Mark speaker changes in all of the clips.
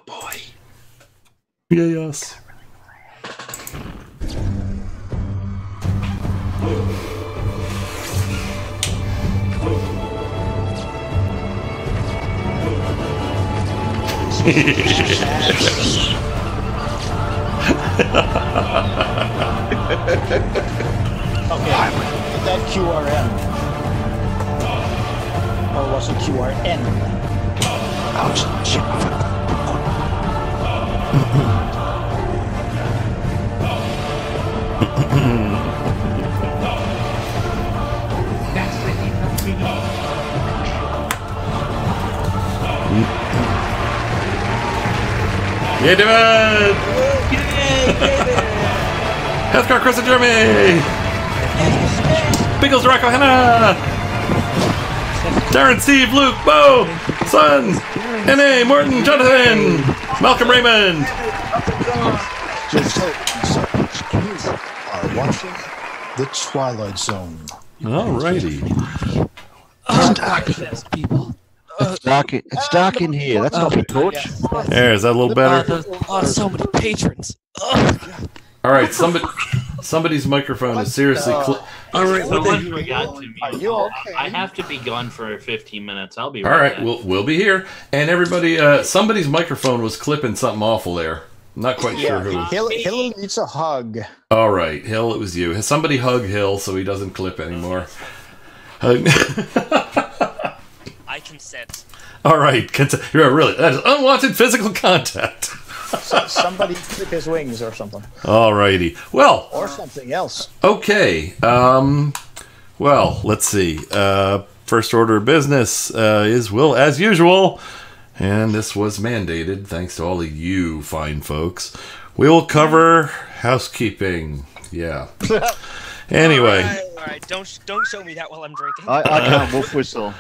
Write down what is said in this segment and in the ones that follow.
Speaker 1: Oh boy.
Speaker 2: Yes.
Speaker 3: Okay, is that QRM? Or was it QRN?
Speaker 1: Oh, shit.
Speaker 4: That's what you must be.
Speaker 2: Yeah, David! Healthcare Chris in Germany! Biggles Rocco Henna! Darren, Steve, Luke, Bo, Son, N.A., Morton, Jonathan, Malcolm Raymond!
Speaker 3: You are watching The Twilight Zone.
Speaker 2: Alrighty.
Speaker 4: People.
Speaker 1: It's dark in here. That's not my torch.
Speaker 2: There, is that a little better?
Speaker 4: So many patrons.
Speaker 2: Alright, somebody's microphone is seriously...
Speaker 5: Alright, someone forgot to
Speaker 3: Are
Speaker 5: mute.
Speaker 3: you okay?
Speaker 5: I have to be gone for 15 minutes. I'll be
Speaker 2: All right,
Speaker 5: back.
Speaker 2: we'll be here. And everybody, somebody's microphone was clipping something awful there. I'm not quite sure who.
Speaker 3: Hill needs a hug.
Speaker 2: All right, Hill, it was you. Somebody hug Hill so he doesn't clip anymore. Hug.
Speaker 6: I consent.
Speaker 2: All right, you're really, that is unwanted physical contact.
Speaker 3: Somebody clip his wings or something.
Speaker 2: All righty. Well.
Speaker 3: Or something else.
Speaker 2: Okay. Well, let's see. First order of business is, well, as usual, and this was mandated thanks to all of you fine folks, we will cover housekeeping. Yeah. Anyway.
Speaker 6: All right. Don't show me that while I'm drinking.
Speaker 1: I can't wolf whistle.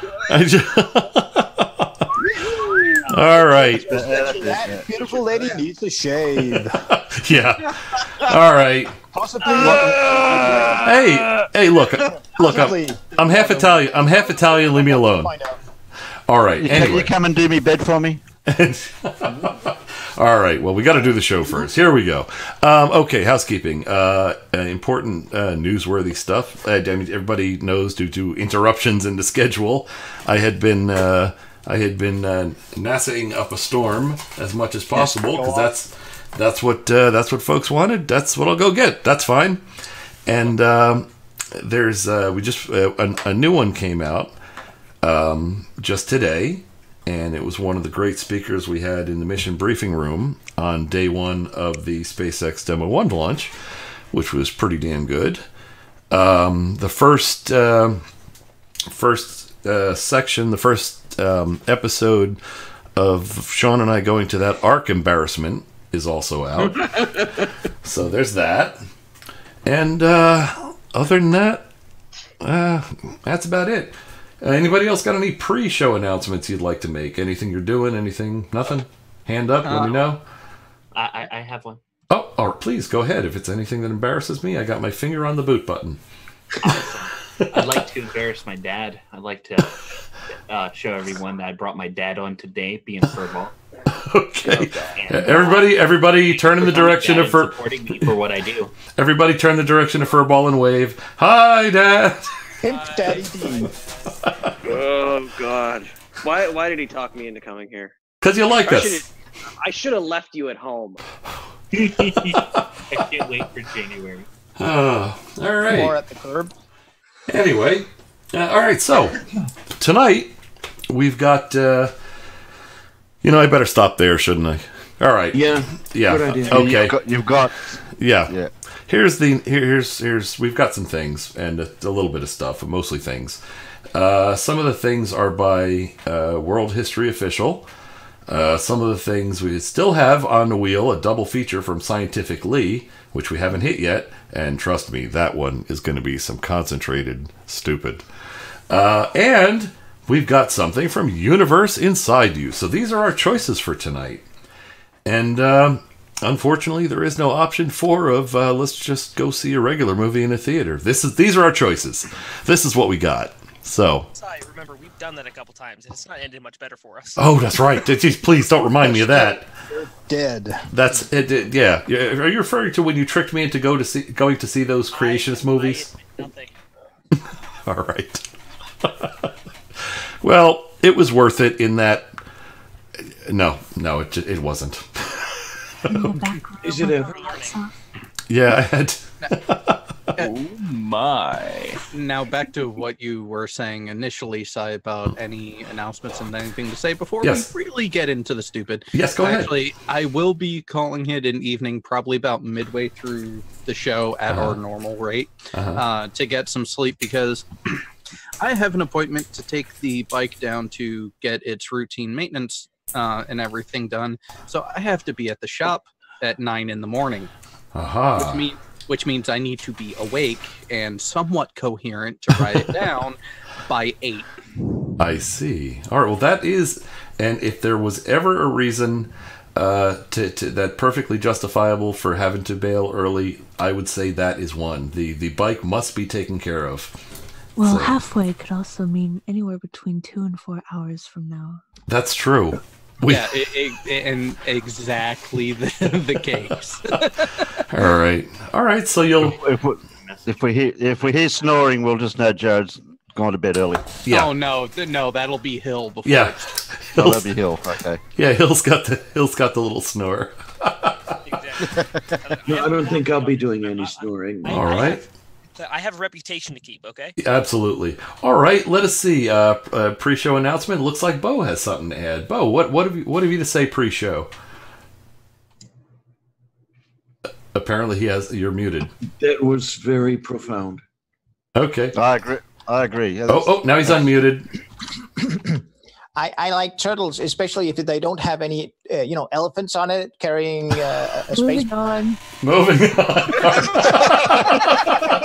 Speaker 2: All right.
Speaker 3: That beautiful lady needs a shave.
Speaker 2: Yeah. All right.
Speaker 3: Possibly.
Speaker 2: Hey, look. I'm half Italian. I'm half Italian. Leave me alone. All right. Anyway.
Speaker 1: You come and do me bed for me?
Speaker 2: All right. Well, we got to do the show first. Here we go. Okay, housekeeping. Important, newsworthy stuff. I mean, everybody knows due to interruptions in the schedule, I had been NASAing up a storm as much as possible because that's what folks wanted. That's what I'll go get. That's fine. And there's we just a new one came out just today. And it was one of the great speakers we had in the mission briefing room on day one of the SpaceX Demo 1 launch, which was pretty damn good. The first section, the first episode of Sean and I going to that Ark embarrassment is also out. So there's that. And other than that, that's about it. Anybody else got any pre-show announcements you'd like to make? Anything you're doing? Anything? Nothing? Hand up, let me know.
Speaker 5: I have one.
Speaker 2: Oh, or please, go ahead. If it's anything that embarrasses me, I got my finger on the boot button.
Speaker 5: I'd like to embarrass my dad. I'd like to show everyone that I brought my dad on today, being furball.
Speaker 2: Okay.
Speaker 5: And,
Speaker 2: everybody turn in the direction of
Speaker 5: supporting me for what I do.
Speaker 2: Everybody turn the direction of Furball and wave. Hi, Dad!
Speaker 3: Pimp Daddy D.
Speaker 7: Oh God! Why did he talk me into coming here?
Speaker 2: Because you like us.
Speaker 7: I should have left you at home.
Speaker 5: I can't wait for January.
Speaker 2: All right.
Speaker 3: Or at the curb.
Speaker 2: Anyway, all right. So tonight we've got. I better stop there, shouldn't I? All right.
Speaker 1: Yeah.
Speaker 2: Yeah.
Speaker 1: Good idea.
Speaker 2: Okay.
Speaker 1: You've got.
Speaker 2: Yeah.
Speaker 1: Yeah.
Speaker 2: Here's we've got some things and a little bit of stuff, but mostly things. Some of the things are by World History Official. Some of the things we still have on the wheel, a double feature from Scientific Lee, which we haven't hit yet, and trust me, that one is going to be some concentrated stupid. And we've got something from Universe Inside You. So these are our choices for tonight. And unfortunately, there is no option 4 of let's just go see a regular movie in a theater. These are our choices. This is what we got. So.
Speaker 6: Sorry, remember, we've done that a couple times, and it's not ended much better for us.
Speaker 2: Oh, that's right. Jeez, please don't remind me of that.
Speaker 3: Dead.
Speaker 2: That's it. Yeah. Are you referring to when you tricked me into going to see those creationist movies?
Speaker 6: Nothing.
Speaker 2: All right. Well, it was worth it in that. No, it wasn't.
Speaker 8: Is it a?
Speaker 2: Yeah, I had.
Speaker 8: Oh my!
Speaker 9: Now back to what you were saying initially, Sai, about any announcements and anything to say before we really get into the stupid.
Speaker 2: Yes, go ahead.
Speaker 9: Actually, I will be calling it an evening, probably about midway through the show at our normal rate, to get some sleep because I have an appointment to take the bike down to get its routine maintenance and everything done. So I have to be at the shop at 9 in the morning. Which means I need to be awake and somewhat coherent to write it down by 8.
Speaker 2: I see. All right. Well, that is, and if there was ever a reason that perfectly justifiable for having to bail early, I would say that is one. The bike must be taken care of.
Speaker 10: Well, halfway could also mean anywhere between 2 and 4 hours from now.
Speaker 2: That's true.
Speaker 9: And exactly the case.
Speaker 2: All right. So you'll
Speaker 1: if we hear snoring, we'll just know Jared's gone to bed early.
Speaker 2: Yeah.
Speaker 9: Oh no, that'll be Hill before.
Speaker 2: Yeah.
Speaker 1: Oh, that'll be Hill. Okay.
Speaker 2: Yeah, Hill's got the little snore.
Speaker 8: No, I don't think I'll be doing any snoring.
Speaker 2: All right.
Speaker 6: I have a reputation to keep, okay?
Speaker 2: Absolutely. All right. Let us see. Pre-show announcement. Looks like Bo has something to add. Bo, what have you to say pre-show? Apparently, you're muted.
Speaker 8: That was very profound.
Speaker 2: Okay.
Speaker 1: I agree. Yeah,
Speaker 2: now he's unmuted.
Speaker 3: I like turtles, especially if they don't have any, elephants on it carrying a space.
Speaker 10: Moving on.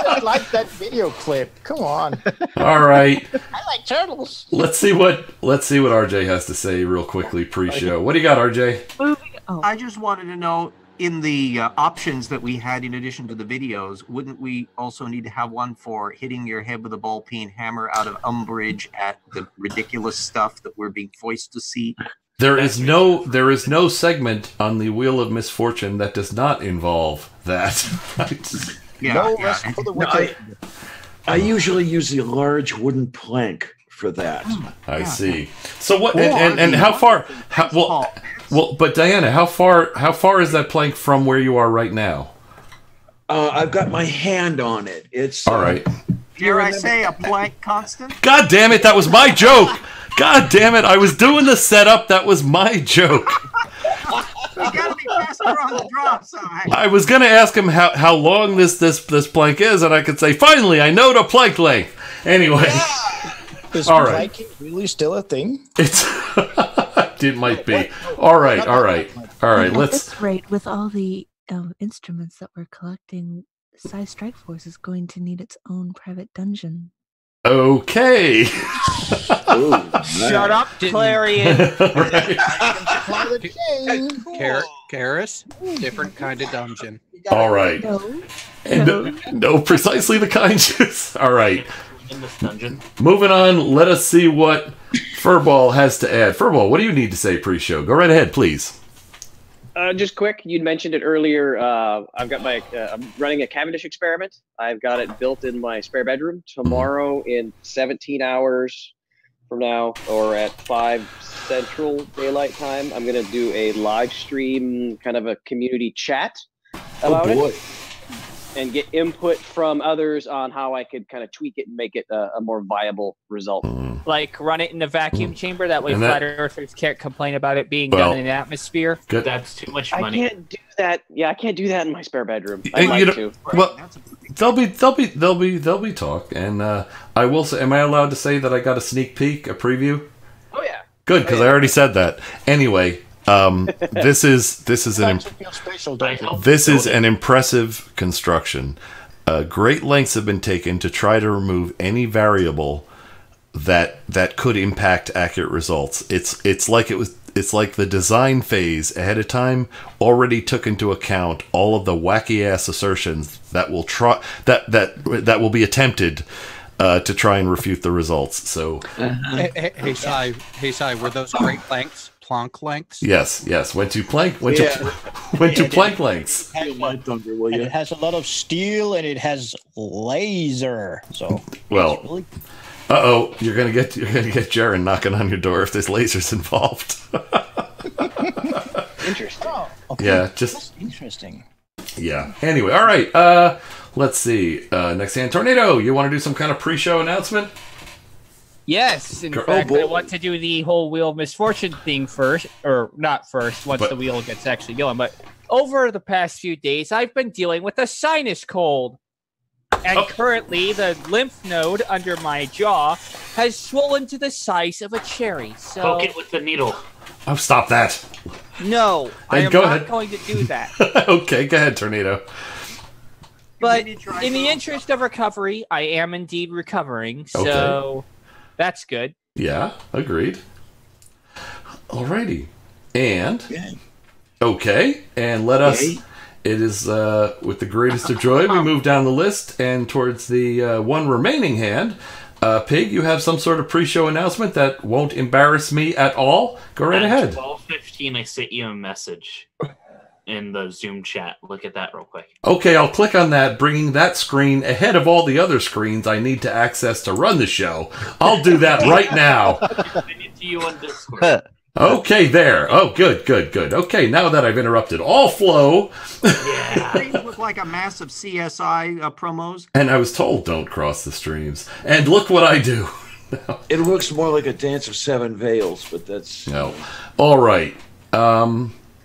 Speaker 3: I like that video clip. Come on.
Speaker 2: All right.
Speaker 3: I like turtles.
Speaker 2: Let's see what RJ has to say real quickly pre-show. What do you got, RJ?
Speaker 11: I just wanted to know, in the options that we had in addition to the videos, wouldn't we also need to have one for hitting your head with a ball-peen hammer out of umbrage at the ridiculous stuff that we're being forced to see?
Speaker 2: There is no segment on the Wheel of Misfortune that does not involve that.
Speaker 3: Rest for the wicked.
Speaker 8: I usually use the large wooden plank for that.
Speaker 2: I see. So what? And how far? But Diana, how far is that plank from where you are right now?
Speaker 8: I've got my hand on it. It's
Speaker 2: all right.
Speaker 11: Dare I say a plank constant?
Speaker 2: God damn it! That was my joke. God damn it! I was doing the setup. That was my joke.
Speaker 11: You gotta be faster on the draw, so
Speaker 2: I was gonna ask him how long this plank is, and I could say, finally, I know the plank length. Anyway.
Speaker 3: Is
Speaker 2: all right.
Speaker 3: planking really still a thing?
Speaker 2: It might be. All right.
Speaker 10: At this rate, with all the instruments that we're collecting, Psy Strike Force is going to need its own private dungeon.
Speaker 2: Okay.
Speaker 4: Shut up, Clarion.
Speaker 9: Karis, different kind of dungeon.
Speaker 2: All right. No, precisely the kind. All right.
Speaker 5: In this dungeon.
Speaker 2: Moving on, let us see what Furball has to add. Furball, what do you need to say pre-show? Go right ahead, please.
Speaker 7: Just quick, you'd mentioned it earlier. I've got I'm running a Cavendish experiment. I've got it built in my spare bedroom. Tomorrow, in 17 hours from now, or at 5 Central Daylight Time, I'm going to do a live stream, kind of a community chat about it. And get input from others on how I could kind of tweak it and make it a more viable result.
Speaker 4: Like run it in a vacuum chamber, that way flat earthers can't complain about it being done in an atmosphere.
Speaker 2: Good.
Speaker 5: That's too much money.
Speaker 7: I can't do that. Yeah, I can't do that in my spare bedroom.
Speaker 2: And
Speaker 7: I'd like to.
Speaker 2: Well, there'll be talk, and I will say, am I allowed to say that I got a sneak peek, a preview?
Speaker 7: Oh yeah.
Speaker 2: Good, because I already said that. Anyway. This is an impressive construction. Great lengths have been taken to try to remove any variable that could impact accurate results. It's like the design phase ahead of time already took into account all of the wacky ass assertions that will be attempted to try and refute the results. So,
Speaker 9: Hey, Sai, were those great lengths? Planck lengths?
Speaker 2: yes, went to plank lengths.
Speaker 3: It has a lot of steel and it has laser. So
Speaker 2: well,
Speaker 3: really...
Speaker 2: you're gonna get Jaren knocking on your door if there's lasers involved.
Speaker 3: Interesting. Oh, okay.
Speaker 2: Yeah,
Speaker 3: That's interesting.
Speaker 2: Yeah. Anyway, all right. Let's see. Next hand, Tornado. You want to do some kind of pre-show announcement?
Speaker 4: Yes, in fact, I want to do the whole Wheel of Misfortune thing first, or not first, once the wheel gets actually going. But over the past few days, I've been dealing with a sinus cold. And currently, the lymph node under my jaw has swollen to the size of a cherry. So
Speaker 5: poke it with the needle.
Speaker 2: Oh, stop that.
Speaker 4: No, I am not going to do that.
Speaker 2: Okay, go ahead, Tornado.
Speaker 4: But in the interest of recovery, I am indeed recovering, so that's good.
Speaker 2: Yeah, agreed. Alrighty. And, and let us, it is with the greatest of joy, we move down the list, and towards the one remaining hand, Pig, you have some sort of pre-show announcement that won't embarrass me at all? Go right ahead.
Speaker 5: 12:15, I sent you a message in the Zoom chat. Look at that real quick.
Speaker 2: Okay, I'll click on that, bringing that screen ahead of all the other screens I need to access to run the show. I'll do that right now.
Speaker 5: Send it to you on Discord.
Speaker 2: Okay, there. Oh, good. Okay, now that I've interrupted all flow.
Speaker 11: Yeah. Things look like a massive CSI promos.
Speaker 2: And I was told don't cross the streams. And look what I do.
Speaker 8: It looks more like a Dance of Seven Veils, but that's...
Speaker 2: No. All right.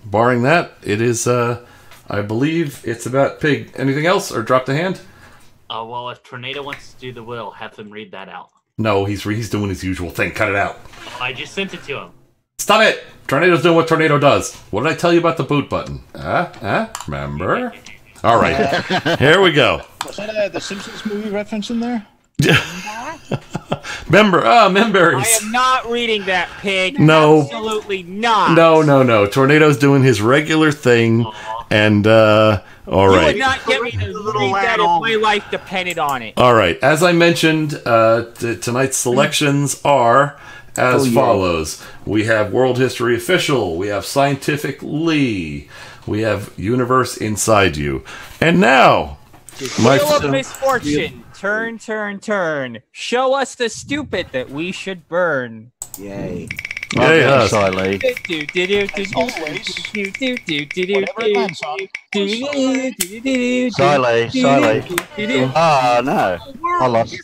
Speaker 2: Barring that, it is, I believe it's about Pig. Anything else, or drop the hand?
Speaker 5: Well, if Tornado wants to do the will, have him read that out.
Speaker 2: No, he's doing his usual thing. Cut it out.
Speaker 5: I just sent it to him.
Speaker 2: Stop it! Tornado's doing what Tornado does. What did I tell you about the boot button? Remember? All right. Here we go.
Speaker 3: Was that the Simpsons movie reference in there?
Speaker 2: Members.
Speaker 4: I am not reading that, Pig.
Speaker 2: No.
Speaker 4: Absolutely not.
Speaker 2: No. Tornado's doing his regular thing, and all right.
Speaker 4: You would not get me to read that if my life depended on it.
Speaker 2: All right. As I mentioned, tonight's selections are as follows. We have World History Official. We have Scientific Lee. We have Universe Inside You. And now,
Speaker 4: Wheel of Misfortune. Turn. Show us the stupid that we should burn.
Speaker 8: Yay.
Speaker 2: Yeah.
Speaker 1: Siley. Ah, no. I lost.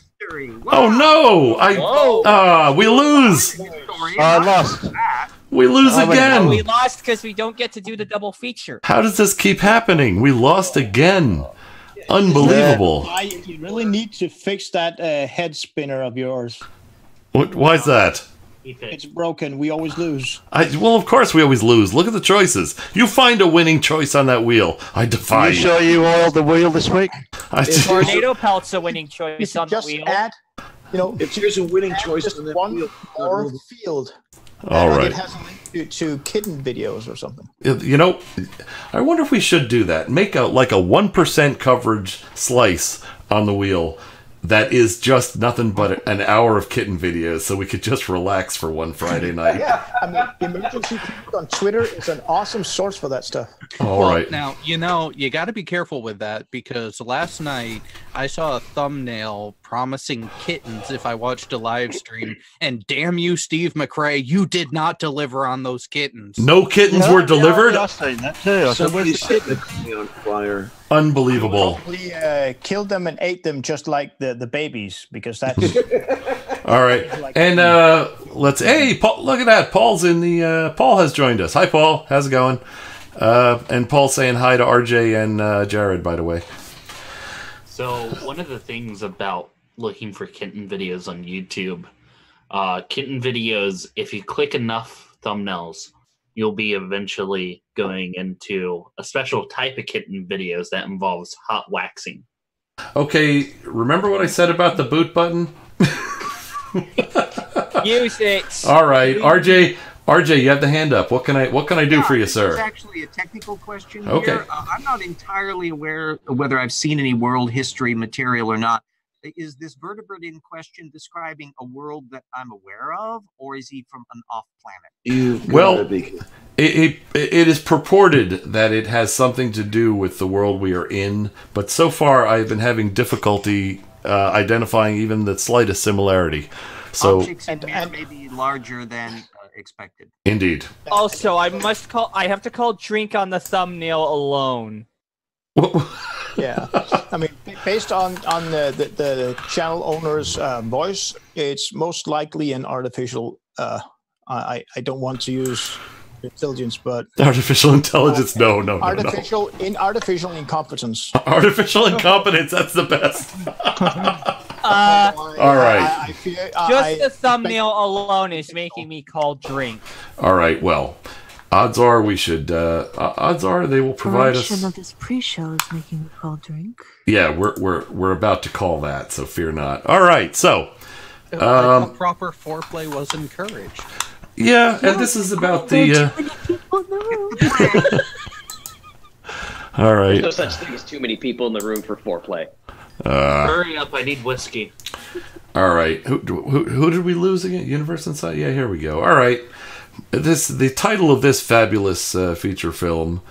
Speaker 2: Oh no! We lose.
Speaker 1: I lost.
Speaker 2: We lose again.
Speaker 4: We lost because we don't get to do the double feature.
Speaker 2: How does this keep happening? We lost again. Unbelievable.
Speaker 3: You really need to fix that head spinner of yours.
Speaker 2: Why's that?
Speaker 3: It's broken. We always lose.
Speaker 2: Well, of course we always lose. Look at the choices. You find a winning choice on that wheel. I defy you.
Speaker 1: You sure you oiled the wheel this week?
Speaker 4: Tornado Pelt's a winning choice on the wheel.
Speaker 8: If there's a winning choice on that wheel,
Speaker 3: or field.
Speaker 2: All right.
Speaker 3: It has a link to kitten videos or something.
Speaker 2: I wonder if we should do that. Make a 1% coverage slice on the wheel that is just nothing but an hour of kitten videos, so we could just relax for one Friday night.
Speaker 3: Yeah, I mean, Emergency Kitten on Twitter is an awesome source for that stuff.
Speaker 2: All right.
Speaker 9: Now, you got to be careful with that, because last night I saw a thumbnail promising kittens if I watched a live stream, and damn you, Steve McRae, you did not deliver on those kittens.
Speaker 2: No kittens were delivered?
Speaker 1: I've seen that too.
Speaker 8: Somebody's setting the company on fire.
Speaker 2: Unbelievable.
Speaker 3: We killed them and ate them just like the babies, because that's...
Speaker 2: All right. And Paul, look at that. Paul's in the... Paul has joined us. Hi, Paul. How's it going? And Paul's saying hi to RJ and Jared, by the way.
Speaker 5: So one of the things about looking for kitten videos on YouTube, kitten videos, if you click enough thumbnails, you'll be eventually going into a special type of kitten videos that involves hot waxing.
Speaker 2: Okay, remember what I said about the boot button?
Speaker 4: Use it.
Speaker 2: All right, RJ, you have the hand up. What can I do for you, sir?
Speaker 11: It's actually a technical question
Speaker 2: Okay.
Speaker 11: here. I'm not entirely aware of whether I've seen any world history material or not. is this vertebrate in question describing a world that I'm aware of, or is he from an off planet?
Speaker 2: Well, it is purported that it has something to do with the world we are in, but so far I've been having difficulty identifying even the slightest similarity. So
Speaker 11: objects in here may be larger than expected.
Speaker 2: Indeed.
Speaker 4: Also, I have to call drink on the thumbnail alone.
Speaker 3: Yeah, I mean, based on the channel owner's voice, it's most likely an artificial. I don't want to use intelligence, but
Speaker 2: artificial intelligence. No.
Speaker 3: Artificial incompetence.
Speaker 2: Artificial incompetence. That's the best. All right.
Speaker 4: Just the thumbnail alone is making me call drink.
Speaker 2: All right. Well. Odds are we should. Odds are they will provide us.
Speaker 10: Of this pre-show is making me call drink.
Speaker 2: Yeah, we're about to call that, so fear not. All right, so
Speaker 9: proper foreplay was encouraged.
Speaker 2: Yeah, and this is about the. All right.
Speaker 7: There's no such thing as too many people in the room for foreplay.
Speaker 5: Hurry up! I need whiskey.
Speaker 2: All right, who did we lose again? Universe Inside. Yeah, here we go. All right. The title of this fabulous feature film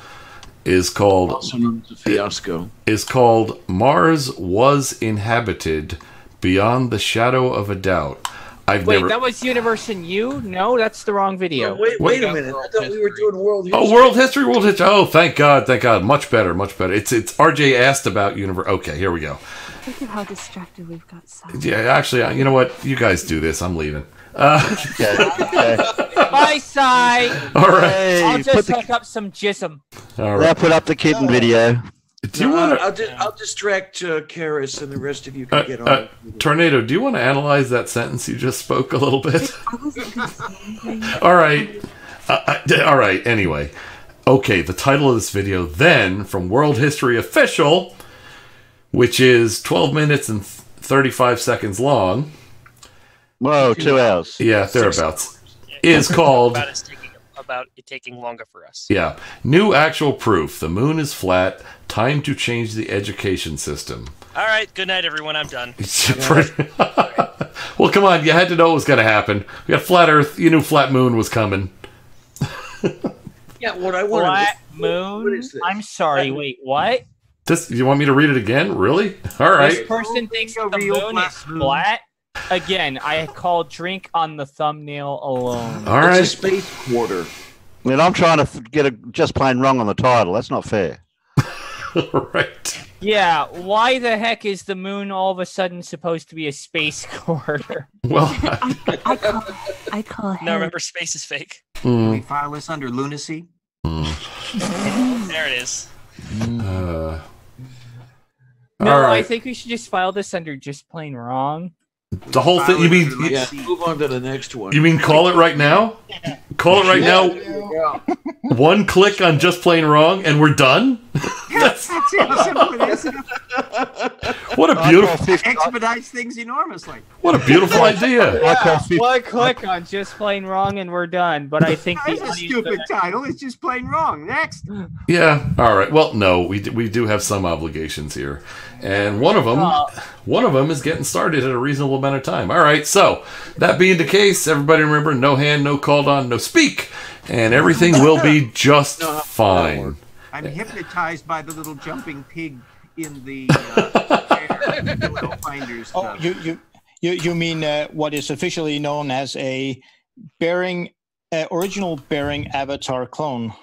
Speaker 2: is called
Speaker 8: also known as a fiasco.
Speaker 2: Is called Mars Was Inhabited Beyond the Shadow of a Doubt.
Speaker 4: Wait, that was Universe and You? No, that's the wrong video.
Speaker 8: Oh, wait a minute. I thought we were doing world history.
Speaker 2: Oh, world history. Oh, thank God. Much better. It's RJ asked about Universe. Okay, here we go.
Speaker 10: Look at how distracted we've got.
Speaker 2: Yeah, actually, you know what? You guys do this. I'm leaving.
Speaker 4: Okay. Bye, Sai.
Speaker 2: All right.
Speaker 1: Hey,
Speaker 4: I'll just hook up some jism.
Speaker 2: All right.
Speaker 1: I'll put up the kitten video.
Speaker 2: Do you want
Speaker 8: I'll distract Karis, and the rest of you can get on.
Speaker 2: Tornado, do you want to analyze that sentence you just spoke a little bit? All right. All right. Anyway. Okay, the title of this video then, from World History Official, which is 12 minutes and 35 seconds long.
Speaker 1: Whoa, 2 hours.
Speaker 2: Yeah, thereabouts. Is called...
Speaker 6: About it taking longer for us.
Speaker 2: Yeah. New actual proof. The moon is flat. Time to change the education system.
Speaker 6: All right. Good night, everyone. I'm done.
Speaker 2: Well, come on. You had to know it was going to happen. We got flat Earth. You knew flat moon was coming.
Speaker 8: Yeah, what I wanted.
Speaker 4: Flat moon? I'm sorry. Wait, what?
Speaker 2: You want me to read it again? Really? All right.
Speaker 4: This person thinks the moon is flat? Again, I call drink on the thumbnail alone.
Speaker 2: All right.
Speaker 8: It's a space quarter.
Speaker 1: I mean, I'm trying to get just plain wrong on the title. That's not fair.
Speaker 2: Right.
Speaker 4: Yeah, why the heck is the moon all of a sudden supposed to be a space quarter?
Speaker 2: Well,
Speaker 10: I call
Speaker 6: No, remember, space is fake.
Speaker 11: Can we file this under lunacy?
Speaker 6: There it is.
Speaker 4: No,
Speaker 2: right.
Speaker 4: I think we should just file this under just plain wrong.
Speaker 2: The whole thing, you mean...
Speaker 8: Yeah, move on to the next one.
Speaker 2: You mean call it right now? Call it right now? One click on just plain wrong and we're done?
Speaker 11: That's it. Simple it is.
Speaker 2: What a beautiful...
Speaker 11: Expedites things enormously.
Speaker 2: What a beautiful idea.
Speaker 4: Yeah, one click on just plain wrong and we're done. But I think
Speaker 11: That's a stupid title. It's just plain wrong. Next.
Speaker 2: Yeah. All right. Well, no, we do have some obligations here, and one of them is getting started at a reasonable amount of time. All right. So that being the case, everybody remember: no hand, no called on, no speak, and everything will be just fine.
Speaker 11: I'm hypnotized by the little jumping pig in the finders.
Speaker 3: Oh, you mean what is officially known as a original Bering Avatar clone?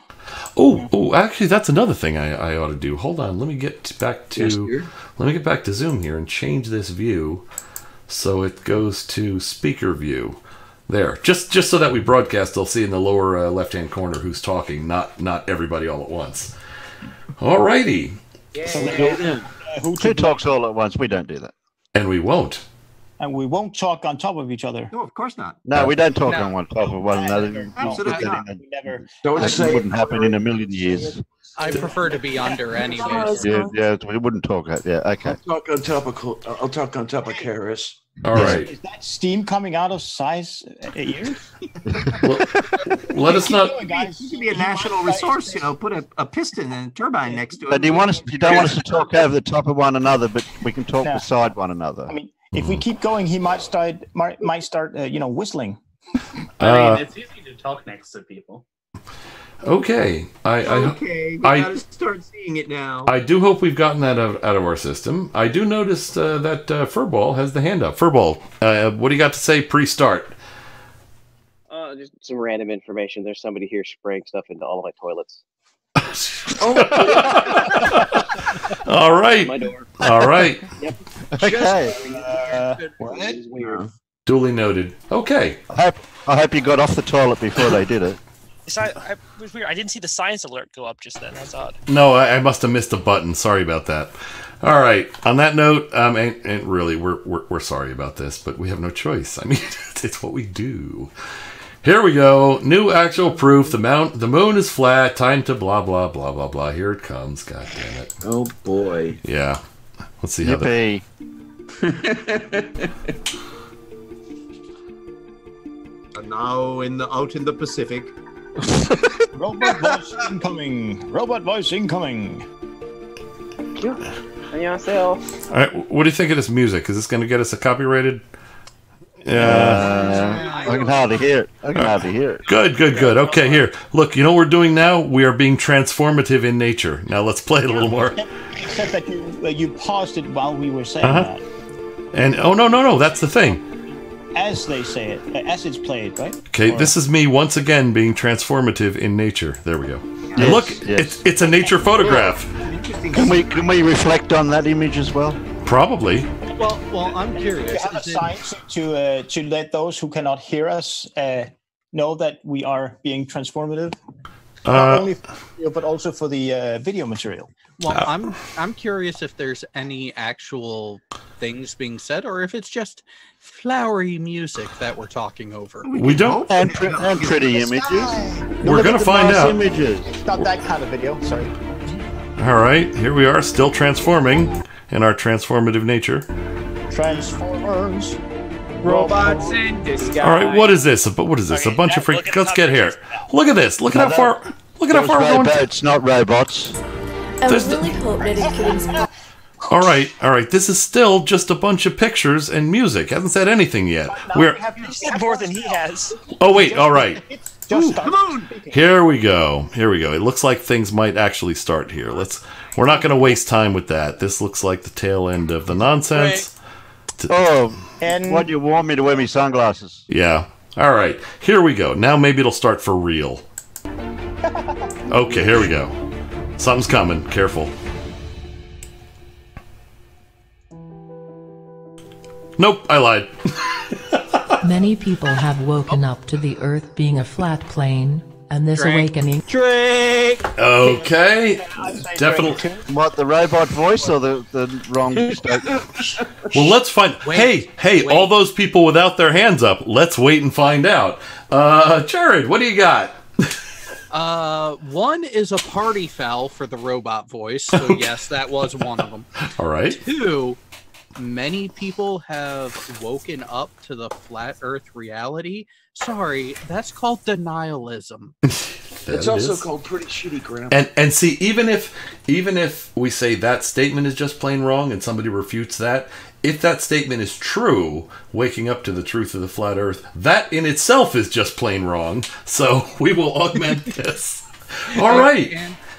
Speaker 2: Oh, actually, that's another thing I ought to do. Hold on, let me get back to Zoom here and change this view so it goes to speaker view. There, just so that we broadcast, they'll see in the lower left-hand corner who's talking, not everybody all at once. Alrighty.
Speaker 1: Who talks all at once? We don't do that.
Speaker 2: And we won't.
Speaker 3: And we won't talk on top of each other.
Speaker 11: No, of course not.
Speaker 1: No, we don't talk on one top of one another.
Speaker 11: Absolutely not.
Speaker 1: That wouldn't happen in a million years.
Speaker 9: I prefer to be under anyways.
Speaker 1: Yeah, we wouldn't talk. Yeah, okay.
Speaker 8: I'll talk on top of Karis.
Speaker 2: All right.
Speaker 3: Is that steam coming out of size ears?
Speaker 2: Let us not.
Speaker 11: You could be a national resource. Put a piston and a turbine next to it.
Speaker 1: But you don't want us to talk over the top of one another, but we can talk beside one another.
Speaker 3: I mean, if we keep going, he might start, whistling.
Speaker 5: I mean, it's easy to talk next to people.
Speaker 2: Okay.
Speaker 11: We gotta start seeing it now.
Speaker 2: I do hope we've gotten that out of our system. I do notice that Furball has the hand up. Furball, what do you got to say pre-start?
Speaker 7: Just some random information. There's somebody here spraying stuff into all of my toilets.
Speaker 2: All right.
Speaker 7: My door.
Speaker 2: All right.
Speaker 7: Yep.
Speaker 1: Okay.
Speaker 7: This is weird.
Speaker 2: Duly noted. Okay.
Speaker 1: I hope you got off the toilet before they did it.
Speaker 6: It was weird. I didn't see the science alert go up just then. That's odd.
Speaker 2: No, I must have missed a button. Sorry about that. All right. On that note, and really, we're sorry about this, but we have no choice. I mean, it's what we do. Here we go. New actual proof. The moon is flat. Time to blah blah blah blah blah. Here it comes. God damn it.
Speaker 8: Oh boy.
Speaker 2: Yeah. Let's see how
Speaker 1: Yippee.
Speaker 11: And now out in the Pacific.
Speaker 3: Robot voice incoming. Robot voice incoming.
Speaker 7: 안녕하세요.
Speaker 2: All right. What do you think of this music? Is this going to get us a copyrighted?
Speaker 1: I can hardly hear it.
Speaker 2: Good. Okay, here. Look, you know what we're doing now? We are being transformative in nature. Now let's play it a little more.
Speaker 3: Except that you paused it while we were saying that.
Speaker 2: And no, that's the thing.
Speaker 3: As they say it, as it's played, right?
Speaker 2: Okay, this is me once again being transformative in nature. There we go. And look, it's a nature photograph.
Speaker 1: Can we reflect on that image as well?
Speaker 2: Probably.
Speaker 9: Well, I'm curious.
Speaker 3: Do you have a sign to let those who cannot hear us know that we are being transformative? Not only for the video, but also for the video material.
Speaker 9: Well, I'm curious if there's any actual things being said, or if it's just flowery music that we're talking over.
Speaker 2: We don't.
Speaker 1: And pretty images.
Speaker 2: We're gonna find out.
Speaker 1: Images.
Speaker 3: Not that kind of video. Sorry.
Speaker 2: All right, here we are, still transforming in our transformative nature.
Speaker 3: Transformers.
Speaker 4: Robots in disguise.
Speaker 2: All right, what is this? What is this? A bunch of freak. Let's get here. Look at this. Look at how far. Look at how far we're going.
Speaker 1: It's not robots.
Speaker 12: I really hope that it's getting.
Speaker 2: All right. This is still just a bunch of pictures and music. Hasn't said anything yet.
Speaker 6: You said more than he has.
Speaker 2: Oh wait. All right.
Speaker 3: Come on.
Speaker 2: Here we go. It looks like things might actually start here. We're not going to waste time with that. This looks like the tail end of the nonsense.
Speaker 3: And
Speaker 1: what do you want me to wear my sunglasses?
Speaker 2: Yeah. All right. Here we go. Now maybe it'll start for real. Okay, here we go. Something's coming. Careful. Nope, I lied.
Speaker 13: Many people have woken up to the Earth being a flat plane, and this awakening.
Speaker 2: Trick! Okay. Definitely.
Speaker 1: What, the robot voice or the wrong statement?
Speaker 2: Well, let's find. Wait, all those people without their hands up. Let's wait and find out. Jared, what do you got?
Speaker 9: One is a party foul for the robot voice, so yes, that was one of them.
Speaker 2: All right.
Speaker 9: Two, many people have woken up to the flat Earth reality. Sorry, that's called denialism.
Speaker 8: It's also called pretty shitty grammar.
Speaker 2: And see, even if we say that statement is just plain wrong and somebody refutes that, if that statement is true, waking up to the truth of the flat Earth, that in itself is just plain wrong. So we will augment this. All right.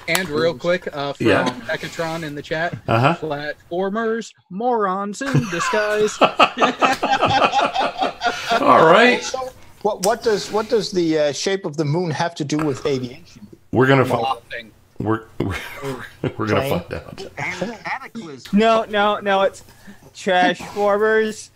Speaker 9: And real quick, from Ekatron in the chat, platformers, morons in disguise.
Speaker 2: All right.
Speaker 3: So, what does the shape of the moon have to do with aviation?
Speaker 2: We're gonna find. We're gonna find out.
Speaker 4: No. It's Trashformers,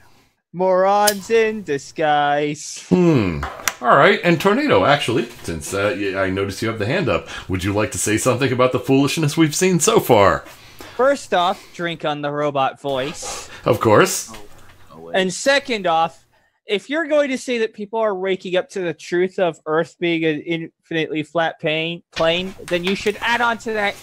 Speaker 4: morons in disguise.
Speaker 2: All right, and Tornado, actually, since I noticed you have the hand up, would you like to say something about the foolishness we've seen so far?
Speaker 4: First off, drink on the robot voice.
Speaker 2: Of course.
Speaker 4: And second off, if you're going to say that people are waking up to the truth of Earth being an infinitely flat plane, then you should add on to that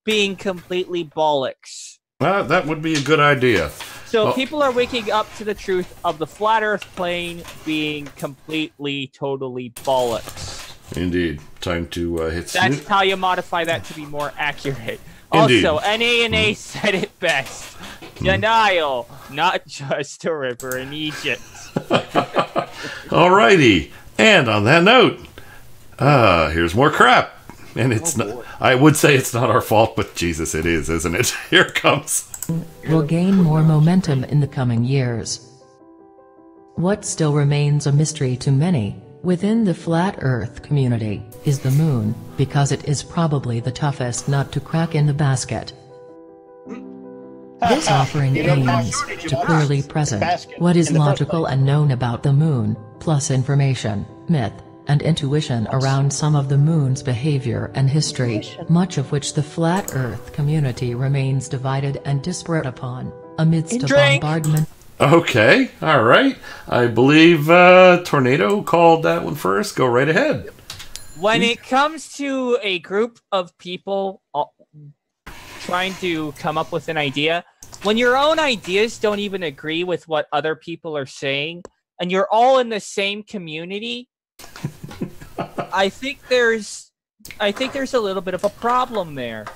Speaker 4: being completely bollocks.
Speaker 2: That would be a good idea.
Speaker 4: So people are waking up to the truth of the flat Earth plane being completely, totally bollocks.
Speaker 2: Indeed. Time to hit
Speaker 4: That's how you modify that to be more accurate.
Speaker 2: Indeed.
Speaker 4: Also, NANA said it best. Denial, not just a river in Egypt.
Speaker 2: Alrighty. And on that note, here's more crap. And it's not, I would say it's not our fault, but Jesus, it is, isn't it? Here it comes.
Speaker 13: Will gain more momentum in the coming years. What still remains a mystery to many, within the flat Earth community, is the moon, because it is probably the toughest nut to crack in the basket. This offering aims to clearly present what is logical and known about the moon, plus information, myth, and intuition around some of the moon's behavior and history, much of which the flat Earth community remains divided and disparate upon, amidst a bombardment.
Speaker 2: Okay, all right. I believe Tornado called that one first. Go right ahead.
Speaker 4: When it comes to a group of people trying to come up with an idea, when your own ideas don't even agree with what other people are saying, and you're all in the same community, I think there's a little bit of a problem there.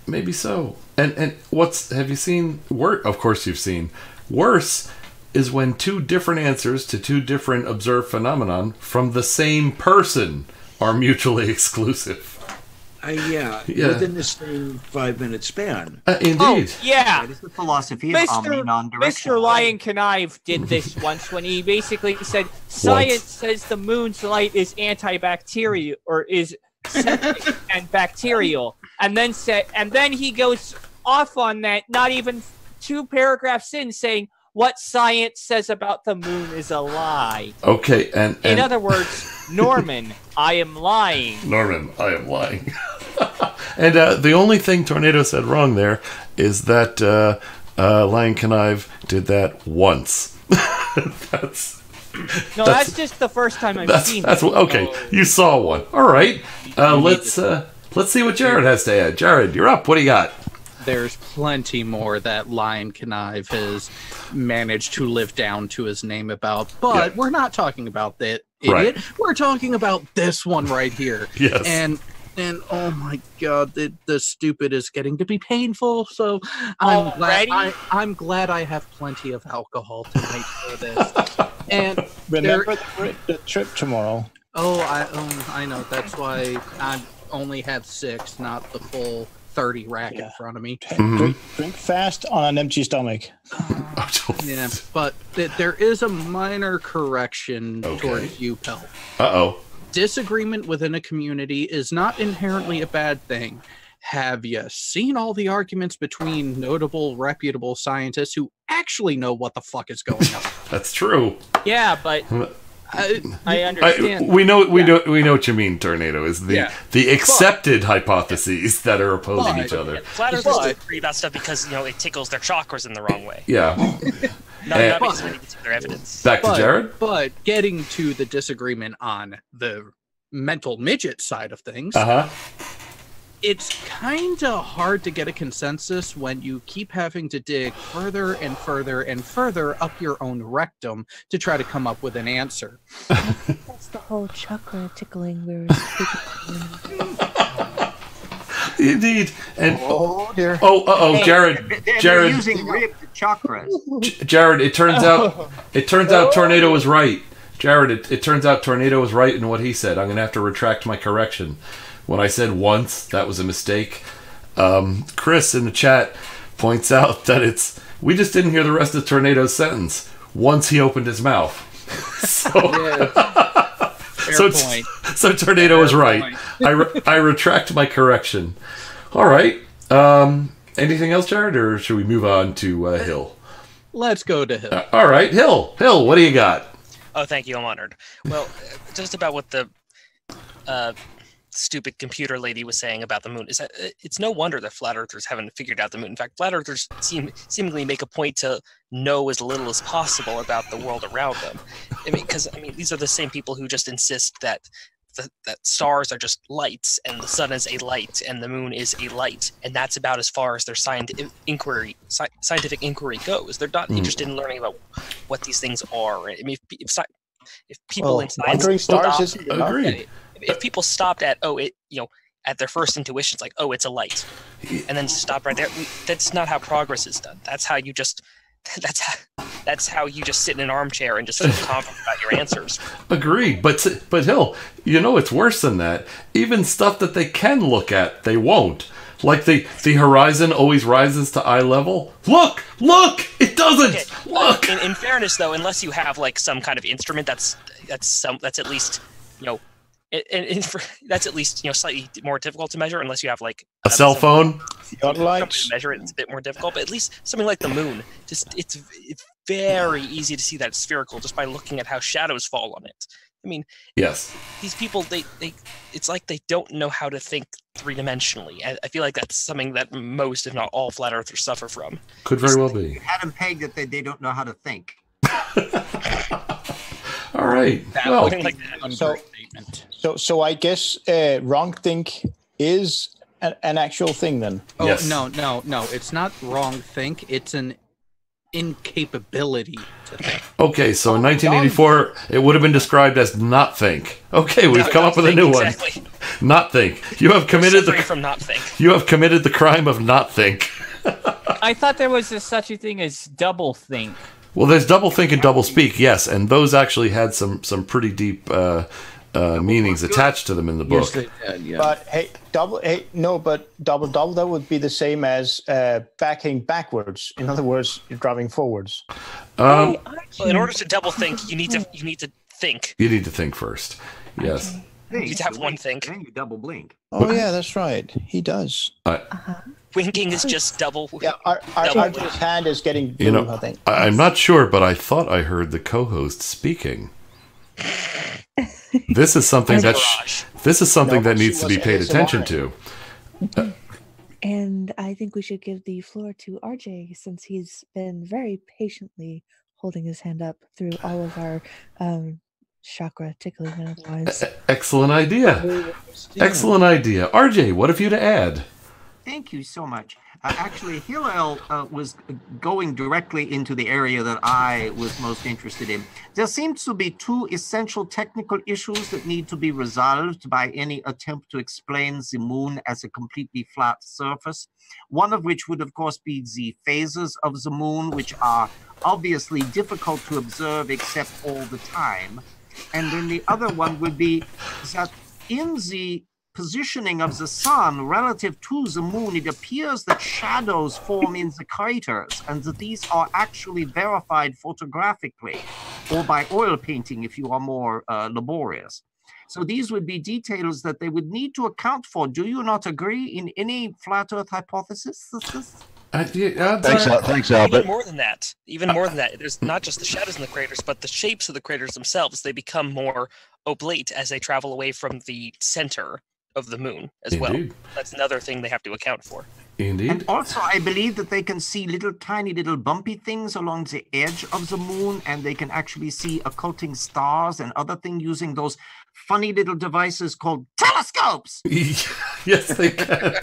Speaker 2: Maybe so. And have you seen? Of course you've seen. Worse is when two different answers to two different observed phenomenon from the same person are mutually exclusive.
Speaker 8: Yeah, within the same 5-minute span.
Speaker 2: Indeed.
Speaker 4: Oh, yeah.
Speaker 11: That is the philosophy of omni non-directional.
Speaker 4: Mr. Lion Connive did this once when he basically said, science says the moon's light is antibacterial, or is septic and bacterial. And then he goes off on that, not even 2 paragraphs in, saying, what science says about the moon is a lie.
Speaker 2: Okay, and
Speaker 4: in other words, Norman, I am lying.
Speaker 2: Norman, I am lying. And the only thing Tornado said wrong there is that Lion Connive did that once. that's
Speaker 4: just the first time I've seen it.
Speaker 2: Okay, you saw one. All right, let's see what Jared has to add. Jared, you're up. What do you got?
Speaker 9: There's plenty more that Lion Connive has managed to live down to his name about, but we're not talking about that idiot. Right. We're talking about this one right here.
Speaker 2: Yes.
Speaker 9: And oh my God, the stupid is getting to be painful. So I'm glad I have plenty of alcohol tonight for this. And
Speaker 3: remember the trip tomorrow.
Speaker 9: Oh, I know. That's why I only have 6, not the full 30 rack in front of me.
Speaker 3: Drink fast on an empty stomach.
Speaker 9: Yeah, but there is a minor correction towards you, Pelt.
Speaker 2: Uh-oh.
Speaker 9: Disagreement within a community is not inherently a bad thing. Have you seen all the arguments between notable, reputable scientists who actually know what the fuck is going on?
Speaker 2: That's true.
Speaker 4: Yeah, but I understand.
Speaker 2: We know what you mean. Tornado is the accepted hypotheses that are opposing each other.
Speaker 6: Flat Earthers disagree about stuff because it tickles their chakras in the wrong way.
Speaker 2: Yeah.
Speaker 6: Not because they get their evidence.
Speaker 2: Back to Jared.
Speaker 9: But getting to the disagreement on the mental midget side of things. It's kind of hard to get a consensus when you keep having to dig further and further and further up your own rectum to try to come up with an answer.
Speaker 10: That's the whole chakra tickling we were speaking about.
Speaker 2: Indeed. And
Speaker 3: dear.
Speaker 2: Jared.
Speaker 11: They're using ribbed chakras.
Speaker 2: Jared, it turns out Tornado was right. Jared, it turns out Tornado was right in what he said. I'm going to have to retract my correction. When I said once, that was a mistake. Chris in the chat points out that we just didn't hear the rest of Tornado's sentence once he opened his mouth. So Tornado was right. I retract my correction. All right. Anything else, Jared, or should we move on to Hill?
Speaker 9: Let's go to Hill.
Speaker 2: All right, Hill. Hill, what do you got?
Speaker 6: Oh, thank you. I'm honored. Well, just about what the stupid computer lady was saying about the moon is that it's no wonder that flat earthers haven't figured out the moon. In fact, flat earthers seemingly make a point to know as little as possible about the world around them. Because these are the same people who just insist that that stars are just lights and the sun is a light and the moon is a light, and that's about as far as their scientific inquiry goes. They're not interested in learning about what these things are. I mean, if people in science if people stopped at at their first intuition, it's like, oh, it's a light, and then stop right there. That's not how progress is done. That's how you just sit in an armchair and just feel confident about your answers.
Speaker 2: Agreed, but Hill, it's worse than that. Even stuff that they can look at, they won't. Like the horizon always rises to eye level. Look, it doesn't. Okay. Look.
Speaker 6: In fairness, though, unless you have like some kind of instrument that's at least that's at least slightly more difficult to measure, unless you have like
Speaker 2: a cell phone.
Speaker 6: To measure it, it's a bit more difficult. But at least something like the moon, it's very easy to see that it's spherical just by looking at how shadows fall on it. I mean,
Speaker 2: yes,
Speaker 6: these people it's like they don't know how to think three-dimensionally. I feel like that's something that most, if not all, flat earthers suffer from.
Speaker 2: Could very well be.
Speaker 11: You had them pegged that they don't know how to think.
Speaker 2: All right.
Speaker 3: So I guess wrong think is an actual thing then.
Speaker 9: Oh,
Speaker 2: yes.
Speaker 9: No. It's not wrong think. It's an incapability to think.
Speaker 2: Okay, so in 1984, it would have been described as not think. Okay, we've come up with a new one. Not think. You have committed
Speaker 6: from not think.
Speaker 2: You have committed the crime of not think.
Speaker 4: I thought there was such a thing as double think.
Speaker 2: Well, there's double think and double speak, yes, and those actually had some pretty deep meanings attached to them in the book.
Speaker 3: Yes, they did, yeah. But double that would be the same as backing backwards. In other words, you're driving forwards.
Speaker 6: Well, in order to double think, you need to think.
Speaker 2: You need to think first. Yes.
Speaker 6: You need to have one think.
Speaker 11: Then you double blink.
Speaker 3: Oh yeah, that's right. He does.
Speaker 6: Winking is just double.
Speaker 3: Yeah, Arjun's hand is getting blue, I think.
Speaker 2: I'm not sure, but I thought I heard the co-host speaking. This is something that needs to be paid attention to.
Speaker 10: And I think we should give the floor to RJ, since he's been very patiently holding his hand up through all of our chakra tickling and otherwise.
Speaker 2: Excellent idea. Excellent idea. RJ, what have you to add?
Speaker 11: Thank you so much. Actually, Hillel was going directly into the area that I was most interested in. There seems to be two essential technical issues that need to be resolved by any attempt to explain the moon as a completely flat surface. One of which would, of course, be the phases of the moon, which are obviously difficult to observe except all the time. And then the other one would be that in the positioning of the sun relative to the moon, it appears that shadows form in the craters, and that these are actually verified photographically or by oil painting if you are more laborious. So these would be details that they would need to account for. Do you not agree in any flat earth hypothesis?
Speaker 1: Thanks, Albert.
Speaker 6: Even more than that, there's not just the shadows in the craters, but the shapes of the craters themselves. They become more oblate as they travel away from the center of the moon as well. That's another thing they have to account for.
Speaker 2: Indeed.
Speaker 11: And also, I believe that they can see tiny little bumpy things along the edge of the moon, and they can actually see occulting stars and other things using those funny little devices called telescopes.
Speaker 2: Yes, they can.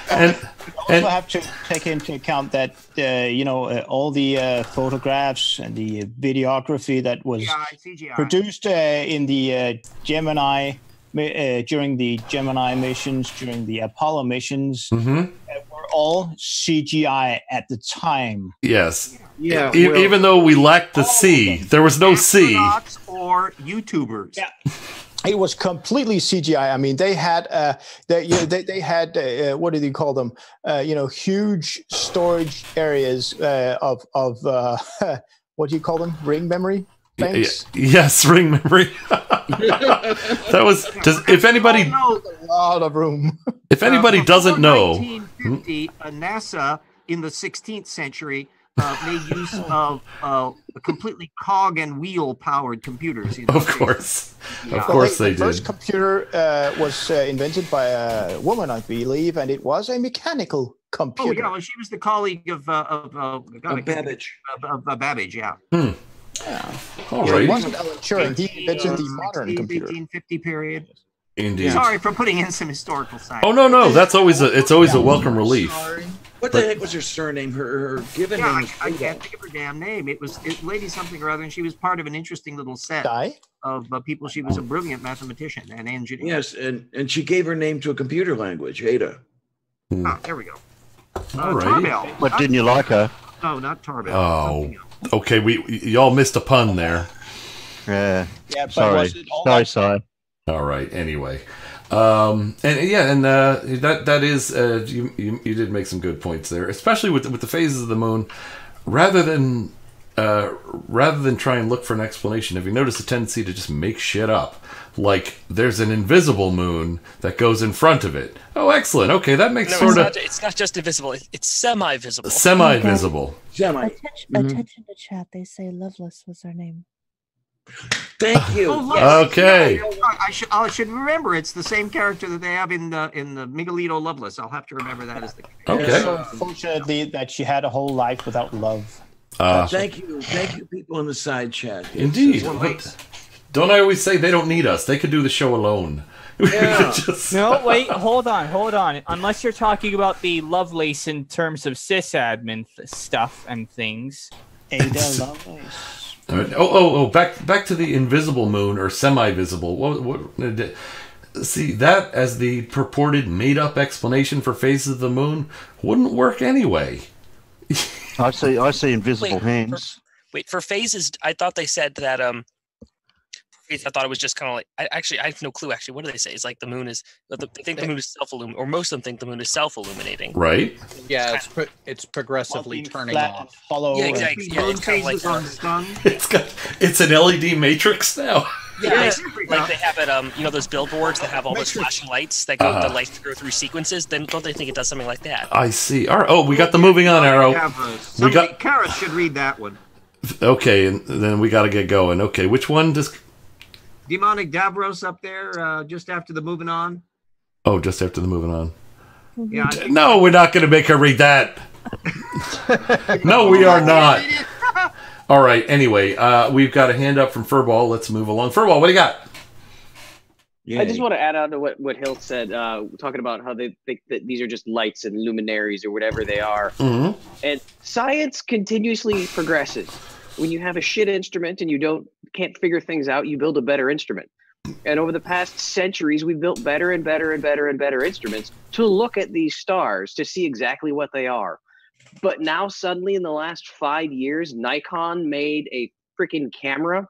Speaker 3: and also have to take into account that all the photographs and the videography that was produced in the Gemini. During the Gemini missions, during the Apollo missions, were all CGI at the time.
Speaker 2: Yes. Yeah. Even though we lacked the C, there was no C.
Speaker 11: Or YouTubers.
Speaker 3: Yeah. It was completely CGI. I mean, they had they had what do you call them? Huge storage areas of what do you call them? Ring memory. Thanks.
Speaker 2: Yes, ring memory. That was if anybody
Speaker 3: a lot of room.
Speaker 2: If anybody doesn't know,
Speaker 11: 1950, NASA in the 16th century made use of completely cog and wheel powered computers.
Speaker 2: Of course,
Speaker 11: Yeah.
Speaker 2: of course they
Speaker 3: The first
Speaker 2: did.
Speaker 3: computer was invented by a woman, I believe, and it was a mechanical
Speaker 11: Oh
Speaker 3: computer.
Speaker 11: yeah, well, she was the colleague of
Speaker 8: Babbage.
Speaker 11: Babbage, yeah.
Speaker 2: Hmm.
Speaker 3: Yeah.
Speaker 2: All
Speaker 3: So
Speaker 2: right.
Speaker 3: it wasn't Alan Turing. He invented the modern
Speaker 11: 60s,
Speaker 3: computer.
Speaker 11: 1850 period.
Speaker 2: Indeed.
Speaker 11: Sorry for putting in some historical science.
Speaker 2: Oh no, that's always it's always a welcome relief.
Speaker 8: What the heck was her surname? Her given
Speaker 11: Yeah,
Speaker 8: name was
Speaker 11: I can't think of her damn name. It was Lady something or other, and she was part of an interesting little set of people. She was a brilliant mathematician and engineer.
Speaker 8: Yes, and she gave her name to a computer language, Ada.
Speaker 11: Ah, there we go.
Speaker 2: Alrighty.
Speaker 11: Tarbell.
Speaker 1: But didn't you like her?
Speaker 11: No, not Tarbell.
Speaker 2: Oh, okay. Y'all missed a pun there.
Speaker 1: Yeah.
Speaker 3: Yeah, but
Speaker 1: Sorry.
Speaker 3: was it all
Speaker 1: Sorry.
Speaker 2: All right. Anyway, that is you did make some good points there, especially with the phases of the moon. Rather than try and look for an explanation, have you noticed a tendency to just make shit up? Like there's an invisible moon that goes in front of it. Oh, excellent. Okay, that makes
Speaker 6: It's not just invisible. It's semi-visible.
Speaker 2: Semi-visible.
Speaker 10: Attention to chat. They say Loveless was her name.
Speaker 8: Thank you.
Speaker 2: Okay.
Speaker 11: Yeah, I should remember. It's the same character that they have in the Miguelito Loveless. I'll have to remember that as the.
Speaker 2: Okay.
Speaker 3: So unfortunately, that she had a whole life without love.
Speaker 8: Thank you, people in the side chat.
Speaker 2: Indeed. Don't I always say they don't need us? They could do the show alone.
Speaker 8: Yeah.
Speaker 4: No, wait, hold on. Unless you're talking about the Lovelace in terms of sysadmin stuff and things.
Speaker 3: Ada Lovelace.
Speaker 2: Back to the invisible moon or semi-visible. What see, that as the purported made-up explanation for phases of the moon wouldn't work anyway.
Speaker 1: I see invisible hands.
Speaker 6: For phases, I thought they said that I thought it was just kind of like I have no clue. Actually, what do they say? It's like the moon is. They think the moon is self-illuminating, or most of them think the moon is self-illuminating.
Speaker 2: Right.
Speaker 9: Yeah, it's progressively turning off.
Speaker 3: Hollow.
Speaker 6: Yeah, exactly. Yeah, it's kind of like
Speaker 2: it's an LED matrix now.
Speaker 6: Yeah, like they have at those billboards that have all those flashing lights that go the lights go through sequences. Then don't they think it does something like that?
Speaker 2: I see. All right. Oh, we got the moving on arrow.
Speaker 11: Karis should read that one.
Speaker 2: Okay, and then we got to get going. Okay, which one does?
Speaker 11: Demonic Davros up there, just after the moving on.
Speaker 2: Oh, just after the moving on.
Speaker 11: Yeah.
Speaker 2: No, we're not going to make her read that. No, we are not. All right. Anyway, we've got a hand up from Furball. Let's move along. Furball, what do you got?
Speaker 7: I just want to add on to what Hilt said, talking about how they think that these are just lights and luminaries or whatever they are.
Speaker 2: Mm-hmm.
Speaker 7: And science continuously progresses. When you have a shit instrument and you can't figure things out, you build a better instrument. And over the past centuries, we've built better and better and better and better instruments to look at these stars to see exactly what they are. But now suddenly in the last 5 years, Nikon made a freaking camera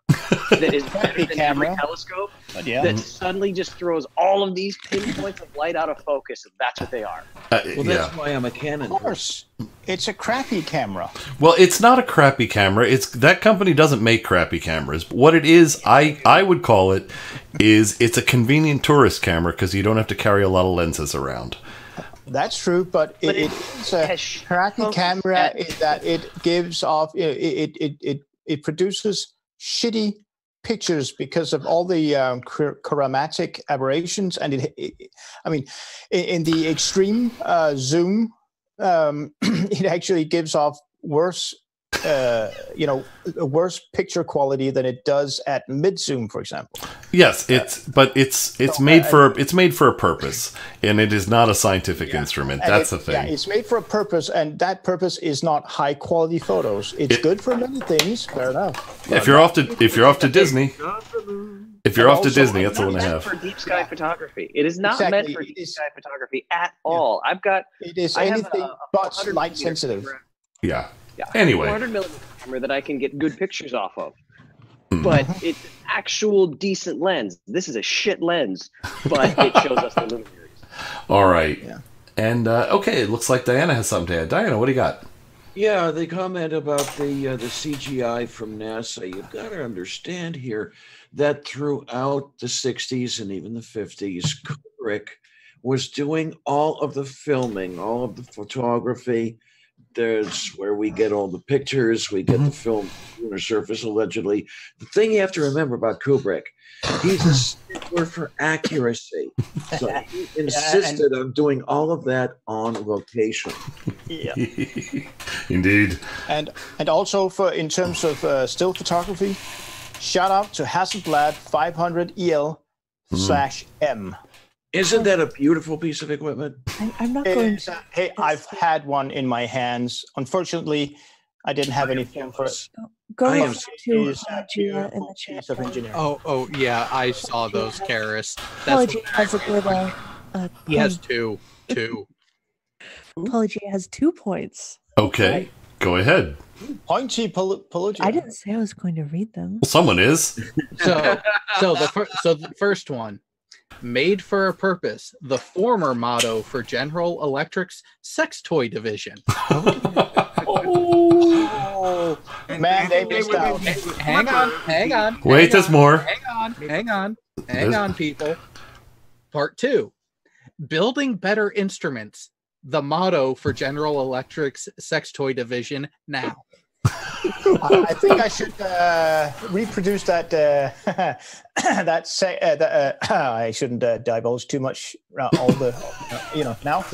Speaker 7: that is better than every telescope that suddenly just throws all of these pinpoints of light out of focus, and that's what they are.
Speaker 8: Well, that's why I'm a Canon.
Speaker 3: Of course. It's a crappy camera.
Speaker 2: Well, it's not a crappy camera. It's that company doesn't make crappy cameras. But what it is, I would call it, it's a convenient tourist camera because you don't have to carry a lot of lenses around.
Speaker 3: That's true, but it's a crappy camera in that it gives off it produces shitty pictures because of all the chromatic aberrations, and in the extreme zoom, it actually gives off worse worse picture quality than it does at mid zoom, for example.
Speaker 2: Yes, it's made for a purpose, and it is not a scientific instrument. That's the thing.
Speaker 3: Yeah, it's made for a purpose, and that purpose is not high quality photos. It's good for many things. Fair enough.
Speaker 2: If you're off to Disney, that's the one I have.
Speaker 7: For deep sky photography, it is not meant for deep sky photography at all.
Speaker 3: It is anything but light sensitive.
Speaker 2: Yeah. Anyway,
Speaker 7: 400 millimeter camera that I can get good pictures off of, but it's an actual decent lens. This is a shit lens, but it shows us the luminaries.
Speaker 2: All right. Yeah. And okay, it looks like Diana has something to add. Diana, what do you got?
Speaker 8: Yeah, they comment about the CGI from NASA. You've got to understand here that throughout the 60s and even the 50s, Kubrick was doing all of the filming, all of the photography There's where we get all the pictures. We get the film lunar surface, allegedly. The thing you have to remember about Kubrick, he's a stickler for accuracy. So he insisted on doing all of that on location.
Speaker 3: Yeah.
Speaker 2: Indeed.
Speaker 3: And also in terms of still photography, shout out to Hasselblad 500 EL/M.
Speaker 8: Isn't that a beautiful piece of equipment?
Speaker 10: I'm not going to.
Speaker 3: Hey, I've had one in my hands. Unfortunately, I didn't have any film for it.
Speaker 10: Go
Speaker 8: I am
Speaker 10: to Gia in the chat.
Speaker 9: Oh, yeah, I saw those, Karis.
Speaker 10: Apology has a good.
Speaker 9: He has two.
Speaker 10: Apology has 2 points.
Speaker 2: Okay, go ahead.
Speaker 3: Pointy Apology.
Speaker 10: I didn't say I was going to read them.
Speaker 2: Well, someone is.
Speaker 9: So the first one. Made for a purpose, the former motto for General Electric's sex toy division.
Speaker 3: Oh, man, they missed out.
Speaker 9: Hang on.
Speaker 2: Wait, there's more.
Speaker 9: Hang on, people. Part 2. Building better instruments, the motto for General Electric's sex toy division now.
Speaker 3: I think I should reproduce that. I shouldn't divulge too much. All the, now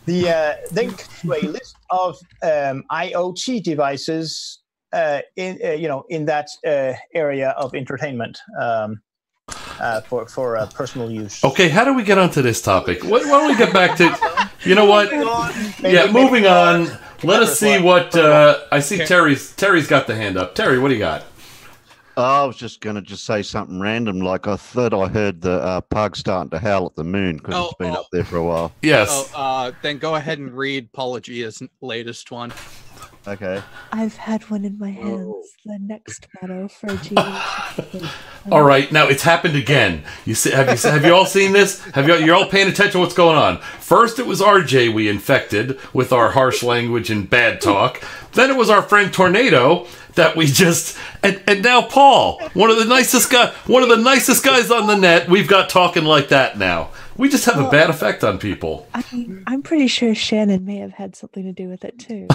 Speaker 3: the link to a list of IoT devices in that area of entertainment for personal use.
Speaker 2: Okay, how do we get onto this topic? Why don't we get back to? You know what? Yeah, moving on. Let us see what I see. Terry's got the hand up. Terry, what do you got?
Speaker 1: I was just going to say something random. Like I thought I heard the pug starting to howl at the moon because it's been up there for a while.
Speaker 2: Yes.
Speaker 9: Then go ahead and read Paulogia's latest one.
Speaker 1: Okay.
Speaker 10: I've had one in my hands. The next motto for G.
Speaker 2: All right, now it's happened again. You see, have you all seen this? You're all paying attention to what's going on? First, it was RJ we infected with our harsh language and bad talk. Then it was our friend Tornado that we just and now Paul, one of the nicest guys on the net. We've got talking like that now. We just have a bad effect on people.
Speaker 10: I'm pretty sure Shannon may have had something to do with it too.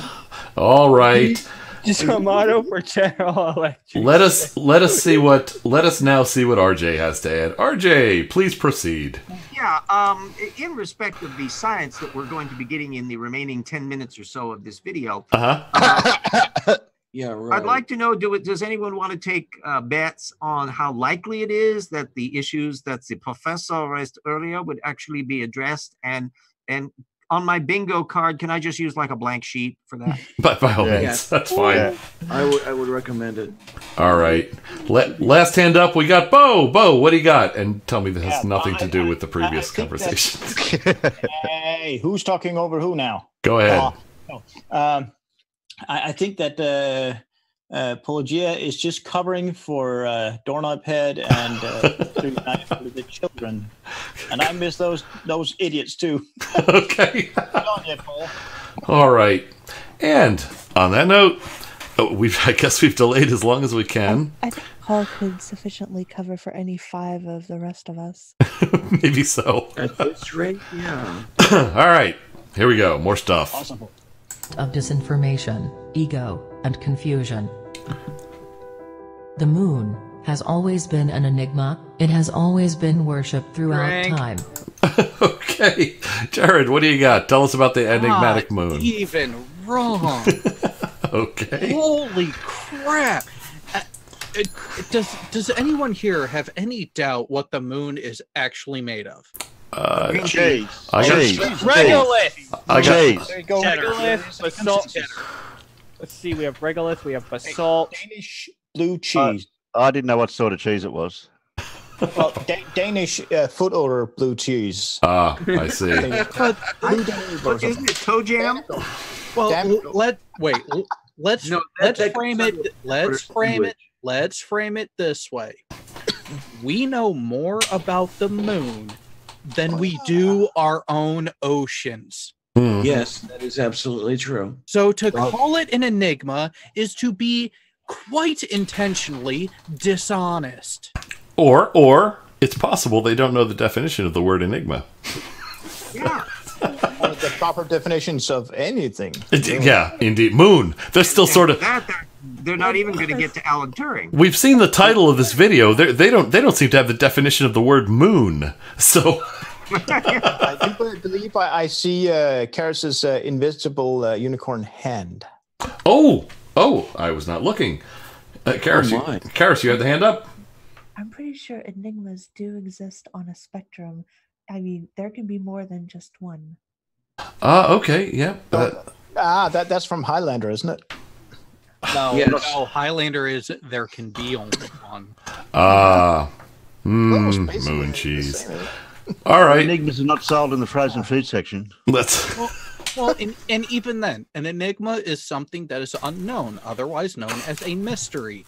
Speaker 2: All right.
Speaker 4: Just a motto for General Electric.
Speaker 2: Let us now see what RJ has to add. RJ, please proceed.
Speaker 11: Yeah, in respect of the science that we're going to be getting in the remaining 10 minutes or so of this video,
Speaker 8: yeah, right.
Speaker 11: I'd like to know, does anyone want to take bets on how likely it is that the issues that the professor raised earlier would actually be addressed? And on my bingo card, can I just use like a blank sheet for that?
Speaker 2: By all means, that's fine.
Speaker 8: Yeah, I would recommend it.
Speaker 2: All right. Last hand up, we got Bo. Bo, what do you got? And tell me this has nothing to do with the previous conversations.
Speaker 3: Hey, who's talking over who now?
Speaker 2: Go ahead.
Speaker 3: I think that Pelagia is just covering for Doorknob Head and for the children, and I miss those idiots too.
Speaker 2: Okay.
Speaker 3: On you, Paul.
Speaker 2: All right. And on that note, I guess we've delayed as long as we can.
Speaker 10: I think Paul could sufficiently cover for any 5 of the rest of us.
Speaker 2: Maybe so.
Speaker 8: At this rate, yeah.
Speaker 2: All right. Here we go. More stuff.
Speaker 3: Awesome.
Speaker 13: Of disinformation, ego, and confusion. The moon has always been an enigma. It has always been worshipped throughout time.
Speaker 2: Okay. Jared, what do you got? Tell us about the enigmatic moon.
Speaker 9: Even wrong.
Speaker 2: Okay.
Speaker 9: Holy crap. Does anyone here have any doubt what the moon is actually made of?
Speaker 1: Cheese.
Speaker 4: Regolith.
Speaker 1: There
Speaker 4: you go. Regolith, basalt. Let's see. We have regolith. We have basalt.
Speaker 3: Danish blue cheese.
Speaker 1: I didn't know what sort of cheese it was.
Speaker 3: Well, Danish foot odor blue cheese.
Speaker 2: Ah, I see.
Speaker 11: Isn't it toe jam?
Speaker 9: Well, let's frame it this way. We know more about the moon than we do our own oceans.
Speaker 8: Yes, that is absolutely true.
Speaker 9: So to call it an enigma is to be quite intentionally dishonest.
Speaker 2: Or it's possible they don't know the definition of the word enigma.
Speaker 11: Yeah.
Speaker 3: One of the proper definitions of anything.
Speaker 2: Yeah, indeed. Moon. They're still sort of.
Speaker 11: They're not even going to get to Alan Turing.
Speaker 2: We've seen the title of this video. They don't seem to have the definition of the word moon. So.
Speaker 3: I do believe I see Karis's invisible unicorn hand.
Speaker 2: Oh, I was not looking. Karis, you had the hand up?
Speaker 10: I'm pretty sure enigmas do exist on a spectrum. I mean, there can be more than just one.
Speaker 2: Okay, yeah.
Speaker 3: That's from Highlander, isn't it?
Speaker 9: No,
Speaker 3: Yes.
Speaker 9: no, Highlander is there can be only one.
Speaker 2: Moon cheese. All right.
Speaker 1: Enigmas are not sold in the frozen food section.
Speaker 2: Let's.
Speaker 9: Well, and even then, an enigma is something that is unknown, otherwise known as a mystery.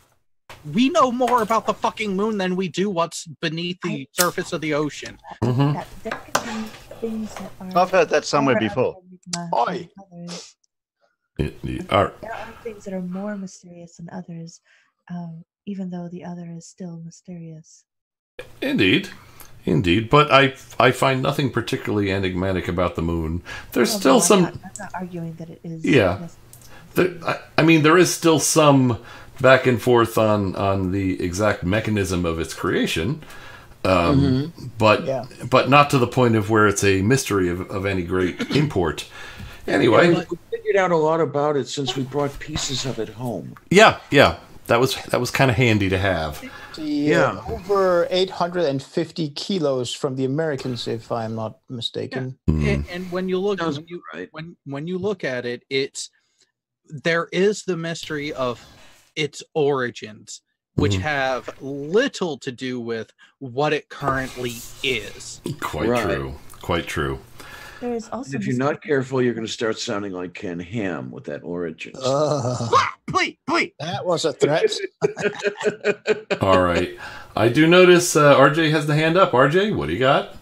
Speaker 9: We know more about the fucking moon than we do what's beneath the surface of the ocean.
Speaker 10: There can be things that are.
Speaker 1: I've heard that somewhere before.
Speaker 10: Oi.
Speaker 2: There
Speaker 10: are things that are more mysterious than others, even though the other is still mysterious.
Speaker 2: Indeed. But I find nothing particularly enigmatic about the moon. There's still some.
Speaker 10: I'm not arguing that it is.
Speaker 2: Yeah. I mean, there is still some back and forth on the exact mechanism of its creation, but not to the point of where it's a mystery of any great import. Anyway,
Speaker 8: we figured out a lot about it since we brought pieces of it home.
Speaker 2: Yeah, that was kind of handy to have.
Speaker 3: Over 850 kilos from the Americans, if I'm not mistaken.
Speaker 9: Yeah. And when you look, when you look at it, there is the mystery of its origins, which have little to do with what it currently is.
Speaker 2: Quite true.
Speaker 10: There is also.
Speaker 8: If you're not careful, you're going to start sounding like Ken Ham with that origins.
Speaker 11: Please.
Speaker 3: That was a threat.
Speaker 2: All right. I do notice RJ has the hand up. RJ, what do you got?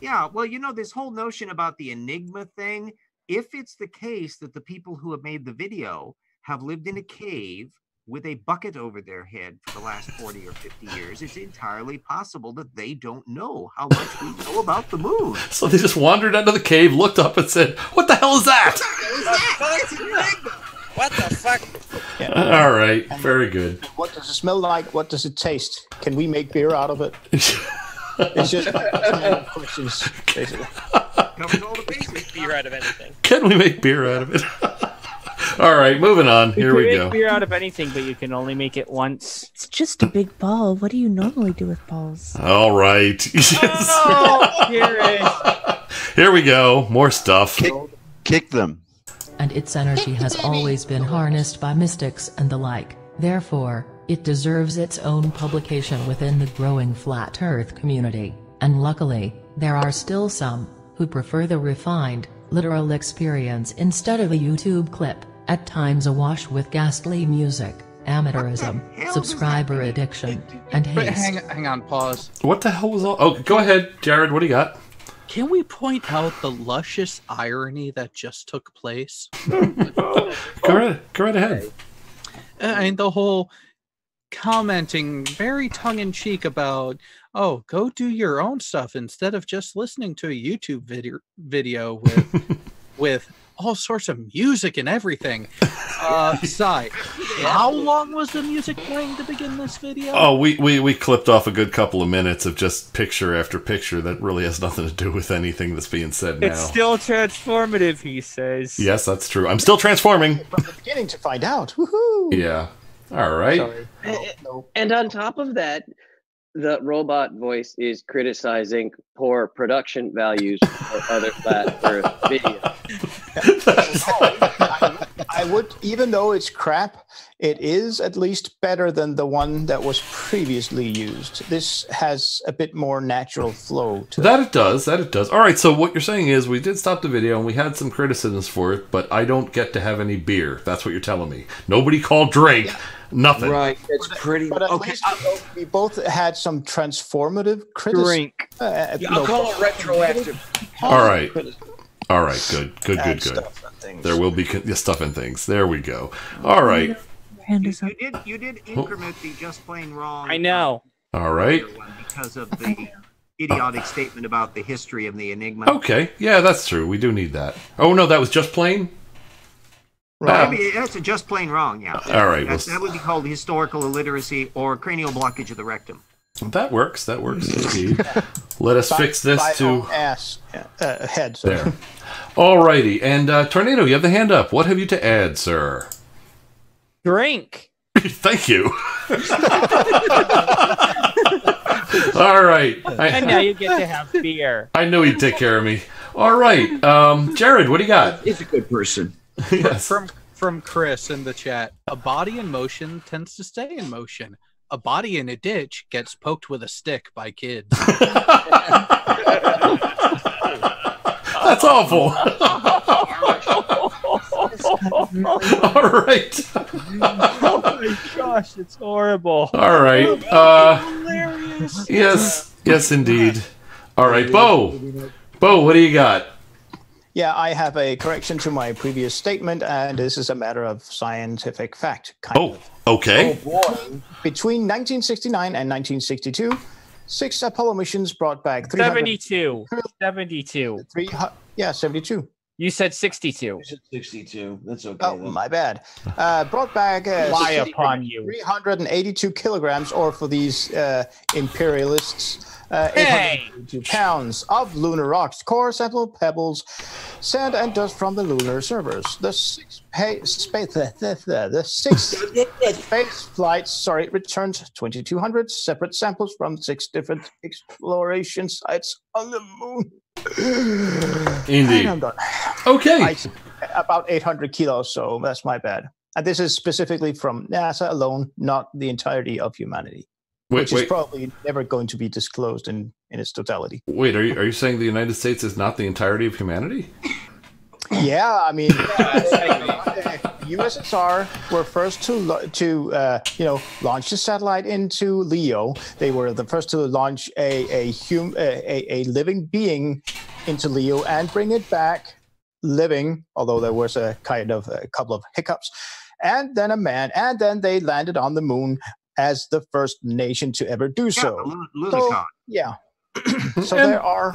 Speaker 11: Yeah, well, this whole notion about the enigma thing, if it's the case that the people who have made the video have lived in a cave with a bucket over their head for the last 40 or 50 years, it's entirely possible that they don't know how much we know about the moon.
Speaker 2: So they just wandered out of the cave, looked up, and said, "What the hell is that?"
Speaker 6: What the fuck?
Speaker 3: Yeah.
Speaker 2: All right, very good.
Speaker 3: What does it smell like? What does it taste? Can we make beer out of it? It's just questions, basically.
Speaker 6: Covers all the bases. Beer out of anything.
Speaker 2: Can we make beer out of it? All right, moving on. Here we go.
Speaker 4: Make beer out of anything, but you can only make it once.
Speaker 10: It's just a big ball. What do you normally do with balls?
Speaker 2: All right. Here we go. More stuff.
Speaker 1: Kick them.
Speaker 13: And its energy has always been harnessed by mystics and the like. Therefore, it deserves its own publication within the growing flat earth community. And luckily, there are still some who prefer the refined, literal experience instead of a YouTube clip, at times awash with ghastly music, amateurism, subscriber addiction, and
Speaker 9: But
Speaker 13: haste.
Speaker 9: hang on, pause.
Speaker 2: What the hell was all? Oh, go ahead, Jared. What do you got?
Speaker 9: Can we point out the luscious irony that just took place?
Speaker 2: Go right ahead.
Speaker 9: And the whole commenting very tongue-in-cheek about, oh, go do your own stuff instead of just listening to a YouTube video with all sorts of music and everything. Sai, how long was the music playing to begin this video?
Speaker 2: Oh, we clipped off a good couple of minutes of just picture after picture that really has nothing to do with anything that's being said now.
Speaker 4: It's still transformative, he says.
Speaker 2: Yes, that's true. I'm still transforming.
Speaker 3: From the beginning to find out. Woohoo!
Speaker 2: Yeah. All right.
Speaker 7: And on top of that, the robot voice is criticizing poor production values for other flat earth videos.
Speaker 3: I would, even though it's crap, it is at least better than the one that was previously used. This has a bit more natural flow to
Speaker 2: That it does. All right, so what you're saying is we did stop the video and we had some criticisms for it, but I don't get to have any beer. That's what you're telling me. Nobody called drink. Yeah. Nothing.
Speaker 8: Right, that's pretty.
Speaker 3: But at least we both had some transformative criticism.
Speaker 8: I'll call it retroactive.
Speaker 2: All right. Good. There will be stuff and things. There we go. All right.
Speaker 11: You did increment the just plain wrong.
Speaker 4: I know.
Speaker 2: All right.
Speaker 11: Because of the idiotic statement about the history of the enigma.
Speaker 2: Okay, yeah, that's true. We do need that. Oh no, that was just plain.
Speaker 11: I mean, that's just plain wrong. Yeah.
Speaker 2: All right.
Speaker 11: That would be called historical illiteracy or cranial blockage of the rectum.
Speaker 2: That works. That works indeed. Let us fix this to
Speaker 3: head.
Speaker 2: There. Alrighty, and Tornado, you have the hand up. What have you to add, sir?
Speaker 4: Drink.
Speaker 2: Thank you. All right.
Speaker 4: And now you get to have beer.
Speaker 2: I knew he'd take care of me. All right, Jared, what do you got?
Speaker 8: He's a good person.
Speaker 2: Yes.
Speaker 9: From Chris in the chat, a body in motion tends to stay in motion. A body in a ditch gets poked with a stick by kids.
Speaker 2: That's awful. All right.
Speaker 4: Oh my gosh, it's horrible.
Speaker 2: All right.
Speaker 4: Hilarious.
Speaker 2: Yes, indeed. All right, Bo, what do you got?
Speaker 3: Yeah, I have a correction to my previous statement, and this is a matter of scientific fact.
Speaker 2: Okay.
Speaker 3: Between 1969 and 1962, 6 Apollo missions brought back
Speaker 4: 72.
Speaker 3: 72.
Speaker 4: You said 62.
Speaker 8: You said 62. That's okay.
Speaker 3: Oh, my bad. Brought back
Speaker 4: lie upon you.
Speaker 3: 382 kilograms, or for these imperialists, 882 pounds of lunar rocks, core sample, pebbles, sand, and dust from the lunar servers. The six space flights, returned 2,200 separate samples from 6 different exploration sites on the moon.
Speaker 2: Indeed.
Speaker 3: And I'm done.
Speaker 2: Okay.
Speaker 3: About 800 kilos, so that's my bad. And this is specifically from NASA alone, not the entirety of humanity. Which is probably never going to be disclosed in its totality.
Speaker 2: Wait, are you saying the United States is not the entirety of humanity?
Speaker 3: Yeah, I mean, USSR were first to launch the satellite into Leo. They were the first to launch a living being into Leo and bring it back living, although there was a couple of hiccups, and then a man, and then they landed on the moon as the first nation to ever do so.
Speaker 11: Lunicon.
Speaker 3: Yeah. So there are,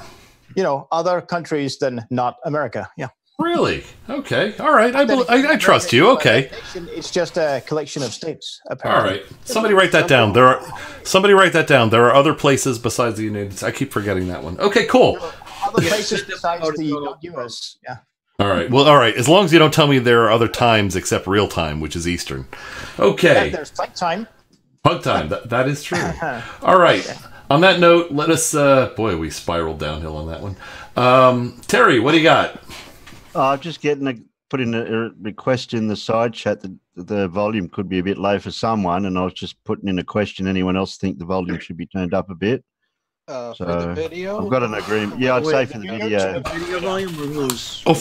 Speaker 3: other countries than not America. Yeah.
Speaker 2: Really? Okay. All right. I trust you. Okay.
Speaker 3: It's just a collection of states, apparently.
Speaker 2: All right. Somebody write that down. There are other places besides the United States. I keep forgetting that one. Okay, cool.
Speaker 3: Other places besides the U.S. Yeah.
Speaker 2: All right. Well, all right. As long as you don't tell me there are other times except real time, which is Eastern. Okay.
Speaker 3: Yeah, there's flight time.
Speaker 2: Pug time. That is true. All right. Okay. On that note, let us. We spiraled downhill on that one. Terry, what do you got?
Speaker 1: I'm just put in a request in the side chat that the volume could be a bit low for someone, and I was just putting in a question. Anyone else think the volume should be turned up a bit?
Speaker 9: For the video?
Speaker 1: I've got an agreement. Yeah, I'd say for the video.
Speaker 8: Video volume or who's?
Speaker 2: Oh,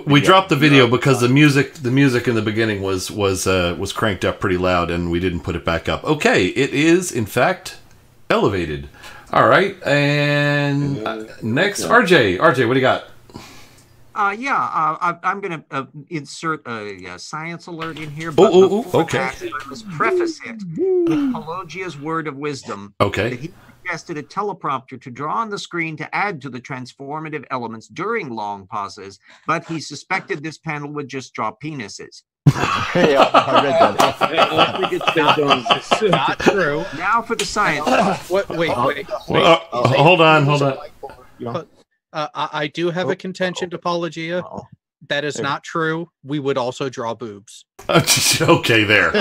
Speaker 2: we dropped the video because the music in the beginning was cranked up pretty loud, and we didn't put it back up. Okay, it is in fact elevated. All right, and next, RJ, what do you got?
Speaker 11: I'm going to insert a science alert in here.
Speaker 2: But okay.
Speaker 11: Let's preface it with Pelagia's word of wisdom.
Speaker 2: Okay.
Speaker 11: That he suggested a teleprompter to draw on the screen to add to the transformative elements during long pauses, but he suspected this panel would just draw penises.
Speaker 1: Hey, I read that.
Speaker 8: I think it's been done.
Speaker 9: Not true.
Speaker 11: Now for the science.
Speaker 9: Wait.
Speaker 2: Hold on.
Speaker 9: I do have a contention to Apologia. That is not true. We would also draw boobs.
Speaker 2: Okay, there.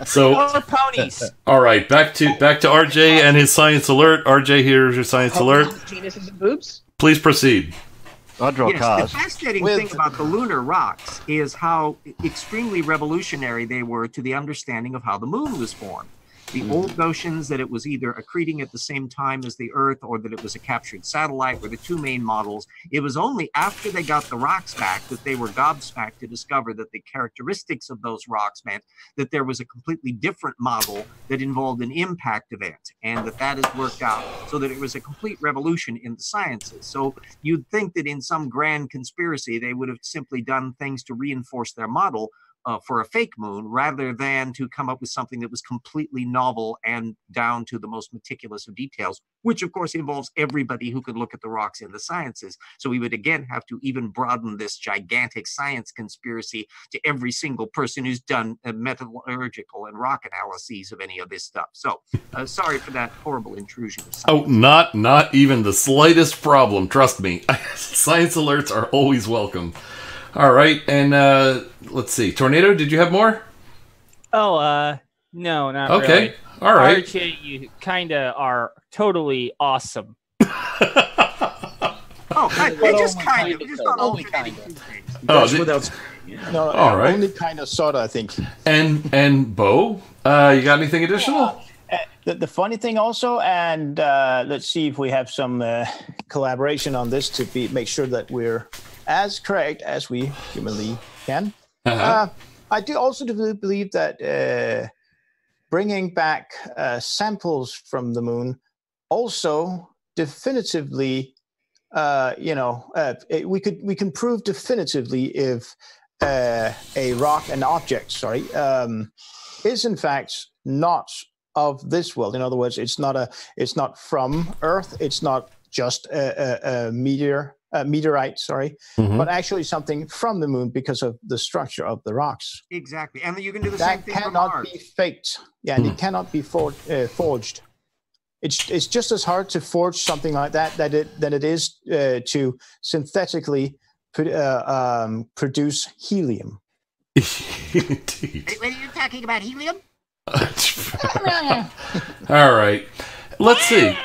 Speaker 2: So,
Speaker 4: ponies.
Speaker 2: All right, back to RJ and his science alert. RJ, here's your science alert.
Speaker 7: Penises and boobs.
Speaker 2: Please proceed.
Speaker 1: I draw cars.
Speaker 11: The fascinating thing about the lunar rocks is how extremely revolutionary they were to the understanding of how the moon was formed. The old notions that it was either accreting at the same time as the Earth or that it was a captured satellite were the two main models. It was only after they got the rocks back that they were gobsmacked to discover that the characteristics of those rocks meant that there was a completely different model that involved an impact event, and that has worked out so that it was a complete revolution in the sciences. So you'd think that in some grand conspiracy, they would have simply done things to reinforce their model. for a fake moon, rather than to come up with something that was completely novel and down to the most meticulous of details, which of course involves everybody who could look at the rocks in the sciences. So we would again have to even broaden this gigantic science conspiracy to every single person who's done metallurgical and rock analyses of any of this stuff. So sorry for that horrible intrusion.
Speaker 2: Oh, not even the slightest problem. Trust me. Science alerts are always welcome. All right, and let's see. Tornado, did you have more?
Speaker 4: Oh, no, not really.
Speaker 2: Okay, all right.
Speaker 4: RJ, you kind of are totally awesome.
Speaker 11: Just kind of. Just not only kind of.
Speaker 8: That's without.
Speaker 3: No,
Speaker 2: all right.
Speaker 3: Only kind of, sort of, I think.
Speaker 2: And Bo, you got anything additional?
Speaker 3: The funny thing also, and let's see if we have some collaboration on this to make sure that we're as correct as we humanly can. I do also believe that bringing back samples from the moon also definitively, we can prove definitively if an object, is in fact not of this world. In other words, it's not from Earth. It's not just a meteorite, but actually something from the moon because of the structure of the rocks.
Speaker 11: Exactly, and you can do the same thing from
Speaker 3: Mars. That cannot be faked. Yeah, and it cannot be forged. It's just as hard to forge something like that than it is to synthetically produce helium.
Speaker 2: Indeed.
Speaker 11: Wait, are you talking about helium?
Speaker 2: All right. Let's see.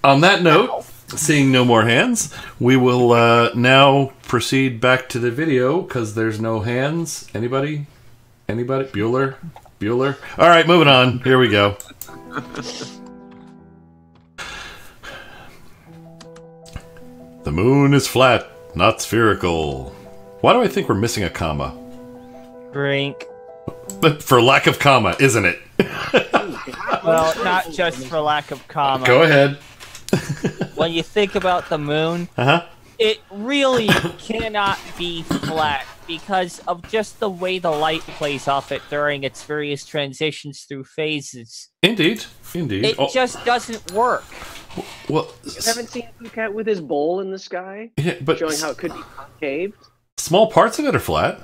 Speaker 2: On that note, seeing no more hands, we will now proceed back to the video because there's no hands. Anybody? Bueller? All right, moving on. Here we go. The moon is flat, not spherical. Why do I think we're missing a comma?
Speaker 4: Drink.
Speaker 2: For lack of comma, isn't it?
Speaker 4: Well, not just for lack of comma.
Speaker 2: Go ahead.
Speaker 4: When you think about the moon, it really cannot be flat because of just the way the light plays off it during its various transitions through phases.
Speaker 2: Indeed.
Speaker 4: It just doesn't work.
Speaker 2: Well,
Speaker 7: you haven't seen Phuket with his bowl in the sky?
Speaker 2: Yeah, but
Speaker 7: showing how it could be concave?
Speaker 2: Small parts of it are flat.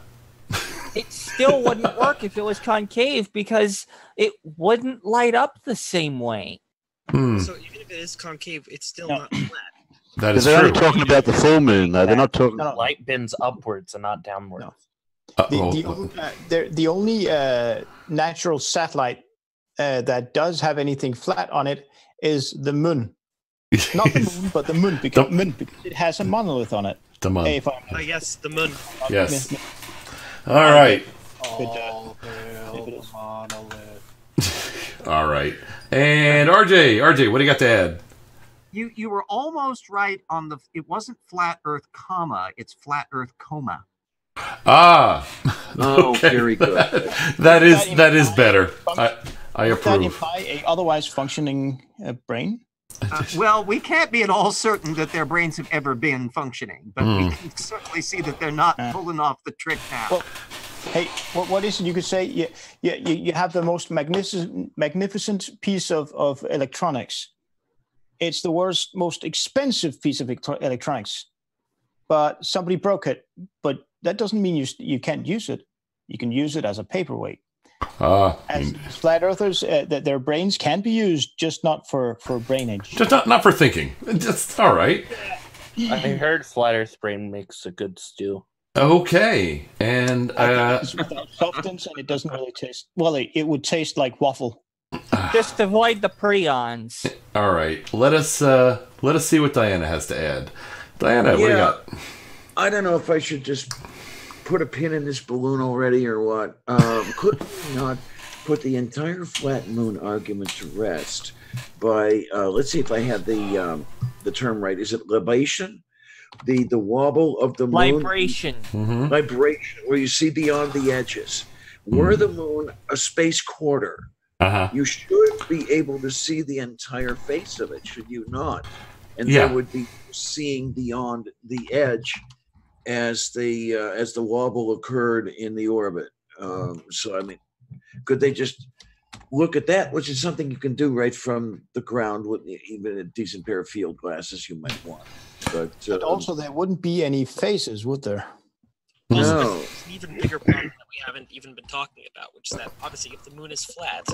Speaker 4: It still wouldn't work if it was concave because it wouldn't light up the same way.
Speaker 6: So even if it is concave, it's still not flat.
Speaker 2: That is
Speaker 1: true.
Speaker 2: They're
Speaker 1: only talking about the full moon, though. They're not talking.
Speaker 14: Light bends upwards and not downwards.
Speaker 3: The only natural satellite that does have anything flat on it is the moon. Not the moon, but the moon because it has a monolith on it.
Speaker 2: The moon.
Speaker 6: Yes, the moon.
Speaker 2: Yes. All right. All right. And RJ, what do you got to add?
Speaker 11: You were almost right on it wasn't flat Earth comma, it's flat Earth coma.
Speaker 2: Ah.
Speaker 8: Oh,
Speaker 2: okay.
Speaker 8: Very good.
Speaker 2: That is better. I approve.
Speaker 3: Does that imply a otherwise functioning brain?
Speaker 11: Well, we can't be at all certain that their brains have ever been functioning, but we can certainly see that they're not pulling off the trick now.
Speaker 3: Well, hey, what is it you could say? You have the most magnificent piece of electronics. It's the world's most expensive piece of electronics, but somebody broke it. But that doesn't mean you can't use it. You can use it as a paperweight. As flat earthers, that their brains can be used, just not for brainage.
Speaker 2: Just not for thinking. Just all right.
Speaker 14: I heard flat Earth brain makes a good stew.
Speaker 2: Okay, and
Speaker 3: it's without substance, and it doesn't really taste. Well, it would taste like waffle.
Speaker 4: Just avoid the prions.
Speaker 2: All right, let us see what Diana has to add. Diana, what do you got?
Speaker 8: I don't know if I should just put a pin in this balloon already or what. Could we not put the entire flat moon argument to rest by let's see if I have the term right. Is it libation? The wobble of the moon?
Speaker 4: Libration.
Speaker 8: Libration, where you see beyond the edges. Were the moon a space quarter, you should be able to see the entire face of it, should you not? And there would be seeing beyond the edge as the wobble occurred in the orbit. So I mean, could they just look at that, which is something you can do right from the ground with even a decent pair of field glasses you might want. But
Speaker 3: also, there wouldn't be any faces, would there?
Speaker 6: Also,
Speaker 8: No.
Speaker 6: there's an even bigger problem that we haven't even been talking about, which is that obviously if the moon is flat,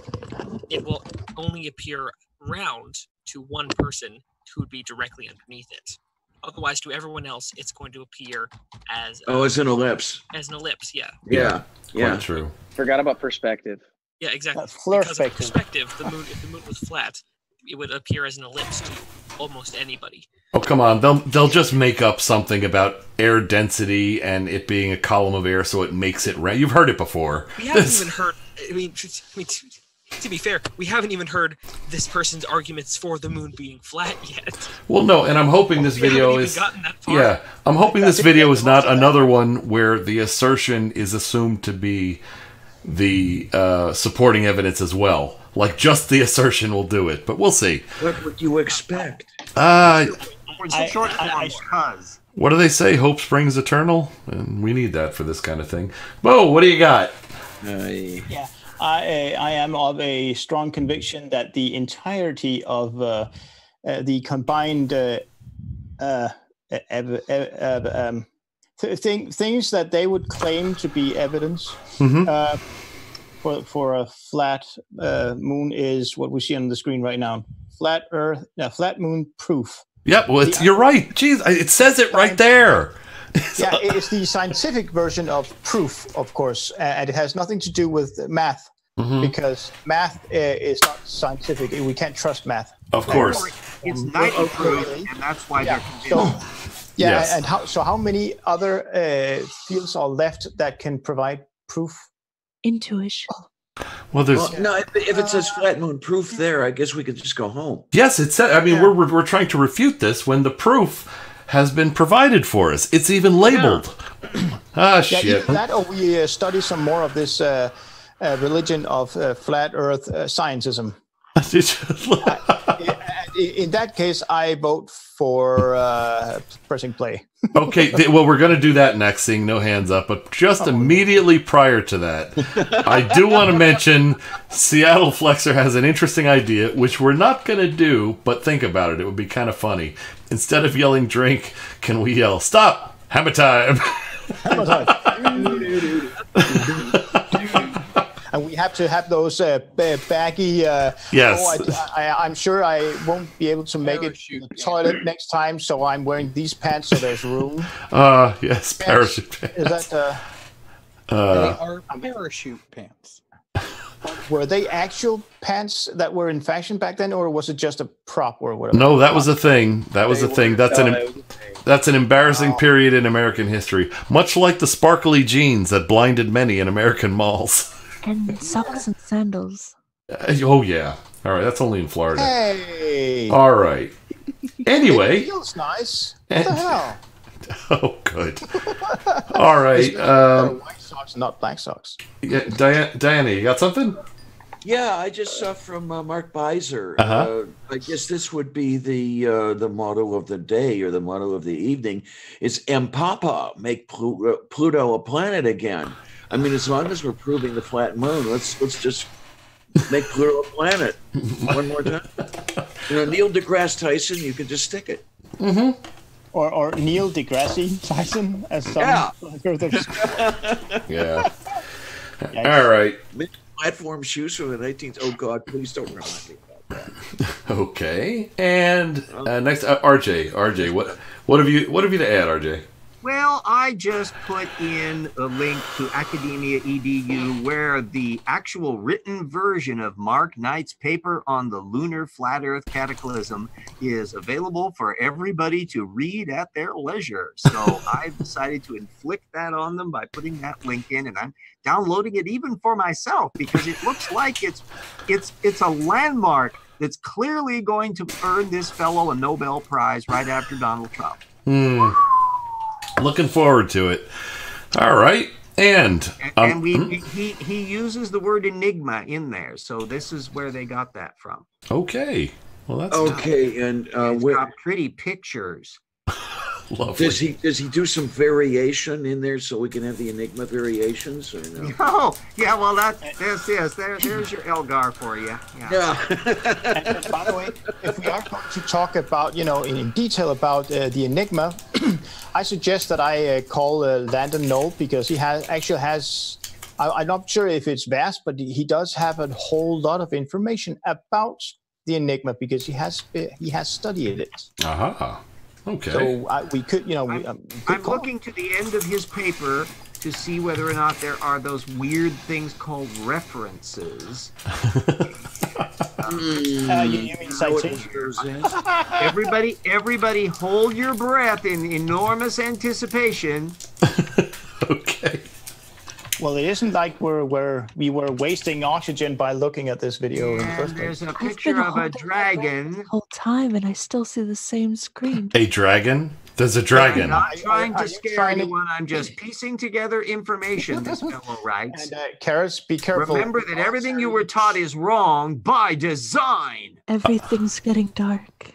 Speaker 6: it will only appear round to one person who would be directly underneath it. Otherwise, to everyone else, it's going to appear as
Speaker 8: it's an ellipse.
Speaker 6: As an ellipse, yeah.
Speaker 8: Yeah.
Speaker 2: Quite true.
Speaker 7: Forgot about perspective.
Speaker 6: Yeah, exactly.
Speaker 3: Flare
Speaker 6: Because of
Speaker 3: perspective.
Speaker 6: perspective, if the moon was flat, it would appear as an ellipse to almost anybody.
Speaker 2: Oh, come on. They'll just make up something about air density and it being a column of air so it makes it round. You've heard it before.
Speaker 6: We haven't even heard... I mean, to be fair, we haven't even heard this person's arguments for the moon being flat yet.
Speaker 2: Well, no, and I'm hoping this video is...
Speaker 6: gotten that far.
Speaker 2: Yeah, I'm hoping this video is not another one where the assertion is assumed to be the supporting evidence as well. Like, just the assertion will do it, but we'll see.
Speaker 8: What would you expect?
Speaker 2: What do they say? Hope springs eternal? And we need that for this kind of thing. Bo, what do you got?
Speaker 3: Yeah, I am of a strong conviction that the entirety of the combined things that they would claim to be evidence for a flat moon is what we see on the screen right now. Flat moon proof.
Speaker 2: Yep, well, you're right. Jeez, it says it right there.
Speaker 3: Yeah, it's the scientific version of proof, of course, and it has nothing to do with math, because math is not scientific. We can't trust math.
Speaker 2: Of course.
Speaker 11: It's 90 proof, and that's why they're convinced.
Speaker 3: Yes. And how many other fields are left that can provide proof?
Speaker 10: Intuition.
Speaker 2: Well,
Speaker 8: no. If it says flat moon proof there, I guess we could just go home.
Speaker 2: Yes, it said. I mean, we're trying to refute this when the proof has been provided for us. It's even labeled. Shit.
Speaker 3: Either that, or we study some more of this religion of flat Earth scientism. In that case, I vote for pressing play.
Speaker 2: Okay, well, we're going to do that next, seeing no hands up. But just immediately prior to that, I do want to mention Seattle Flexor has an interesting idea, which we're not going to do, but think about it. It would be kind of funny. Instead of yelling drink, can we yell, stop, hammer time?
Speaker 3: Hammer time. And we have to have those baggy.
Speaker 2: Yes.
Speaker 3: I'm sure I won't be able to make it to the toilet next time, so I'm wearing these pants so there's room.
Speaker 2: Yes, parachute pants.
Speaker 3: Is that?
Speaker 9: They are parachute pants.
Speaker 3: Were they actual pants that were in fashion back then, or was it just a prop or whatever?
Speaker 2: No, that was a thing. That was a thing. That's an embarrassing period in American history, much like the sparkly jeans that blinded many in American malls.
Speaker 10: And socks and sandals.
Speaker 2: Oh, yeah. All right, that's only in Florida.
Speaker 3: Hey!
Speaker 2: All right. Anyway.
Speaker 3: It feels nice. What the hell?
Speaker 2: Oh, good. All right.
Speaker 3: White socks, not black socks.
Speaker 2: Yeah, Diana, you got something?
Speaker 8: Yeah, I just saw from Mark Beiser. I guess this would be the motto of the day or the motto of the evening. It's Papa, make Pluto a planet again. I mean, as long as we're proving the flat moon, let's just make Pluto a planet one more time. Neil deGrasse Tyson, you can just stick it.
Speaker 3: Or Neil deGrasse Tyson, as some.
Speaker 2: Yeah. All right.
Speaker 8: Platform shoes from the 19th. Oh God, please don't remind me about that.
Speaker 2: Okay. And next, RJ, what have you to add, RJ?
Speaker 11: Well, I just put in a link to Academia EDU where the actual written version of Mark Knight's paper on the lunar flat Earth cataclysm is available for everybody to read at their leisure. So I've decided to inflict that on them by putting that link in, and I'm downloading it even for myself because it looks like it's a landmark that's clearly going to earn this fellow a Nobel Prize right after Donald Trump.
Speaker 2: Looking forward to it. All right. And
Speaker 11: he uses the word enigma in there, so this is where they got that from.
Speaker 2: Okay. Well, that's
Speaker 8: okay. And
Speaker 11: it's got pretty pictures.
Speaker 2: Lovely.
Speaker 8: Does he do some variation in there so we can have the Enigma variations or no?
Speaker 11: Oh, yeah. Well, there's your Elgar for you. Yeah.
Speaker 3: And by the way, if we are going to talk about, in detail about the Enigma, I suggest that I call Landon Knoll, because he has. I'm not sure if it's vast, but he does have a whole lot of information about the Enigma because he has studied it.
Speaker 2: Aha. Okay.
Speaker 3: So we could,
Speaker 11: I'm looking to the end of his paper to see whether or not there are those weird things called references.
Speaker 3: You mean citations?
Speaker 11: Everybody, hold your breath in enormous anticipation.
Speaker 2: Okay.
Speaker 3: Well, it isn't like we were wasting oxygen by looking at this video.
Speaker 11: And there's a picture of a dragon.
Speaker 10: The whole time, and I still see the same screen.
Speaker 2: A dragon? There's a dragon.
Speaker 11: I'm not trying to scare anyone. I'm just piecing together information, this fellow writes.
Speaker 3: And Karis, be careful.
Speaker 11: Remember that everything you were taught is wrong by design.
Speaker 10: Everything's getting dark.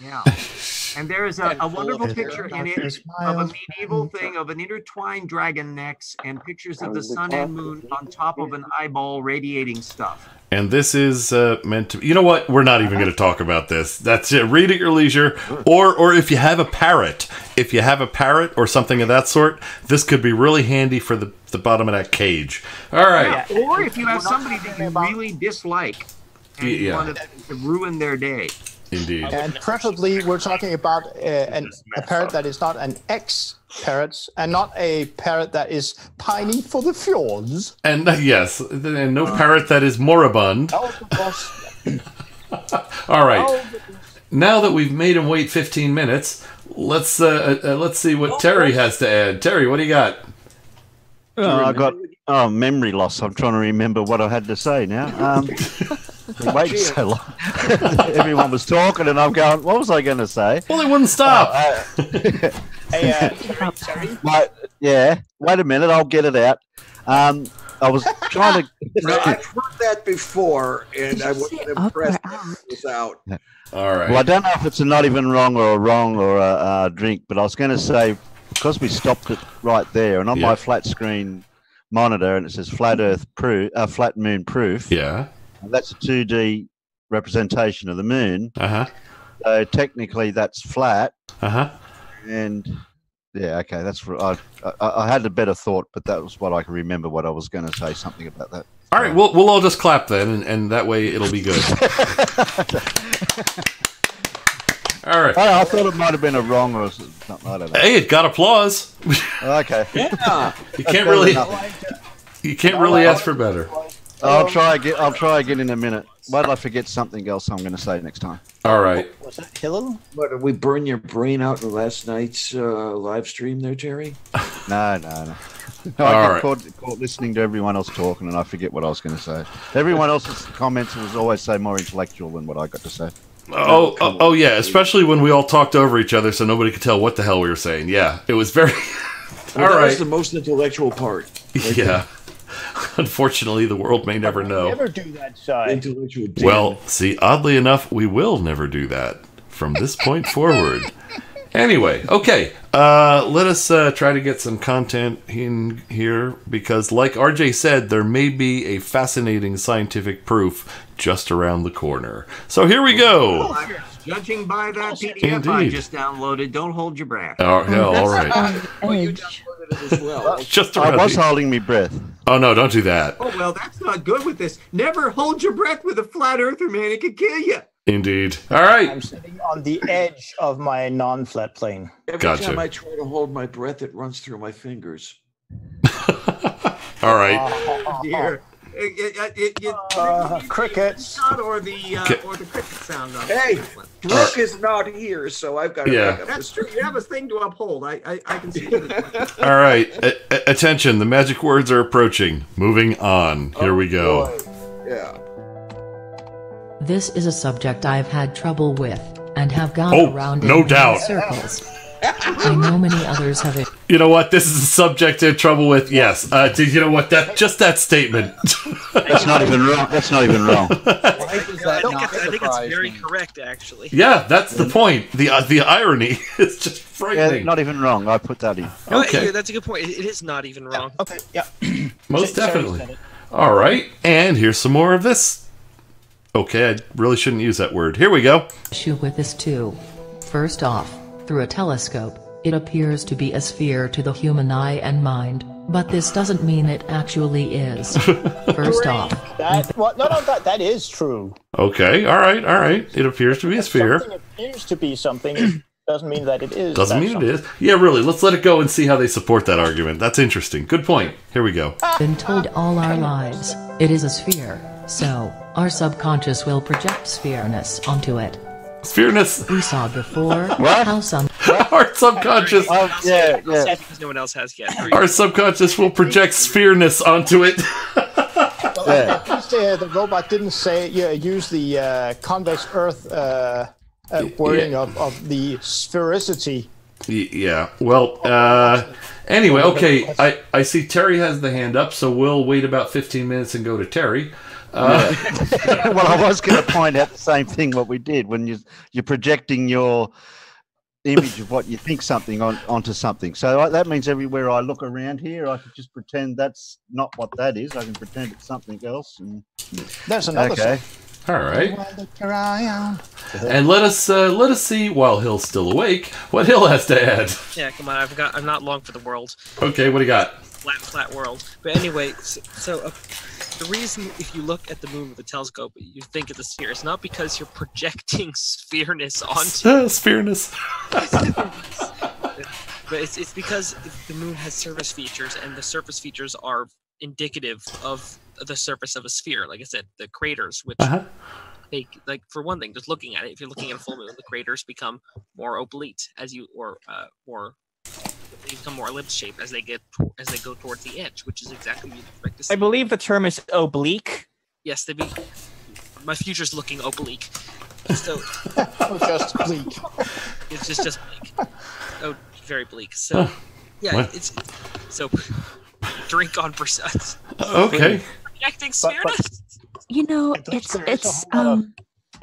Speaker 11: Yeah. And there is a wonderful picture in it of a medieval thing of an intertwined dragon necks and pictures of the sun and moon on top of an eyeball radiating stuff.
Speaker 2: And this is meant to... You know what? We're not even going to talk about this. That's it. Read at your leisure. Or if you have a parrot. If you have a parrot or something of that sort, this could be really handy for the bottom of that cage. All right.
Speaker 11: Yeah. Or if you have somebody that you really dislike and you want to ruin their day.
Speaker 2: Indeed.
Speaker 3: And preferably, we're talking about a parrot that is not an ex-parrot and not a parrot that is pining for the fjords.
Speaker 2: And yes, and no parrot that is moribund. All right. Now that we've made him wait 15 minutes, let's see what Terry has to add. Terry, what do you got?
Speaker 1: I got memory loss. I'm trying to remember what I had to say now. Wait so long. Everyone was talking, and I'm going, what was I going to say?
Speaker 2: Well, they wouldn't stop.
Speaker 3: Terry?
Speaker 1: Yeah. Wait a minute. I'll get it out. I was trying to.
Speaker 8: No, I've heard that before, and I wasn't impressed that it was out.
Speaker 2: All right.
Speaker 1: Well, I don't know if it's a not even wrong or a drink, but I was going to say, because we stopped it right there, and on my flat screen monitor, and it says flat Earth proof, flat moon proof.
Speaker 2: Yeah.
Speaker 1: And that's a 2D representation of the moon. So technically, that's flat. And yeah, okay, that's I had a better thought, but that was what I can remember. What I was going to say, something about that.
Speaker 2: All right, we'll all just clap then, and that way it'll be good. All right.
Speaker 1: I thought it might have been a wrong or something. I don't know.
Speaker 2: Hey, it got applause.
Speaker 1: Okay.
Speaker 8: Yeah.
Speaker 2: You can't really ask for better.
Speaker 1: I'll try again in a minute. Why did I forget something else I'm going to say next time?
Speaker 2: All right.
Speaker 3: Was that Hillel?
Speaker 8: What, did we burn your brain out in last night's live stream there, Terry?
Speaker 1: No. I get caught listening to everyone else talking, and I forget what I was going to say. Everyone else's comments was always so more intellectual than what I got to say.
Speaker 2: Oh, yeah, especially when we all talked over each other so nobody could tell what the hell we were saying. Yeah, it was very...
Speaker 8: Well, that was the most intellectual part.
Speaker 2: Right yeah. Unfortunately, the world may never know.
Speaker 3: Never do that, side.
Speaker 2: Well, see, oddly enough, we will never do that from this point forward. Anyway, okay. Let us try to get some content in here because, like RJ said, there may be a fascinating scientific proof just around the corner. So here we go.
Speaker 11: Judging by that PDF I just downloaded, don't hold your breath.
Speaker 2: Oh, hell, all right.
Speaker 8: Well, you downloaded it as well.
Speaker 2: Just
Speaker 1: I was holding my breath.
Speaker 2: Oh, no, don't do that.
Speaker 11: Oh, well, that's not good with this. Never hold your breath with a flat earther, man. It could kill you.
Speaker 2: Indeed. All right.
Speaker 3: I'm sitting on the edge of my non-flat plane.
Speaker 8: Every time I try to hold my breath, it runs through my fingers.
Speaker 2: All right.
Speaker 11: Oh, dear.
Speaker 3: Crickets.
Speaker 11: Or the cricket sound.
Speaker 8: Hey, Brooke is not here, so I've got to back up.
Speaker 11: That's true. You have a thing to uphold. I can see it.
Speaker 2: All right. Attention. The magic words are approaching. Moving on. Here we go.
Speaker 8: Boy. Yeah.
Speaker 13: This is a subject I've had trouble with and have gone around in many circles. I know many others have it.
Speaker 2: You know what? This is a subject I have trouble with. Yes. You know what? That statement.
Speaker 1: That's not even wrong. That's not even wrong.
Speaker 6: I think it's very correct, actually.
Speaker 2: Yeah, that's the point. The irony is just frightening.
Speaker 1: Yeah, not even wrong. I put that in.
Speaker 2: Okay.
Speaker 6: That's a good point. It is not even wrong.
Speaker 3: Okay, yeah.
Speaker 2: Most definitely. All right, and here's some more of this. Okay, I really shouldn't use that word. Here we go.
Speaker 13: Issue with this too. First off, through a telescope, it appears to be a sphere to the human eye and mind, but this doesn't mean it actually is. First off,
Speaker 3: that is true.
Speaker 2: Okay, all right. It appears to be a sphere.
Speaker 3: Something appears to be something. Doesn't mean that it is.
Speaker 2: Doesn't mean it is. Yeah, really. Let's let it go and see how they support that argument. That's interesting. Good point. Here we go.
Speaker 13: Been told all our lives, it is a sphere, so our subconscious will project sphereness onto it.
Speaker 2: Sphereness.
Speaker 13: We saw before how some
Speaker 2: our subconscious.
Speaker 1: Yeah.
Speaker 6: Because no one else has yet.
Speaker 2: Our subconscious will project sphereness onto it.
Speaker 3: At least the robot didn't use the convex Earth wording of the sphericity.
Speaker 2: Yeah. Well. Anyway. Okay. I see Terry has the hand up, so we'll wait about 15 minutes and go to Terry.
Speaker 1: Well, I was going to point out the same thing what we did when you're projecting your image of what you think something onto something. So that means everywhere I look around here, I could just pretend that's not what that is. I can pretend it's something else. And
Speaker 3: there's another.
Speaker 1: Okay.
Speaker 2: All right. And let us see, while Hill's still awake, what Hill has to add.
Speaker 6: Yeah, come on. I'm not long for the world.
Speaker 2: Okay, what do you got?
Speaker 6: Flat world. But anyway, so the reason, if you look at the moon with a telescope, you think of the sphere, it's not because you're projecting sphereness onto
Speaker 2: sphereness.
Speaker 6: But it's because the moon has surface features, and the surface features are indicative of the surface of a sphere. Like I said, the craters, which they, like, for one thing, just looking at it, if you're looking at a full moon, the craters become more oblate they become more ellipse-shaped as they go towards the edge, which is exactly what you'd expect to see.
Speaker 4: I believe the term is oblique.
Speaker 6: Yes, my future's looking oblique. So
Speaker 3: just bleak.
Speaker 6: It's just bleak. Oh, very bleak. So yeah, it's so drink on percent.
Speaker 2: Okay.
Speaker 6: Projecting sphereness.
Speaker 10: You know,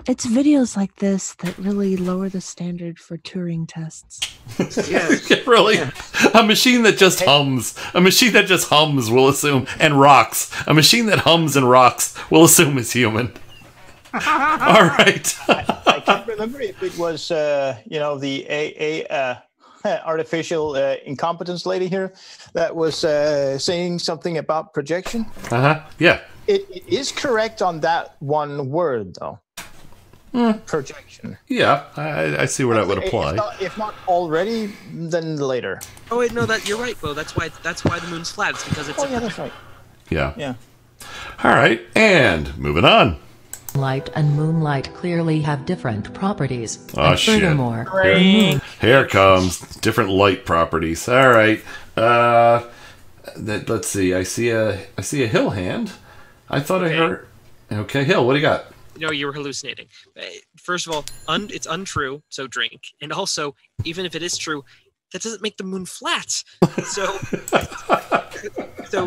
Speaker 10: it's videos like this that really lower the standard for Turing tests.
Speaker 2: Really? A machine that just hums. A machine that just hums will assume, and rocks. A machine that hums and rocks will assume is human. All right.
Speaker 3: I can't remember if it was, the artificial incompetence lady here that was saying something about projection.
Speaker 2: Yeah.
Speaker 3: It is correct on that one word, though. Projection.
Speaker 2: Yeah, I see where that would apply.
Speaker 3: If not already, then later.
Speaker 6: Oh wait, no, you're right, Bo. That's why the moon's flat. It's because it's.
Speaker 3: That's right.
Speaker 2: Yeah. All right, and moving on.
Speaker 13: Light and moonlight clearly have different properties.
Speaker 2: Oh, shit.
Speaker 13: Furthermore,
Speaker 2: Here comes different light properties. All right. Let's see. I see a Hill hand. I thought I heard. Okay, Hill. What do you got?
Speaker 6: No, you were hallucinating. First of all, it's untrue, so drink. And also, even if it is true, that doesn't make the moon flat. So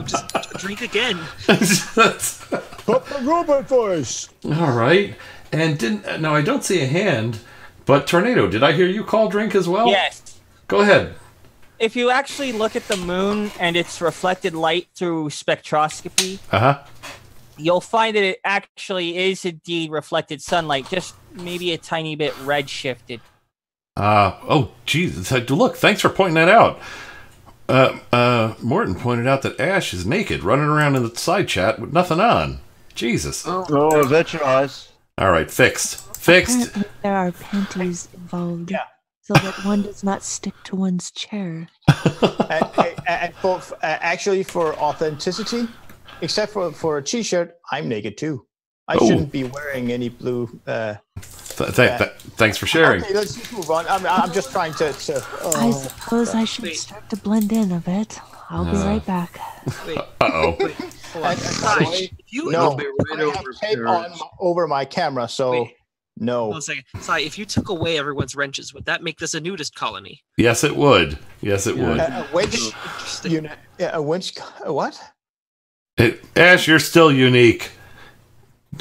Speaker 6: just drink again.
Speaker 3: Put the robot voice.
Speaker 2: All right. And I don't see a hand, but Tornado, did I hear you call drink as well?
Speaker 4: Yes.
Speaker 2: Go ahead.
Speaker 4: If you actually look at the moon and its reflected light through spectroscopy, you'll find that it actually is indeed reflected sunlight, just maybe a tiny bit red-shifted.
Speaker 2: Oh, Jesus. Look, thanks for pointing that out. Morton pointed out that Ash is naked, running around in the side chat with nothing on. Jesus.
Speaker 1: Oh, that's your eyes.
Speaker 2: All right, fixed.
Speaker 10: Apparently there are panties involved, so that one does not stick to one's chair.
Speaker 3: And actually, for authenticity, except for a t-shirt, I'm naked too. I shouldn't be wearing any blue.
Speaker 2: Thanks for sharing.
Speaker 3: Okay, let's just move on. I'm just trying to.
Speaker 10: I suppose I should start to blend in a bit. I'll be right back.
Speaker 2: Uh-oh.
Speaker 3: No, I have tape on over my camera, so no.
Speaker 6: Hold on a second. Sai, if you took away everyone's wrenches, would that make this a nudist colony?
Speaker 2: Yes, it would. Yes, it would.
Speaker 3: A winch? What?
Speaker 2: Ash, you're still unique.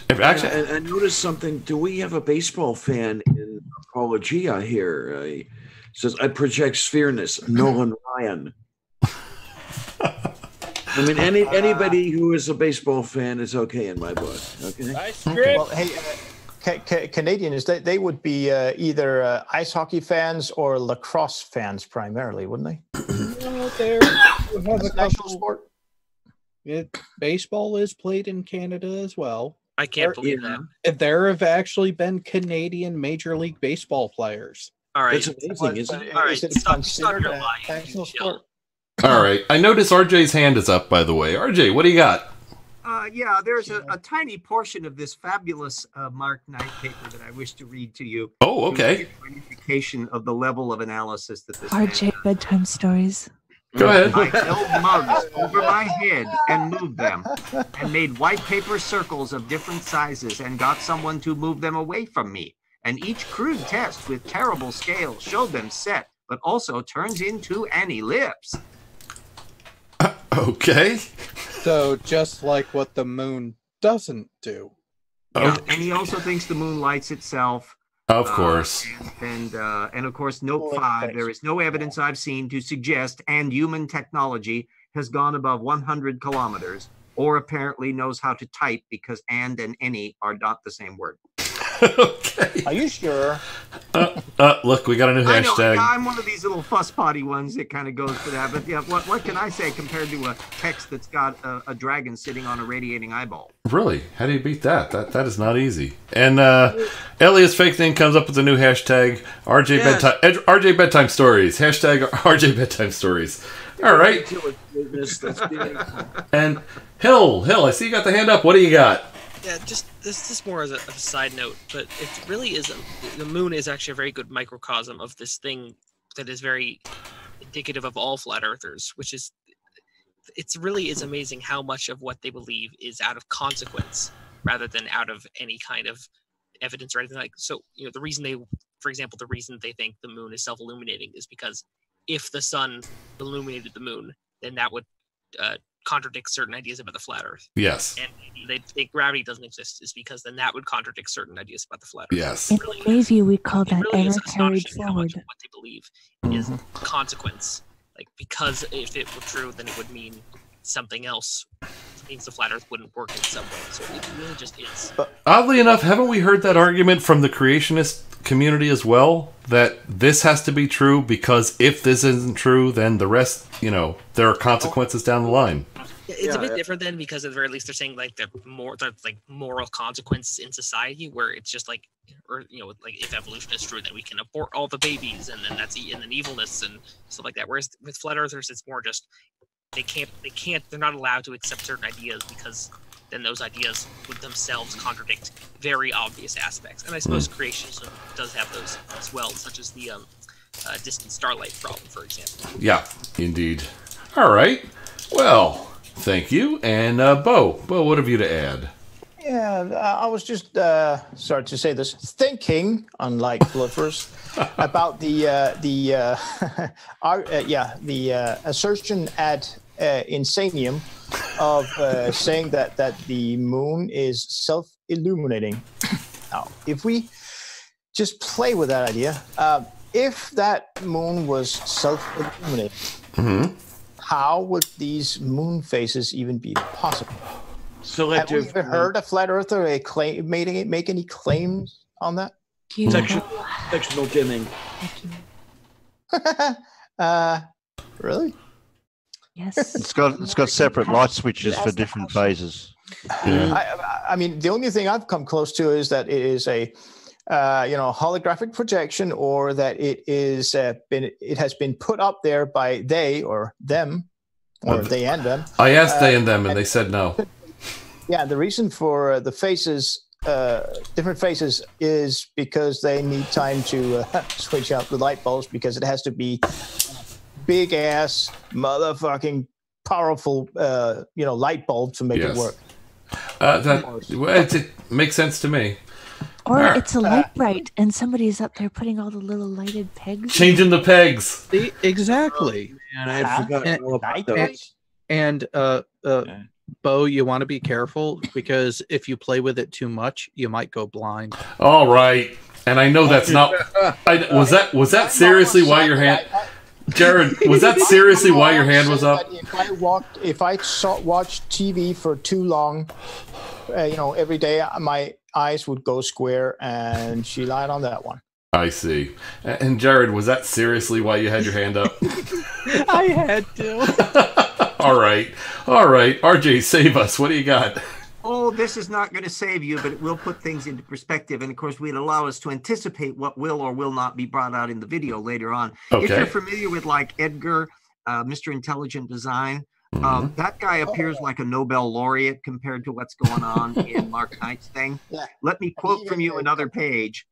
Speaker 2: Actually,
Speaker 8: I noticed something. Do we have a baseball fan in Apologia here? It says, I project sphereness. Nolan Ryan. I mean, anybody who is a baseball fan is okay in my book. Okay.
Speaker 3: Well, hey, Canadians, they would be either ice hockey fans or lacrosse fans primarily, wouldn't they?
Speaker 9: Well, there have a
Speaker 3: national sport.
Speaker 9: Baseball is played in Canada as well.
Speaker 6: I can't believe that.
Speaker 9: There have actually been Canadian Major League Baseball players.
Speaker 6: All right.
Speaker 8: That's amazing, isn't it?
Speaker 6: All right, stop your lying.
Speaker 3: National sport.
Speaker 2: all right. I notice RJ's hand is up, by the way. RJ, what do you got?
Speaker 11: Yeah, there's a tiny portion of this fabulous Mark Knight paper that I wish to read to you.
Speaker 2: Oh, okay.
Speaker 11: To give you an indication of the level of analysis that this
Speaker 10: RJ bedtime stories.
Speaker 2: Go ahead.
Speaker 11: I held mugs over my head and moved them, and made white paper circles of different sizes and got someone to move them away from me. And each crude test with terrible scales showed them set, but also turns into an ellipse.
Speaker 2: Okay.
Speaker 9: So just like what the moon doesn't do.
Speaker 11: Yeah, and he also thinks the moon lights itself.
Speaker 2: Of course.
Speaker 11: And of course, note 5, there is no evidence I've seen to suggest and human technology has gone above 100 kilometers or apparently knows how to type because and any are not the same word.
Speaker 2: Okay.
Speaker 3: Are you sure?
Speaker 2: Look, we got a new hashtag.
Speaker 11: I know, I'm one of these little fuss potty ones that kind of goes for that. But yeah, what can I say compared to a text that's got a dragon sitting on a radiating eyeball?
Speaker 2: Really? How do you beat that? That is not easy. And Elias Fake Thing comes up with a new hashtag, RJ Bedtime Stories. Hashtag RJ Bedtime Stories. All right. And Hill, I see you got the hand up. What do you got?
Speaker 6: Yeah, just this more as a side note, but it really is the moon is actually a very good microcosm of this thing that is very indicative of all flat earthers, which is it really is amazing how much of what they believe is out of consequence rather than out of any kind of evidence or anything like. So the reason for example, the reason they think the moon is self-illuminating is because if the sun illuminated the moon, then that would contradict certain ideas about the flat Earth.
Speaker 2: Yes.
Speaker 6: And they think gravity doesn't exist is because then that would contradict certain ideas about the flat Earth.
Speaker 2: Yes.
Speaker 10: In the Navy, we call that
Speaker 6: really
Speaker 10: error carried
Speaker 6: how much
Speaker 10: forward.
Speaker 6: of what they believe is consequence. Like, because if it were true, then it would mean something else. It means the flat Earth wouldn't work in some way. So it really just is.
Speaker 2: Oddly enough, haven't we heard that argument from the creationist community as well? That this has to be true because if this isn't true, then the rest, there are consequences down the line.
Speaker 6: It's a bit different then, because at the very least they're saying like the moral consequences in society, where it's just like, or like if evolution is true, then we can abort all the babies, and then then evilness and stuff like that. Whereas with flat earthers, it's more just they're not allowed to accept certain ideas because then those ideas would themselves contradict very obvious aspects. And I suppose creationism does have those as well, such as the distant starlight problem, for example.
Speaker 2: Yeah, indeed. All right. Well, thank you. And Bo, what have you to add?
Speaker 3: Yeah, I was just sorry to say this, thinking, unlike bluffers, about the assertion at Insanium of saying that the moon is self-illuminating. Now, if we just play with that idea, if that moon was self-illuminating, how would these moon phases even be possible? Have we ever heard a flat earther make any claims on that?
Speaker 8: Sectional dimming.
Speaker 3: Really?
Speaker 10: Yes.
Speaker 1: It's got separate light switches for different phases.
Speaker 3: Yeah. I mean, the only thing I've come close to is that it is a holographic projection, or that it has been put up there by they or them, or they and them.
Speaker 2: I asked they and them, and they said no.
Speaker 3: Yeah, the reason for the faces, different faces, is because they need time to switch out the light bulbs, because it has to be big ass motherfucking powerful light bulb to make it work.
Speaker 2: It makes sense to me.
Speaker 10: Or it's a light bright and somebody's up there putting all the little lighted pegs.
Speaker 2: Changing the pegs.
Speaker 9: Exactly.
Speaker 8: And I had forgotten all about those.
Speaker 9: And Bo, you want to be careful because if you play with it too much, you might go blind.
Speaker 2: All right, and I know that's not. Was that seriously why your hand, Jared? Was that seriously why your hand was up?
Speaker 3: If I watched TV for too long, every day, my eyes would go square, and she lied on that one.
Speaker 2: I see. And Jared, was that seriously why you had your hand up?
Speaker 9: I had to.
Speaker 2: All right. RJ, save us. What do you got?
Speaker 11: Oh, this is not going to save you, but it will put things into perspective. And of course, we'd allow us to anticipate what will or will not be brought out in the video later on.
Speaker 2: Okay.
Speaker 11: If you're familiar with like Edgar, Mr. Intelligent Design, that guy appears like a Nobel laureate compared to what's going on in Mark Knight's thing.
Speaker 3: Yeah.
Speaker 11: Let me quote from you another page.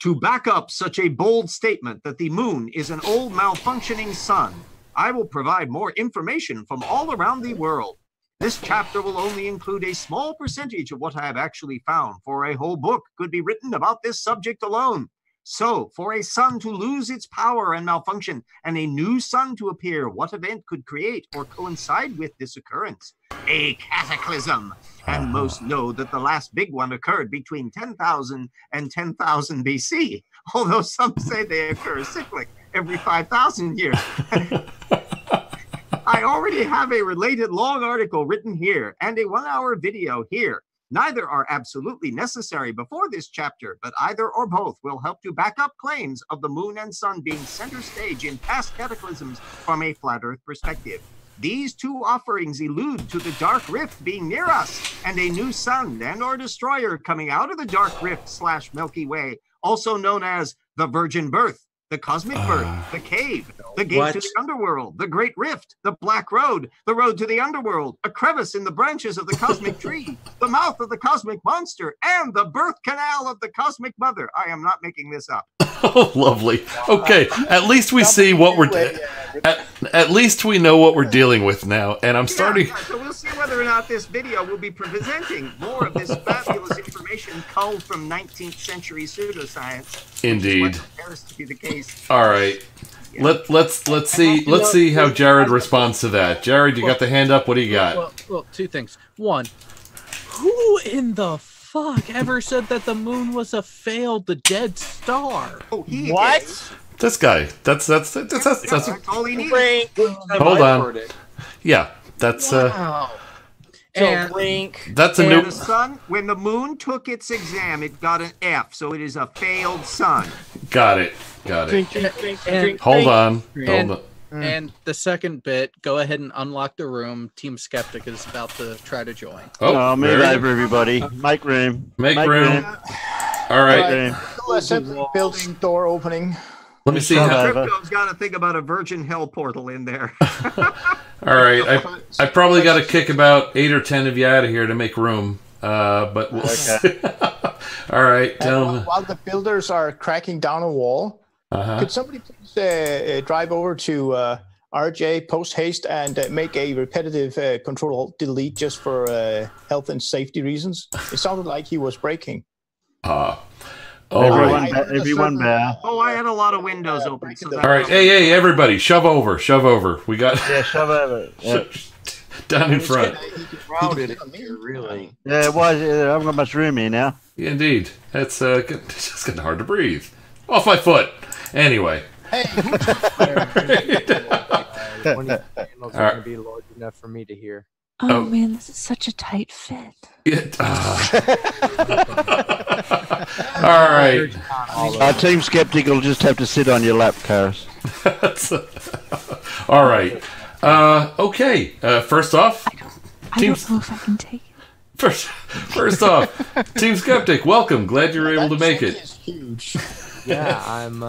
Speaker 11: To back up such a bold statement that the moon is an old malfunctioning sun, I will provide more information from all around the world. This chapter will only include a small percentage of what I have actually found, for a whole book could be written about this subject alone. So, for a sun to lose its power and malfunction, and a new sun to appear, what event could create or coincide with this occurrence? A cataclysm. And most know that the last big one occurred between 10,000 and 10,000 BC, although some say they occur cyclic every 5,000 years. I already have a related long article written here and a 1-hour video here. Neither are absolutely necessary before this chapter, but either or both will help to back up claims of the moon and sun being center stage in past cataclysms from a flat Earth perspective. These two offerings allude to the dark rift being near us and a new sun and or destroyer coming out of the dark rift / Milky Way, also known as the virgin birth, the cosmic birth, the cave, the gate to the underworld, the great rift, the black road, the road to the underworld, a crevice in the branches of the cosmic tree, the mouth of the cosmic monster, and the birth canal of the cosmic mother. I am not making this up.
Speaker 2: Oh, lovely. Okay, at least we see what we're. At least we know what we're dealing with now, and I'm starting.
Speaker 11: Yeah, so we'll see whether or not this video will be presenting more of this fabulous information culled from 19th century pseudoscience.
Speaker 2: Indeed.
Speaker 11: Which appears to be the case.
Speaker 2: All right. Yeah. Let's see how Jared responds to that. Jared, you got the hand up. What do you got?
Speaker 9: Well, two things. One, who in the fuck ever said that the moon was a failed dead star?
Speaker 11: Oh,
Speaker 4: what?
Speaker 11: Did.
Speaker 2: This guy. That's
Speaker 11: all he needs.
Speaker 2: Hold on. Yeah, that's
Speaker 9: wow.
Speaker 2: That's a new.
Speaker 11: The sun, when the moon took its exam, it got an F, so it is a failed sun.
Speaker 2: Got it. Hold on.
Speaker 9: And the second bit, go ahead and unlock the room. Team Skeptic is about to try to join.
Speaker 1: Oh, move over, everybody. Make room.
Speaker 2: Make room. All right.
Speaker 3: Assembly building door opening.
Speaker 2: Let me see how.
Speaker 11: Crypto's got to think about a virgin hell portal in there.
Speaker 2: All right, I probably got to kick about 8 or 10 of you out of here to make room. But we'll see. All right.
Speaker 3: While the builders are cracking down a wall, could somebody please drive over to RJ post haste and make a repetitive Control-Delete just for health and safety reasons? It sounded like he was breaking.
Speaker 1: Everyone bow.
Speaker 11: Oh, I had a lot of windows open. So
Speaker 2: all right, hey, everybody, shove over. We got
Speaker 1: shove over. Yeah.
Speaker 2: Down in front.
Speaker 8: Really?
Speaker 1: Yeah, it was. I haven't got much room here now.
Speaker 2: Yeah, indeed, it's just getting hard to breathe. Off my foot. Anyway.
Speaker 15: Hey. One of the panels are going to be large enough for me to hear.
Speaker 10: Oh man, this is such a tight fit.
Speaker 2: All right.
Speaker 1: Team Skeptic will just have to sit on your lap, Karis.
Speaker 2: All right. Okay. First off,
Speaker 10: I don't know if I can take it.
Speaker 2: First off, Team Skeptic, welcome. Glad you were able to make it.
Speaker 3: Huge.
Speaker 15: Yeah, I'm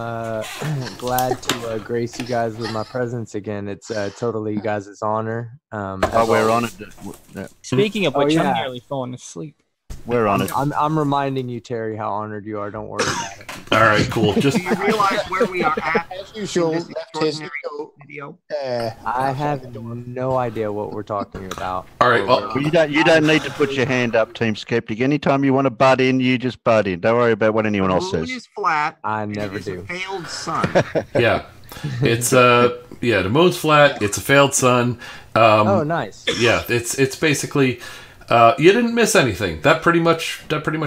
Speaker 15: glad to grace you guys with my presence again. It's totally you guys' honor.
Speaker 1: We're on it.
Speaker 4: Speaking of which, I'm nearly falling asleep.
Speaker 1: We're on it.
Speaker 15: I'm reminding you, Terry, how honored you are. Don't worry about it.
Speaker 2: All right, cool. Just
Speaker 11: do you realize where we are at?
Speaker 3: As usual,
Speaker 11: video.
Speaker 15: I have no idea what we're talking about.
Speaker 2: All right. Well,
Speaker 1: you don't need to put your hand up, Team Skeptic. Anytime you want to butt in, you just butt in. Don't worry about what anyone else says.
Speaker 11: The moon is flat.
Speaker 15: I never do.
Speaker 11: A failed sun.
Speaker 2: Yeah. It's the moon's flat. It's a failed sun.
Speaker 15: Oh, nice.
Speaker 2: Yeah, it's basically you didn't miss anything. That pretty much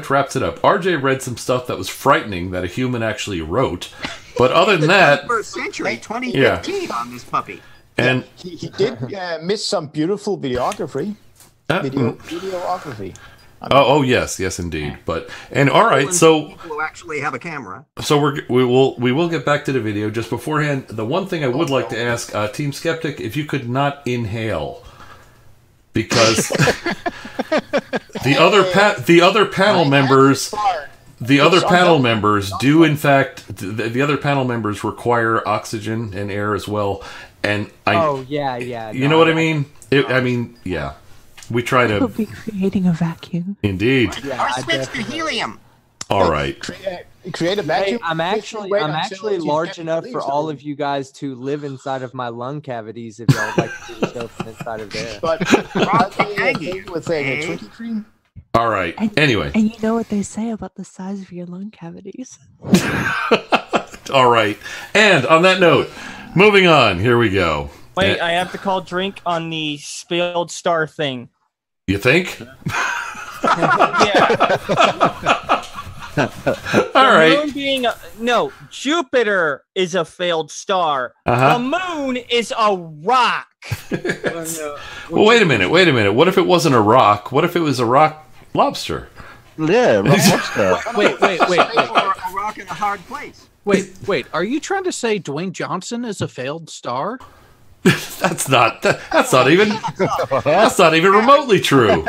Speaker 2: wraps it up. RJ read some stuff that was frightening that a human actually wrote, but other than that,
Speaker 11: 21st century, 2015 on this puppy.
Speaker 2: And
Speaker 3: he did miss some beautiful videography. Videography.
Speaker 2: Oh yes, indeed. But all right, so
Speaker 11: people who actually have a camera.
Speaker 2: So we will get back to the video. Just beforehand, the one thing I would like to ask Team Skeptic, if you could not inhale, because the other panel members do in fact the other panel members require oxygen and air as well, and you know what I mean? Yeah. We try to.
Speaker 10: We'll be creating a vacuum.
Speaker 2: Indeed.
Speaker 11: Or switch to helium.
Speaker 2: All right.
Speaker 3: Create a vacuum.
Speaker 15: Hey, I'm actually large enough for all of you guys to live inside of my lung cavities if y'all would like to do the show from inside of there.
Speaker 3: But with a Twinkie cream.
Speaker 2: All right. Anyway.
Speaker 10: And you know what they say about the size of your lung cavities.
Speaker 2: All right. And on that note, moving on. Here we go.
Speaker 4: Wait, I have to call drink on the spilled star thing.
Speaker 2: You think?
Speaker 4: Yeah.
Speaker 2: All right.
Speaker 4: Jupiter is a failed star.
Speaker 2: Uh-huh.
Speaker 4: The moon is a rock.
Speaker 2: Well, wait a minute. What if it wasn't a rock? What if it was a rock lobster?
Speaker 1: Yeah, lobster.
Speaker 15: Wait.
Speaker 11: A rock in a hard place.
Speaker 9: Wait. Are you trying to say Dwayne Johnson is a failed star?
Speaker 2: That's not even remotely true.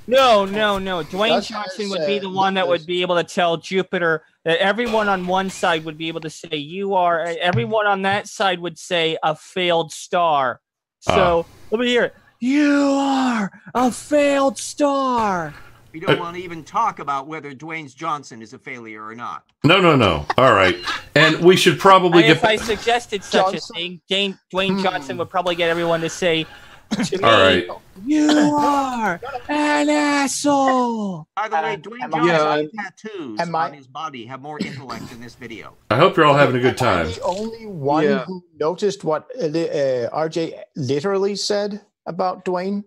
Speaker 4: No. Dwayne Johnson would be the one that would be able to tell Jupiter that everyone on one side would be able to say you are. Everyone on that side would say a failed star. So let me hear it. You are a failed star.
Speaker 11: We don't want to even talk about whether Dwayne Johnson is a failure or not.
Speaker 2: No. All right. And we should probably
Speaker 4: If I suggested such a thing, Dwayne Johnson would probably get everyone to say to me,
Speaker 2: all right.
Speaker 4: You are an asshole.
Speaker 11: By the way, Dwayne Johnson's tattoos on his body have more intellect in this video.
Speaker 2: I hope you're all having a good time.
Speaker 3: Am I the only one who noticed what RJ literally said about Dwayne?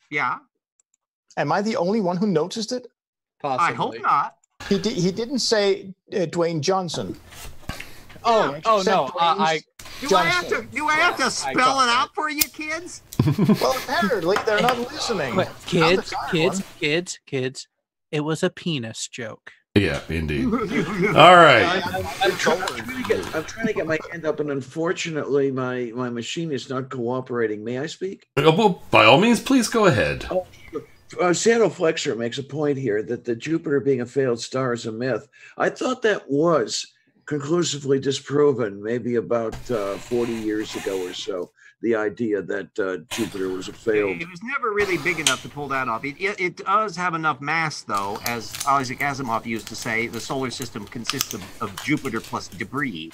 Speaker 11: Yeah.
Speaker 3: Am I the only one who noticed it?
Speaker 11: Possibly. I hope not.
Speaker 3: He didn't say Dwayne Johnson.
Speaker 4: No.
Speaker 11: Do I have to spell it out for you, kids?
Speaker 3: Well, apparently they're not listening.
Speaker 9: But kids. It was a penis joke.
Speaker 2: Yeah, indeed. All right.
Speaker 8: I'm trying to get my hand up, and unfortunately, my machine is not cooperating. May I speak?
Speaker 2: Well, by all means, please go ahead.
Speaker 8: Oh, sure. Sando Flexer makes a point here that the Jupiter being a failed star is a myth. I thought that was conclusively disproven maybe about 40 years ago or so, the idea that Jupiter was a failed...
Speaker 11: It was never really big enough to pull that off. It does have enough mass, though, as Isaac Asimov used to say, the solar system consists of Jupiter plus debris,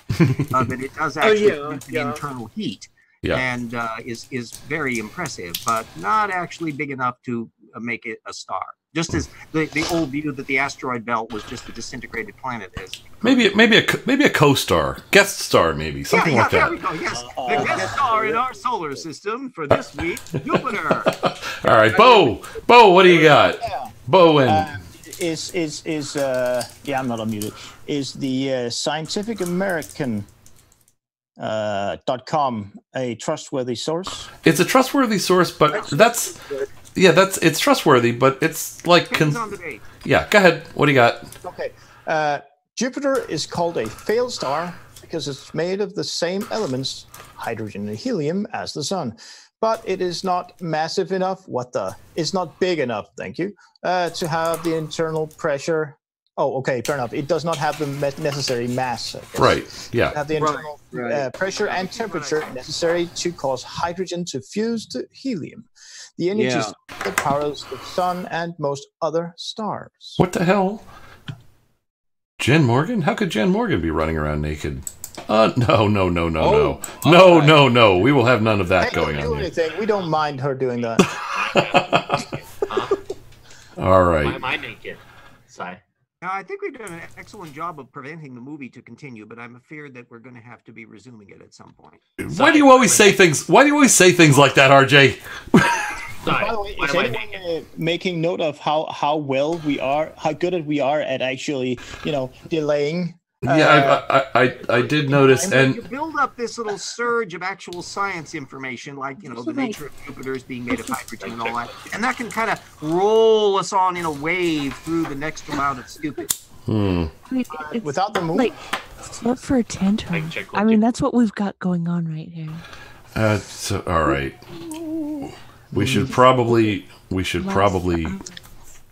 Speaker 11: but it does actually produce an internal heat. Yeah. And is very impressive, but not actually big enough to make it a star. Just as the old view that the asteroid belt was just a disintegrated planet is.
Speaker 2: Maybe a co-star, guest star, maybe something like that.
Speaker 11: There we go. Yes, the guest star in our solar system for this week, Jupiter.
Speaker 2: All right, Bo, what do you got? Bo and
Speaker 3: I'm not unmuted. Is the Scientific American .com a trustworthy source?
Speaker 2: It's a trustworthy source, but it's trustworthy, but it's like yeah. Go ahead. What do you got?
Speaker 3: Okay, Jupiter is called a failed star because it's made of the same elements, hydrogen and helium, as the Sun, but it is not massive enough. It's not big enough. Thank you. To have the internal pressure. Oh, okay, fair enough. It does not have the necessary mass.
Speaker 2: Right, yeah.
Speaker 3: Have the internal pressure and temperature necessary to cause hydrogen to fuse to helium. The energy that powers the Sun and most other stars.
Speaker 2: What the hell? Jen Morgan? How could Jen Morgan be running around naked? No. We will have none of that going on here.
Speaker 3: We don't mind her doing that.
Speaker 2: All right.
Speaker 5: Why am I naked? Sigh.
Speaker 11: Now, I think we've done an excellent job of preventing the movie to continue, but I'm afraid that we're going to have to be resuming it at some point.
Speaker 2: Why do you always say things? Why do you always say things like that, RJ?
Speaker 3: By the way, is anyone making note of how well we are, how good we are at actually, delaying?
Speaker 2: Yeah, I did notice, and
Speaker 11: you build up this little surge of actual science information, like the nature of Jupiter is being made of hydrogen and all that, and that can kind of roll us on in a wave through the next amount of stupid.
Speaker 3: Without the moon,
Speaker 10: look for a tantrum. I mean, that's what we've got going on right here.
Speaker 2: So all right, we should probably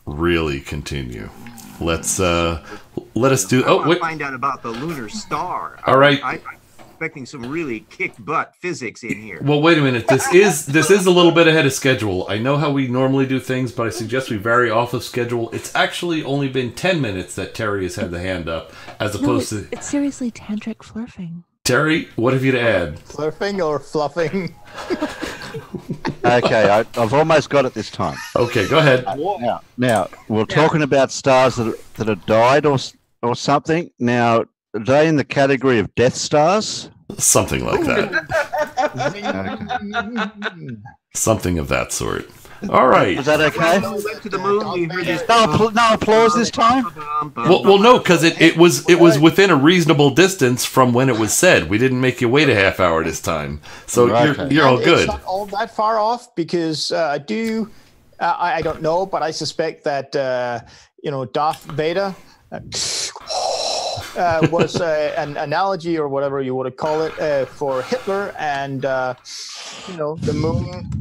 Speaker 2: really continue. Let us do.
Speaker 11: I want to find out about the lunar star.
Speaker 2: All right.
Speaker 11: I'm expecting some really kick butt physics in here.
Speaker 2: Well, wait a minute. This is a little bit ahead of schedule. I know how we normally do things, but I suggest we vary off of schedule. It's actually only been 10 minutes that Terry has had the hand up, as opposed to.
Speaker 10: It's seriously tantric flurfing.
Speaker 2: Terry, what have you to add?
Speaker 3: Flurfing or fluffing?
Speaker 1: Okay, I've almost got it this time.
Speaker 2: Okay, go ahead.
Speaker 1: Now we're talking about stars that have died or something. Now, are they in the category of Death Stars?
Speaker 2: Something like that. Something of that sort. All right.
Speaker 1: Is that okay? No applause this time.
Speaker 2: Well, no, because it was within a reasonable distance from when it was said. We didn't make you wait a half hour this time, so you're all good.
Speaker 3: It's not all that far off because I don't know, but I suspect that Darth Vader was an analogy or whatever you want to call it for Hitler and. The moon,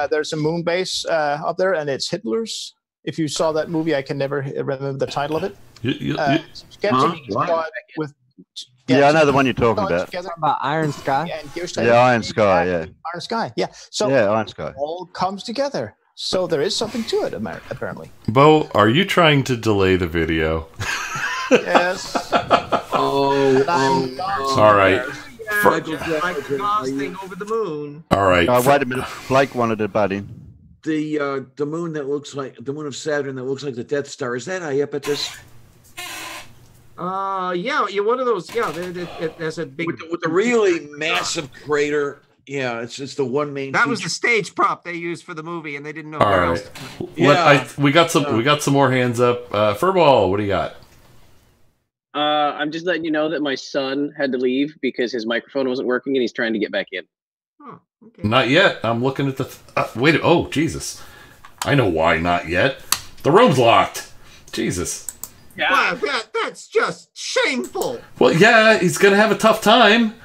Speaker 3: there's a moon base up there, and it's Hitler's. If you saw that movie, I can never remember the title of it.
Speaker 1: I know the one you're talking about.
Speaker 15: About Iron Sky?
Speaker 1: Iron Sky, yeah.
Speaker 3: Iron Sky, yeah. So
Speaker 1: Iron Sky.
Speaker 3: It all comes together. So there is something to it, apparently.
Speaker 2: Bo, are you trying to delay the video?
Speaker 3: Yes.
Speaker 2: All right.
Speaker 11: Like the Oz thing over the moon.
Speaker 2: All right.
Speaker 1: Wait a minute. Blake wanted to butt in.
Speaker 8: The moon that looks like the moon of Saturn that looks like the Death Star. Is that Iapetus?
Speaker 11: Yeah, you're one of those. Yeah, there's a big
Speaker 8: with the really massive crater. Yeah, it's the one main.
Speaker 11: That was the stage prop they used for the movie, and they didn't know.
Speaker 2: All right. We got some more hands up. Furball, what do you got?
Speaker 7: I'm just letting you know that my son had to leave because his microphone wasn't working and he's trying to get back in.
Speaker 11: Oh, okay.
Speaker 2: Not yet. I'm looking at the. Wait. Oh, Jesus. I know why not yet. The room's locked. Jesus.
Speaker 11: Yeah. Wow, that's just shameful.
Speaker 2: Well, yeah, he's going to have a tough time.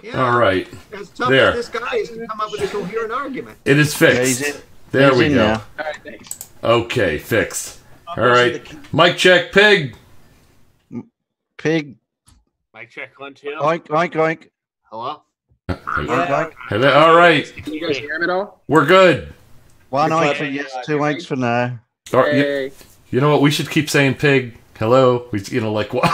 Speaker 11: Yeah.
Speaker 2: All right.
Speaker 11: As tough
Speaker 2: there.
Speaker 11: as this guy is to come up with a coherent argument.
Speaker 2: It is fixed.
Speaker 1: Yeah,
Speaker 2: there we go.
Speaker 7: All right, thanks.
Speaker 2: Okay, fixed. All right. Mic check, Pig.
Speaker 1: Pig.
Speaker 5: Mic check 1 2.
Speaker 1: Oink oink oink.
Speaker 5: Hello.
Speaker 2: Hello. All right.
Speaker 7: Can you guys hear him at all?
Speaker 2: We're good.
Speaker 1: One oink for yes, 2 oinks for no.
Speaker 2: Hey. You know what? We should keep saying Pig. Hello. Like what?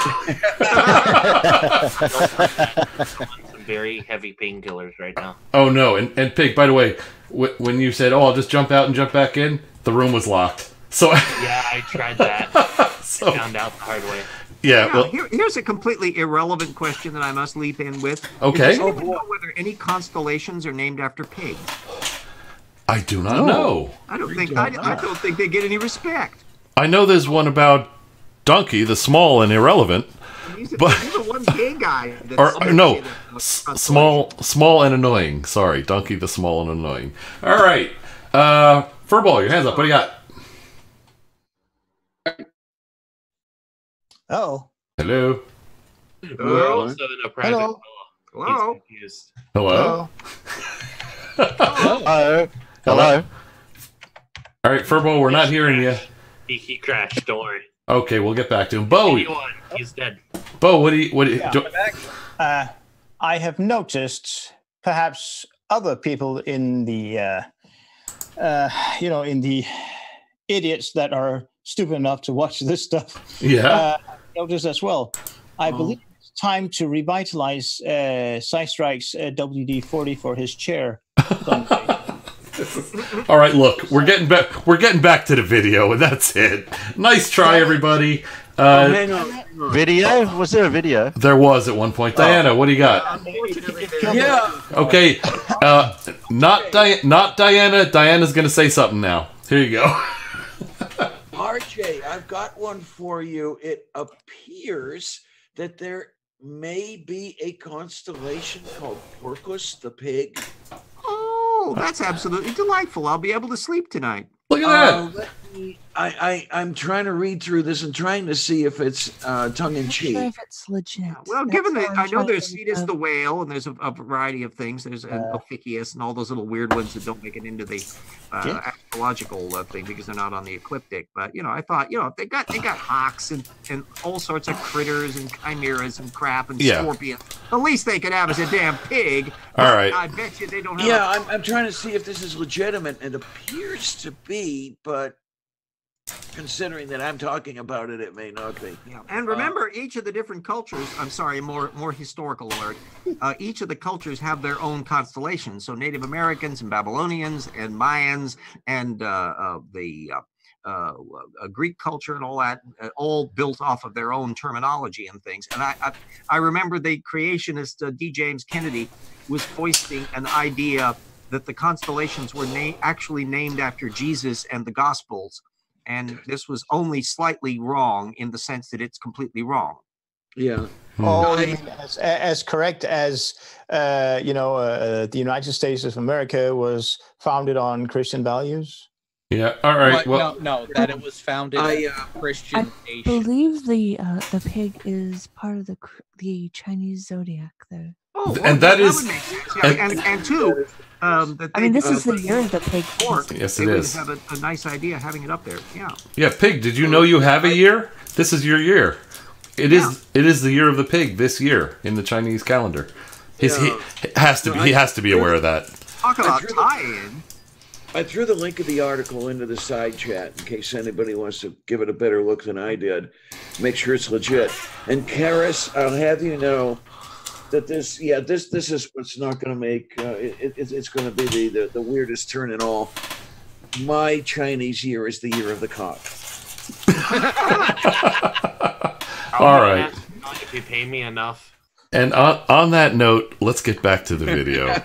Speaker 5: Some very heavy painkillers right now.
Speaker 2: Oh no! And Pig. By the way, when you said, "Oh, I'll just jump out and jump back in," the room was locked. So
Speaker 5: yeah, I tried that. I found out the hard way.
Speaker 2: Yeah. Well,
Speaker 11: here's a completely irrelevant question that I must leap in with.
Speaker 2: Okay.
Speaker 11: Does anyone know whether any constellations are named after pigs?
Speaker 2: I do not know.
Speaker 11: I don't think they get any respect.
Speaker 2: I know there's one about Donkey, the small and irrelevant.
Speaker 11: He's the one gay guy.
Speaker 2: Small and annoying. Sorry, Donkey, the small and annoying. All right. Furball, your hands up. What do you got?
Speaker 3: Oh.
Speaker 2: Hello.
Speaker 5: We're also in a private call.
Speaker 11: Hello.
Speaker 5: He's confused.
Speaker 2: Hello.
Speaker 1: Hello. Hello.
Speaker 2: All right, Furball, we're not hearing you.
Speaker 5: He crashed. Don't worry.
Speaker 2: Okay, we'll get back to him. Bo.
Speaker 5: He's dead.
Speaker 2: Bo, what do you?
Speaker 3: I have noticed perhaps other people in the, in the idiots that are stupid enough to watch this stuff.
Speaker 2: Yeah.
Speaker 3: Notice as well. I believe it's time to revitalize Psystrike's WD-40 for his chair.
Speaker 2: All right, look, we're getting back. We're getting back to the video, and that's it. Nice try, everybody.
Speaker 8: Hang on.
Speaker 1: Video? Was there a video?
Speaker 2: There was at one point. Diana, what do you got?
Speaker 8: Yeah.
Speaker 2: Okay, not Diana. Diana's gonna say something now. Here you go.
Speaker 8: RJ, I've got one for you. It appears that there may be a constellation called Porcus the Pig.
Speaker 11: Oh, that's absolutely delightful. I'll be able to sleep tonight.
Speaker 2: Look at that.
Speaker 8: Let me, I'm trying to read through this and trying to see if it's tongue in cheek.
Speaker 10: Sure if it's legit.
Speaker 11: Well,
Speaker 10: That's
Speaker 11: given that
Speaker 10: what I'm
Speaker 11: I know
Speaker 10: trying
Speaker 11: there's
Speaker 10: to think
Speaker 11: Cetus
Speaker 10: of.
Speaker 11: the whale, and there's a variety of things. There's Ophiuchus and all those little weird ones that don't make it into the astrological thing because they're not on the ecliptic. But I thought they got hawks and all sorts of critters and chimeras and crap and scorpions. The least they could have is a damn pig.
Speaker 2: All right.
Speaker 11: I bet you they don't have.
Speaker 8: Yeah, I'm trying to see if this is legitimate. It appears to be, but considering that I'm talking about it, it may not be.
Speaker 11: Yeah. And remember, each of the different cultures, I'm sorry, more historical alert, each of the cultures have their own constellations. So Native Americans and Babylonians and Mayans and Greek culture and all that, all built off of their own terminology and things. And I remember the creationist D. James Kennedy was foisting an idea that the constellations were actually named after Jesus and the Gospels. And this was only slightly wrong in the sense that it's completely wrong.
Speaker 8: Yeah.
Speaker 3: Oh, you mean as correct as the United States of America was founded on Christian values?
Speaker 2: Yeah. All right. Well,
Speaker 9: no, that it was founded on Christian
Speaker 10: I
Speaker 9: nation.
Speaker 10: believe the pig is part of the Chinese zodiac, though.
Speaker 11: Oh, well,
Speaker 2: and that is,
Speaker 11: would make sense. Yeah, and two, that
Speaker 10: I mean, this is the year of the pig.
Speaker 2: Yes,
Speaker 11: they
Speaker 2: it
Speaker 11: would
Speaker 2: is.
Speaker 11: have a nice idea having it up there. Yeah.
Speaker 2: Yeah, pig. Did you know you have a year? This is your year. It is the year of the pig this year in the Chinese calendar. He has to be aware of that.
Speaker 11: Talk about tie-in.
Speaker 8: I threw the link of the article into the side chat in case anybody wants to give it a better look than I did. Make sure it's legit. And Karis, I'll have you know that this is what's not going to make it's going to be the weirdest turn in all. My Chinese year is the year of the cock.
Speaker 2: All right.
Speaker 14: If you pay me enough.
Speaker 2: And on that note, let's get back to the video.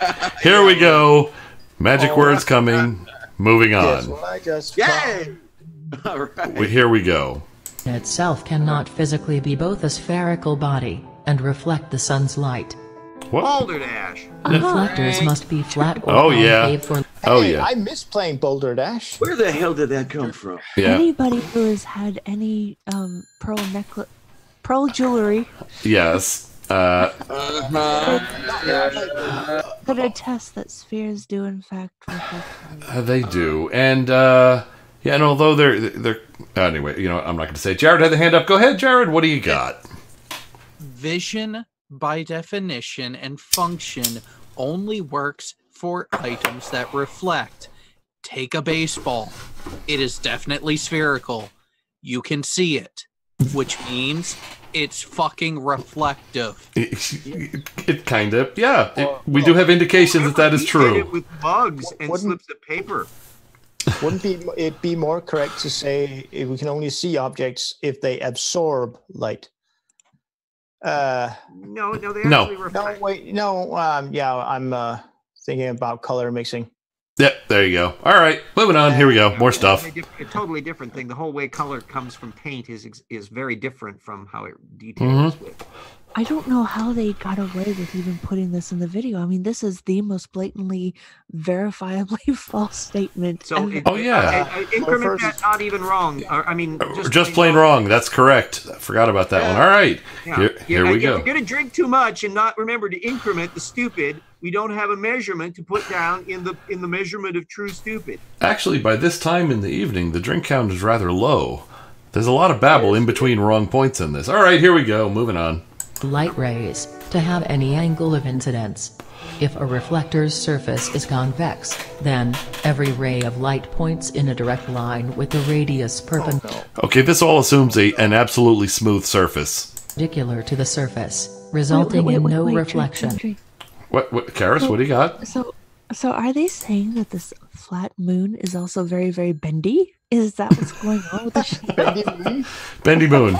Speaker 2: Here we go. Magic words coming. Moving on.
Speaker 8: Yay! All right.
Speaker 2: Here we go.
Speaker 13: Itself cannot physically be both a spherical body and reflect the sun's light.
Speaker 2: What?
Speaker 11: Boulder Dash.
Speaker 13: Reflectors must be flat or
Speaker 2: concave
Speaker 13: for.
Speaker 3: I miss playing Boulder Dash.
Speaker 8: Where the hell did that come from?
Speaker 2: Yeah.
Speaker 10: Anybody who has had any pearl jewelry
Speaker 2: Yes.
Speaker 10: could attest that spheres do in fact reflect.
Speaker 2: They do, and and although they're anyway, I'm not going to say. Jared had the hand up. Go ahead, Jared. What do you got?
Speaker 9: Vision, by definition and function, only works for items that reflect. Take a baseball. It is definitely spherical. You can see it, which means it's fucking reflective.
Speaker 2: It kind of, yeah. We do have indications that is
Speaker 11: He did
Speaker 2: true.
Speaker 11: it with bugs and slips of paper.
Speaker 3: Wouldn't it be more correct to say we can only see objects if they absorb light?
Speaker 11: No, they actually reflect.
Speaker 3: No, wait, no. I'm thinking about color mixing.
Speaker 2: Yep, there you go. All right, moving on. Here we go. More stuff.
Speaker 11: A totally different thing. The whole way color comes from paint is very different from how it details with.
Speaker 10: I don't know how they got away with even putting this in the video. I mean, this is the most blatantly, verifiably false statement.
Speaker 11: So,
Speaker 10: ever.
Speaker 11: increment that not even wrong. I mean,
Speaker 2: Just plain wrong. That's correct. I forgot about that one. All right, here we go.
Speaker 11: If you're going to drink too much and not remember to increment the stupid, we don't have a measurement to put down in the measurement of true stupid.
Speaker 2: Actually, by this time in the evening, the drink count is rather low. There's a lot of babble in between wrong points in this. All right, here we go. Moving on.
Speaker 13: Light rays to have any angle of incidence. If a reflector's surface is convex, then every ray of light points in a direct line with the radius perpendicular
Speaker 2: Okay, this all assumes an absolutely smooth surface.
Speaker 13: to the surface, resulting in no reflection.
Speaker 2: What, Karis, what do you got?
Speaker 10: So, So are they saying that this flat moon is also very, very bendy? Is that what's going on with the ship?
Speaker 3: Bendy moon?
Speaker 2: Bendy moon.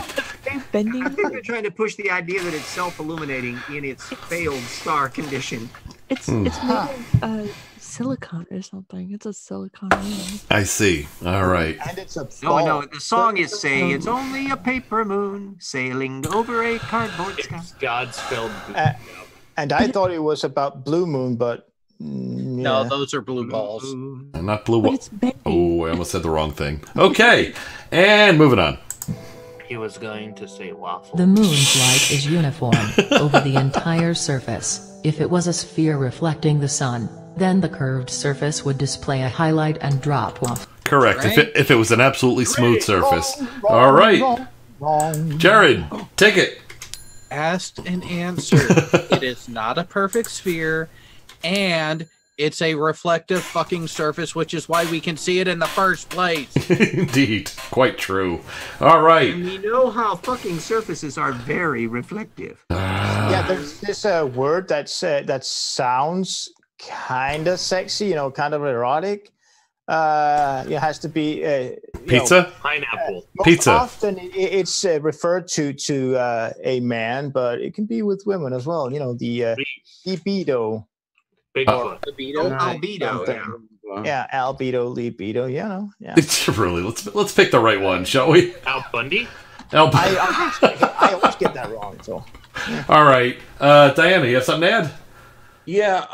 Speaker 10: Bendy
Speaker 11: I think they're trying to push the idea that it's self-illuminating in its failed star condition.
Speaker 10: It's made of silicon or something. It's a silicon moon.
Speaker 2: I see. All right.
Speaker 3: And it's a
Speaker 11: No, the song is saying it's only a paper moon sailing over a cardboard sky.
Speaker 5: It's God spelled.
Speaker 3: And I thought it was about blue moon, but
Speaker 9: no, those are blue balls.
Speaker 2: Not blue balls. Oh, I almost said the wrong thing. Okay, and moving on.
Speaker 5: He was going to say waffle.
Speaker 13: The moon's light is uniform over the entire surface. If it was a sphere reflecting the sun, then the curved surface would display a highlight and drop off.
Speaker 2: Correct. If it was an absolutely smooth surface. All right. Jared, take it.
Speaker 9: Asked and answered. It is not a perfect sphere, and it's a reflective fucking surface, which is why we can see it in the first place.
Speaker 2: Indeed. Quite true. All right.
Speaker 11: And we know how fucking surfaces are very reflective.
Speaker 3: Yeah, there's this word that sounds kind of sexy, kind of erotic. It has to be
Speaker 2: pizza.
Speaker 5: Pineapple.
Speaker 2: Pizza.
Speaker 3: Often it's referred to a man, but it can be with women as well. The libido.
Speaker 11: Albedo.
Speaker 3: Yeah, albedo, libido. Yeah.
Speaker 2: Really, let's pick the right one, shall we?
Speaker 5: Al Bundy.
Speaker 3: I always get that wrong. So.
Speaker 2: Yeah. All right, Diana, you have something to add?
Speaker 8: Yeah,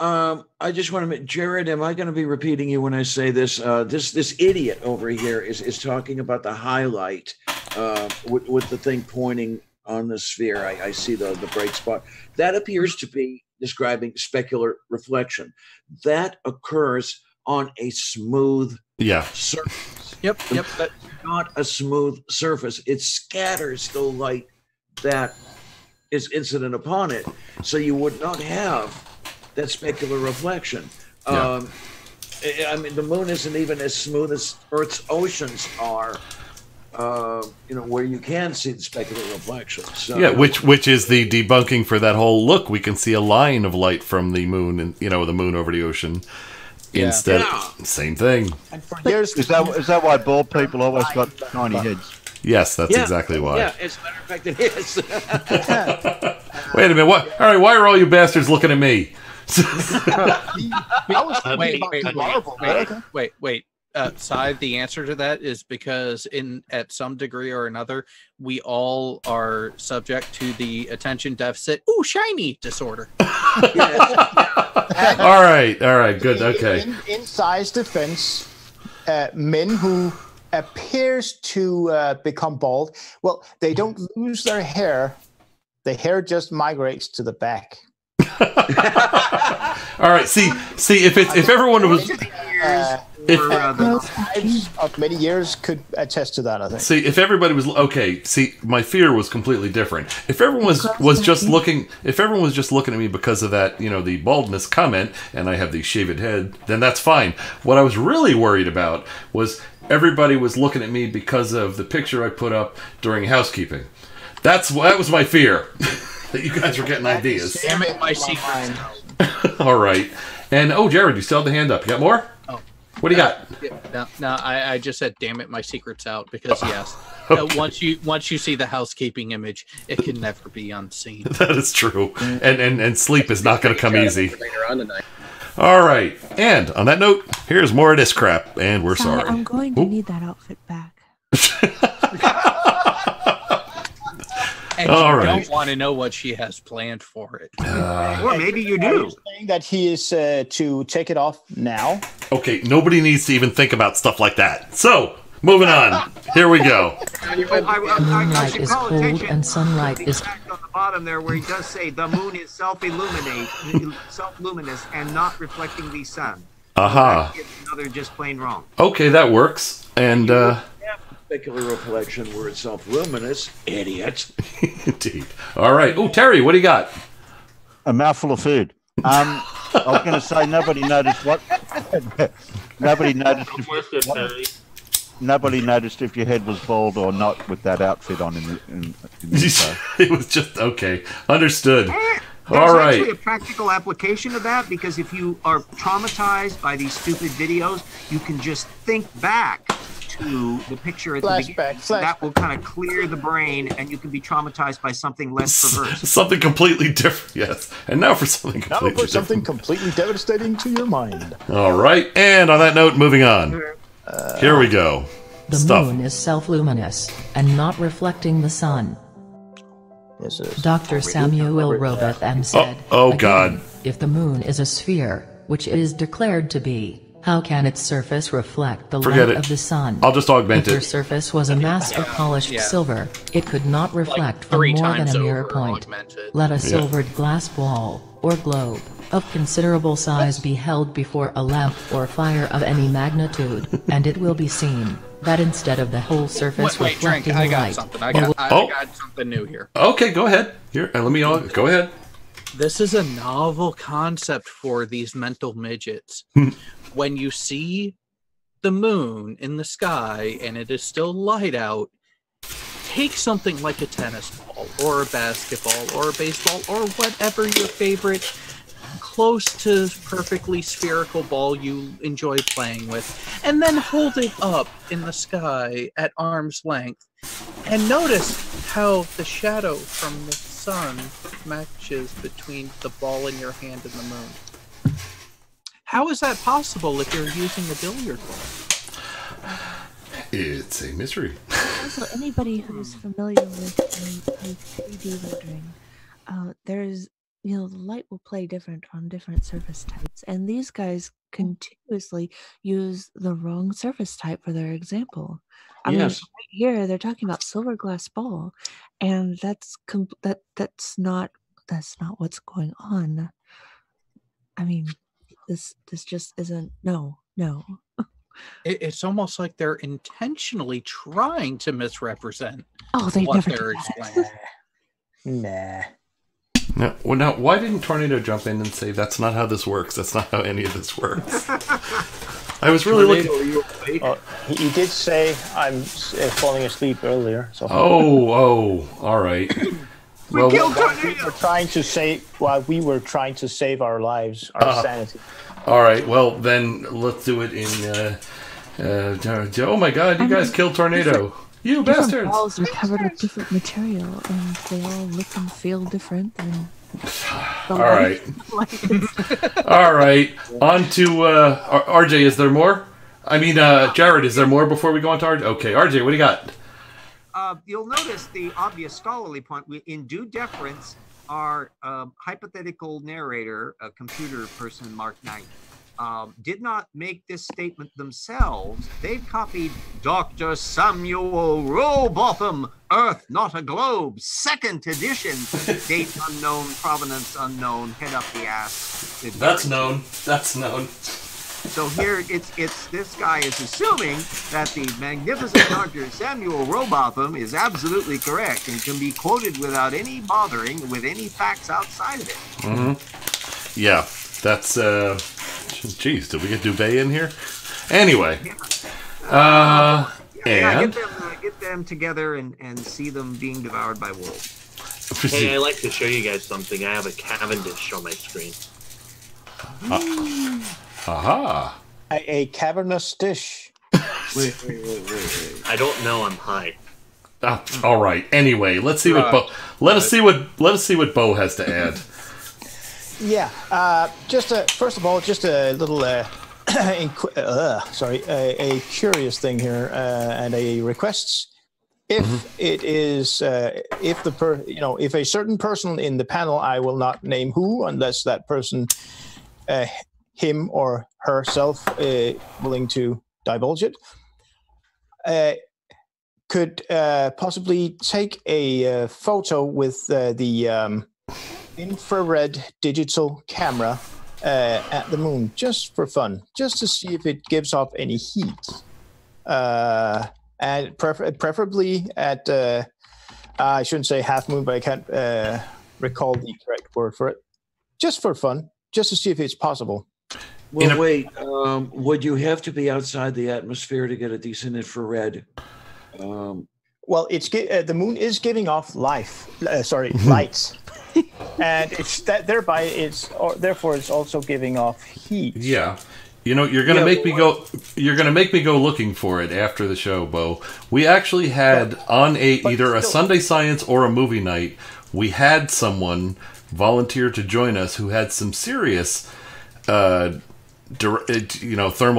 Speaker 8: I just want to, Jared, am I going to be repeating you when I say this? This idiot over here is talking about the highlight with the thing pointing on the sphere. I see the bright spot. That appears to be describing specular reflection. That occurs on a smooth surface.
Speaker 9: Yep.
Speaker 8: That's not a smooth surface. It scatters the light that is incident upon it. So you would not have that specular reflection. I mean, the moon isn't even as smooth as Earth's oceans are, where you can see the specular reflection. So,
Speaker 2: yeah, which is the debunking for that whole look. We can see a line of light from the moon, and the moon over the ocean. Instead, same thing.
Speaker 3: And for years,
Speaker 1: is that why bald people always got tiny heads?
Speaker 2: Yes, that's exactly why.
Speaker 8: Yeah, as a matter of fact, it is.
Speaker 2: Wait a minute. What? All right. Why are all you bastards looking at me?
Speaker 9: Wait. Side, the answer to that is because at some degree or another, we all are subject to the attention deficit shiny disorder.
Speaker 2: All right, good, okay.
Speaker 3: In size defense, men who appears to become bald, well, they don't lose their hair. The hair just migrates to the back.
Speaker 2: All right. See, if everyone was,
Speaker 3: of many years could attest to that. I think.
Speaker 2: See, if everybody was okay. See, my fear was completely different. If everyone was just looking at me because of that, the baldness comment, and I have the shaved head, then that's fine. What I was really worried about was everybody was looking at me because of the picture I put up during housekeeping. That was my fear. That you guys were getting ideas.
Speaker 9: Damn it, my secret.
Speaker 2: All right. And, Jared, you still have the hand up. You got more?
Speaker 9: Oh.
Speaker 2: What do you got?
Speaker 9: No, I just said, damn it, my secret's out. Because, yes,
Speaker 2: Okay.
Speaker 9: once you see the housekeeping image, it can never be unseen.
Speaker 2: That is true. And sleep is not going to come easy.
Speaker 7: Later on tonight.
Speaker 2: All right. And on that note, here's more of this crap. And we're sorry.
Speaker 10: I'm going to need that outfit back.
Speaker 9: And
Speaker 2: all
Speaker 9: you
Speaker 2: right.
Speaker 9: don't want to know what she has planned for it.
Speaker 11: Or maybe you do.
Speaker 3: Saying that he is to take it off now.
Speaker 2: Okay, nobody needs to even think about stuff like that. So, moving on. Here we go.
Speaker 13: Moonlight is cold and sunlight is...
Speaker 11: On the bottom there where he does say the moon is self-luminous and not reflecting the sun.
Speaker 2: Aha.
Speaker 11: Another just plain wrong.
Speaker 2: Okay, that works. And,
Speaker 8: specular reflection where it's self-luminous, idiot.
Speaker 2: Indeed. All right. Oh, Terry, what do you got?
Speaker 1: A mouthful of food. I was going to say nobody noticed what. Nobody noticed. Nobody noticed if your head was bald or not with that outfit on in the
Speaker 2: It was just okay. Understood. All right.
Speaker 11: There's actually a practical application of that, because if you are traumatized by these stupid videos, you can just think back to the picture at the beginning. That will kind of clear the brain, and you can be traumatized by something less perverse.
Speaker 2: Something completely different, yes. And now for something
Speaker 3: completely devastating to your mind.
Speaker 2: All right. And on that note, moving on. Here we go.
Speaker 13: The moon is self-luminous and not reflecting the sun. Dr. Samuel Robotham said,
Speaker 2: Oh,
Speaker 13: again,
Speaker 2: God.
Speaker 13: If the moon is a sphere, which it is declared to be, how can its surface reflect the light of the sun?
Speaker 2: I'll just augment
Speaker 13: If
Speaker 2: it.
Speaker 13: their surface was a mass of polished silver, it could not reflect from more than a mere point. Let a silvered glass ball, or globe, of considerable size be held before a lamp or fire of any magnitude, and it will be seen that instead of the whole surface reflecting
Speaker 9: I got
Speaker 13: light,
Speaker 9: something. I got something new here.
Speaker 2: Okay, go ahead. Here, let me go ahead.
Speaker 9: This is a novel concept for these mental midgets. When you see the moon in the sky and it is still light out, take something like a tennis ball or a basketball or a baseball or whatever your favorite close to perfectly spherical ball you enjoy playing with, and then hold it up in the sky at arm's length, and notice how the shadow from the sun matches between the ball in your hand and the moon. How is that possible if you're using a billiard ball?
Speaker 2: It's a mystery.
Speaker 10: Also, anybody who's familiar with 3D rendering, there's the light will play different on different surface types, and these guys continuously use the wrong surface type for their example. I mean, right here they're talking about silver glass ball, and that's not what's going on. I mean, this just isn't no.
Speaker 9: It's almost like they're intentionally trying to misrepresent
Speaker 10: what
Speaker 9: never
Speaker 10: they're
Speaker 9: explaining.
Speaker 3: Nah.
Speaker 2: Now, why didn't Tornado jump in and say that's not how this works? That's not how any of this works. I was really looking.
Speaker 3: He did say I'm falling asleep earlier. So.
Speaker 2: Oh, all right.
Speaker 3: we were trying to save our lives, our sanity.
Speaker 2: All right. Well, then let's do it in. Oh my God! You guys killed Tornado. You bastards!
Speaker 10: Different balls are covered with different material, and they all look and feel different. And
Speaker 2: all right, all right. On to RJ. Is there more? I mean, Jared. Is there more before we go on to RJ? Okay, RJ. What do you got?
Speaker 11: You'll notice the obvious scholarly point. In due deference, our hypothetical narrator, a computer person, Mark Knight, did not make this statement themselves. They've copied Dr. Samuel Robotham, Earth Not a Globe, 2nd edition, date unknown, provenance unknown, head up the ass.
Speaker 2: That's known. That's known.
Speaker 11: So here, it's this guy is assuming that the magnificent Dr. Samuel Robotham is absolutely correct and can be quoted without any bothering with any facts outside of it.
Speaker 2: Mm-hmm. Yeah, that's Jeez, did we get Dubé in here? Anyway, and
Speaker 11: get them together and see them being devoured by wolves.
Speaker 5: Hey, I'd like to show you guys something. I have a Cavendish on my screen.
Speaker 2: Aha!
Speaker 3: A cavernous dish.
Speaker 8: Wait.
Speaker 5: I don't know. I'm high.
Speaker 2: All right. Anyway, let's see what Bo. Let us see what Bo has to add.
Speaker 3: Yeah. First of all, just a little a curious thing here and a request. If it is if a certain person in the panel, I will not name who unless that person, him or herself, willing to divulge it, could possibly take a photo with the infrared digital camera at the moon, just for fun, just to see if it gives off any heat, and preferably at I shouldn't say half moon, but I can't recall the correct word for it. Just for fun, just to see if it's possible.
Speaker 8: Well, wait. Would you have to be outside the atmosphere to get a decent infrared?
Speaker 3: Well, it's the moon is giving off lights. and it's that thereby therefore it's also giving off heat.
Speaker 2: Yeah. You know, you're gonna make me go. You're gonna make me go looking for it after the show, Bo. We actually had either a Sunday Science or a movie night. We had someone volunteer to join us who had some serious, thermal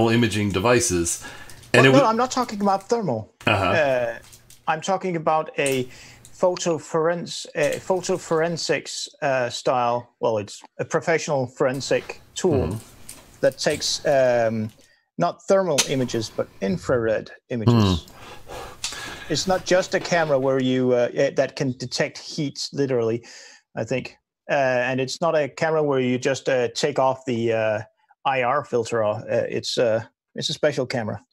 Speaker 2: imaging devices. And
Speaker 3: I'm not talking about thermal. I'm talking about a photoforensics style. Well, it's a professional forensic tool that takes not thermal images but infrared images. It's not just a camera where you that can detect heat literally, I think, and it's not a camera where you just take off the IR filter off. It's a special camera.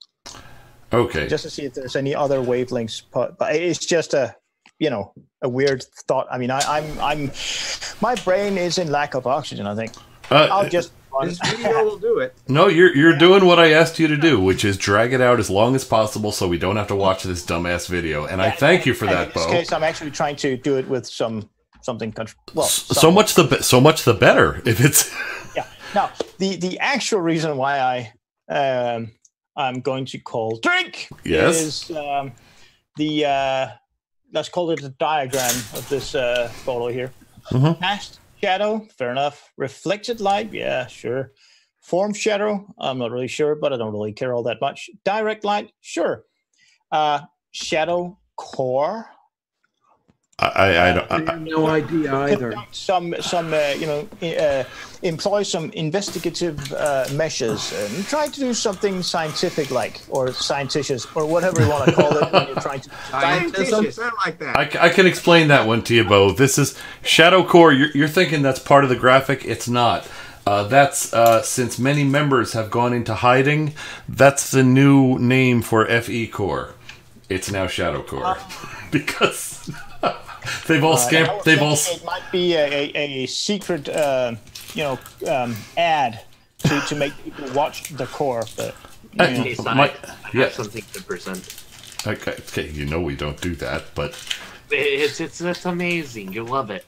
Speaker 2: Okay.
Speaker 3: Just to see if there's any other wavelengths, but it's just a weird thought. I mean, I'm my brain is in lack of oxygen, I think. I'll just.
Speaker 11: This video will do it.
Speaker 2: No, you're doing what I asked you to do, which is drag it out as long as possible so we don't have to watch this dumbass video. And I thank you for that, Bo.
Speaker 3: In this case, I'm actually trying to do it with something.
Speaker 2: So much the better if it's.
Speaker 3: Yeah. Now the actual reason why I'm going to call drink is let's call it a diagram of this photo here. Cast shadow, fair enough. Reflected light, yeah, sure. Form shadow, I'm not really sure, but I don't really care all that much. Direct light, sure. Shadow core.
Speaker 8: I have no idea either.
Speaker 3: Employ some investigative measures and try to do something scientific-like or scientitious or whatever you want to call it when you're trying to.
Speaker 11: Scientitious, I like that.
Speaker 2: I can explain that one to you, Bo. This is Shadow Core. You're thinking that's part of the graphic. It's not. That's since many members have gone into hiding. That's the new name for FE Core. It's now Shadow Core because. They've all scammed.
Speaker 3: It might be a secret, ad to make people watch the core. But
Speaker 5: I have something to present.
Speaker 2: Okay, we don't do that, but
Speaker 5: it's amazing. You'll love it.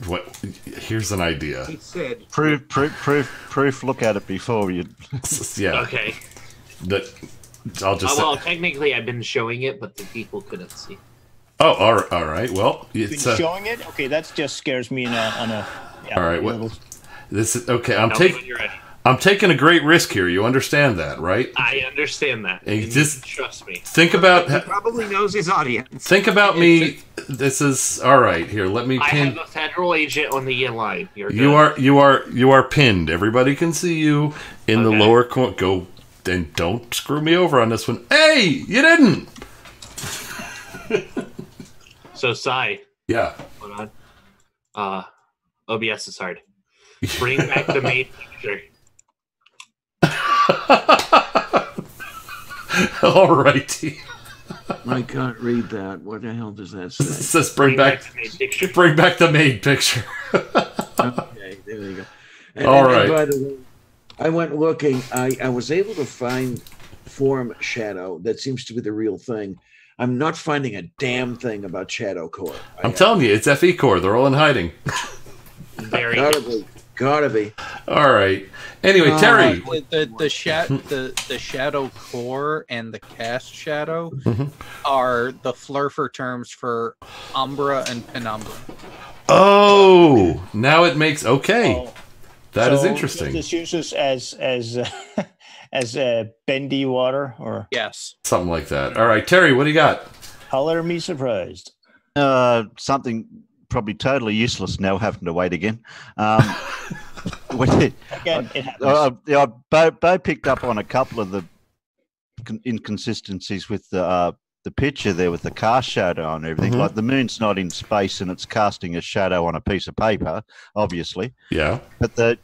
Speaker 2: What? Here's an idea.
Speaker 11: He said,
Speaker 1: "Proof. Look at it before you."
Speaker 2: Yeah.
Speaker 5: Okay.
Speaker 2: I'll just.
Speaker 5: Well, technically, I've been showing it, but the people couldn't see.
Speaker 2: Oh, all right. Well,
Speaker 3: it's showing it. Okay, that just scares me on a. Yeah,
Speaker 2: all right. Well, this is okay. I'm taking a great risk here. You understand that, right?
Speaker 5: I understand that.
Speaker 2: Just
Speaker 5: trust me.
Speaker 2: Think about.
Speaker 11: He probably knows his audience.
Speaker 2: Think about me. This is all right. Here, let me pin.
Speaker 5: I have a federal agent on the line.
Speaker 2: You are pinned. Everybody can see you in the lower corner. Go and don't screw me over on this one. Hey, you didn't.
Speaker 5: So, Sai.
Speaker 2: Yeah.
Speaker 5: Hold on. OBS is hard. Bring back the main picture.
Speaker 2: All righty.
Speaker 8: I can't read that. What the hell does that say?
Speaker 2: It says bring back the main picture. Bring back the main picture.
Speaker 8: Okay, there we go.
Speaker 2: All right.
Speaker 8: And by the way, I went looking. I was able to find form shadow. That seems to be the real thing. I'm not finding a damn thing about Shadow Core.
Speaker 2: I'm telling you, it's FE Core. They're all in hiding.
Speaker 8: Gotta be.
Speaker 2: All right. Anyway, Terry.
Speaker 9: The Shadow Core and the Cast Shadow are the flurfer terms for Umbra and Penumbra.
Speaker 2: Oh, now it makes That is interesting.
Speaker 3: This uses as bendy water, or
Speaker 2: something like that. All right, Terry, what do you got?
Speaker 3: Color me surprised.
Speaker 1: Something probably totally useless now, having to wait again. Again, it happens. Bo picked up on a couple of the inconsistencies with the picture there with the cast shadow and everything. Like the moon's not in space and it's casting a shadow on a piece of paper, obviously.
Speaker 2: Yeah.
Speaker 1: But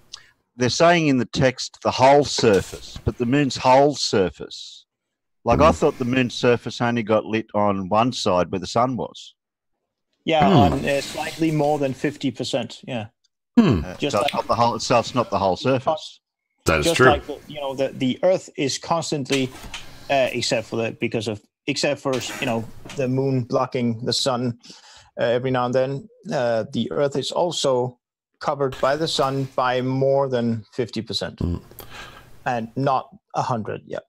Speaker 1: they're saying in the text the whole surface, but the moon's whole surface. Like I thought the moon's surface only got lit on one side where the sun was.
Speaker 3: Yeah, on slightly more than 50%. Yeah.
Speaker 1: So it's not the whole. So it's not the whole surface.
Speaker 2: That is
Speaker 3: just
Speaker 2: true.
Speaker 3: Like the Earth is constantly, except for the moon blocking the sun, every now and then, the Earth is also covered by the sun by more than 50%, and not 100 yet.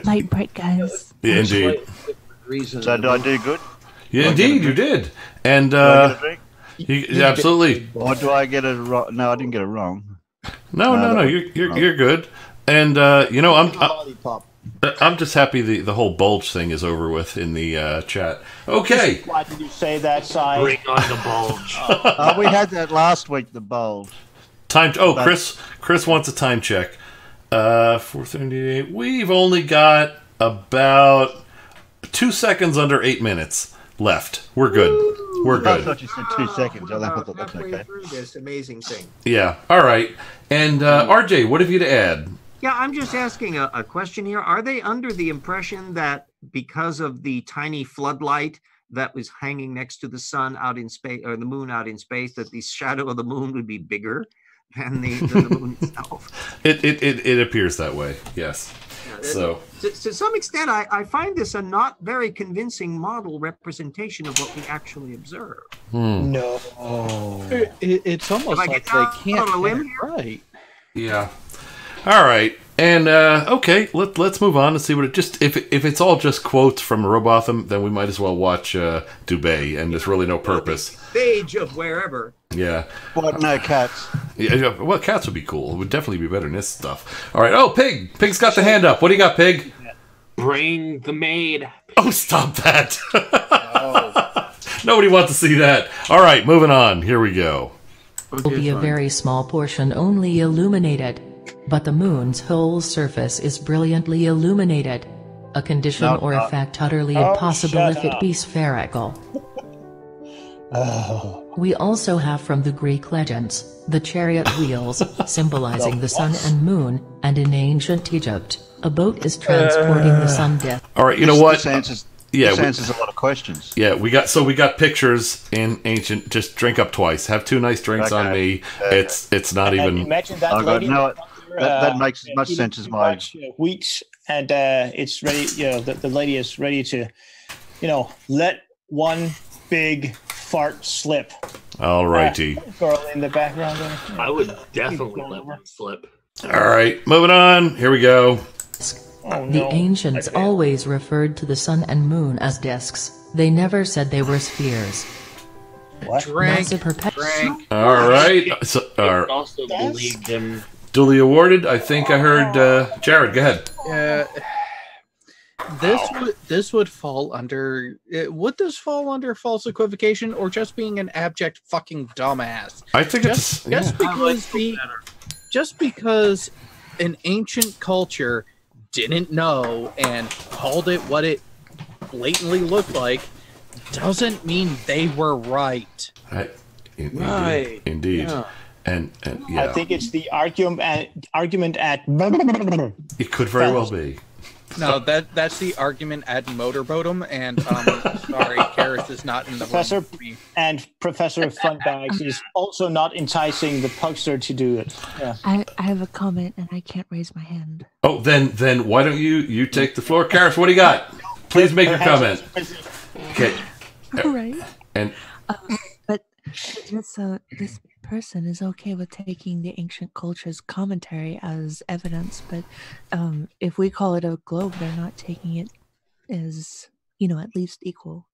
Speaker 10: Light bright guys.
Speaker 2: Yeah, indeed.
Speaker 1: So did I do good?
Speaker 2: Yeah, indeed, you did. And yeah, absolutely.
Speaker 1: Or do I get it wrong? No, I didn't get it wrong.
Speaker 2: No. You're good. And I'm just happy the whole bulge thing is over with in the chat. Okay.
Speaker 3: Why did you say that, Si?
Speaker 5: Bring on the bulge.
Speaker 1: We had that last week. The bulge.
Speaker 2: Chris wants a time check. 4:38. We've only got about 2 seconds under 8 minutes left. We're good. We're good.
Speaker 1: I thought you said 2 seconds. I thought that's
Speaker 11: halfway
Speaker 1: okay.
Speaker 11: through this amazing thing.
Speaker 2: Yeah. All right. And RJ, what have you to add?
Speaker 11: Yeah, I'm just asking a question here. Are they under the impression that because of the tiny floodlight that was hanging next to the sun out in space, or the moon out in space, that the shadow of the moon would be bigger than the moon itself?
Speaker 2: It appears that way. Yes. So
Speaker 11: to some extent, I find this a not very convincing model representation of what we actually observe.
Speaker 3: No,
Speaker 9: it's almost like they can't get it right.
Speaker 2: Yeah. All right. And okay, let's move on and see what it just if it's all just quotes from Robotham, then we might as well watch Dubay, and there's really no purpose.
Speaker 11: Stage of wherever.
Speaker 2: Yeah.
Speaker 1: But no cats.
Speaker 2: Yeah, well, cats would be cool. It would definitely be better than this stuff. All right. Oh, Pig. Pig's got the hand up. What do you got, Pig?
Speaker 5: Bring the maid.
Speaker 2: Oh, stop that. Nobody wants to see that. All right, moving on. Here we go.
Speaker 13: Will be a very small portion only illuminated, but the moon's whole surface is brilliantly illuminated. A condition or a fact utterly impossible if it be spherical. We also have from the Greek legends, the chariot wheels, symbolizing the sun and moon, and in ancient Egypt, a boat is transporting the sun disk.
Speaker 2: All right, you know what?
Speaker 1: This answers a lot of questions.
Speaker 2: Yeah, we got pictures in ancient. Just drink up twice. Have 2 nice drinks on me. It's not even.
Speaker 3: Imagine that lady.
Speaker 1: That makes as much sense as my
Speaker 3: weeks, and it's ready. The lady is ready to, let one big fart slip.
Speaker 2: All righty.
Speaker 3: Girl in the background there.
Speaker 5: I would definitely let one slip.
Speaker 2: All right, moving on. Here we go.
Speaker 13: The ancients always referred to the sun and moon as disks. They never said they were spheres.
Speaker 3: What?
Speaker 2: All right. So,
Speaker 5: also believed them.
Speaker 2: Duly awarded. I think I heard Jared. Go ahead.
Speaker 9: This would fall under. Would this fall under false equivocation or just being an abject fucking dumbass?
Speaker 2: I think
Speaker 9: just because an ancient culture didn't know and called it what it blatantly looked like doesn't mean they were right.
Speaker 2: Indeed.
Speaker 3: Yeah.
Speaker 2: And yeah.
Speaker 3: I think it's the argument at.
Speaker 2: It could very well be.
Speaker 9: No, that's the argument at Motorboatum, and sorry, Karis is not in the room.
Speaker 3: And Professor Funbags is also not enticing the Pugster to do it. Yeah.
Speaker 10: I have a comment, and I can't raise my hand.
Speaker 2: Oh, then why don't you take the floor, Karis? What do you got? Please make your comment. Okay.
Speaker 10: All right.
Speaker 2: And
Speaker 10: but this person is okay with taking the ancient culture's commentary as evidence, but if we call it a globe, they're not taking it as at least equal.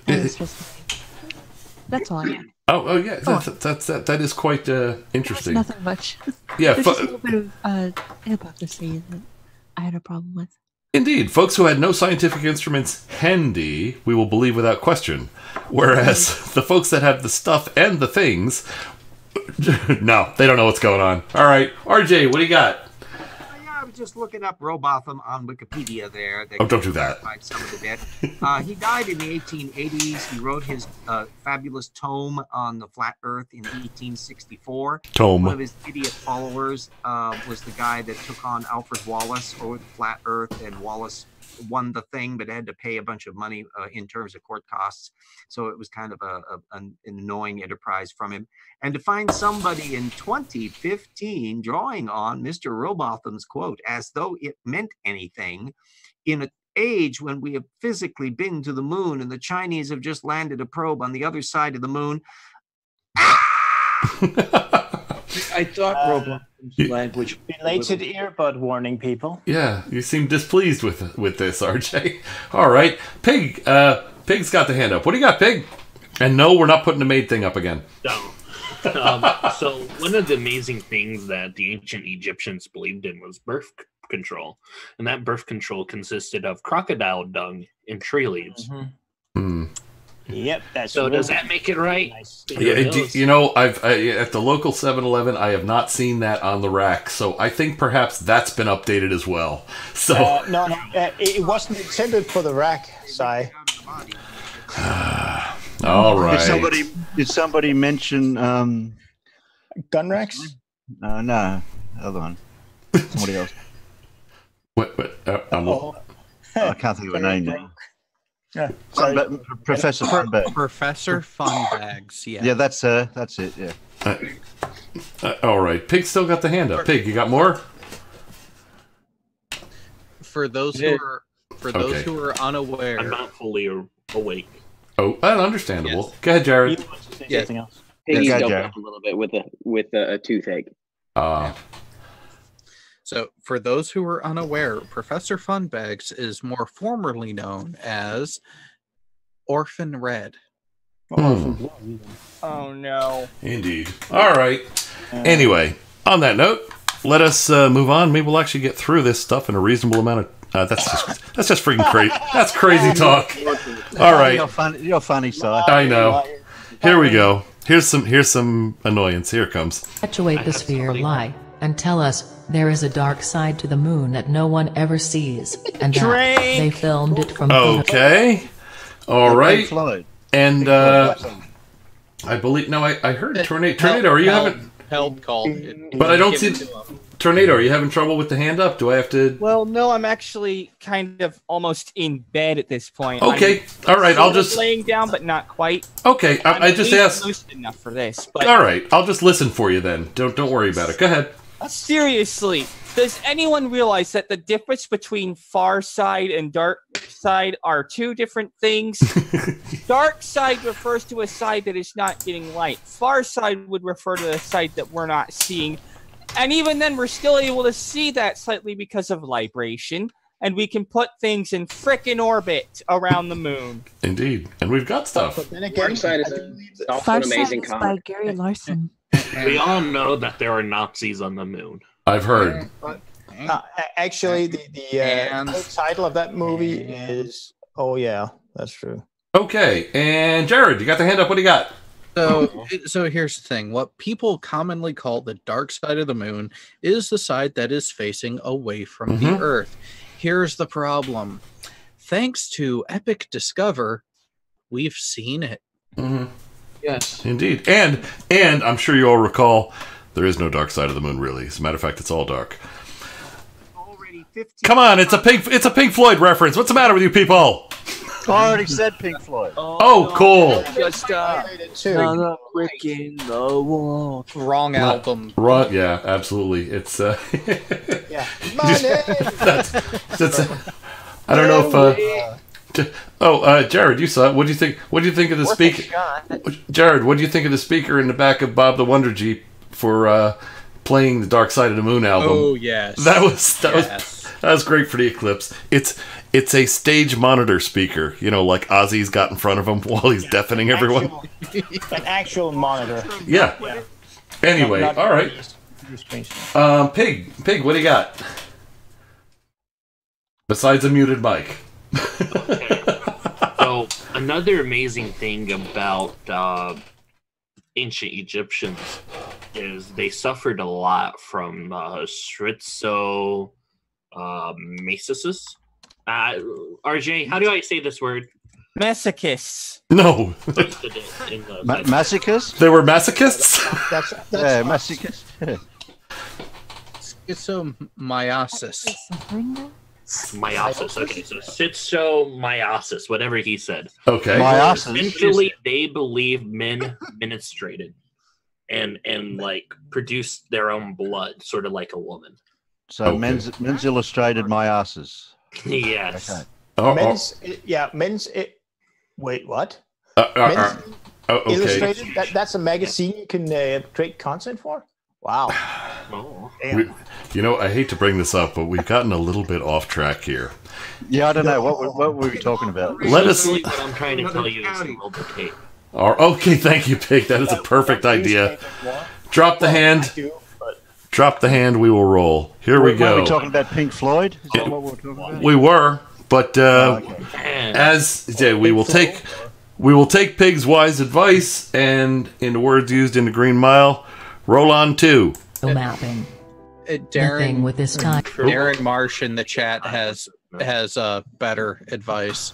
Speaker 10: That's all I have.
Speaker 2: Oh yeah, that is quite interesting.
Speaker 10: Nothing much.
Speaker 2: Yeah,
Speaker 10: there's just a little bit of hypocrisy that I had a problem with.
Speaker 2: Indeed, folks who had no scientific instruments handy, we will believe without question. Whereas the folks that have the stuff and the things, no, they don't know what's going on. All right, RJ, what do you got?
Speaker 11: Yeah, I was just looking up Robotham on Wikipedia there.
Speaker 2: Oh, don't do that.
Speaker 11: Some of the bit. He died in the 1880s. He wrote his fabulous tome on the flat Earth in 1864.
Speaker 2: Tome.
Speaker 11: One of his idiot followers was the guy that took on Alfred Wallace over the flat Earth, and Wallace won the thing, but had to pay a bunch of money in terms of court costs. So it was kind of an annoying enterprise from him. And to find somebody in 2015 drawing on Mr. Rowbotham's quote as though it meant anything in age when we have physically been to the moon and the Chinese have just landed a probe on the other side of the moon.
Speaker 8: I thought Roblox language.
Speaker 3: Belated earbud warning, people.
Speaker 2: Yeah, you seem displeased with this, RJ. All right, Pig. Pig's got the hand up. What do you got, Pig? And no, we're not putting the maid thing up again.
Speaker 5: No. So one of the amazing things that the ancient Egyptians believed in was birth control, and that birth control consisted of crocodile dung and tree leaves.
Speaker 3: Yep, that's
Speaker 5: so. Does that make it right?
Speaker 3: Nice.
Speaker 2: Yeah, I've at the local 7-Eleven, I have not seen that on the rack, so I think perhaps that's been updated as well. So
Speaker 3: no, it wasn't intended for the rack, Si.
Speaker 2: All right.
Speaker 1: Did somebody mention
Speaker 3: gun racks?
Speaker 1: No, other one. Somebody else.
Speaker 2: What?
Speaker 1: I can't think of a name now.
Speaker 3: Yeah,
Speaker 1: Professor Funbag.
Speaker 9: Professor Funbags. Yeah.
Speaker 1: Yeah, that's it. Yeah.
Speaker 2: All right. Pig still got the hand up. Pig, you got more?
Speaker 9: For those who are unaware,
Speaker 5: I'm not fully awake.
Speaker 2: Oh, understandable. Yes. Go ahead, Jared.
Speaker 3: Yes.
Speaker 7: Piggy's doped up a little bit with a toothache.
Speaker 9: So, for those who are unaware, Professor Funbags is more formally known as Orphan Red.
Speaker 4: Oh no!
Speaker 2: Indeed. All right. Anyway, on that note, let us move on. Maybe we'll actually get through this stuff in a reasonable amount of. That's just freaking crazy. That's crazy talk. All right.
Speaker 1: You're funny, Si.
Speaker 2: I know. Here we go. Here's some annoyance. Here it comes.
Speaker 13: Perpetuate the sphere lie and tell us there is a dark side to the moon that no one ever sees, and that they filmed it from.
Speaker 2: Okay. All right. And I believe I heard Tornado. Are you having
Speaker 9: held call?
Speaker 2: But I don't see Tornado. Are you having trouble with the hand up? Do I have to?
Speaker 4: Well, no. I'm actually kind of almost in bed at this point.
Speaker 2: Okay. All right. I'll just
Speaker 4: laying down, but not quite.
Speaker 2: Okay. I just asked.
Speaker 4: Lucid enough for this. But
Speaker 2: all right. I'll just listen for you then. Don't worry about it. Go ahead.
Speaker 4: Seriously, does anyone realize that the difference between far side and dark side are two different things? Dark side refers to a side that is not getting light. Far side would refer to the side that we're not seeing. And even then, we're still able to see that slightly because of libration. And we can put things in frickin' orbit around the moon.
Speaker 2: Indeed. And we've got stuff.
Speaker 7: But then again, Side is also an amazing comic.
Speaker 10: By Gary Larson.
Speaker 5: We all know that there are Nazis on the moon.
Speaker 2: I've heard.
Speaker 3: Actually, the title of that movie is "Oh yeah, that's true."
Speaker 2: Okay, and Jared, you got the hand up. What do you got?
Speaker 9: So here's the thing. What people commonly call the dark side of the moon is the side that is facing away from the Earth. Here's the problem. Thanks to Epic Discover, we've seen it.
Speaker 8: Yes.
Speaker 2: Indeed. And I'm sure you all recall, there is no dark side of the moon, really. As a matter of fact, it's all dark. Come on, it's a Pink Floyd reference. What's the matter with you people?
Speaker 1: I already said Pink Floyd.
Speaker 2: Oh, cool.
Speaker 4: Just
Speaker 15: another brick in the wall.
Speaker 9: Wrong album.
Speaker 2: Wrong. Yeah, absolutely. It's
Speaker 3: yeah.
Speaker 2: that's I don't know if Jared, you saw it. What do you think? What do you think of the speaker? Jared, what do you think of the speaker in the back of Bob the Wonder Jeep for playing the Dark Side of the Moon album?
Speaker 9: Oh yes,
Speaker 2: that was great for the eclipse. It's a stage monitor speaker, like Ozzy's got in front of him while he's deafening everyone.
Speaker 3: An actual monitor.
Speaker 2: Yeah. Anyway, all right. Pig, what do you got? Besides a muted mic.
Speaker 5: So another amazing thing about ancient Egyptians is they suffered a lot from schizomasosis. RJ, how do I say this word?
Speaker 4: Masochists.
Speaker 2: No.
Speaker 1: Masochists?
Speaker 2: They were masochists?
Speaker 3: That's
Speaker 1: masochists.
Speaker 9: Schizomyosis.
Speaker 5: Meiosis. Okay, so schizomyosis, whatever he said.
Speaker 2: Okay.
Speaker 5: Essentially, they believe men menstruated and like produced their own blood, sort of like a woman.
Speaker 1: So men's illustrated meiosis.
Speaker 5: Yes.
Speaker 3: Wait, what?
Speaker 2: Okay.
Speaker 3: Illustrated? That's a magazine you can create content for? Wow.
Speaker 2: I hate to bring this up, but we've gotten a little bit off track here.
Speaker 1: Yeah, I don't know. What were we talking about?
Speaker 5: What I'm trying to tell you is to roll the tape.
Speaker 2: Okay, thank you, Pig. That is a perfect idea. Drop the hand. Drop the hand. We will roll. Here we go.
Speaker 1: Were we talking about Pink Floyd? Is that what we're talking about?
Speaker 2: We were, but we will take Pig's wise advice, and in the words used in the Green Mile, roll on 2.
Speaker 13: Mapping.
Speaker 9: Darren
Speaker 13: with this time.
Speaker 9: Darren Marsh in the chat has better advice.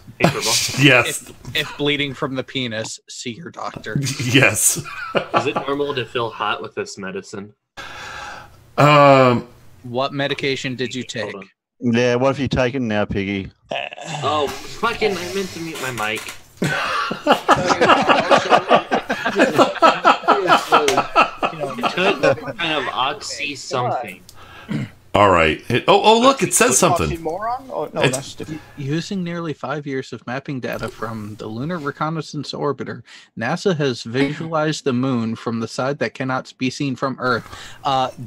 Speaker 2: Yes.
Speaker 9: If bleeding from the penis, see your doctor.
Speaker 2: Yes.
Speaker 5: Is it normal to feel hot with this medicine?
Speaker 9: What medication did you take?
Speaker 1: Yeah, what have you taken now, Piggy?
Speaker 5: I meant to mute my mic. Took kind of oxy something.
Speaker 2: All right. Look, it says something.
Speaker 3: Oh, no, that's different.
Speaker 9: Using nearly 5 years of mapping data from the Lunar Reconnaissance Orbiter, NASA has visualized the moon from the side that cannot be seen from Earth.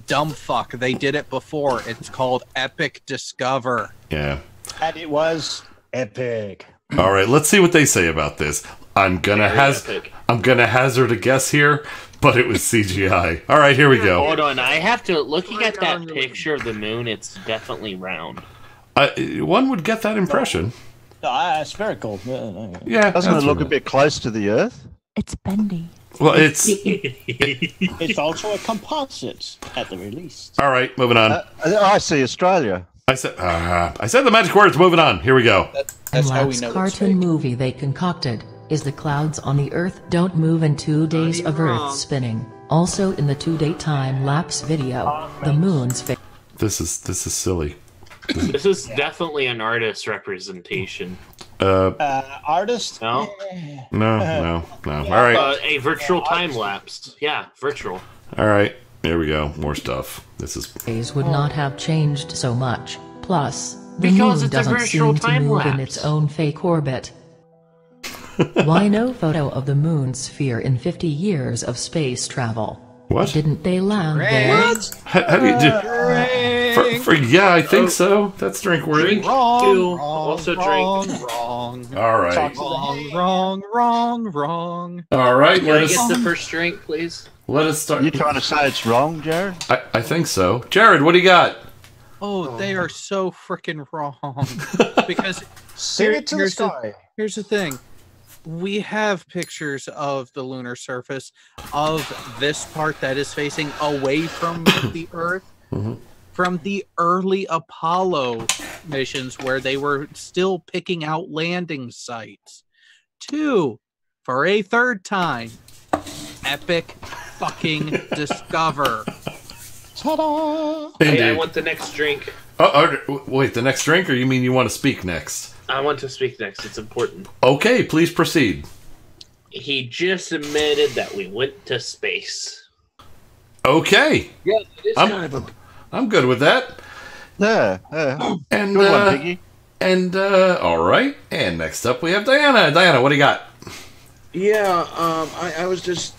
Speaker 9: Dumb fuck. They did it before. It's called Epic Discover.
Speaker 2: Yeah.
Speaker 3: And it was epic.
Speaker 2: All right, let's see what they say about this. I'm gonna hazard a guess here, but it was CGI. All right, here we go.
Speaker 5: Hold on, I have to. Looking at that picture of the moon, it's definitely round.
Speaker 2: One would get that impression.
Speaker 3: Spherical.
Speaker 2: Yeah,
Speaker 1: doesn't it look a bit close to the Earth?
Speaker 10: It's bendy.
Speaker 2: Well, it's
Speaker 3: it's also a composite at the very least.
Speaker 2: All right, moving on.
Speaker 1: I see Australia.
Speaker 2: I said the magic words. Moving on. Here we go.
Speaker 9: That's how we
Speaker 13: last
Speaker 9: know
Speaker 13: cartoon movie they concocted is the clouds on the Earth don't move in 2 days of Earth spinning. Also in the 2-day time lapse video, the moon's face.
Speaker 2: This is silly.
Speaker 5: This is definitely an artist representation.
Speaker 3: Artist?
Speaker 5: No.
Speaker 2: No. All right.
Speaker 5: A virtual time lapse. Yeah, virtual.
Speaker 2: All right. Here we go. More stuff. This is.
Speaker 13: Days would not have changed so much. Plus, the
Speaker 5: Because
Speaker 13: moon
Speaker 5: it's a
Speaker 13: doesn't
Speaker 5: virtual
Speaker 13: seem to
Speaker 5: time
Speaker 13: move in
Speaker 5: lapse.
Speaker 13: its own fake orbit. Why no photo of the moon's sphere in 50 years of space travel?
Speaker 2: What?
Speaker 13: Didn't they land there?
Speaker 2: What? How do you do? Yeah, I think so. That's drink worthy.
Speaker 5: Drink too. Also drink.
Speaker 9: Wrong.
Speaker 2: All right.
Speaker 9: Wrong.
Speaker 2: All right.
Speaker 5: Can I get the first drink, please?
Speaker 2: Let us start.
Speaker 1: You trying to say it's wrong, Jared?
Speaker 2: I think so. Jared, what do you got?
Speaker 9: Oh, they are so freaking wrong. Because here's the thing. We have pictures of the lunar surface of this part that is facing away from the Earth from the early Apollo missions where they were still picking out landing sites. 2, for a third time, Epic fucking Discover.
Speaker 3: Ta-da!
Speaker 5: Hey, I want the next drink.
Speaker 2: Wait, the next drink, or you mean you want to speak next?
Speaker 5: I want to speak next. It's important.
Speaker 2: Okay, please proceed.
Speaker 5: He just admitted that we went to space.
Speaker 2: Okay.
Speaker 8: Yeah, it's kind of a.
Speaker 2: I'm good with that.
Speaker 1: Yeah.
Speaker 2: And
Speaker 1: Good one, Piggy.
Speaker 2: All right. And next up we have Diana. Diana, what do you got?
Speaker 8: Yeah, I was just.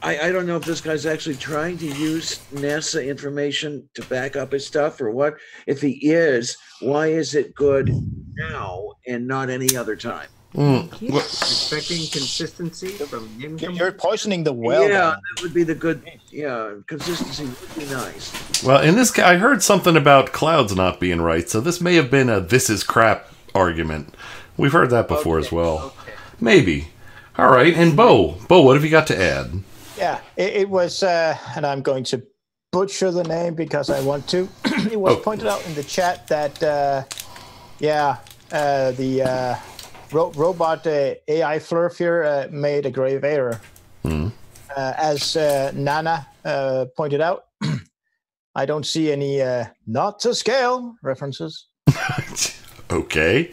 Speaker 8: I don't know if this guy's actually trying to use NASA information to back up his stuff or what. If he is, why is it good now and not any other time?
Speaker 11: Expecting consistency from him.
Speaker 3: You're poisoning the well.
Speaker 8: Yeah, that would be the good. Yeah, consistency would be nice.
Speaker 2: Well, in this I heard something about clouds not being right, so this may have been a "this is crap" argument. We've heard that before as well. Okay. Maybe. All right, and Bo, what have you got to add?
Speaker 3: Yeah, it was, and I'm going to butcher the name because I want to. It was pointed out in the chat that, the robot AI Flurf here made a grave error. As Nana pointed out, I don't see any not to scale references.
Speaker 2: Okay.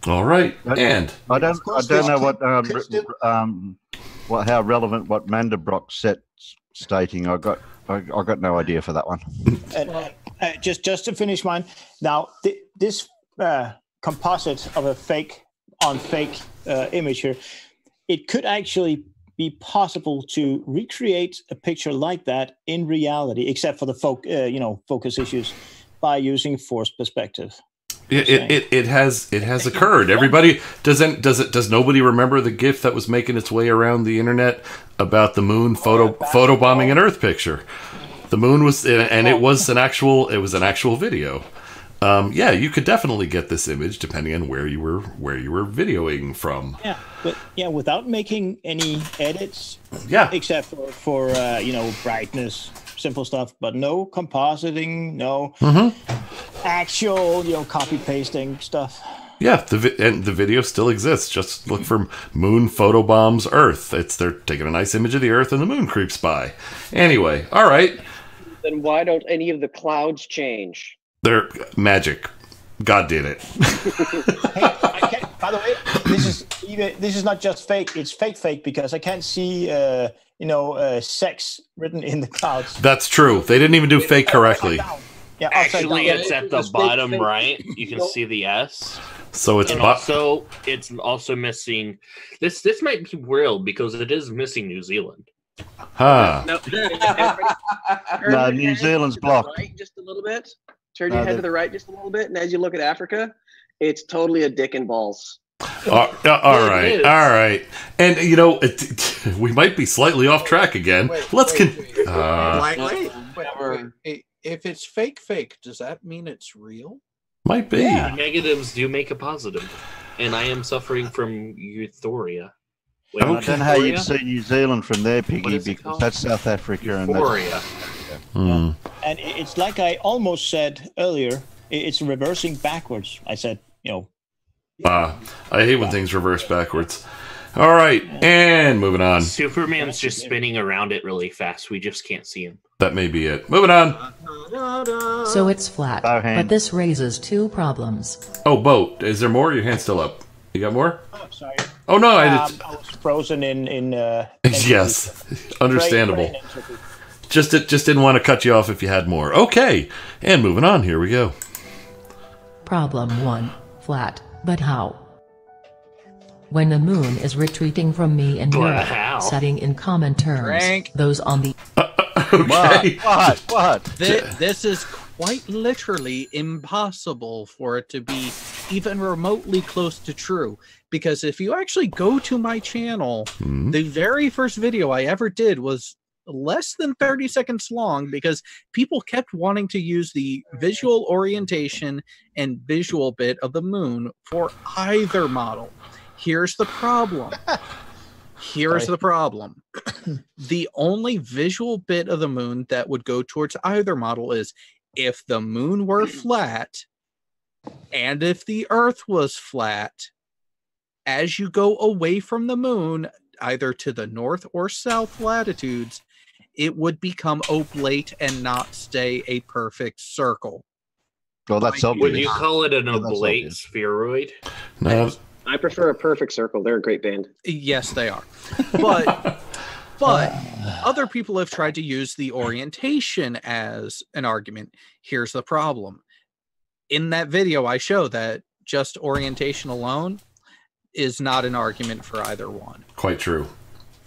Speaker 2: All right, and
Speaker 1: I don't know how relevant what Mandelbrot set stating. I got no idea for that one.
Speaker 3: And just to finish mine. Now this composite of a fake image here, it could actually be possible to recreate a picture like that in reality, except for the focus issues, by using forced perspective.
Speaker 2: It has occurred. Everybody does nobody remember the GIF that was making its way around the internet about the moon photobombing an Earth picture? The moon was, and it was an actual video. Yeah, you could definitely get this image depending on where you were videoing from.
Speaker 3: Yeah, but without making any edits.
Speaker 2: Yeah,
Speaker 3: except for brightness, simple stuff, but no compositing, no actual copy pasting stuff.
Speaker 2: Yeah, and the video still exists. Just look for moon photobombs Earth. They're taking a nice image of the Earth and the moon creeps by. Anyway, all right.
Speaker 7: Then why don't any of the clouds change?
Speaker 2: They're magic. God did it.
Speaker 3: By the way, this is not just fake. It's fake because I can't see sex written in the clouds.
Speaker 2: That's true. They didn't even do fake correctly.
Speaker 3: Yeah,
Speaker 5: actually, it's at the bottom right. You can see the S.
Speaker 2: So it's
Speaker 5: it's also missing. This might be real because it is missing New Zealand.
Speaker 2: Huh.
Speaker 3: No, New Zealand's blocked.
Speaker 7: Right, just a little bit. Turn your head to the right just a little bit, and as you look at Africa, it's totally a dick and balls.
Speaker 2: All right. And we might be slightly off track again.
Speaker 9: If it's fake, does that mean it's real?
Speaker 2: Might be.
Speaker 5: Yeah. Negatives do make a positive, and I am suffering from euphoria.
Speaker 1: I don't know how you'd see New Zealand from there, Piggy, because that's South Africa.
Speaker 5: Euphoria.
Speaker 3: And it's like I almost said earlier, it's reversing backwards. I said,
Speaker 2: I hate when things reverse backwards. All right, and moving on.
Speaker 5: Superman's just spinning around it really fast. We just can't see him.
Speaker 2: That may be it. Moving on.
Speaker 13: So it's flat, but this raises two problems.
Speaker 2: Oh, Boat, is there more? Your hand's still up. You got more?
Speaker 3: Oh, sorry.
Speaker 2: Oh, no,
Speaker 3: I was frozen in
Speaker 2: yes, understandable. Just didn't want to cut you off if you had more. Okay, and moving on. Here we go.
Speaker 13: Problem 1. Flat, but how? When the moon is retreating from me in Europe, setting in common terms, those on the...
Speaker 2: Okay.
Speaker 1: What?
Speaker 9: This is quite literally impossible for it to be even remotely close to true. Because if you actually go to my channel, the very first video I ever did was less than 30 seconds long because people kept wanting to use the visual orientation and visual bit of the moon for either model. Here's the problem. The only visual bit of the moon that would go towards either model is if the moon were flat and if the Earth was flat. As you go away from the moon, either to the north or south latitudes, it would become oblate and not stay a perfect circle.
Speaker 1: Well, that's obvious.
Speaker 5: Would you call it an oblate spheroid?
Speaker 2: No.
Speaker 7: I prefer a perfect circle. They're a great band.
Speaker 9: Yes, they are. But other people have tried to use the orientation as an argument. Here's the problem. In that video, I show that just orientation alone is not an argument for either one.
Speaker 2: Quite true.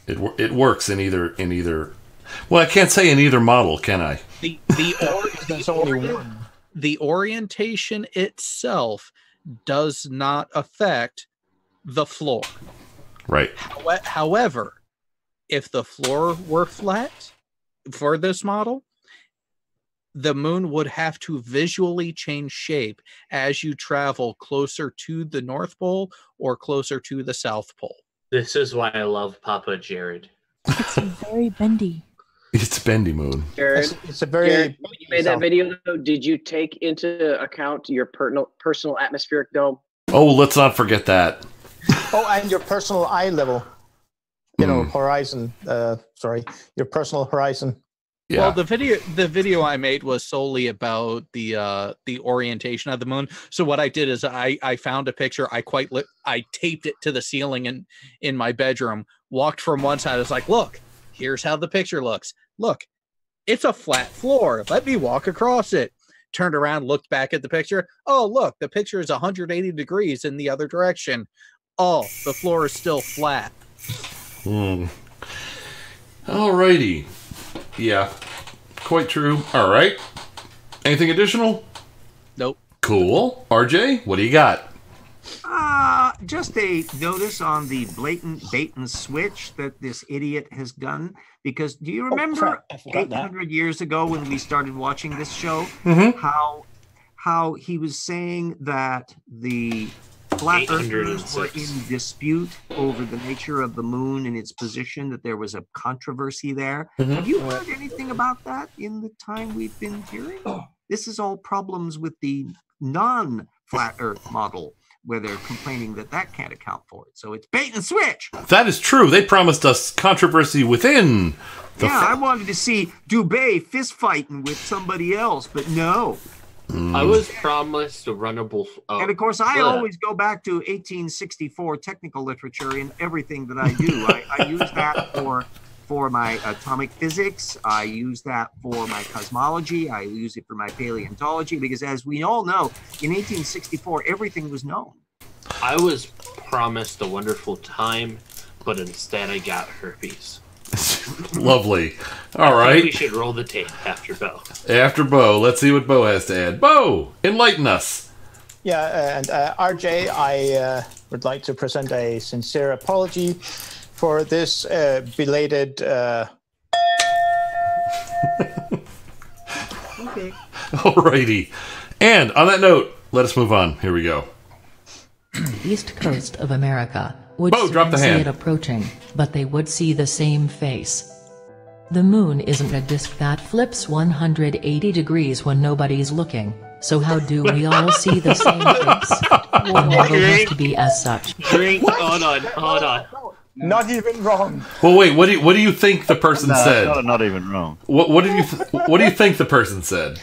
Speaker 2: It works in either. Well, I can't say in either model, can I?
Speaker 9: The orientation itself does not affect the floor.
Speaker 2: Right.
Speaker 9: However, if the floor were flat for this model, the moon would have to visually change shape as you travel closer to the North Pole or closer to the South Pole.
Speaker 5: This is why I love Papa Jared.
Speaker 10: It's very bendy.
Speaker 2: It's bendy moon.
Speaker 7: Jared,
Speaker 3: it's a very.
Speaker 7: Jared, when you made that video, though, did you take into account your personal atmospheric dome?
Speaker 2: Oh, let's not forget that.
Speaker 3: Oh, and your personal eye level. Horizon. Your personal horizon.
Speaker 2: Yeah.
Speaker 9: Well, the video I made was solely about the orientation of the moon. So what I did is I found a picture. I taped it to the ceiling in my bedroom. Walked from one side. I was like, look, here's how the picture looks. Look, it's a flat floor. Let me walk across it. turned around, looked back at the picture. Oh, look, the picture is 180 degrees in the other direction. Oh, the floor is still flat.
Speaker 2: Alrighty. Yeah, quite true. All right. Anything additional?
Speaker 9: Nope.
Speaker 2: Cool. RJ, what do you got?
Speaker 11: Just a notice on the blatant bait and switch that this idiot has done. Because do you remember 800 years ago when we started watching this show, how he was saying that the flat earthers were in dispute over the nature of the moon and its position, that there was a controversy there? Have you heard anything about that in the time we've been hearing? This is all problems with the non-flat earth model, where they're complaining that that can't account for it. So it's bait and switch.
Speaker 2: That is true. They promised us controversy within the...
Speaker 11: Yeah, I wanted to see Dubé fist fighting with somebody else, but no.
Speaker 5: I was promised a runnable...
Speaker 11: and of course, I always go back to 1864 technical literature in everything that I do. I use that for my atomic physics. I use that for my cosmology. I use it for my paleontology, because as we all know, in 1864, everything was known.
Speaker 5: I was promised a wonderful time, but instead I got herpes.
Speaker 2: Lovely. All right.
Speaker 5: I think we should roll the tape after Bo.
Speaker 2: After Bo. Let's see what Bo has to add. Bo, enlighten us.
Speaker 3: Yeah, and RJ, I would like to present a sincere apology for this belated...
Speaker 11: Okay.
Speaker 2: Alrighty. And on that note, let us move on. Here we go.
Speaker 13: East coast of America would
Speaker 2: Bo, drop the
Speaker 13: see
Speaker 2: hand.
Speaker 13: it approaching, but they would see the same face. The moon isn't a disk that flips 180 degrees when nobody's looking, so how do we all see the same face? The model has to be as such.
Speaker 5: Hold on.
Speaker 3: Not even wrong.
Speaker 2: Well, wait. What do you think the person said?
Speaker 1: Not even wrong.
Speaker 2: What do you think the person said?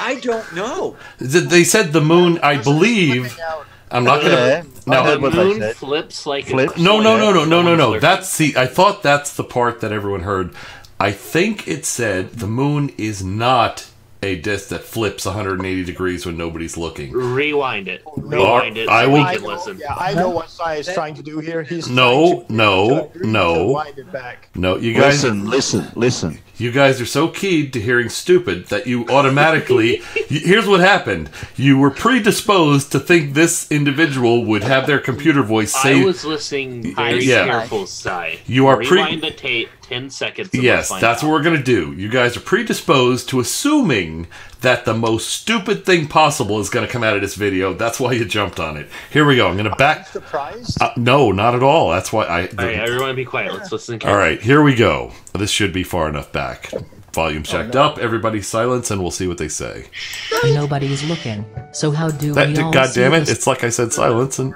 Speaker 8: I don't know.
Speaker 2: They said the moon. I believe. I'm not gonna.
Speaker 5: No, the moon flips like a
Speaker 2: No. That's I thought that's the part that everyone heard. I think it said the moon is not a disc that flips 180 degrees when nobody's looking.
Speaker 5: Rewind it.
Speaker 2: I will.
Speaker 3: Yeah, I know what Sai is trying to do here. He's
Speaker 2: No.
Speaker 3: wind it back.
Speaker 2: No, you guys.
Speaker 1: Listen.
Speaker 2: You guys are so keyed to hearing stupid that you automatically... Here's what happened. You were predisposed to think this individual would have their computer voice say...
Speaker 5: I was listening very careful, Sai.
Speaker 2: You are
Speaker 5: Rewind the tape 10 seconds.
Speaker 2: Yes, that's what we're going to do. You guys are predisposed to assuming that the most stupid thing possible is going to come out of this video. That's why you jumped on it. Here we go. I'm going to back...
Speaker 3: Surprised?
Speaker 2: No, not at all. That's why I...
Speaker 5: All right, everyone be quiet. Let's listen carefully.
Speaker 2: All right, here we go. This should be far enough back. Volume's checked up. Everybody silence, and we'll see what they say.
Speaker 13: Nobody's looking, so how do we all
Speaker 2: God
Speaker 13: see
Speaker 2: damn it!
Speaker 13: this?
Speaker 2: It's like I said, silence. And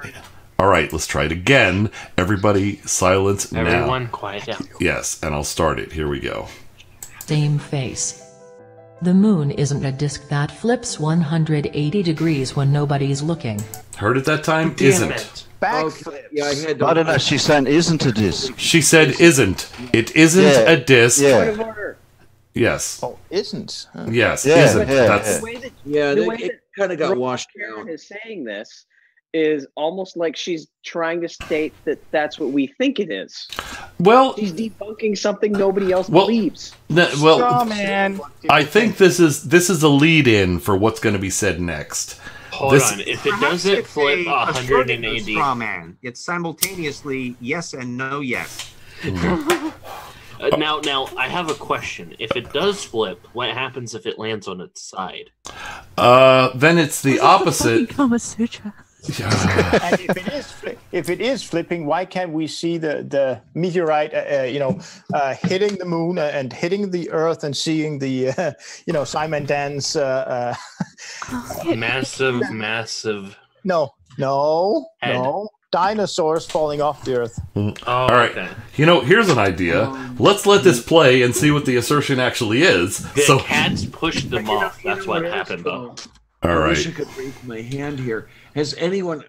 Speaker 2: all right, let's try it again. Everybody, silence now.
Speaker 5: Everyone, quiet down.
Speaker 2: Yes, and I'll start it. Here we go.
Speaker 13: Same face. The moon isn't a disk that flips 180 degrees when nobody's looking.
Speaker 2: Heard it that time?
Speaker 5: Damn
Speaker 2: isn't.
Speaker 5: It.
Speaker 3: Backflips.
Speaker 8: Yeah, I had
Speaker 1: I don't know. She's saying isn't a disc.
Speaker 2: She said isn't. It isn't a disc.
Speaker 1: Yeah.
Speaker 2: Yes.
Speaker 3: Oh, isn't? Huh.
Speaker 2: Yes.
Speaker 1: Yeah,
Speaker 2: isn't.
Speaker 1: yeah,
Speaker 2: That's
Speaker 7: The way
Speaker 8: it kind of got washed
Speaker 7: Karen
Speaker 8: down.
Speaker 7: is saying this is almost like she's trying to state that that's what we think it is.
Speaker 2: well.
Speaker 7: She's debunking something nobody else
Speaker 2: Well,
Speaker 7: believes.
Speaker 2: Well,
Speaker 3: man.
Speaker 2: I think this is a lead-in for what's going to be said next.
Speaker 5: Hold on. If it doesn't flip
Speaker 11: a
Speaker 5: 180...
Speaker 11: straw man. It's simultaneously yes and no yes.
Speaker 5: Now, I have a question. If it does flip, what happens if it lands on its side?
Speaker 2: Then it's the opposite.
Speaker 10: Kama Sutra.
Speaker 3: And if it is flipping, why can't we see the meteorite, hitting the moon and hitting the Earth and seeing the, Simon Dan's
Speaker 5: massive.
Speaker 3: No.
Speaker 5: Head.
Speaker 3: Dinosaurs falling off the Earth.
Speaker 5: Oh,
Speaker 2: all right.
Speaker 5: Okay.
Speaker 2: Here's an idea. Let's let this play and see what the assertion actually is.
Speaker 5: The cats pushed them off. That's what happened, though.
Speaker 2: All
Speaker 8: I
Speaker 2: right.
Speaker 8: wish I could raise my hand here. Has anyone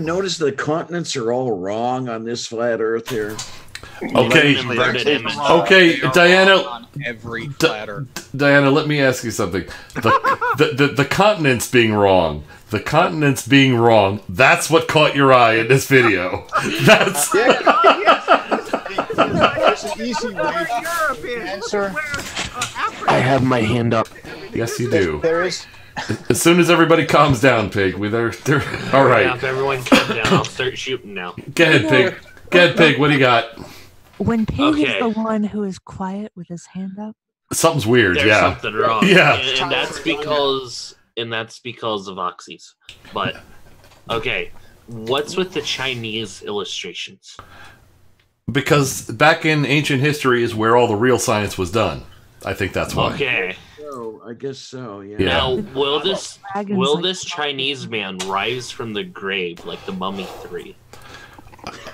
Speaker 8: noticed the continents are all wrong on this flat Earth here?
Speaker 2: Okay. Okay, Diana.
Speaker 9: Every flat Earth.
Speaker 2: Diana, let me ask you something. The continents being wrong. The continents being wrong. That's what caught your eye in this video. That's.
Speaker 3: There's an easy way to answer.
Speaker 14: I have my hand up.
Speaker 2: Yes, you do.
Speaker 3: There is.
Speaker 2: As soon as everybody calms down, Pig. They're all right.
Speaker 5: Yeah, if everyone calm down, I'll start shooting now.
Speaker 2: Go ahead, Pig. Go ahead, Pig. What do you got?
Speaker 10: When Pig is the one who is quiet with his hand up,
Speaker 2: Something's weird.
Speaker 5: There's
Speaker 2: yeah.
Speaker 5: something wrong.
Speaker 2: Yeah.
Speaker 5: And that's because of Oxys. But okay, what's with the Chinese illustrations?
Speaker 2: Because back in ancient history is where all the real science was done. I think that's why.
Speaker 5: Okay.
Speaker 8: So, I guess so. Yeah.
Speaker 5: Now, will this Chinese man rise from the grave like the Mummy 3?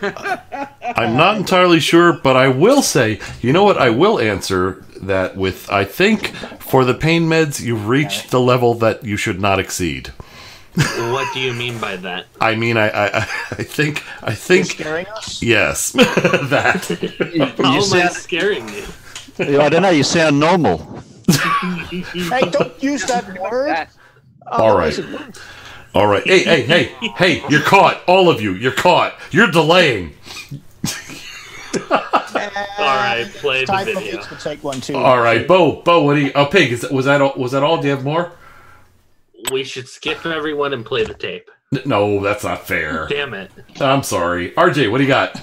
Speaker 2: I'm not entirely sure, but I will say, you know what? I will answer that with, I think, for the pain meds, you've reached the level that you should not exceed.
Speaker 5: What do you mean by that?
Speaker 2: I mean, I think.
Speaker 3: You're scaring us?
Speaker 2: Yes, that.
Speaker 5: How am I scaring you?
Speaker 1: I don't know. You sound normal.
Speaker 3: Hey, don't use that word.
Speaker 2: All right. All right. Hey, you're caught. All of you, you're caught. You're delaying.
Speaker 5: All right, play the video.
Speaker 3: To take one too.
Speaker 2: All right, Bo, what do you... Oh, Pig, was that all? Do you have more?
Speaker 5: We should skip everyone and play the tape.
Speaker 2: No, that's not fair.
Speaker 5: Damn it.
Speaker 2: I'm sorry. RJ, what do you got?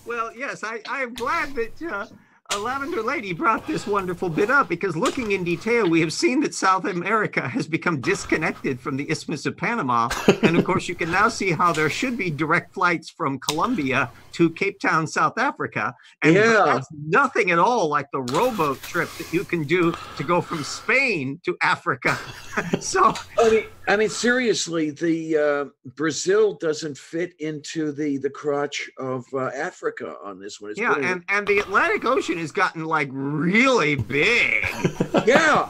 Speaker 11: Well, yes, I am glad that Lavender Lady brought this wonderful bit up, because looking in detail, we have seen that South America has become disconnected from the Isthmus of Panama. And of course, you can now see how there should be direct flights from Colombia to Cape Town, South Africa. And that's nothing at all like the rowboat trip that you can do to go from Spain to Africa. So,
Speaker 8: I mean, seriously, the Brazil doesn't fit into the crotch of Africa on this one. It's
Speaker 11: and the Atlantic Ocean has gotten like really big.
Speaker 8: Yeah.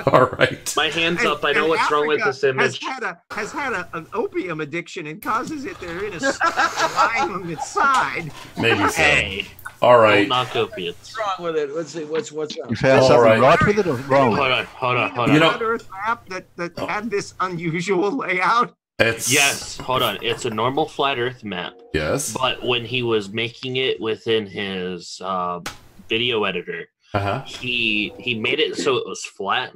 Speaker 2: All right.
Speaker 5: My hand's up. I know what's wrong with this image.
Speaker 11: Has had an opium addiction and causes it. They're in a slime on its side.
Speaker 2: Maybe so.
Speaker 5: Hey.
Speaker 2: All right.
Speaker 5: Don't knock opiates.
Speaker 8: What's wrong with it? Let's see. What's wrong?
Speaker 1: You found something right with it or wrong?
Speaker 5: Hold on.
Speaker 11: You know, Earth map that had this unusual layout.
Speaker 5: Yes, hold on. It's a normal flat Earth map.
Speaker 2: Yes.
Speaker 5: But when he was making it within his video editor, he made it so it was flat.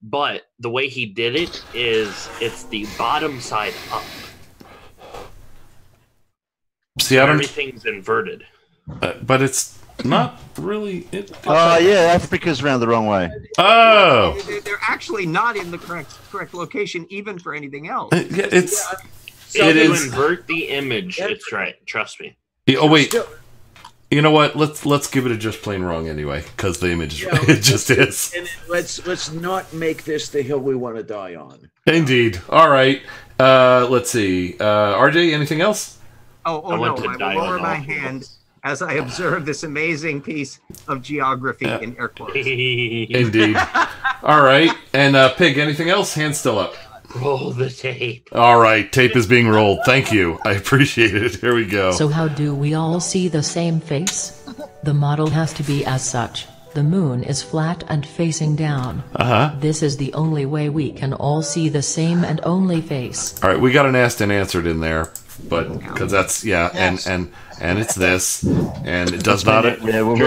Speaker 5: But the way he did it is it's the bottom side up.
Speaker 2: See, I don't...
Speaker 5: Everything's inverted.
Speaker 2: But it's not really...
Speaker 1: yeah, Africa's around the wrong way.
Speaker 2: Oh!
Speaker 11: They're actually not in the correct location, even for anything else.
Speaker 2: It is.
Speaker 5: Invert the image. It's right. Trust me.
Speaker 2: Oh, wait. You know what? Let's give it a just plain wrong anyway, because the image it just is.
Speaker 8: And let's not make this the hill we want to die on.
Speaker 2: Indeed. All right. Let's see. RJ, anything else?
Speaker 11: No! I will lower my hand as I observe this amazing piece of geography in air quotes.
Speaker 2: Indeed. All right. And Pig, anything else? Hand still up.
Speaker 5: Roll the tape.
Speaker 2: All right. Tape is being rolled. Thank you. I appreciate it. Here we go.
Speaker 13: So how do we all see the same face? The model has to be as such. The moon is flat and facing down. This is the only way we can all see the same and only face.
Speaker 2: All right. We got an asked and answered in there, but because that's and it's this, and it does not.
Speaker 1: Yeah, we've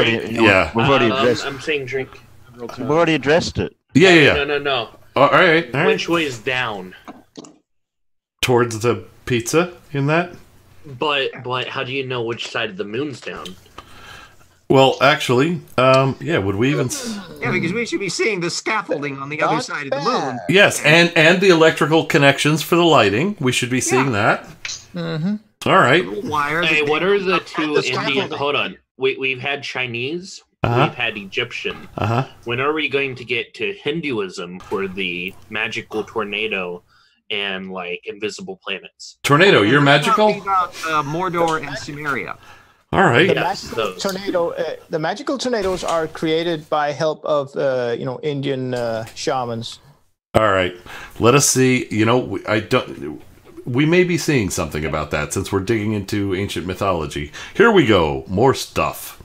Speaker 1: already addressed.
Speaker 5: I'm saying drink.
Speaker 1: We've already addressed it.
Speaker 2: Yeah.
Speaker 5: No.
Speaker 2: All right.
Speaker 5: Which way is down?
Speaker 2: Towards the pizza in that.
Speaker 5: But how do you know which side of the moon's down?
Speaker 2: Well, actually, would we even...
Speaker 11: Yeah, because we should be seeing the scaffolding on the other side of the moon.
Speaker 2: Yes, and the electrical connections for the lighting. We should be seeing that.
Speaker 3: Mm-hmm.
Speaker 2: All right.
Speaker 5: Hey, what are the two Indian... Hold on. We've had Chinese. We've had Egyptian. When are we going to get to Hinduism for the magical tornado and, like, invisible planets?
Speaker 2: Tornado, you're magical?
Speaker 11: About Mordor and Sumeria.
Speaker 2: All right.
Speaker 3: The magical tornadoes are created by help of Indian shamans.
Speaker 2: All right. Let us see. we may be seeing something about that since we're digging into ancient mythology. Here we go, more stuff.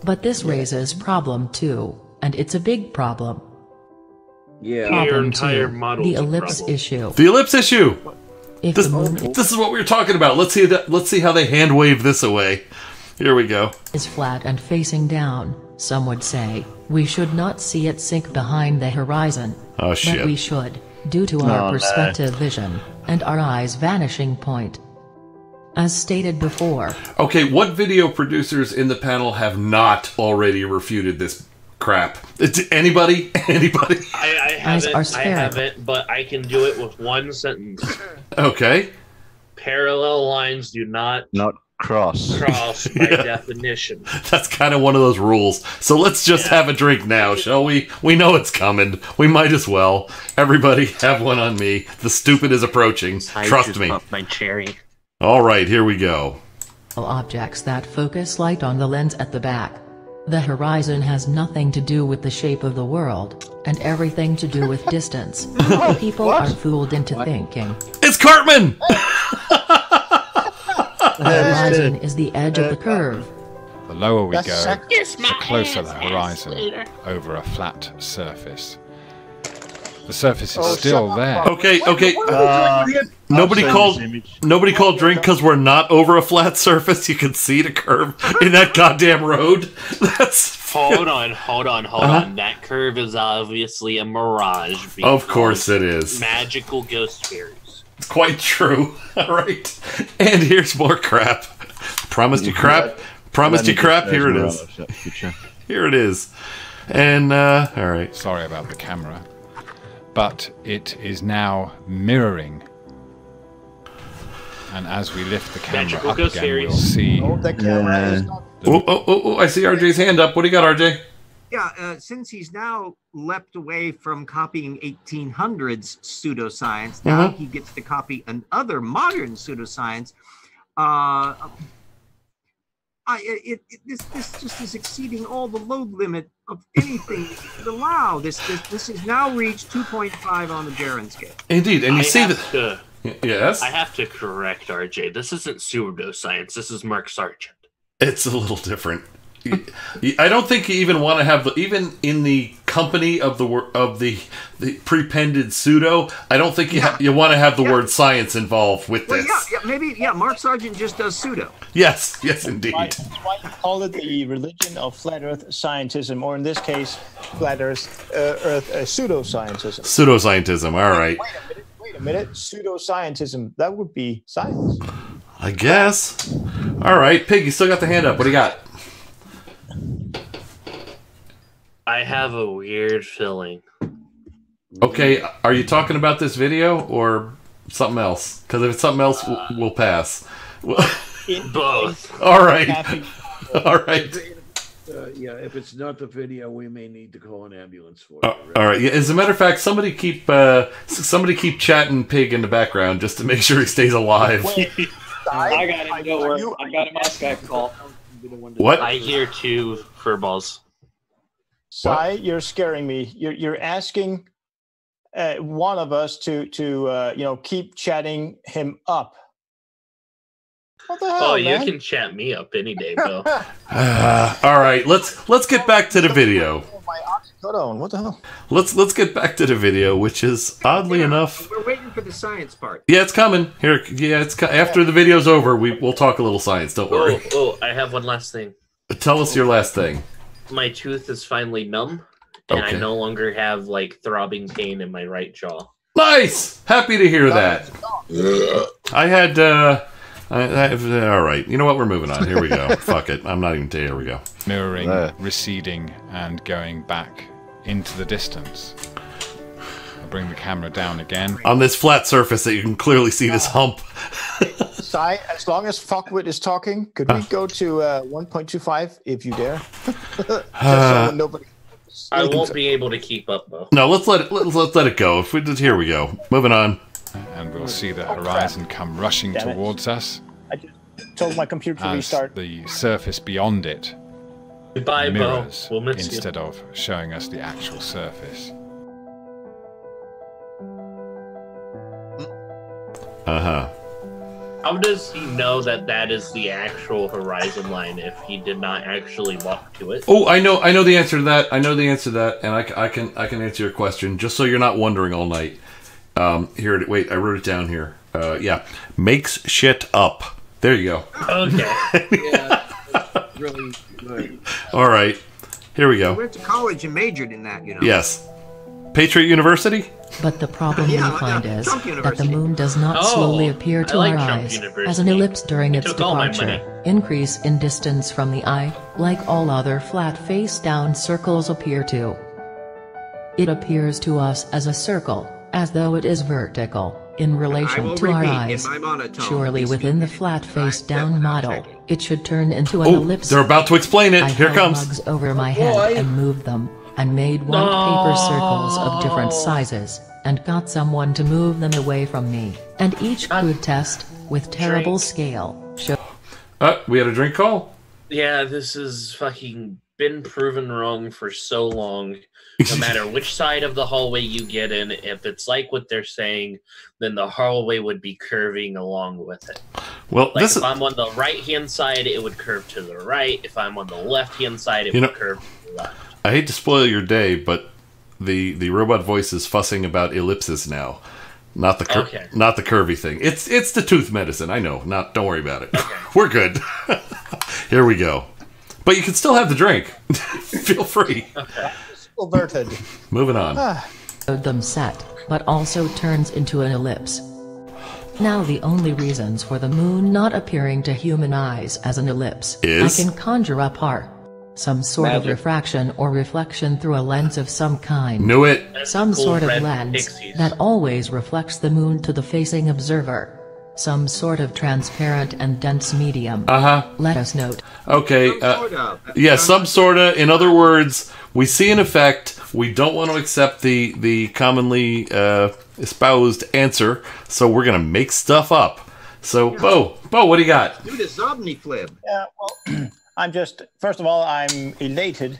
Speaker 13: But this raises problem 2, and it's a big problem.
Speaker 8: Yeah.
Speaker 13: Problem 2, the ellipse issue.
Speaker 2: The ellipse issue.
Speaker 13: If
Speaker 2: This,
Speaker 13: the moon
Speaker 2: this is what we were talking about. Let's see how they hand wave this away. Here we go.
Speaker 13: is flat and facing down, some would say, we should not see it sink behind the horizon.
Speaker 2: Oh, shit.
Speaker 13: But we should, due to our perspective vision, and our eye's vanishing point. As stated before.
Speaker 2: Okay, what video producers in the panel have not already refuted this crap? Anybody? Anybody?
Speaker 14: I haven't, but I can do it with one sentence.
Speaker 2: Okay.
Speaker 14: Parallel lines do not
Speaker 1: cross
Speaker 14: by definition.
Speaker 2: That's kind of one of those rules. So let's just have a drink now, shall we? We know it's coming. We might as well. Everybody, have one on me. The stupid is approaching. Trust me.
Speaker 14: My cherry.
Speaker 2: All right, here we go.
Speaker 13: Objects that focus light on the lens at the back. The horizon has nothing to do with the shape of the world, and everything to do with distance. People are fooled into thinking.
Speaker 2: It's Cartman!
Speaker 13: The horizon is the edge of the curve.
Speaker 16: The lower we go, the closer the horizon over a flat surface. The surface is still there.
Speaker 2: Okay. Nobody called drink because we're not over a flat surface. You can see the curve in that goddamn road.
Speaker 14: Hold on. That curve is obviously a mirage.
Speaker 2: Of course it is.
Speaker 14: Magical ghost fairies.
Speaker 2: Quite true. All right. And here's more crap. Promised you crap. Here it is. Here it is. And, all right.
Speaker 16: Sorry about the camera. But it is now mirroring. And as we lift the camera up again, we'll see...
Speaker 2: Oh, I see RJ's hand up. What do you got, RJ?
Speaker 11: Yeah, since he's now leapt away from copying 1800s pseudoscience, now he gets to copy another modern pseudoscience. This just is exceeding all the load limit of anything you could allow. This has now reached 2.5 on the Jaron scale.
Speaker 2: Indeed, and you see that. Yes.
Speaker 14: I have to correct RJ. This isn't pseudoscience. This is Mark Sargent.
Speaker 2: It's a little different. I don't think you even want to have even in the company of the prepended pseudo. I don't think you want to have the word science involved with this.
Speaker 11: Maybe Mark Sargent just does pseudo.
Speaker 2: Yes, indeed.
Speaker 3: That's why you call it the religion of flat Earth scientism, or in this case, flat Earth pseudoscientism.
Speaker 2: Pseudoscientism. All right.
Speaker 3: Wait a minute. Pseudoscientism. That would be science.
Speaker 2: I guess. All right, Pig. You still got the hand up. What do you got?
Speaker 14: I have a weird feeling.
Speaker 2: Okay, are you talking about this video or something else? Because if it's something else, we'll pass.
Speaker 14: Both.
Speaker 2: All right. All right.
Speaker 8: If it's not the video, we may need to call an ambulance for it.
Speaker 2: All right. Yeah, as a matter of fact, somebody keep chatting Pig in the background just to make sure he stays alive.
Speaker 7: I got him. Don't worry. I got him on Skype call.
Speaker 2: What?
Speaker 14: I hear 2 furballs.
Speaker 3: Sai, you're scaring me. You're asking one of us to keep chatting him up. What the hell,
Speaker 14: man?
Speaker 3: You
Speaker 14: can chat me up any day, Bill.
Speaker 2: All right, let's get back to the video.
Speaker 3: What the hell?
Speaker 2: Let's get back to the video, which is oddly enough.
Speaker 11: We're waiting for the science part.
Speaker 2: Yeah, it's coming. Here, after the video's over, we'll talk a little science. Don't worry.
Speaker 14: Oh, I have one last thing.
Speaker 2: Tell us your last thing.
Speaker 14: My tooth is finally numb, and I no longer have throbbing pain in my right jaw.
Speaker 2: Nice. Happy to hear that. I had. All right. You know what? We're moving on. Here we go. Fuck it. I'm not even. Here we go.
Speaker 16: Mirroring, receding, and going back into the distance. I'll bring the camera down again.
Speaker 2: On this flat surface that you can clearly see this hump.
Speaker 3: Sai, as long as Fuckwit is talking, could we go to 1.25 if you dare? Just so nobody.
Speaker 14: I won't be able to keep up though.
Speaker 2: No, let's let it go. Here we go. Moving on.
Speaker 16: And we'll see the horizon come rushing towards us.
Speaker 3: I just told my computer to restart.
Speaker 16: The surface beyond it
Speaker 14: Goodbye,
Speaker 16: mirrors
Speaker 14: Bo. We'll miss
Speaker 16: instead of showing us the actual surface.
Speaker 2: Uh-huh.
Speaker 14: How does he know that that is the actual horizon line if he did not actually walk to it?
Speaker 2: Oh, I know the answer to that. I know the answer to that, and I can answer your question just so you're not wondering all night. Here, wait, I wrote it down here. Yeah, makes shit up. There you go.
Speaker 14: Okay.
Speaker 11: Yeah, that's really good.
Speaker 2: All right, here we
Speaker 11: I
Speaker 2: go.
Speaker 11: went to college and majored in that, you know.
Speaker 2: Yes, Patriot University.
Speaker 13: But the problem we find is
Speaker 11: Trump
Speaker 13: that the moon does not slowly appear to our eyes as an ellipse during its departure. Increase in distance from the eye, like all other flat face-down circles appear to. It appears to us as a circle, as though it is vertical, in relation to our eyes. Surely within the flat face-down model, it should turn into an ellipse.
Speaker 2: They're about to explain it. Here
Speaker 13: held
Speaker 2: comes.
Speaker 13: mugs over my head and moved them, and made white paper circles of different sizes, and got someone to move them away from me. And each crude test, with terrible scale, showed...
Speaker 2: We had a drink call?
Speaker 14: Yeah, this has fucking been proven wrong for so long. No matter which side of the hallway you get in, if it's like what they're saying, then the hallway would be curving along with it.
Speaker 2: Well,
Speaker 14: like if I'm on the right-hand side, it would curve to the right. If I'm on the left-hand side, it would curve to the left.
Speaker 2: I hate to spoil your day, but the robot voice is fussing about ellipses now, not the not the curvy thing. It's the tooth medicine. I know. Don't worry about it. Okay. We're good. Here we go. But you can still have the drink. Feel free.
Speaker 14: Okay.
Speaker 3: Averted.
Speaker 2: Moving on.
Speaker 13: them set, but also turns into an ellipse. Now the only reasons for the moon not appearing to human eyes as an ellipse
Speaker 2: is?
Speaker 13: I can conjure up are some sort of refraction or reflection through a lens of some kind.
Speaker 2: Knew it.
Speaker 13: Some sort of lens that always reflects the moon to the facing observer. Some sort of transparent and dense medium. Let us note.
Speaker 2: Okay. Yeah, some sorta. In other words, we see an effect. We don't want to accept the commonly espoused answer, so we're gonna make stuff up. So, Bo, what do you got?
Speaker 11: Do this omniflib.
Speaker 3: Yeah, well, I'm just, first of all, I'm elated.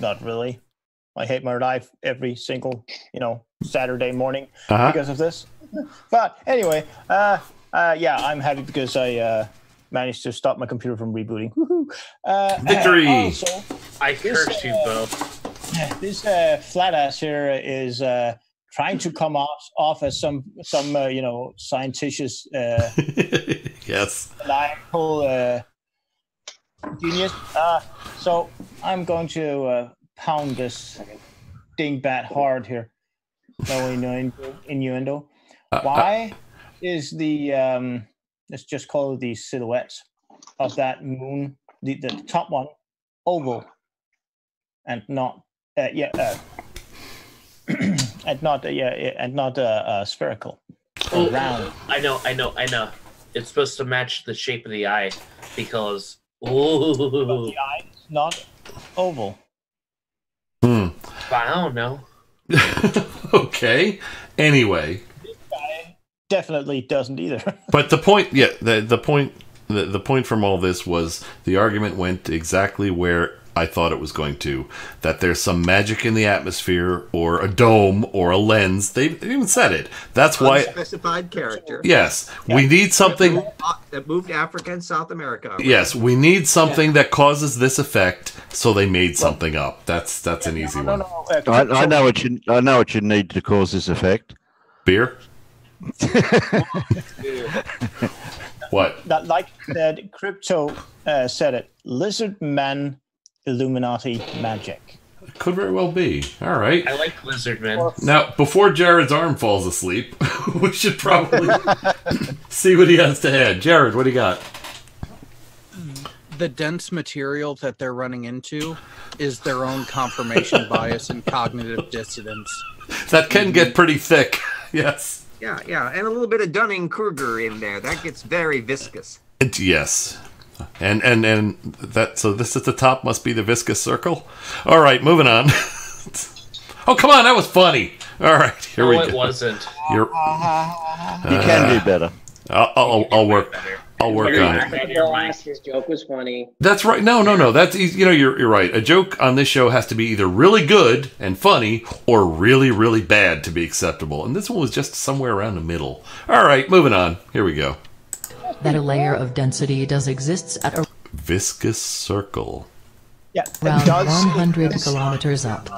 Speaker 3: Not really. I hate my life every single, Saturday morning because of this. But anyway, yeah, I'm happy because I managed to stop my computer from rebooting.
Speaker 2: Victory!
Speaker 3: Also,
Speaker 14: I curse you, Bo.
Speaker 3: This flat ass here is trying to come off as some scientific
Speaker 2: yes,
Speaker 3: maniacal genius. So I'm going to pound this dingbat hard here. No innuendo. Why is the let's just call it the silhouettes of that moon, the top one, oval, and not and not spherical or round?
Speaker 14: I know. It's supposed to match the shape of the eye because the
Speaker 3: eye is not oval.
Speaker 14: I don't know.
Speaker 2: Okay. Anyway,
Speaker 3: this guy definitely doesn't either.
Speaker 2: But the point, the point from all this was the argument went exactly where I thought it was going to. That there's some magic in the atmosphere, or a dome, or a lens. They even said it. That's why.
Speaker 11: Unspecified character.
Speaker 2: Yes, we need something
Speaker 11: that moved to Africa and South America. Right?
Speaker 2: Yes, we need something that causes this effect. So they made something up. That's an easy one.
Speaker 1: I know what you need to cause this effect.
Speaker 2: Beer. What?
Speaker 3: Like that Crypto said it. Lizard man Illuminati magic.
Speaker 2: Could very well be. All right.
Speaker 14: I like Lizard Man.
Speaker 2: Now, before Jared's arm falls asleep, we should probably see what he has to add. Jared, what do you got?
Speaker 9: The dense material that they're running into is their own confirmation bias and cognitive dissonance.
Speaker 2: That can get pretty thick. Yes.
Speaker 11: Yeah, and a little bit of Dunning-Kruger in there. That gets very viscous.
Speaker 2: Yes. And that, so this at the top must be the viscous circle. All right, moving on. Oh, come on, that was funny. All right, here we go.
Speaker 14: No, it wasn't.
Speaker 2: You
Speaker 1: can do better.
Speaker 2: I'll work. I'll work on it.
Speaker 7: His joke was funny.
Speaker 2: That's right. No. That's easy. You know, you're right. A joke on this show has to be either really good and funny or really, really bad to be acceptable. And this one was just somewhere around the middle. All right, moving on. Here we go.
Speaker 13: That a layer of density does exists at a
Speaker 2: viscous circle.
Speaker 3: Yeah,
Speaker 13: around 100 kilometers up.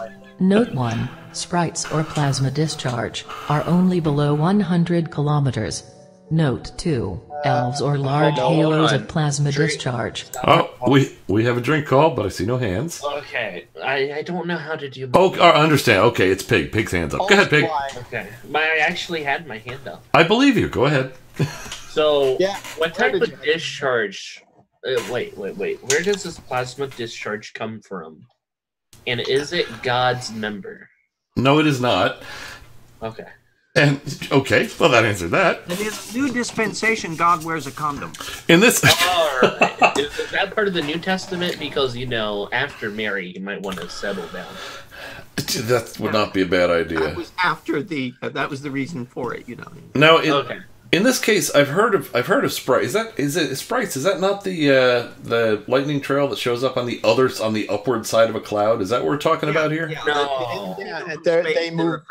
Speaker 13: Note 1. Sprites or plasma discharge are only below 100 kilometers. Note 2. Elves or large halos of plasma discharge.
Speaker 2: Oh, we have a drink call, but I see no hands.
Speaker 14: Okay, I don't know how to do.
Speaker 2: Oh, I understand. Okay, it's Pig. Pig's hands up. Go ahead, Pig.
Speaker 14: Okay, I actually had my hand up.
Speaker 2: I believe you. Go ahead.
Speaker 14: So, what type of discharge? Wait. Where does this plasma discharge come from? And is it God's member?
Speaker 2: No, it is not.
Speaker 14: Okay.
Speaker 2: And okay, well that answered that.
Speaker 11: In his new dispensation, God wears a condom.
Speaker 2: In this,
Speaker 14: right. Is that part of the New Testament? Because after Mary, you might want to settle down.
Speaker 2: That would not be a bad idea.
Speaker 11: That was after that was the reason for it,
Speaker 2: Now, in this case, I've heard of Sprite. Is it Sprites? Is that not the lightning trail that shows up on the upward side of a cloud? Is that what we're talking about here?
Speaker 11: Yeah,
Speaker 14: no.
Speaker 3: They move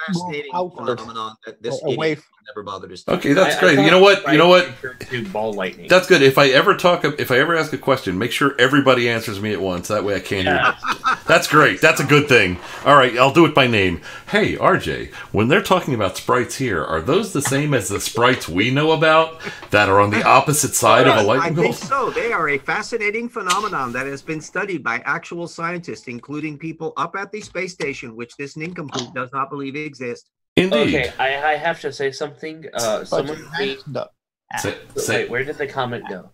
Speaker 3: outward
Speaker 11: phenomenon that this
Speaker 3: away.
Speaker 11: Never bothered to study.
Speaker 2: Okay, that's great. You know what?
Speaker 14: To ball lightning.
Speaker 2: That's good. If I ever ask a question, make sure everybody answers me at once. That way I can't hear. That's great. That's a good thing. All right, I'll do it by name. Hey, RJ, when they're talking about sprites here, are those the same as the sprites we know about that are on the opposite side of a lightning bolt?
Speaker 11: I think so. They are a fascinating phenomenon that has been studied by actual scientists, including people up at the space station, which this nincompoop does not believe exist.
Speaker 2: Indeed.
Speaker 14: Okay, I have to say something. Someone read. Wait, where did the comment go?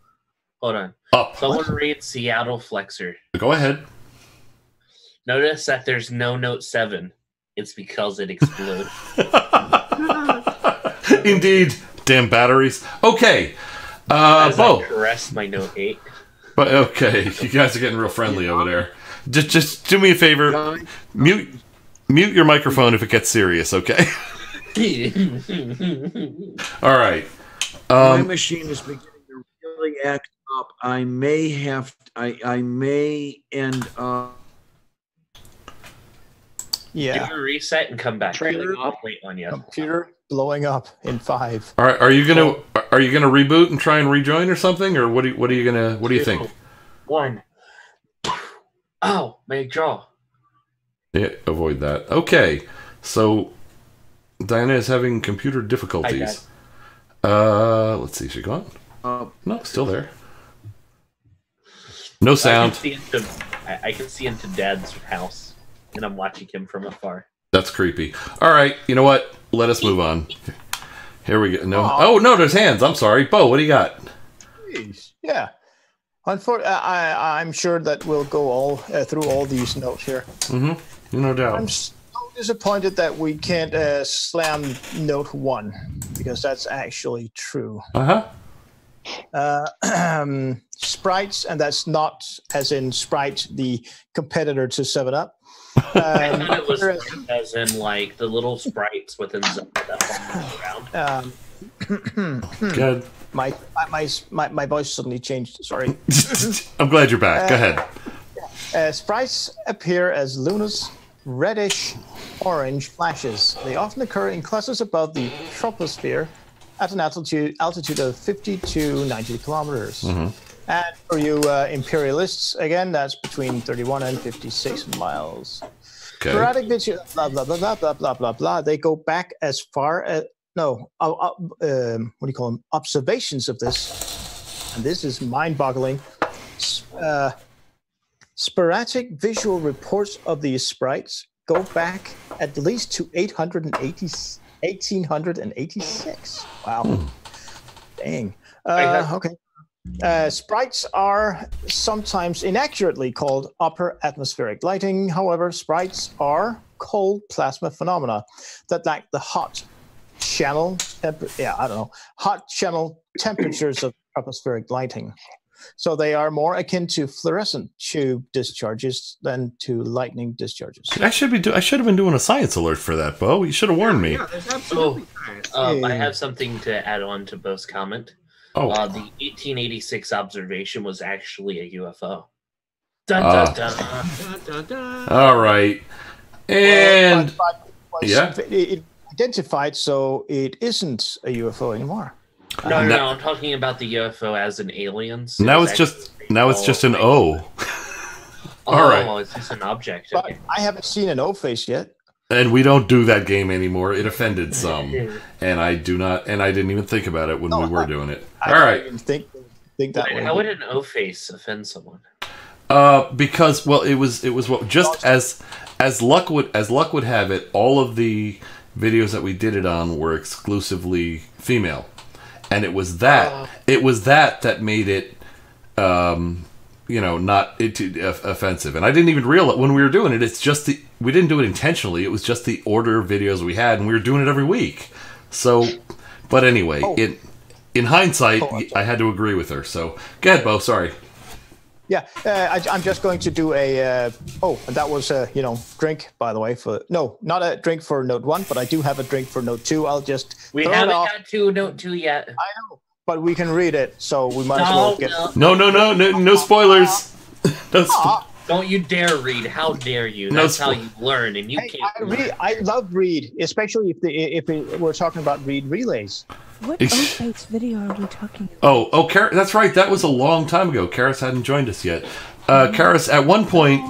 Speaker 14: Hold on. Someone read Seattle Flexor.
Speaker 2: Go ahead.
Speaker 14: Notice that there's no note 7. It's because it exploded.
Speaker 2: Indeed. Damn batteries. Okay.
Speaker 14: As
Speaker 2: Bo.
Speaker 14: I caressed my note 8.
Speaker 2: But okay, you guys are getting real friendly over there. Just do me a favor. Mute your microphone if it gets serious, okay? All right.
Speaker 8: My machine is beginning to really act up. I may end up.
Speaker 14: Yeah. Do a reset and come back. I'll wait on you.
Speaker 3: Computer blowing up in 5.
Speaker 2: All right. Are you gonna reboot and try and rejoin or something, or what do you think?
Speaker 14: 1. Oh, my jaw.
Speaker 2: Yeah, avoid that. Okay, so Diana is having computer difficulties. Let's see, is she gone? No, still there. No sound.
Speaker 14: I can see into Dad's house, and I'm watching him from afar.
Speaker 2: That's creepy. All right, you know what? Let us move on. Here we go. No. Oh no, there's hands. I'm sorry, Bo. What do you got?
Speaker 3: Jeez. Yeah. I'm sure that we'll go all through all these notes here.
Speaker 2: Mm-hmm. No doubt.
Speaker 3: I'm so disappointed that we can't slam note 1 because that's actually true. Sprites, and that's not as in Sprite, the competitor to 7-Up.
Speaker 14: I thought it was as in like the little sprites within Zelda that around.
Speaker 2: Good.
Speaker 3: My voice suddenly changed. Sorry.
Speaker 2: I'm glad you're back. Go ahead.
Speaker 3: Sprites appear as luminous, reddish, orange flashes. They often occur in clusters above the troposphere at an altitude of 50 to 90 kilometers.
Speaker 2: Mm-hmm.
Speaker 3: And for you imperialists, again, that's between 31 and 56 miles.
Speaker 2: Okay.
Speaker 3: Sporadic bits, blah, blah, blah, blah, blah, blah, blah, blah. They go back as far as, what do you call them? Observations of this. And this is mind-boggling. Sporadic visual reports of these sprites go back at least to 1886. Wow. Dang. Okay. Sprites are sometimes inaccurately called upper atmospheric lighting. However, sprites are cold plasma phenomena that lack the hot channel temperatures of atmospheric lighting. So they are more akin to fluorescent tube discharges than to lightning discharges.
Speaker 2: I should have been doing a science alert for that, Bo. You should have warned me.
Speaker 11: Yeah, there's absolutely science.
Speaker 14: I have something to add on to Bo's comment. the 1886 observation was actually a UFO. Dun, dun, dun, dun, dun, dun.
Speaker 2: All right. And
Speaker 3: it identified, so it isn't a UFO anymore.
Speaker 14: No, I'm talking about the UFO as an alien. So
Speaker 2: now it's just an O. All right.
Speaker 14: Oh, it's just an object.
Speaker 3: But
Speaker 14: Okay.
Speaker 3: I haven't seen an O face yet.
Speaker 2: And we don't do that game anymore. It offended some, and I didn't even think about it when we were doing it. All right.
Speaker 3: I didn't think that way.
Speaker 14: How would an O face offend someone?
Speaker 2: Because it was what just as luck would have it, all of the videos that we did it on were exclusively female, and it was that that made it not offensive. And I didn't even realize when we were doing it. It's just we didn't do it intentionally. It was just the order of videos we had, and we were doing it every week. So, but anyway, in hindsight, I had to agree with her. So, go ahead, Bo. Sorry.
Speaker 3: Yeah, I'm just going to do a. And that was a drink, by the way. Not a drink for Note 1, but I do have a drink for Note 2. I'll just.
Speaker 14: We haven't got to Note 2 yet.
Speaker 3: I know, but we can read it, so we might as well get.
Speaker 2: No spoilers.
Speaker 14: Don't you dare read! How dare you? That's how you learn, and you can't.
Speaker 3: I love read, especially if we're talking about read relays.
Speaker 10: What O-Face video are we talking about?
Speaker 2: Oh, that's right. That was a long time ago. Karis hadn't joined us yet. Karis, at one point,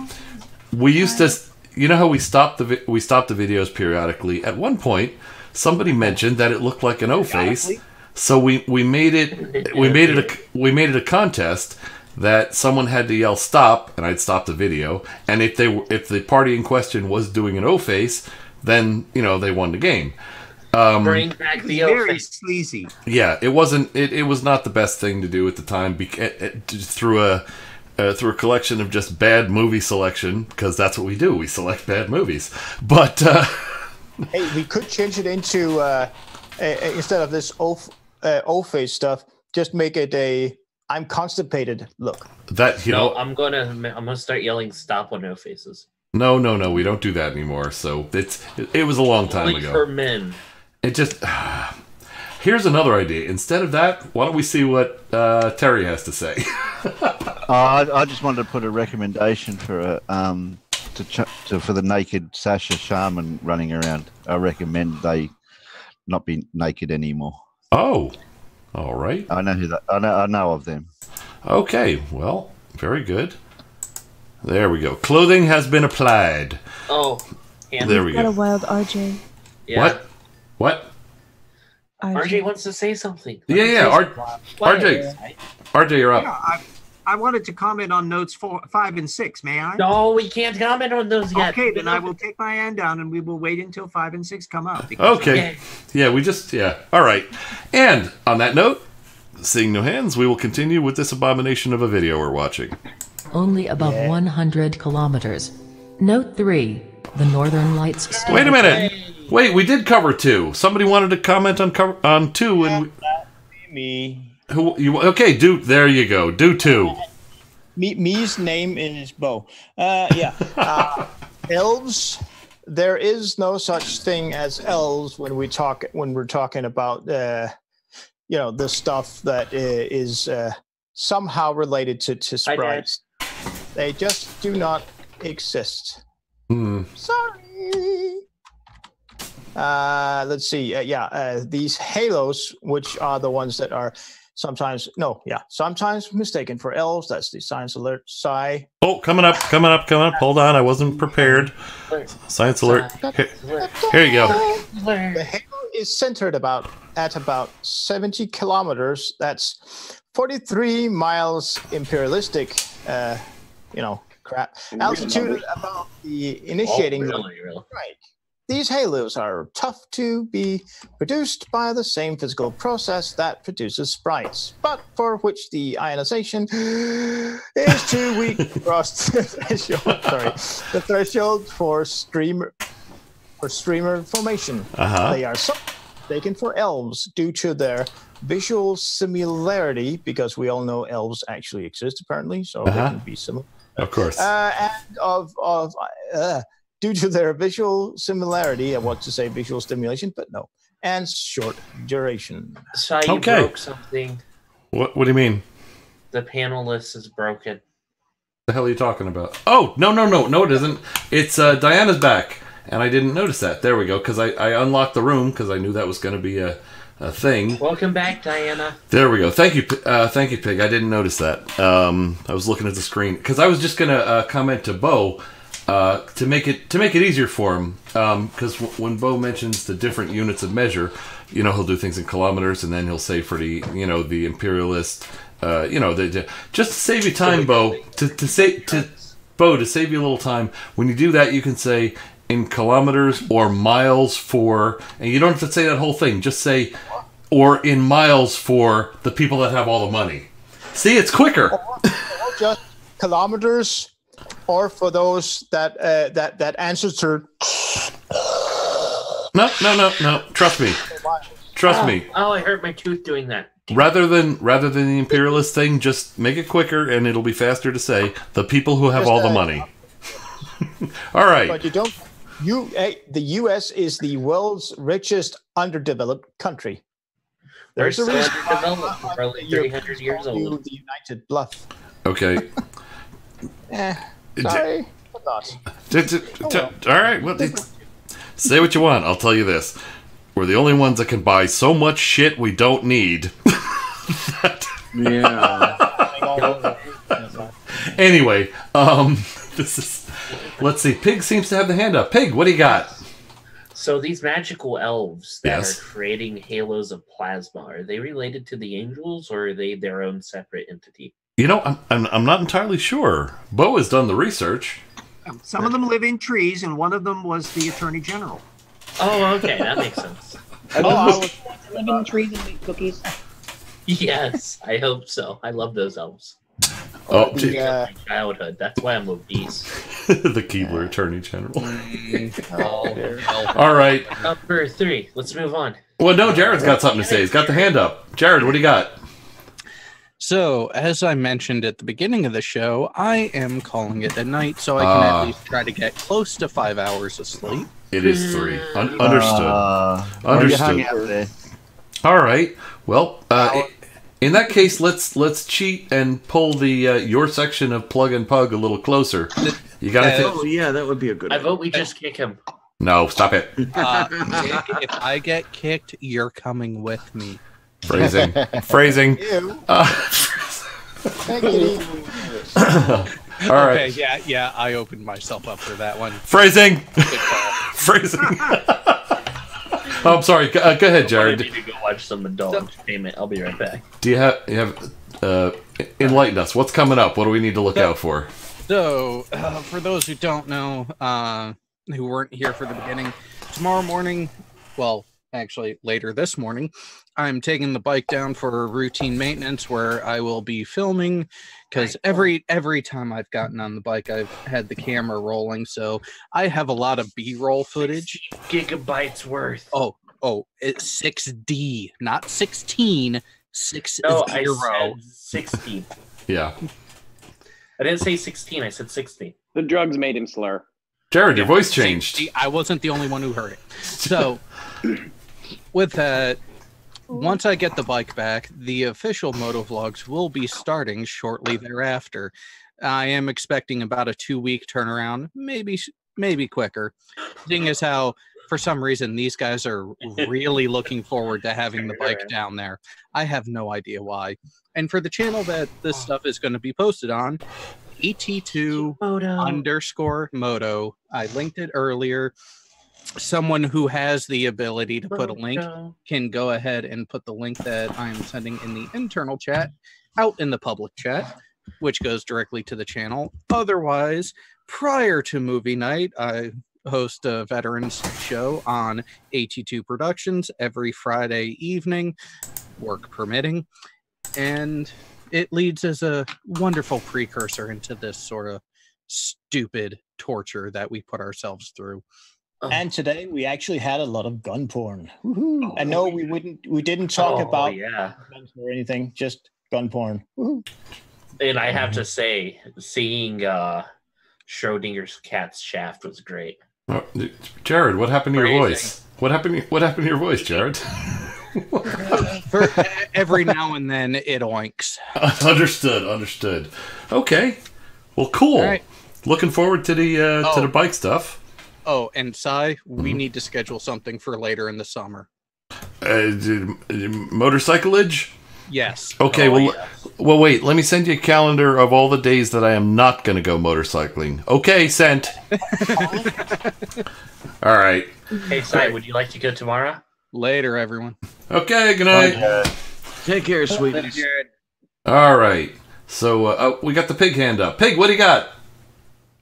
Speaker 2: we used to. You know how we stopped the videos periodically. At one point, somebody mentioned that it looked like an O-Face, so we made it a contest that someone had to yell stop, and I'd stop the video. And if the party in question was doing an O-Face, then they won the game.
Speaker 14: Bring back the
Speaker 11: very sleazy.
Speaker 2: Yeah, it wasn't. It was not the best thing to do at the time. Through a collection of just bad movie selection, because that's what we do. We select bad movies. But
Speaker 3: hey, we could change it into instead of this O-Face stuff, just make it a I'm constipated look.
Speaker 14: I'm gonna start yelling stop on O-Faces.
Speaker 2: No, we don't do that anymore. So it was a long time ago.
Speaker 14: For men.
Speaker 2: It just here's another idea. Instead of that, why don't we see what Terry has to say?
Speaker 1: I just wanted to put a recommendation for for the naked Sasha Shaman running around. I recommend they not be naked anymore.
Speaker 2: Oh, all right.
Speaker 1: I know who that. I know of them.
Speaker 2: Okay, well, very good. There we go. Clothing has been applied.
Speaker 14: Oh,
Speaker 2: there we go.
Speaker 10: Got a wild RJ.
Speaker 14: Yeah.
Speaker 2: What?
Speaker 14: RJ wants to say something.
Speaker 2: Yeah. RJ, you're up.
Speaker 11: Yeah, I wanted to comment on notes 5 and 6. May I?
Speaker 14: No, we can't comment on those yet.
Speaker 11: Okay, then I will take my hand down, and we will wait until 5 and 6 come up.
Speaker 2: Okay. Yeah, all right. And on that note, seeing no hands, we will continue with this abomination of a video we're watching.
Speaker 13: Only above 100 kilometers. Note 3. The Northern Lights.
Speaker 2: Wait a minute. Wait, we did cover 2. Somebody wanted to comment on 2, and
Speaker 3: me.
Speaker 2: Okay, there you go. Do 2.
Speaker 3: Me's name is Bo. Elves. There is no such thing as elves when we're talking about the stuff that is somehow related to sprites. They just do not exist. Sorry. Let's see. These halos, which are the ones that are sometimes mistaken for elves. That's the science alert.
Speaker 2: Oh, coming up. Hold on, I wasn't prepared. Science alert. Here you go.
Speaker 3: The halo is centered at about 70 kilometers. That's 43 miles imperialistic. Crap. Altitude about the initiating.
Speaker 14: Really?
Speaker 3: Right. These halos are tough to be produced by the same physical process that produces sprites, but for which the ionization is too weak to cross the threshold for streamer formation. They are so mistaken for elves due to their visual similarity, because we all know elves actually exist apparently, so they can be similar.
Speaker 2: Of course.
Speaker 3: And due to their visual similarity, I want to say visual stimulation, but no, and short duration.
Speaker 14: So you broke something.
Speaker 2: What do you mean?
Speaker 14: The panel list is broken.
Speaker 2: The hell are you talking about? Oh, no, it isn't. It's Diana's back, and I didn't notice that. There we go, because I unlocked the room because I knew that was going to be a thing.
Speaker 14: Welcome back, Diana.
Speaker 2: There we go. Thank you, Pig. I didn't notice that. I was looking at the screen because I was just going to comment to Bo to make it easier for him. Because when Bo mentions the different units of measure, he'll do things in kilometers, and then he'll say for the the imperialist. Just to save you time, Bo, to save you a little time. When you do that, you can say in kilometers or miles for, and you don't have to say that whole thing. Just say, or in miles for the people that have all the money. See, it's quicker.
Speaker 3: Or just kilometers, or for those that answer to.
Speaker 2: No. Trust me. Trust me.
Speaker 14: Oh, I hurt my tooth doing that.
Speaker 2: Rather than the imperialist thing, just make it quicker, and it'll be faster to say the people who have all the money. All right.
Speaker 3: But you don't. The U.S. is the world's richest underdeveloped country. There's a reason.
Speaker 14: Underdeveloped, probably 300 years old.
Speaker 3: The United Bluff.
Speaker 2: Okay.
Speaker 3: Sorry, I'm not.
Speaker 2: All right. Well, say what you want. I'll tell you this. We're the only ones that can buy so much shit we don't need.
Speaker 8: Yeah.
Speaker 2: Anyway, let's see. Pig seems to have the hand up. Pig, what do you got?
Speaker 14: So these magical elves that
Speaker 2: Yes.
Speaker 14: are creating halos of plasma, are they related to the angels, or are they their own separate entity?
Speaker 2: I'm not entirely sure. Bo has done the research.
Speaker 11: Some of them live in trees, and one of them was the Attorney General.
Speaker 14: Oh, okay, that makes sense.
Speaker 7: I live in trees and make cookies.
Speaker 14: Yes, I hope so. I love those elves.
Speaker 2: Oh,
Speaker 14: My childhood. That's why I'm obese.
Speaker 2: the Keebler Attorney General. All right.
Speaker 14: Number 3. Let's move on.
Speaker 2: Well, no, Jared's got something to say. He's got the hand up. Jared, what do you got?
Speaker 9: So, as I mentioned at the beginning of the show, I am calling it a night so I can at least try to get close to 5 hours of sleep.
Speaker 2: It is 3. Understood. Understood.
Speaker 1: There.
Speaker 2: All right. Well, in that case, let's cheat and pull the your section of Plug and Pug a little closer. You got to.
Speaker 8: Oh yeah, that would be a good.
Speaker 14: I vote we just kick him.
Speaker 2: No, stop it.
Speaker 9: If I get kicked, you're coming with me.
Speaker 2: Phrasing. Phrasing. All right.
Speaker 9: Okay, yeah, I opened myself up for that one.
Speaker 2: Phrasing. Phrasing. Oh, I'm sorry. Go ahead, Jared.
Speaker 14: I need to go watch some adult entertainment. I'll be right back.
Speaker 2: Do you have enlighten us? What's coming up? What do we need to look out for?
Speaker 9: So, for those who don't know, who weren't here for the beginning, tomorrow morning, well, actually later this morning, I'm taking the bike down for routine maintenance where I will be filming, because every time I've gotten on the bike, I've had the camera rolling, so I have a lot of B-roll footage.
Speaker 14: Gigabytes worth.
Speaker 9: Oh, it's 6D, not 16. 60.
Speaker 14: No, I said 16.
Speaker 2: Yeah.
Speaker 14: I didn't say 16. I said 16.
Speaker 7: The drugs made him slur.
Speaker 2: Jared, your voice changed.
Speaker 9: See, I wasn't the only one who heard it. So, with that, once I get the bike back, the official motovlogs will be starting shortly thereafter. I am expecting about a 2-week turnaround, maybe quicker. Seeing as how, for some reason, these guys are really looking forward to having the bike down there. I have no idea why. And for the channel that this stuff is going to be posted on, ET2_moto. I linked it earlier. Someone who has the ability to put a link can go ahead and put the link that I'm sending in the internal chat out in the public chat, which goes directly to the channel. Otherwise, prior to movie night, I host a veterans show on AT2 Productions every Friday evening, work permitting, and it leads as a wonderful precursor into this sort of stupid torture that we put ourselves through.
Speaker 3: And today we actually had a lot of gun porn. Woohoo. I know we didn't talk about guns or anything, just gun porn. Woohoo.
Speaker 14: And I have to say, seeing Schrodinger's cat's shaft was great.
Speaker 2: Jared, what happened to your voice? What happened to your voice, Jared?
Speaker 9: For every now and then, it oinks.
Speaker 2: Understood. Okay. Well, cool.
Speaker 9: Right.
Speaker 2: Looking forward to the bike stuff.
Speaker 9: Oh, and Sai, we need to schedule something for later in the summer.
Speaker 2: Motorcycleage?
Speaker 9: Yes.
Speaker 2: Okay, well, wait. Let me send you a calendar of all the days that I am not going to go motorcycling. Okay, sent. All right.
Speaker 14: Hey, Sai, would you like to go tomorrow?
Speaker 9: Later, everyone.
Speaker 2: Okay, good night.
Speaker 8: Take care, sweeties.
Speaker 2: All right. So we got the pig hand up. Pig, what do you got?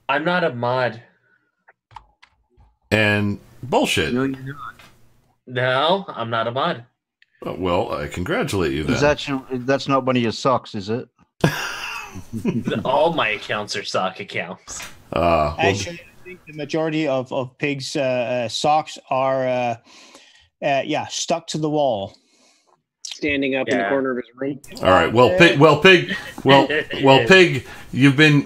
Speaker 14: I'm not a mod.
Speaker 2: And bullshit.
Speaker 8: No, you're not.
Speaker 14: No, I'm not a mod.
Speaker 2: Well, I congratulate you then.
Speaker 1: That's not one of your socks, is it?
Speaker 14: All my accounts are sock accounts.
Speaker 3: Actually, I think the majority of Pig's socks are, stuck to the wall,
Speaker 7: standing up in the corner of his room.
Speaker 2: All right. Pig. You've been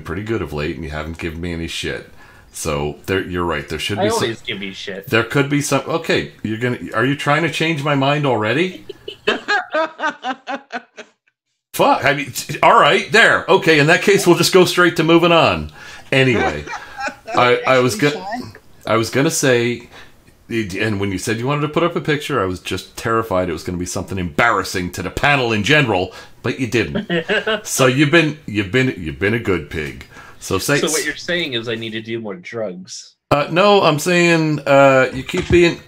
Speaker 2: pretty good of late, and you haven't given me any shit. So you're right. There should be.
Speaker 14: I always give you shit.
Speaker 2: There could be some. Okay, Are you trying to change my mind already? Fuck. I mean, all right. There. Okay. In that case, we'll just go straight to moving on. Anyway, I was gonna say, and when you said you wanted to put up a picture, I was just terrified it was going to be something embarrassing to the panel in general, but you didn't. So you've been a good pig. So
Speaker 14: what you're saying is I need to do more drugs.
Speaker 2: No, I'm saying you keep being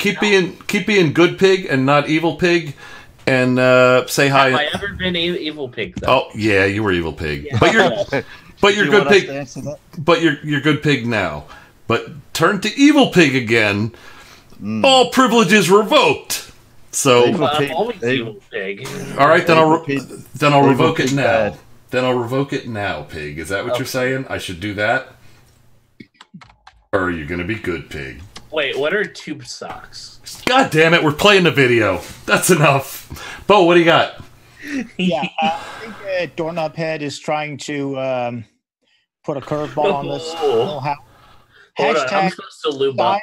Speaker 2: good pig and not evil pig, and say hi.
Speaker 14: Have I ever been evil pig though?
Speaker 2: Oh yeah, you were evil pig,
Speaker 14: Yeah.
Speaker 2: but you're good pig. But you're good pig now. But turn to evil pig again. All privileges revoked. So
Speaker 14: I'm always evil pig.
Speaker 2: All right, then I'll revoke it now. Then I'll revoke it now, pig. Is that what you're saying? I should do that? Or are you going to be good, pig?
Speaker 14: Wait, what are tube socks?
Speaker 2: God damn it, we're playing the video. That's enough. Bo, what do you got?
Speaker 3: I think Doorknob Head is trying to put a curveball on this.
Speaker 14: Hold on, I'm supposed to lube up.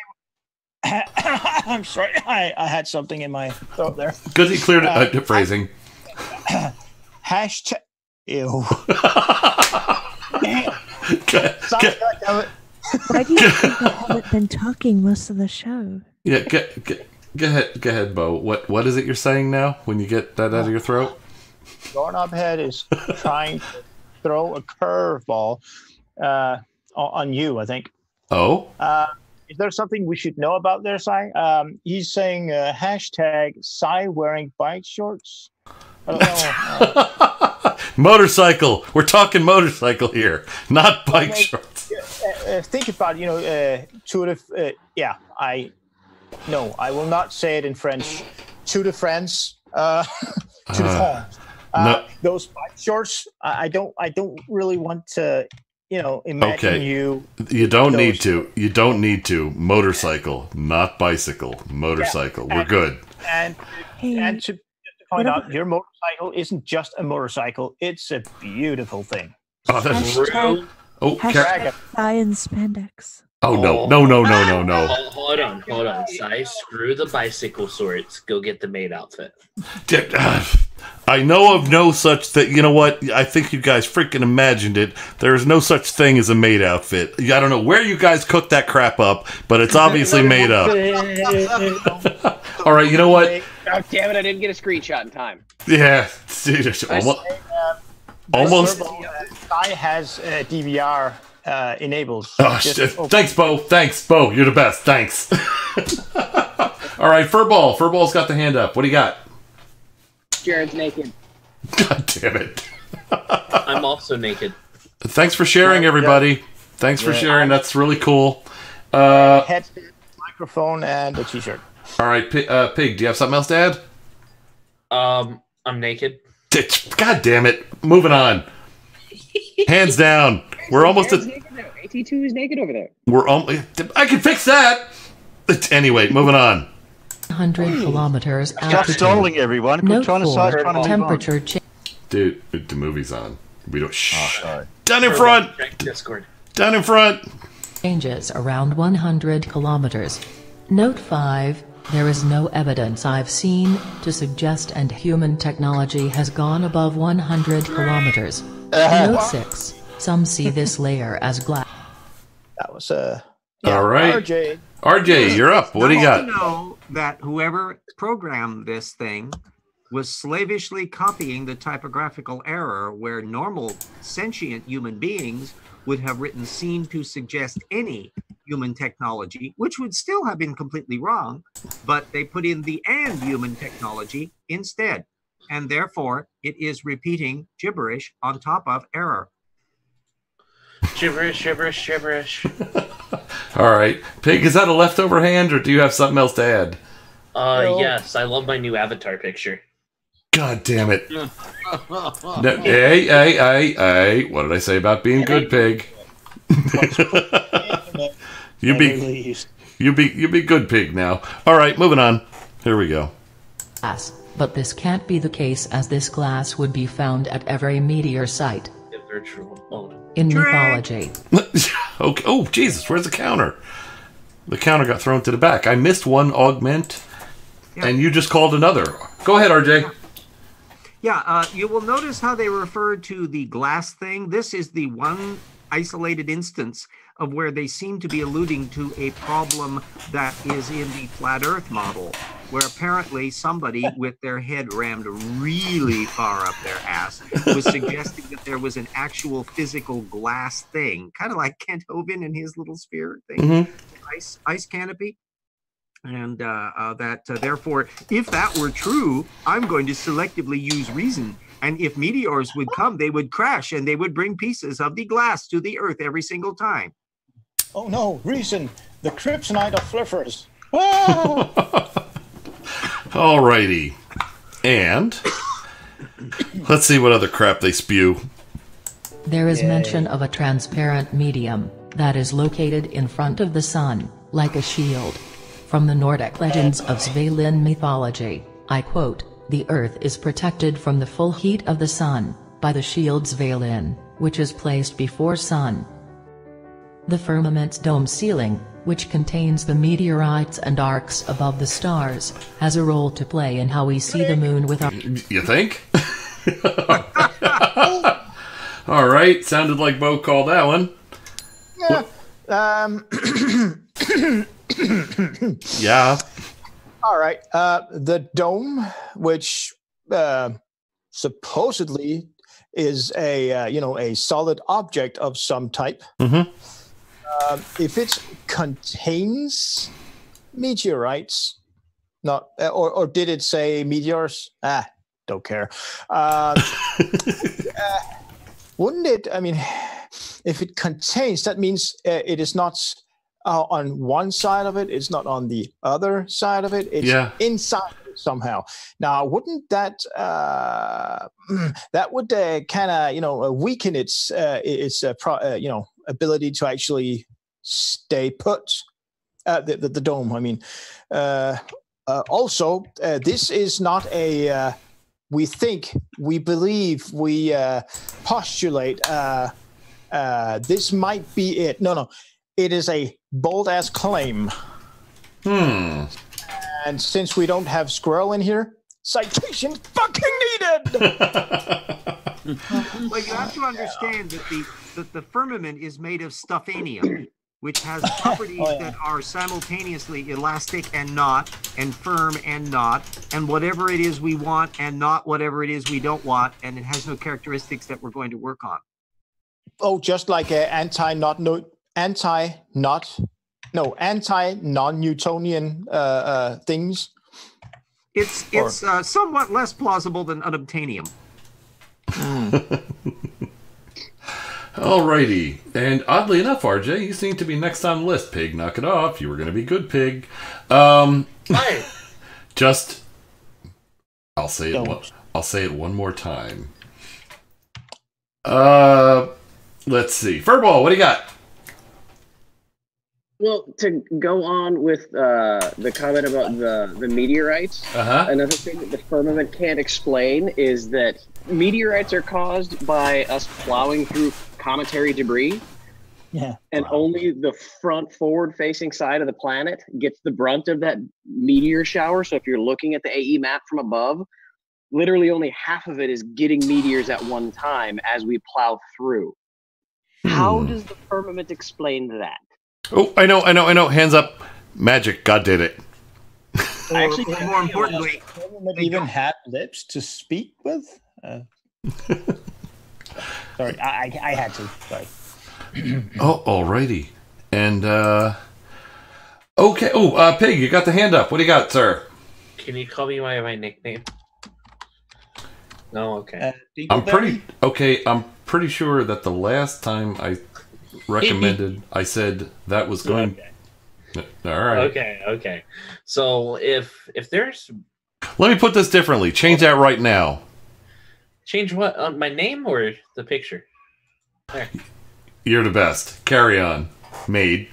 Speaker 3: I'm sorry, I had something in my throat there.
Speaker 2: Good, he cleared it. Phrasing.
Speaker 3: Hashtag. Ew.
Speaker 10: Why do you think I haven't been talking most of the show?
Speaker 2: Yeah, go ahead, Bo. What is it you're saying now when you get that out of your throat?
Speaker 3: Doorknob Head is trying to throw a curveball on you, I think.
Speaker 2: Oh?
Speaker 3: Is there something we should know about there, Sai? He's saying hashtag Sai wearing bike shorts. I don't know.
Speaker 2: Motorcycle. We're talking motorcycle here, not bike shorts.
Speaker 3: Think about, I will not say it in French. Tour de France. Tour de France.
Speaker 2: No.
Speaker 3: Those bike shorts. I don't really want to. Imagine you.
Speaker 2: You don't need to. You don't need to. Motorcycle, not bicycle. Motorcycle.
Speaker 3: Yeah.
Speaker 2: We're good.
Speaker 3: And to point out, your motorcycle isn't just a motorcycle; it's a beautiful thing.
Speaker 2: Oh, that's true. Oh,
Speaker 10: science spandex.
Speaker 2: Oh no!
Speaker 14: Hold on. Sai, screw the bicycle shorts. Go get the maid outfit.
Speaker 2: I know of no such thing. You know what? I think you guys freaking imagined it. There is no such thing as a maid outfit. I don't know where you guys cooked that crap up, but it's obviously made up. All right, you know what?
Speaker 7: God damn it! I didn't get a screenshot in time.
Speaker 2: Yeah, almost.
Speaker 3: Sai has DVR enabled.
Speaker 2: Oh, thanks, Bo. Thanks, Bo. You're the best. Thanks. All right, Furball. Furball's got the hand up. What do you got?
Speaker 7: Jared's naked.
Speaker 2: God damn it.
Speaker 14: I'm also naked.
Speaker 2: Thanks for sharing, everybody. Thanks for sharing. That's really cool.
Speaker 3: Headset, microphone, and a t-shirt.
Speaker 2: All right, Pig, do you have something else to add?
Speaker 14: I'm naked.
Speaker 2: God damn it. Moving on. Hands down. We're almost at...
Speaker 7: AT2 is naked over there.
Speaker 2: I can fix that. Anyway, moving on.
Speaker 13: 100 kilometers
Speaker 1: Stop
Speaker 13: altitude.
Speaker 1: stalling, everyone. Quit trying to
Speaker 13: temperature change.
Speaker 2: Dude, the movie's on. We don't... Shh.
Speaker 1: Sorry.
Speaker 2: Down in front.
Speaker 14: Discord.
Speaker 2: Down in front.
Speaker 13: Changes around 100 kilometers. Note 5, There is no evidence I've seen to suggest and human technology has gone above 100 kilometers. Note 6. Some see this layer as glass.
Speaker 3: That was
Speaker 2: all right.
Speaker 3: RJ.
Speaker 2: RJ, you're up. What do you got?
Speaker 11: You know that whoever programmed this thing was slavishly copying the typographical error where normal sentient human beings would have written "seen to suggest any human technology," which would still have been completely wrong, but they put in the "and human technology" instead, and therefore it is repeating gibberish on top of error.
Speaker 14: Gibberish, gibberish, gibberish.
Speaker 2: All right. Pig, is that a leftover hand, or do you have something else to add?
Speaker 14: Yes, I love my new avatar picture.
Speaker 2: God damn it. No, hey. What did I say about being good, Pig? You be good, Pig, now. All right, moving on. Here we go.
Speaker 13: But this can't be the case, as this glass would be found at every meteor site. In mythology.
Speaker 2: Okay. Oh, Jesus, where's the counter? The counter got thrown to the back. I missed one augment, and you just called another. Go ahead, RJ.
Speaker 11: Yeah, you will notice how they refer to the glass thing. This is the one isolated instance of where they seem to be alluding to a problem that is in the flat Earth model, where apparently somebody with their head rammed really far up their ass was suggesting that there was an actual physical glass thing, kind of like Kent Hovind and his little sphere thing, ice canopy. And therefore, if that were true, I'm going to selectively use reason. And if meteors would come, they would crash and they would bring pieces of the glass to the Earth every single time.
Speaker 3: Oh no, reason. The kryptonite of fliffers.
Speaker 2: All righty. And let's see what other crap they spew.
Speaker 13: There is mention of a transparent medium that is located in front of the sun, like a shield. From the Nordic legends of Svalin mythology, I quote, "The earth is protected from the full heat of the sun by the shield Svalin, which is placed before sun. The firmament's dome ceiling, which contains the meteorites and arcs above the stars, has a role to play in how we see the moon with our..."
Speaker 2: You think? All right, sounded like Bo called that one.
Speaker 3: Yeah. All right. The dome, which supposedly is a solid object of some type. If it contains meteorites, not or did it say meteors? Don't care. Wouldn't it? I mean, if it contains, that means it is not on one side of it. It's not on the other side of it. It's inside it somehow. Now, wouldn't that that would kind of weaken its ability to actually stay put? The dome. I mean, also, this is not a. We think, we believe, we postulate. This might be it. No. It is a bold-ass claim. And since we don't have Squirrel in here, citation fucking needed!
Speaker 11: Well, you have to understand that the firmament is made of stuffanium, which has properties that are simultaneously elastic and not, and firm and not, and whatever it is we want and not whatever it is we don't want, and it has no characteristics that we're going to work on.
Speaker 3: Oh, just like anti-non-Newtonian things.
Speaker 11: It's somewhat less plausible than unobtainium.
Speaker 2: Alrighty, and oddly enough, RJ, you seem to be next on the list. Pig, knock it off. You were going to be good, Pig. Just, I'll say it one more time. Let's see, Furball, what do you got?
Speaker 7: Well, to go on with the comment about the meteorites, another thing that the firmament can't explain is that meteorites are caused by us plowing through cometary debris.
Speaker 3: Yeah.
Speaker 7: And only the front forward-facing side of the planet gets the brunt of that meteor shower. So if you're looking at the AE map from above, literally only half of it is getting meteors at one time as we plow through. How does the firmament explain that?
Speaker 2: Oh, I know. Hands up. Magic. God did it.
Speaker 11: Actually, more importantly,
Speaker 3: they even have lips to speak with. Sorry, I had to. Sorry.
Speaker 2: Oh, alrighty. And okay. Oh, Pig, you got the hand up. What do you got, sir?
Speaker 14: Can you call me by my nickname? No, okay.
Speaker 2: I'm pretty sure that the last time I recommended, I said that was going. Okay. All right.
Speaker 14: Okay. So if there's,
Speaker 2: let me put this differently. Change that right now.
Speaker 14: Change what? On my name or the picture? There.
Speaker 2: You're the best. Carry on, maid.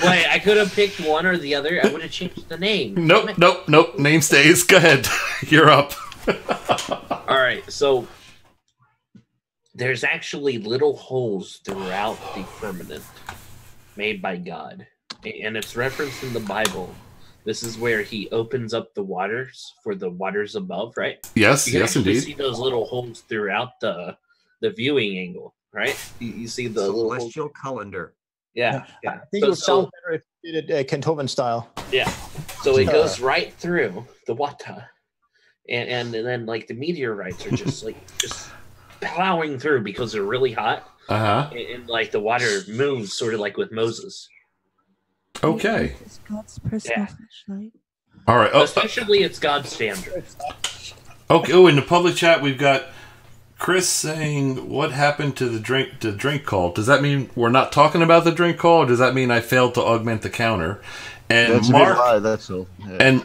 Speaker 14: Wait, I could have picked one or the other. I would have changed the name.
Speaker 2: Nope. Name stays. Go ahead. You're up.
Speaker 14: All right. So there's actually little holes throughout the firmament made by God, and it's referenced in the Bible. This is where he opens up the waters for the waters above, right?
Speaker 2: Yes,
Speaker 14: you can
Speaker 2: yes,
Speaker 14: actually
Speaker 2: indeed.
Speaker 14: See those little holes throughout the viewing angle, right? You see the
Speaker 11: celestial calendar.
Speaker 14: Yeah.
Speaker 3: I think it would sound better if you did it Kentoven style.
Speaker 14: Yeah. So it goes right through the water, and then like the meteorites are just plowing through because they're really hot. And like the water moves sort of like with Moses.
Speaker 10: Okay. It's God's personal flashlight.
Speaker 2: All right.
Speaker 14: Essentially, it's God's standard.
Speaker 2: Okay. Oh, in the public chat, we've got Chris saying, "What happened to the drink call? Does that mean we're not talking about the drink call, or does that mean I failed to augment the counter?" And
Speaker 1: that's
Speaker 2: Mark,
Speaker 1: a bit high, that's all. Yeah.
Speaker 2: And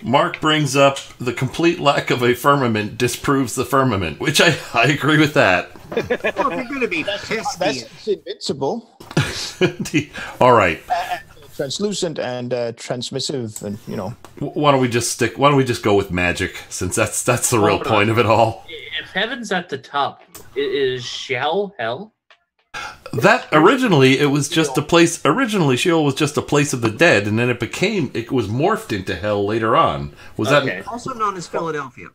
Speaker 2: Mark brings up the complete lack of a firmament disproves the firmament, which I agree with that.
Speaker 11: Well, if you're going to be pissed,
Speaker 3: that's invincible.
Speaker 2: All right.
Speaker 3: Translucent and transmissive, and
Speaker 2: Why don't we just go with magic, since that's the real point of it all.
Speaker 14: If heaven's at the top, is Sheol hell?
Speaker 2: That originally it was just a place. Originally, Sheol was just a place of the dead, and then it was morphed into hell later on. Was that
Speaker 11: also known as Philadelphia?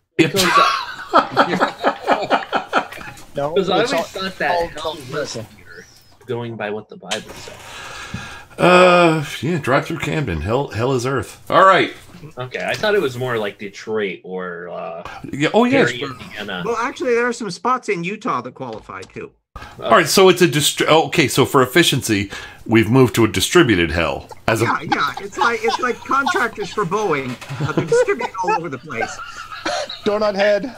Speaker 3: No,
Speaker 14: because I always thought that hell was here, going by what the Bible said.
Speaker 2: Yeah, drive through Camden. Hell is earth. All right.
Speaker 14: Okay, I thought it was more like Detroit or
Speaker 2: yes.
Speaker 14: Indiana.
Speaker 11: Well, actually, there are some spots in Utah that qualify too.
Speaker 2: All right, so it's okay. So for efficiency, we've moved to a distributed hell.
Speaker 11: It's like contractors for Boeing. They're distributed all over the place.
Speaker 3: Donut head,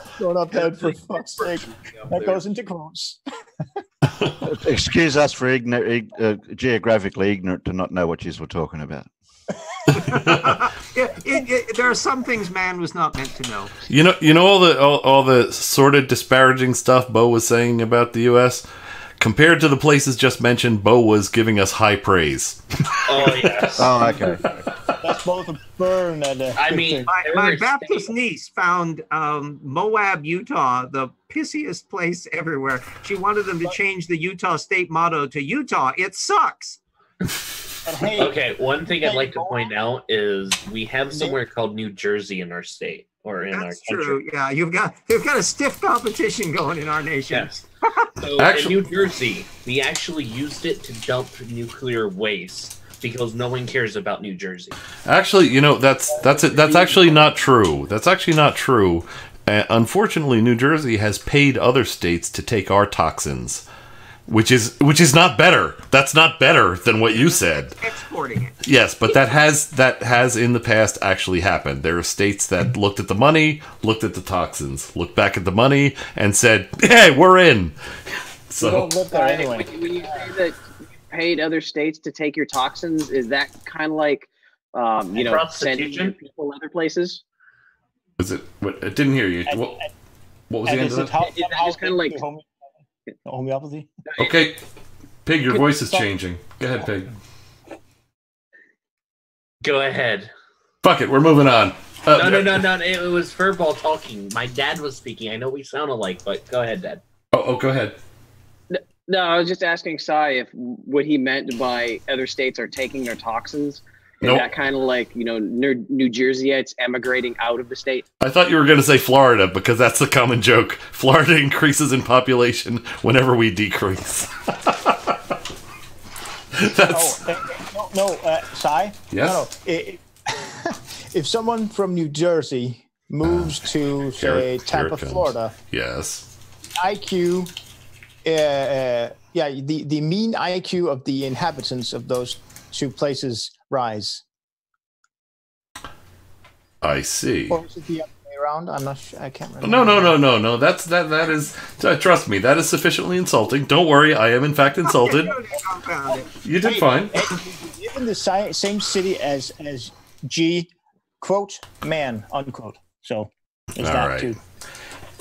Speaker 3: for fuck's sake. That goes into quotes.
Speaker 1: Excuse us for geographically ignorant to not know what you were talking about.
Speaker 11: There are some things man was not meant to know.
Speaker 2: You know all the sort of disparaging stuff Bo was saying about the U.S. Compared to the places just mentioned, Bo was giving us high praise.
Speaker 14: Oh yes.
Speaker 1: Oh, okay.
Speaker 3: That's both a burn and a.
Speaker 14: I mean,
Speaker 11: my Baptist niece found Moab, Utah, the pissiest place everywhere. She wanted them to change the Utah state motto to Utah. It sucks.
Speaker 14: Okay, one thing I'd like to point out is we have somewhere called New Jersey in our state or in our country.
Speaker 11: True. Yeah, they've got a stiff competition going in our nation.
Speaker 14: Yes. So in New Jersey, we actually used it to dump nuclear waste because no one cares about New Jersey.
Speaker 2: Actually, that's actually not true. That's actually not true. Unfortunately, New Jersey has paid other states to take our toxins. Which is not better. That's not better than what you said.
Speaker 11: Exporting it.
Speaker 2: Yes, but that has in the past actually happened. There are states that looked at the money, looked at the toxins, looked back at the money, and said, "Hey, we're in." So
Speaker 3: don't live there anyway.
Speaker 7: When you say that you paid other states to take your toxins, is that kind of like sending your people other places?
Speaker 2: Is it? What, I didn't hear you. What was the end of that?
Speaker 7: Is that just kind of like
Speaker 3: homeopathy?
Speaker 2: Okay, Pig, your voice is changing. Go ahead, Pig.
Speaker 14: Go ahead.
Speaker 2: Fuck it, we're moving on.
Speaker 14: No. It was Furball talking. My dad was speaking. I know we sound alike, but go ahead, Dad.
Speaker 2: Oh, go ahead.
Speaker 7: No, I was just asking Sai if what he meant by other states are taking their toxins. Is that kind of like, New Jerseyites emigrating out of the state?
Speaker 2: I thought you were going to say Florida, because that's the common joke. Florida increases in population whenever we decrease.
Speaker 3: Sai?
Speaker 2: Yes?
Speaker 3: No. If someone from New Jersey moves to, say, Tampa, Florida.
Speaker 2: Yes.
Speaker 3: IQ, the mean IQ of the inhabitants of those two places rise.
Speaker 2: I see.
Speaker 3: Or is it the other way around? I'm not sure. I can't remember.
Speaker 2: No. That is. Trust me, that is sufficiently insulting. Don't worry, I am in fact insulted. You did fine.
Speaker 3: You live in the same city as G, quote, man, unquote. So is that
Speaker 2: right.
Speaker 3: too?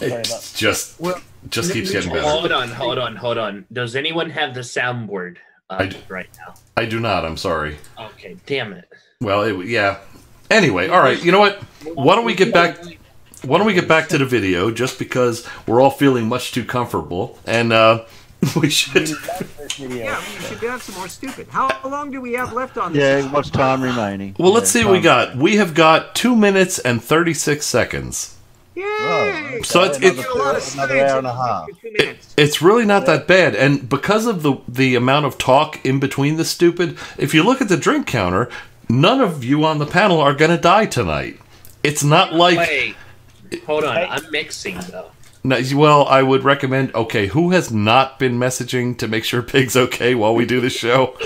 Speaker 2: It just keeps getting better.
Speaker 14: Hold on. Does anyone have the soundboard right now?
Speaker 2: I do not. I'm sorry.
Speaker 14: Okay, damn it.
Speaker 2: Well, yeah. Anyway, all right. You know what? Why don't we get back to the video? Just because we're all feeling much too comfortable, and we should.
Speaker 11: Yeah, we should have some more stupid. How long do we have left on this?
Speaker 1: Yeah, what's time remaining?
Speaker 2: Well, let's see what we got. We have got 2 minutes and 36 seconds.
Speaker 11: Yay!
Speaker 2: So it's
Speaker 1: another hour and a half.
Speaker 2: It's really not that bad, and because of the amount of talk in between the stupid, if you look at the drink counter, none of you on the panel are going to die tonight. It's not like.
Speaker 14: Wait, hold on. I'm mixing though.
Speaker 2: No, well, I would recommend. Okay, who has not been messaging to make sure Pig's okay while we do the show?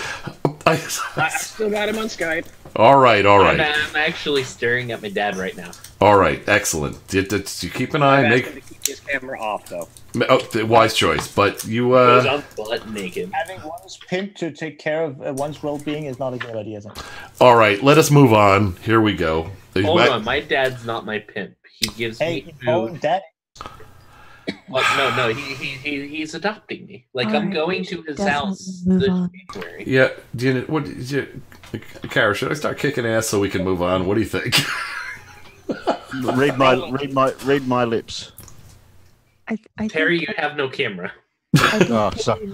Speaker 7: I still got him on Skype.
Speaker 2: All right.
Speaker 14: I'm actually staring at my dad right now.
Speaker 2: All right, excellent. You keep an eye.
Speaker 7: Make to keep his camera off, though.
Speaker 2: Wise choice, but you.
Speaker 14: Because I'm butt naked.
Speaker 3: Having one's pimp to take care of one's well-being is not a good idea, is it?
Speaker 2: All right, let us move on. Here we go.
Speaker 14: Hold on, my dad's not my pimp. He gives me food.
Speaker 3: Daddy.
Speaker 14: No, he's adopting me. Like I'm going to his house this January.
Speaker 2: Yeah, Kara, should I start kicking ass so we can move on? What do you think?
Speaker 1: read my lips.
Speaker 14: Terry, you have no camera.
Speaker 1: Oh, sorry.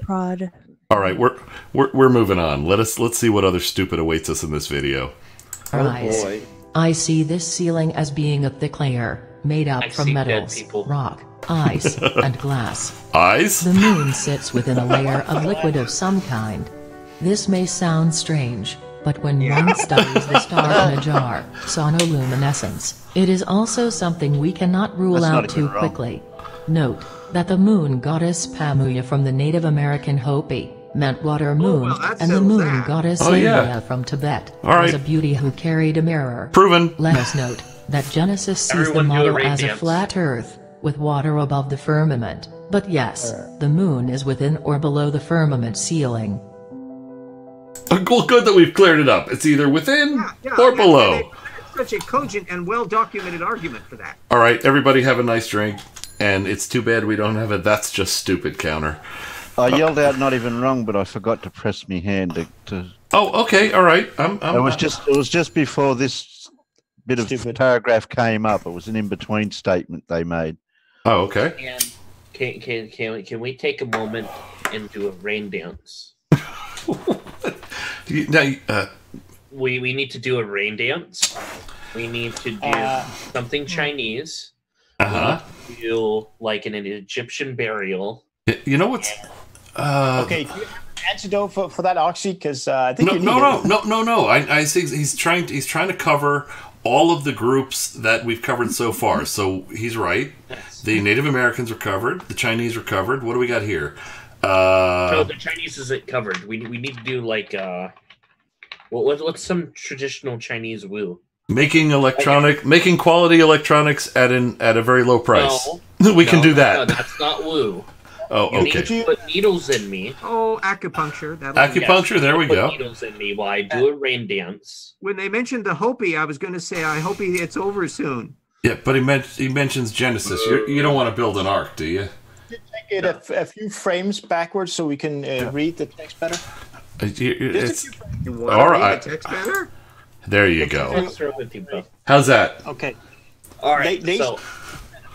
Speaker 10: Prod.
Speaker 2: All right, we're moving on. Let's see what other stupid awaits us in this video.
Speaker 13: Eyes. I see this ceiling as being a thick layer made up from metals, rock, ice, and glass.
Speaker 2: Eyes?
Speaker 13: The moon sits within a layer of liquid of some kind. This may sound strange, but when one studies the star in a jar, sonoluminescence, it is also something we cannot rule out too quickly. Note that the moon goddess Pamuya from the Native American Hopi meant water moon, and the moon goddess Leia from Tibet was a beauty who carried a mirror.
Speaker 2: Proven.
Speaker 13: Let us note that Genesis sees the model as a flat earth, with water above the firmament. But yes, the moon is within or below the firmament ceiling.
Speaker 2: Well, good that we've cleared it up. It's either within or below.
Speaker 11: It's such a cogent and well-documented argument for that.
Speaker 2: All right, everybody have a nice drink. And it's too bad we don't have a "that's just stupid" counter.
Speaker 1: I yelled out "not even wrong," but I forgot to press my hand to.
Speaker 2: Oh, okay, all right.
Speaker 1: It was just before this bit of paragraph came up. It was an in-between statement they made.
Speaker 2: Oh, okay.
Speaker 14: And can we take a moment and do a rain dance? We need to do a rain dance. We need to do something Chinese. Do like an Egyptian burial.
Speaker 2: You know what's
Speaker 3: okay? Do you have an antidote for that, Oxy? Because I think
Speaker 2: no. I see he's trying to cover all of the groups that we've covered so far. So he's right. The Native Americans are covered. The Chinese are covered. What do we got here?
Speaker 14: No, the Chinese isn't covered. We need to do like what's some traditional Chinese woo?
Speaker 2: Making quality electronics at a very low price.
Speaker 14: No,
Speaker 2: we can do that.
Speaker 14: No, that's not woo.
Speaker 2: Oh, okay.
Speaker 14: You need to put needles in me.
Speaker 11: Oh, acupuncture.
Speaker 2: Acupuncture. There we go.
Speaker 14: Put needles in me while I do a rain dance.
Speaker 11: When they mentioned the Hopi, I was going to say, I hope it's over soon.
Speaker 2: Yeah, but he mentions Genesis. You don't want to build an ark, do you?
Speaker 3: Take it a few frames backwards so we can read the text better.
Speaker 2: All right.
Speaker 11: The text better?
Speaker 2: There you go. How's that?
Speaker 3: Okay.
Speaker 14: All right. So,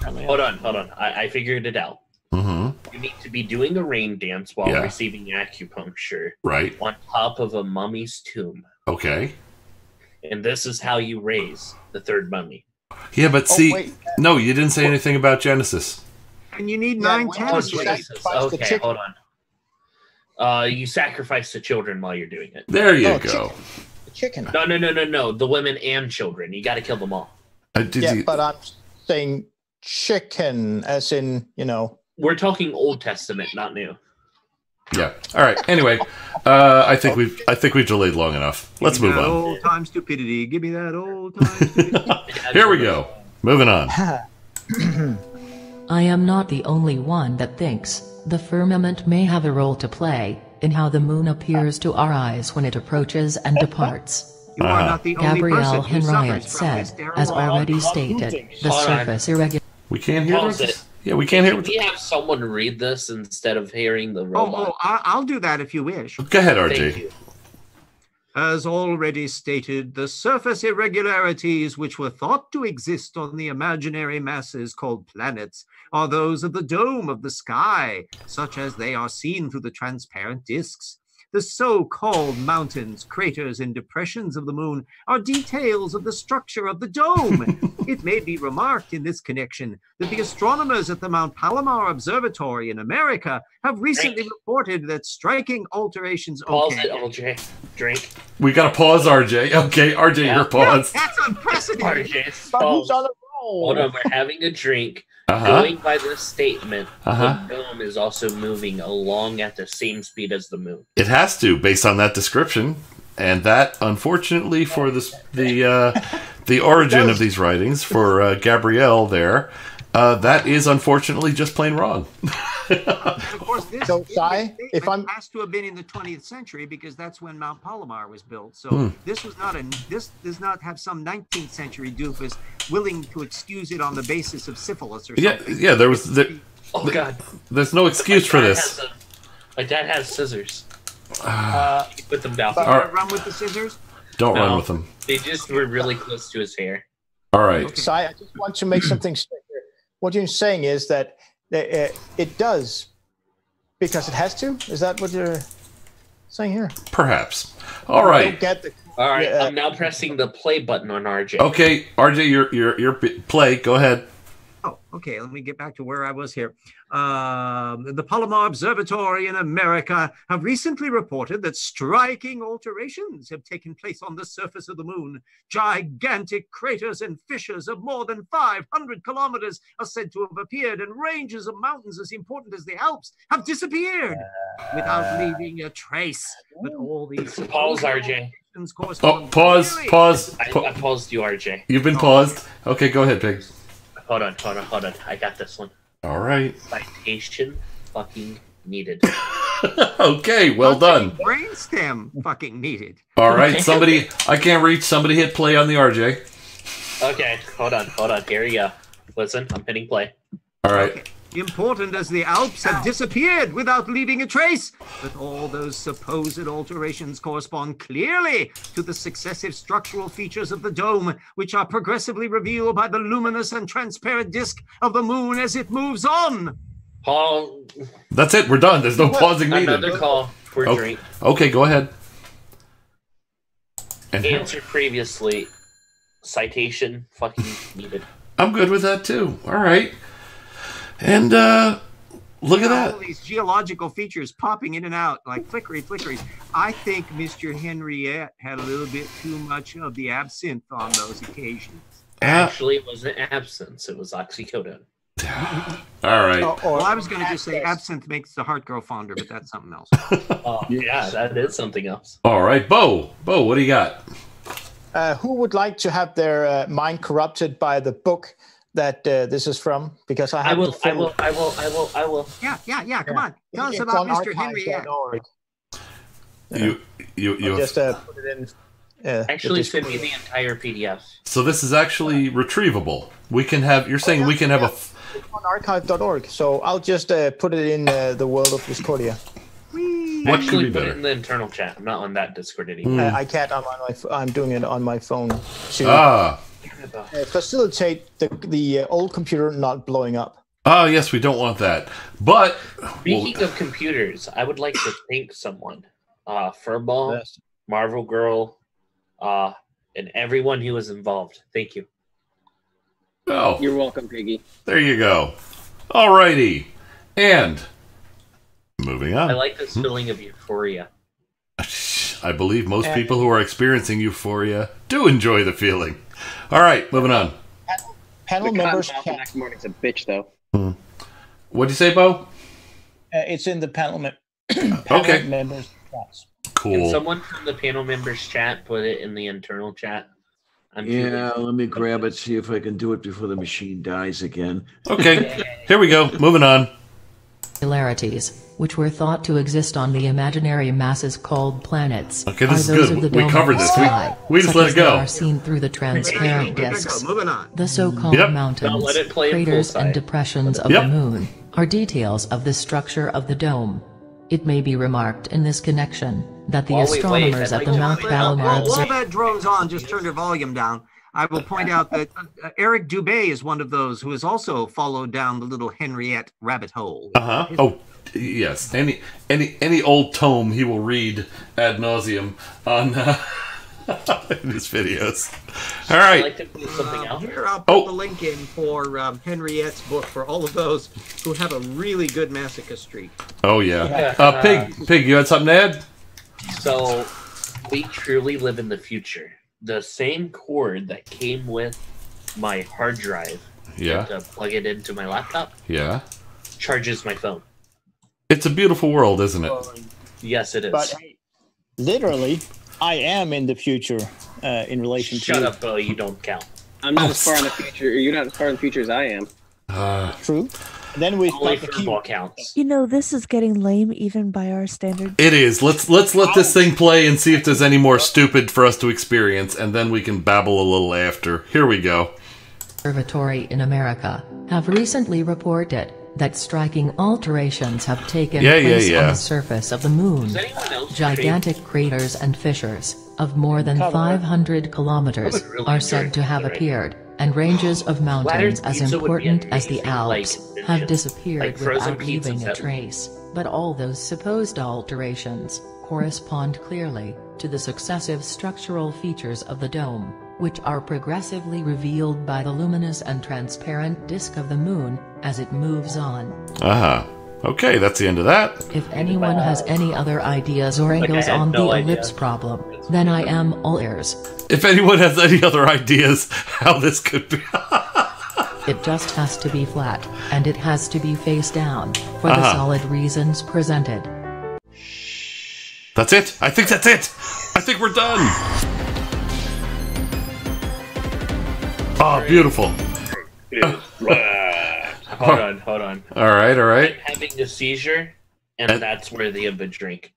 Speaker 14: hold on. I figured it out. You need to be doing a rain dance while receiving acupuncture.
Speaker 2: Right.
Speaker 14: On top of a mummy's tomb.
Speaker 2: Okay.
Speaker 14: And this is how you raise the third mummy.
Speaker 2: Yeah, but no, you didn't say anything about Genesis.
Speaker 11: And you need 9 tennis
Speaker 14: races. Okay, hold on. You sacrifice the children while you're doing it.
Speaker 2: There you go.
Speaker 3: Chicken.
Speaker 14: No. The women and children. You got to kill them all.
Speaker 3: But I'm saying chicken, as in,
Speaker 14: We're talking Old Testament, not New.
Speaker 2: Yeah. All right. Anyway, I think we've delayed long enough. Let's move on.
Speaker 11: Old time stupidity. Give me that old time stupidity.
Speaker 2: Here we go. Moving on.
Speaker 13: I am not the only one that thinks the firmament may have a role to play in how the moon appears to our eyes when it approaches and departs.
Speaker 11: You are not the only
Speaker 13: Gabrielle
Speaker 11: person who
Speaker 13: Henriette
Speaker 11: suffers from
Speaker 13: said, as already stated, the surface irregular.
Speaker 2: We can't hear
Speaker 14: Pause
Speaker 2: this.
Speaker 14: it.
Speaker 2: Yeah, we can't hear.
Speaker 14: Can we have someone read this instead of hearing the robot?
Speaker 11: I'll do that if you wish.
Speaker 2: Go ahead, RJ.
Speaker 14: Thank you.
Speaker 11: As already stated, the surface irregularities which were thought to exist on the imaginary masses called planets are those of the dome of the sky, such as they are seen through the transparent disks. The so-called mountains, craters, and depressions of the moon are details of the structure of the dome. It may be remarked in this connection that the astronomers at the Mount Palomar Observatory in America have recently reported that striking alterations...
Speaker 14: Pause it, RJ. Drink.
Speaker 2: We got to pause, RJ. Okay, RJ, you're paused.
Speaker 11: That's unprecedented.
Speaker 14: RJ, pause. Hold on, we're having a drink. Going by this statement, the dome is also moving along at the same speed as the moon.
Speaker 2: It has to, based on that description, and that, unfortunately, for the origin of these writings for Gabrielle there, that is unfortunately just plain wrong.
Speaker 11: Of course, this has to have been in the 20th century because that's when Mount Palomar was built. So this was not this does not have some 19th century doofus willing to excuse it on the basis of syphilis or something.
Speaker 2: Yeah, there was.
Speaker 14: Oh God,
Speaker 2: there's no excuse for this.
Speaker 14: My dad has scissors. Put them down.
Speaker 11: Run with the scissors.
Speaker 2: Don't run with them.
Speaker 14: They just were really close to his hair.
Speaker 2: All right.
Speaker 3: Okay. So I just want to make something straight here. What you're saying is that it does because it has to? Is that what you're saying here?
Speaker 2: Perhaps. All right.
Speaker 14: All right. I'm now pressing the play button on RJ.
Speaker 2: Okay, RJ, your play. Go ahead.
Speaker 11: Oh, okay. Let me get back to where I was here. The Palomar Observatory in America have recently reported that striking alterations have taken place on the surface of the moon. Gigantic craters and fissures of more than 500 kilometers are said to have appeared, and ranges of mountains as important as the Alps have disappeared without leaving a trace. But all these
Speaker 14: pause, RJ.
Speaker 2: Pause.
Speaker 14: I paused you, RJ.
Speaker 2: You've been paused. Okay, go ahead, Pig.
Speaker 14: Hold on. I got this one.
Speaker 2: All right.
Speaker 14: Citation fucking needed.
Speaker 2: Okay, well done.
Speaker 11: Brainstem fucking needed.
Speaker 2: All right, somebody, I can't reach. Somebody hit play on the RJ.
Speaker 14: Okay, hold on. Here we go. Listen, I'm hitting play.
Speaker 2: All right.
Speaker 11: Okay. Important as the Alps have disappeared without leaving a trace. But all those supposed alterations correspond clearly to the successive structural features of the dome, which are progressively revealed by the luminous and transparent disk of the moon as it moves on.
Speaker 14: Paul.
Speaker 2: That's it. We're done. There's no pausing needed.
Speaker 14: Another call for a drink.
Speaker 2: Okay, go ahead.
Speaker 14: Answer previously. Citation fucking needed.
Speaker 2: I'm good with that too. All right. And look at that.
Speaker 11: All these geological features popping in and out like flickery. I think Mr. Henriette had a little bit too much of the absinthe on those occasions.
Speaker 14: Actually, it wasn't absinthe. It was oxycodone.
Speaker 2: All right.
Speaker 11: Well, I was going to just say absinthe makes the heart grow fonder, but that's something else.
Speaker 14: Yeah, that is something else.
Speaker 2: All right, Bo, what do you got?
Speaker 3: Who would like to have their mind corrupted by the book that this is from? Because I will.
Speaker 11: Yeah. Come on. Tell us about Mr. Henriette.
Speaker 2: You
Speaker 3: just put it in.
Speaker 14: Actually, send me the entire PDF.
Speaker 2: So this is actually retrievable. We can have. You're saying we can have a.
Speaker 3: It's on archive.org. So I'll just put it in the world of Discordia.
Speaker 2: What
Speaker 14: Actually,
Speaker 2: could be
Speaker 14: put
Speaker 2: better?
Speaker 14: it in the internal chat. I'm not on that Discord anymore.
Speaker 3: I can't. I'm doing it on my phone to facilitate the old computer not blowing up.
Speaker 2: Oh, yes, we don't want that. But
Speaker 14: speaking of computers, I would like to thank someone. Furball, Marvel Girl, and everyone who was involved. Thank you.
Speaker 2: Oh.
Speaker 7: You're welcome, Piggy.
Speaker 2: There you go. Alrighty. And moving on.
Speaker 14: I like this feeling of euphoria.
Speaker 2: I believe most people who are experiencing euphoria do enjoy the feeling. All right, moving on.
Speaker 3: Panel members.
Speaker 7: The next morning's a bitch, though.
Speaker 2: What'd you say, Bo?
Speaker 3: It's in the panel
Speaker 2: okay.
Speaker 3: members chats.
Speaker 2: Cool.
Speaker 14: Can someone from the panel members chat put it in the internal chat?
Speaker 8: Yeah, let me grab it, see if I can do it before the machine dies again.
Speaker 2: Okay, here we go. Moving on.
Speaker 13: Similarities, which were thought to exist on the imaginary masses called planets,
Speaker 2: okay,
Speaker 13: are
Speaker 2: this is
Speaker 13: those
Speaker 2: good.
Speaker 13: of the
Speaker 2: We
Speaker 13: dome
Speaker 2: covered
Speaker 13: of the
Speaker 2: this.
Speaker 13: sky,
Speaker 2: We just
Speaker 13: such
Speaker 2: let
Speaker 13: as
Speaker 2: it go.
Speaker 13: they are seen through the transparent discs.
Speaker 11: Moving on.
Speaker 13: The so-called mountains,
Speaker 14: let it play in
Speaker 13: craters,
Speaker 14: full
Speaker 13: and
Speaker 14: sight.
Speaker 13: depressions of the moon are details of the structure of the dome. It may be remarked in this connection that the astronomers at the Mount Palomar
Speaker 11: While that drone's on, just turn your volume down. I will point out that Eric Dubé is one of those who has also followed down the little Henriette rabbit hole.
Speaker 2: Oh, yes. Any old tome he will read ad nauseum on in his videos. All right.
Speaker 14: I'd like to put something out.
Speaker 11: Here, I'll put the link in for Henriette's book for all of those who have a really good masochist streak.
Speaker 2: Oh yeah. Pig, you had something to add?
Speaker 14: So, we truly live in the future. The same cord that came with my hard drive to plug it into my laptop charges my phone.
Speaker 2: It's a beautiful world, isn't it?
Speaker 14: Yes, it is.
Speaker 3: But literally, I am in the future in relation to.
Speaker 14: Shut up, Bo. You don't count.
Speaker 7: I'm not as far in the future. You're not as far in the future as I am.
Speaker 3: True. Then we
Speaker 14: only football counts.
Speaker 10: You know, this is getting lame even by our standards.
Speaker 2: It is. Let's let this thing play and see if there's any more stupid for us to experience, and then we can babble a little after. Here we go.
Speaker 13: Observatory in America have recently reported that striking alterations have taken place on the surface of the moon. Gigantic craters and fissures of more than 500 kilometers are said to have appeared, and ranges of mountains as important as the Alps have disappeared without leaving a trace. But all those supposed alterations correspond clearly to the successive structural features of the dome, which are progressively revealed by the luminous and transparent disk of the moon as it moves on.
Speaker 2: Okay, that's the end of that.
Speaker 13: If anyone has any other ideas or angles on the ellipse problem, then I am all ears.
Speaker 2: If anyone has any other ideas how this could be...
Speaker 13: It just has to be flat, and it has to be face down, for the solid reasons presented.
Speaker 2: That's it. I think that's it. I think we're done. Oh, beautiful.
Speaker 14: Hold on.
Speaker 2: All right.
Speaker 14: I'm having a seizure, and that's worthy of a drink.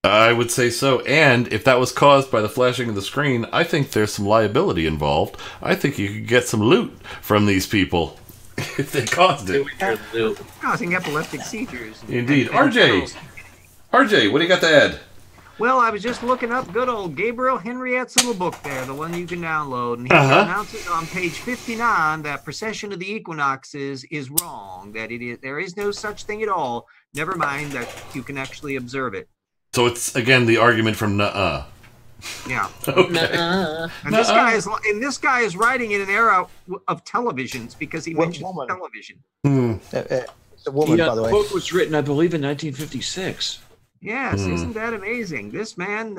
Speaker 2: I would say so. And if that was caused by the flashing of the screen, I think there's some liability involved. I think you could get some loot from these people if they caused it.
Speaker 11: Causing epileptic seizures.
Speaker 2: Indeed. RJ, what do you got to add?
Speaker 11: Well, I was just looking up good old Gabriel Henriette's little book there, the one you can download, and he announces on page 59 that precession of the equinoxes is wrong, that there is no such thing at all. Never mind that you can actually observe it.
Speaker 2: So it's again the argument from Nuh-uh.
Speaker 11: Yeah.
Speaker 2: Okay.
Speaker 11: And this guy is writing in an era of televisions because he mentions television.
Speaker 3: It's a woman, by the way.
Speaker 8: The book was written, I believe, in 1956.
Speaker 11: Yes, isn't that amazing? This man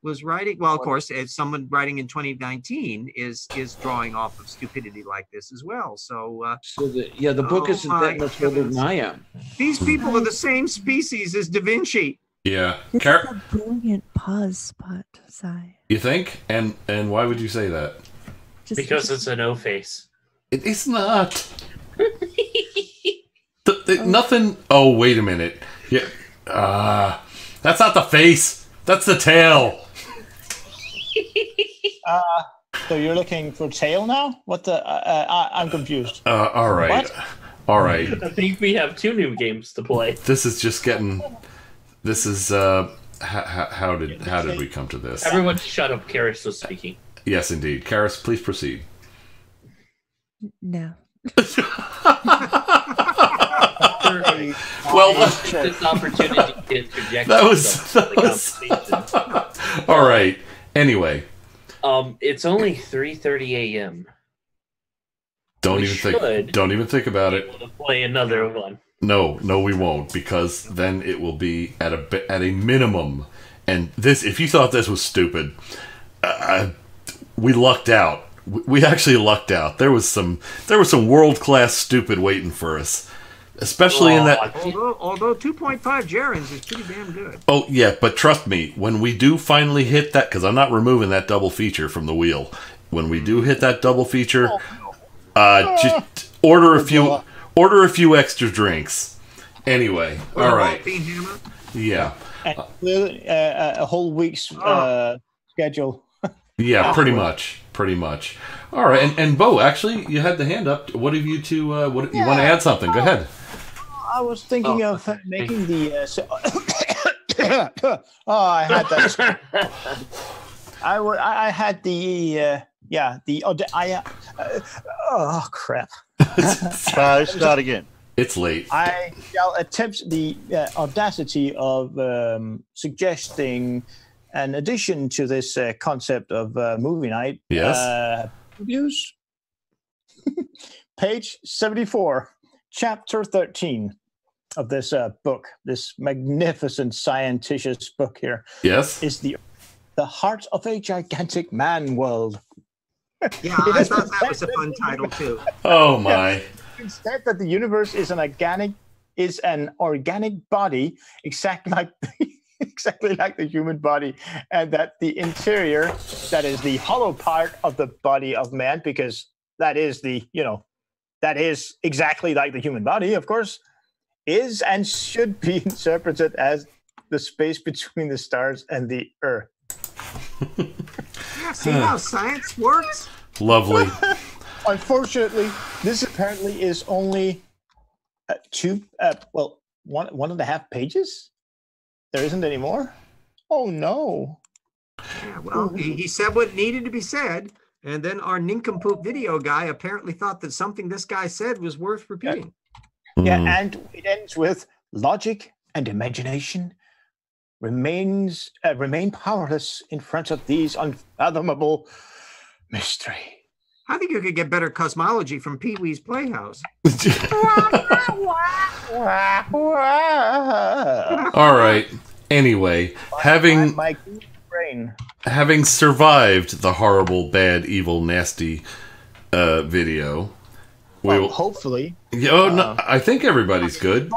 Speaker 11: was writing. Well, of course, as someone writing in 2019 is drawing off of stupidity like this as well. So,
Speaker 8: the book isn't that much older than I am.
Speaker 11: These people are the same species as Da Vinci.
Speaker 2: Yeah,
Speaker 10: This is a brilliant pause spot, Sai.
Speaker 2: You think? And why would you say that?
Speaker 14: Because it's an O-face.
Speaker 2: It is not. Nothing. Oh, wait a minute. Yeah. That's not the face. That's the tail.
Speaker 3: So you're looking for tail now? What the? I'm confused.
Speaker 2: All right.
Speaker 3: What?
Speaker 2: All right.
Speaker 14: I think we have 2 new games to play.
Speaker 2: This is just getting. This is how did we come to this?
Speaker 14: Everyone, shut up. Karis was speaking.
Speaker 2: Yes, indeed. Karis, please proceed.
Speaker 10: No.
Speaker 14: Well, this opportunity to interject.
Speaker 2: That was all right. Anyway,
Speaker 14: it's only 3:30 a.m.
Speaker 2: Don't even think about it.
Speaker 14: To play another one.
Speaker 2: No, we won't, because then it will be at a minimum. And this, if you thought this was stupid, we lucked out. We actually lucked out. There was some world-class stupid waiting for us, especially in that.
Speaker 11: Although 2.5 gerunds is pretty damn good.
Speaker 2: Oh yeah, but trust me, when we do finally hit that, because I'm not removing that double feature from the wheel. When we do hit that double feature, just order a few extra drinks. Anyway, all right. Yeah.
Speaker 3: A whole week's schedule.
Speaker 2: Yeah, pretty much. All right, and Bo, actually, you had the hand up. What have you two? What you want to add something? Go ahead.
Speaker 3: I was thinking of making the. I had that. I had the. Oh crap!
Speaker 1: Start again.
Speaker 2: It's late.
Speaker 3: I shall attempt the audacity of suggesting an addition to this concept of movie night.
Speaker 2: Yes.
Speaker 3: Reviews. Page 74, chapter 13 of this book, this magnificent scienticious book here.
Speaker 2: Yes.
Speaker 3: Is the heart of a gigantic man world.
Speaker 11: Yeah, I thought that was a fun title too.
Speaker 2: Oh my.
Speaker 3: Instead that the universe is an organic body, exactly like the human body, and that the interior, that is the hollow part of the body of man, because that is exactly like the human body, of course, is and should be interpreted as the space between the stars and the earth.
Speaker 11: Yeah, see how science works?
Speaker 2: Lovely.
Speaker 3: Unfortunately, this apparently is only 1.5 pages. There isn't any more. Oh no.
Speaker 11: Yeah, well, he said what needed to be said, and then our nincompoop video guy apparently thought that something this guy said was worth repeating.
Speaker 3: Yeah, and it ends with logic and imagination remain powerless in front of these unfathomable mystery.
Speaker 11: I think you could get better cosmology from Pee-wee's Playhouse.
Speaker 2: All right. Anyway, having survived the horrible, bad, evil, nasty video,
Speaker 3: hopefully.
Speaker 2: Oh no, I think everybody's good.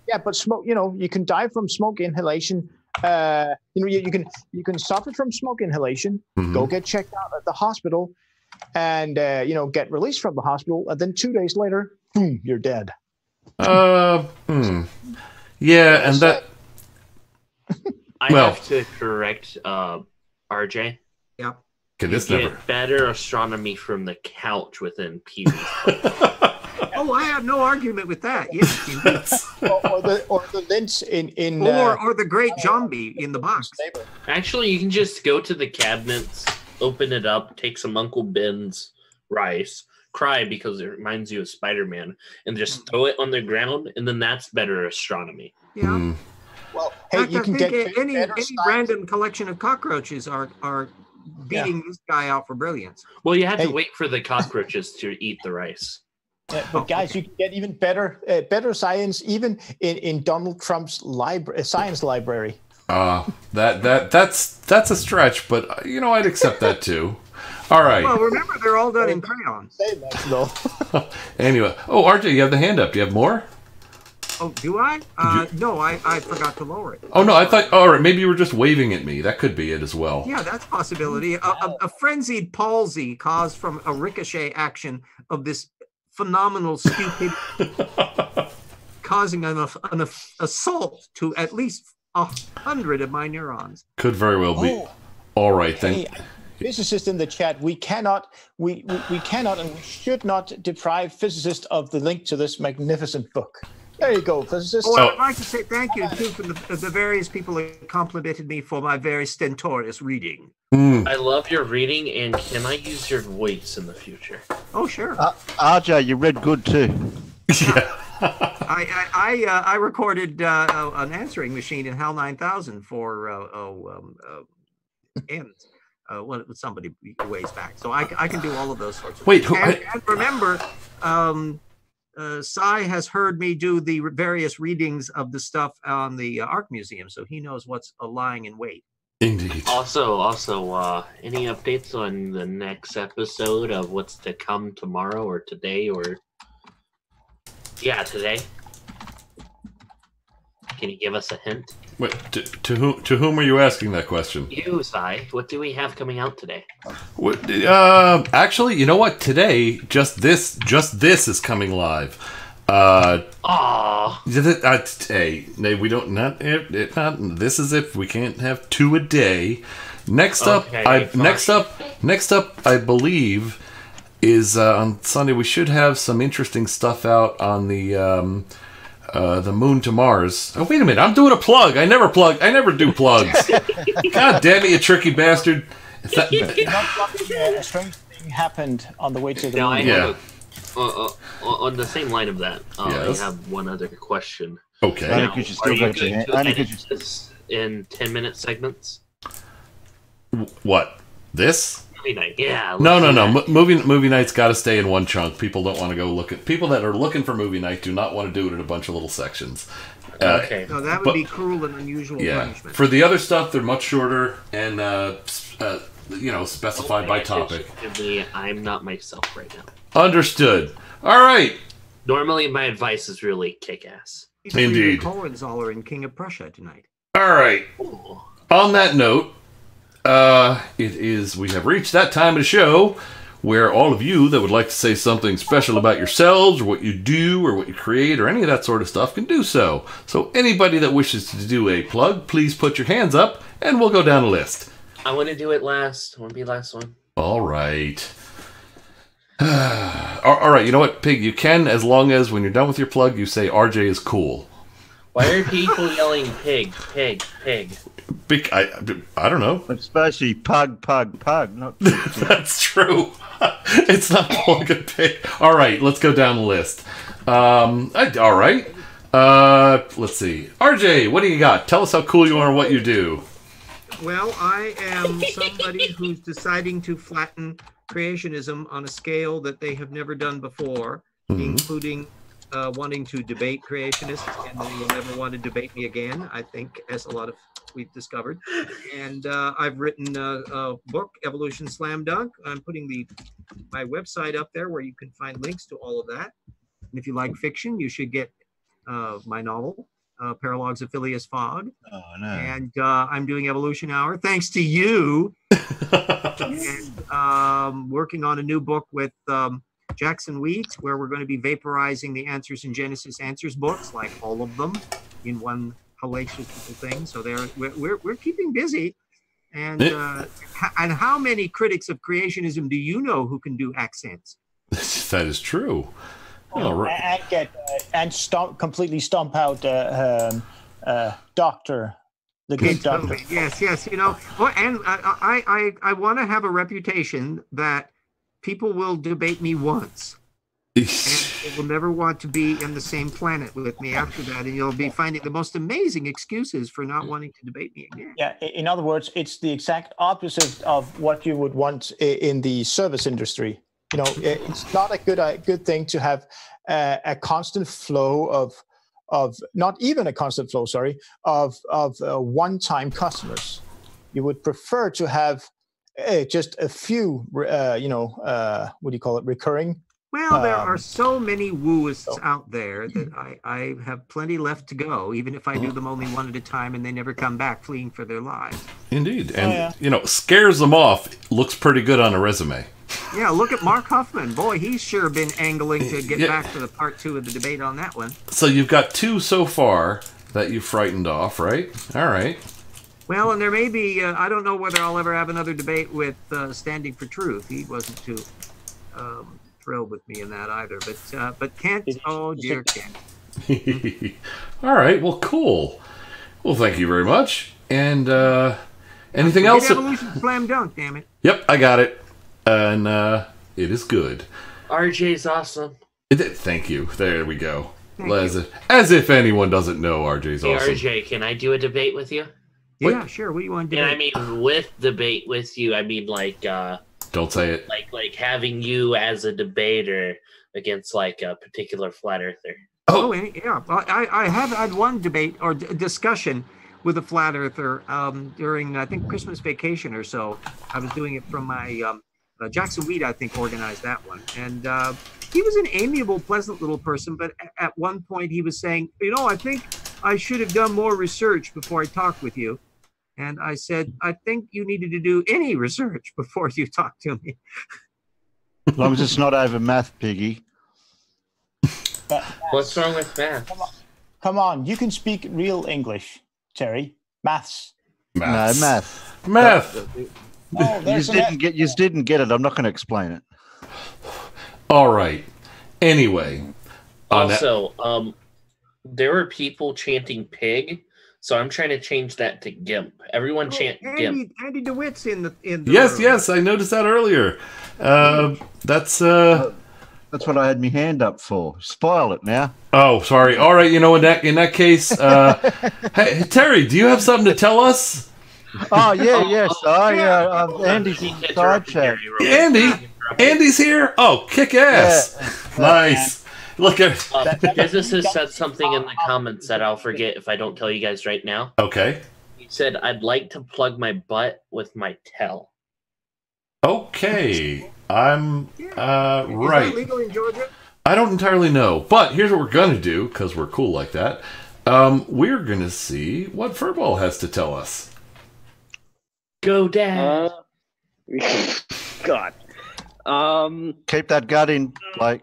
Speaker 3: Yeah, but smoke. You can die from smoke inhalation. You can suffer from smoke inhalation. Mm-hmm. Go get checked out at the hospital, and get released from the hospital. And then 2 days later, boom, you're dead.
Speaker 2: Yeah, and that.
Speaker 14: I have to correct RJ.
Speaker 11: Yeah.
Speaker 14: Get better astronomy from the couch within Pee-wee's.
Speaker 11: Oh, I have no argument with that. Yes,
Speaker 3: or the lens in
Speaker 11: or the great zombie in the box.
Speaker 14: Actually, you can just go to the cabinets, open it up, take some Uncle Ben's rice, cry because it reminds you of Spider-Man, and just throw it on the ground, and then that's better astronomy.
Speaker 11: Yeah.
Speaker 2: Mm.
Speaker 3: Well, hey, you can get
Speaker 11: any random collection of cockroaches are beating this guy out for brilliance.
Speaker 14: Well, you have to wait for the cockroaches to eat the rice.
Speaker 3: Yeah, but guys, you can get even better science even in Donald Trump's science library.
Speaker 2: That's a stretch, but I'd accept that too. All right.
Speaker 11: Well, remember they're all done in crayons.
Speaker 2: Anyway, RJ, you have the hand up. Do you have more?
Speaker 11: Oh, do I? No, I forgot to lower it.
Speaker 2: Oh no, I thought. All right, maybe you were just waving at me. That could be it as well.
Speaker 11: Yeah, that's a possibility. A frenzied palsy caused from a ricochet action of this phenomenal stupidity, causing an assault to at least 100 of my neurons.
Speaker 2: Could very well be. All right then.
Speaker 3: Hey, physicists in the chat, we cannot and we should not deprive physicists of the link to this magnificent book. There you go, physicists.
Speaker 11: Oh, I'd like to say thank you too for the various people who complimented me for my very stentorious reading.
Speaker 14: I love your reading, and can I use your voice in the future?
Speaker 11: Oh, sure.
Speaker 1: RJ, you read good too.
Speaker 2: Yeah.
Speaker 11: I recorded an answering machine in HAL 9000 for with somebody ways back, so I can do all of those sorts of things. And remember, Cy has heard me do the various readings of the stuff on the Art Museum, so he knows what's lying in wait.
Speaker 2: Indeed.
Speaker 14: Also, any updates on the next episode of what's to come tomorrow or today or? Yeah, today. Can you give us a hint?
Speaker 2: Wait, to whom are you asking that question?
Speaker 14: You, Cy. What do we have coming out today?
Speaker 2: Actually, you know what? Today, just this is coming live. Hey, we don't not this is if we can't have 2 a day. Next up, I believe is on Sunday. We should have some interesting stuff out on the Moon to Mars. Oh, wait a minute! I'm doing a plug. I never do plugs. God damn it, you tricky bastard!
Speaker 3: A strange thing happened on the way to the moon.
Speaker 14: Yeah. On the same line of that, yes. I have one other question.
Speaker 2: Okay.
Speaker 14: Now, are you going to edit this in 10-minute segments?
Speaker 2: What? This?
Speaker 14: Movie night. Yeah.
Speaker 2: No. Movie night's got to stay in one chunk. People don't want to go look at. People that are looking for movie night do not want to do it in a bunch of little sections.
Speaker 11: Okay. No, that would be cruel and unusual punishment.
Speaker 2: For the other stuff, they're much shorter and specified by topic.
Speaker 14: I'm not myself right now.
Speaker 2: Understood. All right.
Speaker 14: Normally, my advice is really kick-ass.
Speaker 2: Indeed.
Speaker 11: Hohenzollern in King of Prussia tonight.
Speaker 2: All right. Ooh. On that note, we have reached that time of the show where all of you that would like to say something special about yourselves or what you do or what you create or any of that sort of stuff can do so. So anybody that wishes to do a plug, please put your hands up and we'll go down a list.
Speaker 14: I want to do it last. I want to be last one.
Speaker 2: All right. All right, you know what, Pig? You can, as long as when you're done with your plug, you say RJ is cool.
Speaker 14: Why are people yelling pig, pig, pig?
Speaker 2: I don't know.
Speaker 1: Especially pug, not pig.
Speaker 2: That's true. It's not plug and pig. All right, let's go down the list. All right. Let's see. RJ, what do you got? Tell us how cool you are and what you do.
Speaker 11: Well, I am somebody who's deciding to flatten creationism on a scale that they have never done before, including wanting to debate creationists, and they will never want to debate me again, I think, as a lot of we've discovered. And I've written a book, Evolution Slam Dunk. I'm putting my website up there where you can find links to all of that. And if you like fiction, you should get my novel, Paralogs of Phileas Fogg.
Speaker 1: Oh, no.
Speaker 11: And I'm doing Evolution Hour, thanks to you. And working on a new book with Jackson Wheat, where we're going to be vaporizing the Answers in Genesis Answers books, like all of them, in one hellacious little thing. So we're keeping busy. And how many critics of creationism do you know who can do accents?
Speaker 2: That is true.
Speaker 3: Completely stomp out Doctor, the good doctor.
Speaker 11: Yes. You know, and I want to have a reputation that people will debate me once, and they will never want to be in the same planet with me after that, and you'll be finding the most amazing excuses for not wanting to debate me again.
Speaker 3: Yeah, in other words, it's the exact opposite of what you would want in the service industry. You know, it's not a good thing to have a constant flow of not even a constant flow, of one-time customers. You would prefer to have just a few, what do you call it, recurring?
Speaker 11: Well, there are so many wooists out there that I have plenty left to go, even if I do them only one at a time and they never come back fleeing for their lives.
Speaker 2: Indeed. And, scares them off looks pretty good on a resume.
Speaker 11: Yeah, look at Mark Huffman. Boy, he's sure been angling to get back to the part 2 of the debate on that one.
Speaker 2: So you've got 2 so far that you frightened off, right? All right.
Speaker 11: Well, and there may be, I don't know whether I'll ever have another debate with Standing for Truth. He wasn't too thrilled with me in that either. But Kent, oh dear Kent.
Speaker 2: All right, well, cool. Well, thank you very much. And anything else?
Speaker 11: Evolution Slam Dunk, damn it.
Speaker 2: Yep, I got it. And it is good.
Speaker 14: RJ's awesome.
Speaker 2: Thank you. There we go. As if anyone doesn't know RJ's
Speaker 14: Hey,
Speaker 2: awesome.
Speaker 14: RJ, can I do a debate with you?
Speaker 11: Yeah, sure. What do you want to do?
Speaker 14: And I mean, with debate with you, I mean like.
Speaker 2: Don't say it.
Speaker 14: Like having you as a debater against like a particular flat earther.
Speaker 11: Oh, yeah. Well, I have had one debate or discussion with a flat earther during, I think, Christmas vacation or so. I was doing it from my Jackson Weed, I think, organized that one. And he was an amiable, pleasant little person. But at one point he was saying, I think I should have done more research before I talked with you. And I said, I think you needed to do any research before you talk to me.
Speaker 1: As long as it's not over math, Piggy.
Speaker 14: What's wrong with math?
Speaker 3: Come on. You can speak real English, Terry. Maths.
Speaker 1: No, math.
Speaker 3: Oh,
Speaker 1: you didn't get it. I'm not going to explain it.
Speaker 2: All right. Anyway.
Speaker 14: Also, there were people chanting pig, so I'm trying to change that to gimp. Everyone chant gimp.
Speaker 11: Andy DeWitt's in the
Speaker 2: Yes,
Speaker 11: room.
Speaker 2: I noticed that earlier. That's
Speaker 1: what I had my hand up for. Spoil it now.
Speaker 2: Oh, sorry. All right, in that case, hey, Terry, do you have something to tell us?
Speaker 1: Oh yes. Andy's in the side chat.
Speaker 2: Andy's here. Oh, kick ass! Yeah. Nice. Look at
Speaker 14: Physicist said something in the comments that I'll forget if I don't tell you guys right now.
Speaker 2: Okay.
Speaker 14: He said, "I'd like to plug my butt with my tail."
Speaker 2: Okay. I'm
Speaker 11: Is
Speaker 2: right.
Speaker 11: that legal in Georgia?
Speaker 2: I don't entirely know, but here's what we're gonna do because we're cool like that. We're gonna see what Furball has to tell us.
Speaker 14: Go, Dad.
Speaker 7: God.
Speaker 1: Keep that gut in, Blake.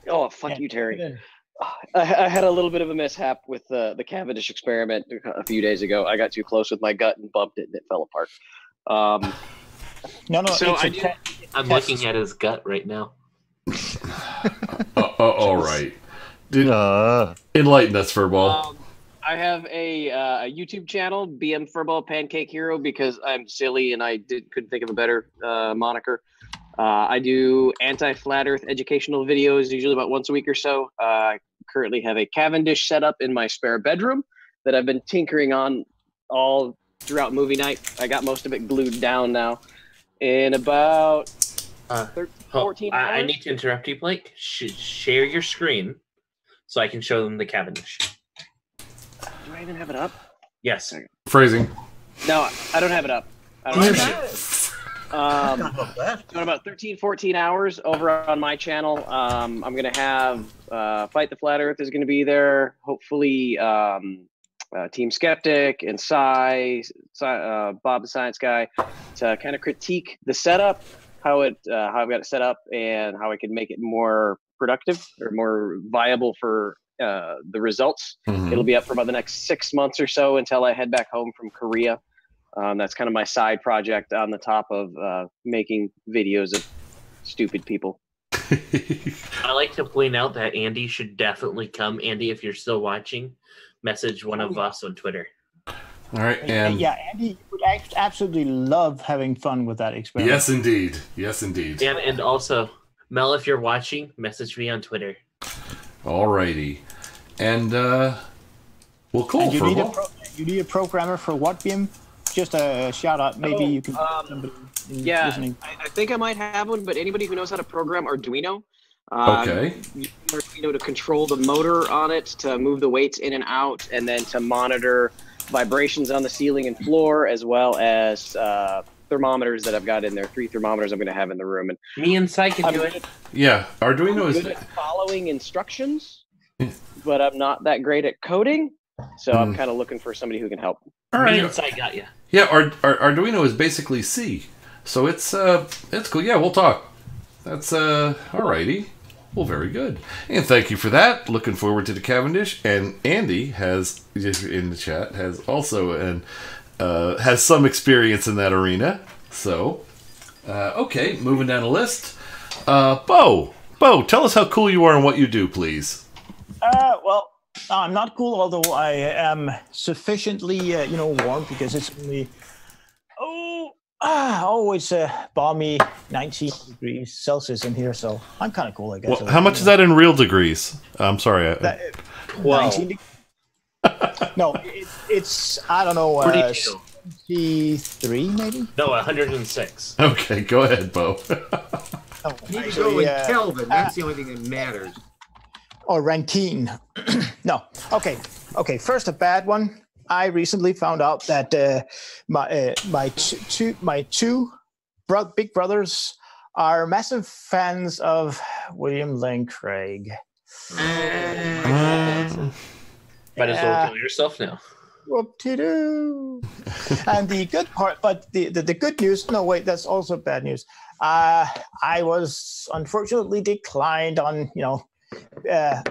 Speaker 7: Oh, fuck you, Terry. I had a little bit of a mishap with the Cavendish experiment a few days ago. I got too close with my gut and bumped it, and it fell apart.
Speaker 3: No.
Speaker 14: So I'm looking at his gut right now.
Speaker 2: All right. Enlighten us, Furball.
Speaker 7: I have a YouTube channel, BM Furball Pancake Hero, because I'm silly and I couldn't think of a better moniker. I do anti-flat Earth educational videos, usually about once a week or so. I currently have a Cavendish set up in my spare bedroom that I've been tinkering on all throughout movie night. I got most of it glued down now. In about 14 hours.
Speaker 14: I need to interrupt you, Blake. Share your screen so I can show them the Cavendish.
Speaker 7: Do I even have it up?
Speaker 14: Yes.
Speaker 2: Phrasing.
Speaker 7: No, I don't have it up. I don't have it. In about 13, 14 hours over on my channel, I'm going to have Fight the Flat Earth is going to be there. Hopefully, Team Skeptic and Bob the Science Guy to kind of critique the setup, how I've got it set up, and how I can make it more productive or more viable for the results.
Speaker 2: Mm-hmm.
Speaker 7: It'll be up for about the next 6 months or so until I head back home from Korea. That's kind of my side project on the top of making videos of stupid people.
Speaker 14: I like to point out that Andy should definitely come. Andy, if you're still watching, message one of us on Twitter.
Speaker 2: All right, and
Speaker 3: yeah, Andy would absolutely love having fun with that experiment.
Speaker 2: Yes, indeed. Yes, indeed.
Speaker 14: And also, Mel, if you're watching, message me on Twitter.
Speaker 2: Alrighty, and well, cool.
Speaker 3: And you need a programmer for what, Bim? Just a shout out. Maybe you can.
Speaker 7: Yeah,
Speaker 3: listening.
Speaker 7: I think I might have one, but anybody who knows how to program Arduino,
Speaker 2: okay,
Speaker 7: Arduino to control the motor on it, to move the weights in and out, and then to monitor vibrations on the ceiling and floor, as well as thermometers that I've got in there. 3 thermometers I'm going to have in the room. And
Speaker 14: me and Cy can do it.
Speaker 2: Yeah, Arduino is
Speaker 7: good at following instructions, but I'm not that great at coding. So I'm kind of looking for somebody who can help.
Speaker 14: All right, me and Cy got you.
Speaker 2: Yeah, Arduino is basically C, so it's cool. Yeah, we'll talk. That's alrighty. Well, very good, and thank you for that. Looking forward to the Cavendish. And Andy has in the chat has also has some experience in that arena. So, okay, moving down the list. Bo, tell us how cool you are and what you do, please.
Speaker 3: Well, I'm not cool, although I am sufficiently, warm because it's only Oh, it's a balmy 19 degrees Celsius in here, so I'm kind of cool, I guess.
Speaker 2: Well, how much is that in real degrees? I'm sorry.
Speaker 3: 19 No, it's I don't know, 23 maybe?
Speaker 14: No, 106.
Speaker 2: Okay, go ahead, Bo.
Speaker 11: You need to go in Kelvin. That's the only thing that matters.
Speaker 3: Or Rankine. No. Okay. First, a bad one. I recently found out that my two big brothers are massive fans of William Lane Craig.
Speaker 14: Might as well kill yourself now.
Speaker 3: Whoop-de-doo. And the good part, but the good news, no, wait, that's also bad news. I was unfortunately declined on,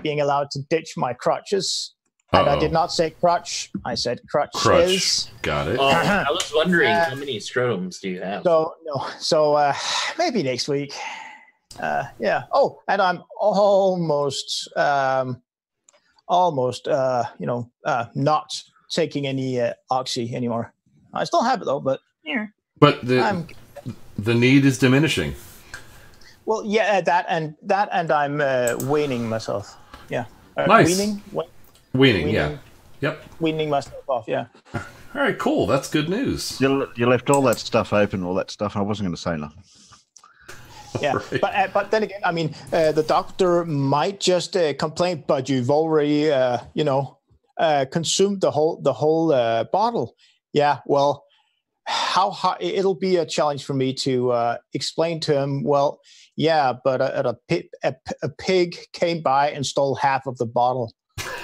Speaker 3: being allowed to ditch my crutches. And I did not say crutch. I said crutches.
Speaker 2: Got it.
Speaker 14: I was wondering, how many scrotums do you have?
Speaker 3: So maybe next week. Yeah. Oh, and I'm almost not taking any oxy anymore. I still have it though, but yeah.
Speaker 2: But the need is diminishing.
Speaker 3: Well, yeah, that and I'm weaning myself. Yeah.
Speaker 2: Nice. Weaning, yeah. Yep.
Speaker 3: Weaning myself off, yeah.
Speaker 2: All right, cool. That's good news.
Speaker 1: You left all that stuff open, all that stuff. I wasn't going to say nothing.
Speaker 3: Yeah, right. But then again, I mean, the doctor might just complain, but you've already, consumed the whole bottle. Yeah, well, how hard it'll be a challenge for me to explain to him. Well, yeah, but a pig came by and stole half of the bottle.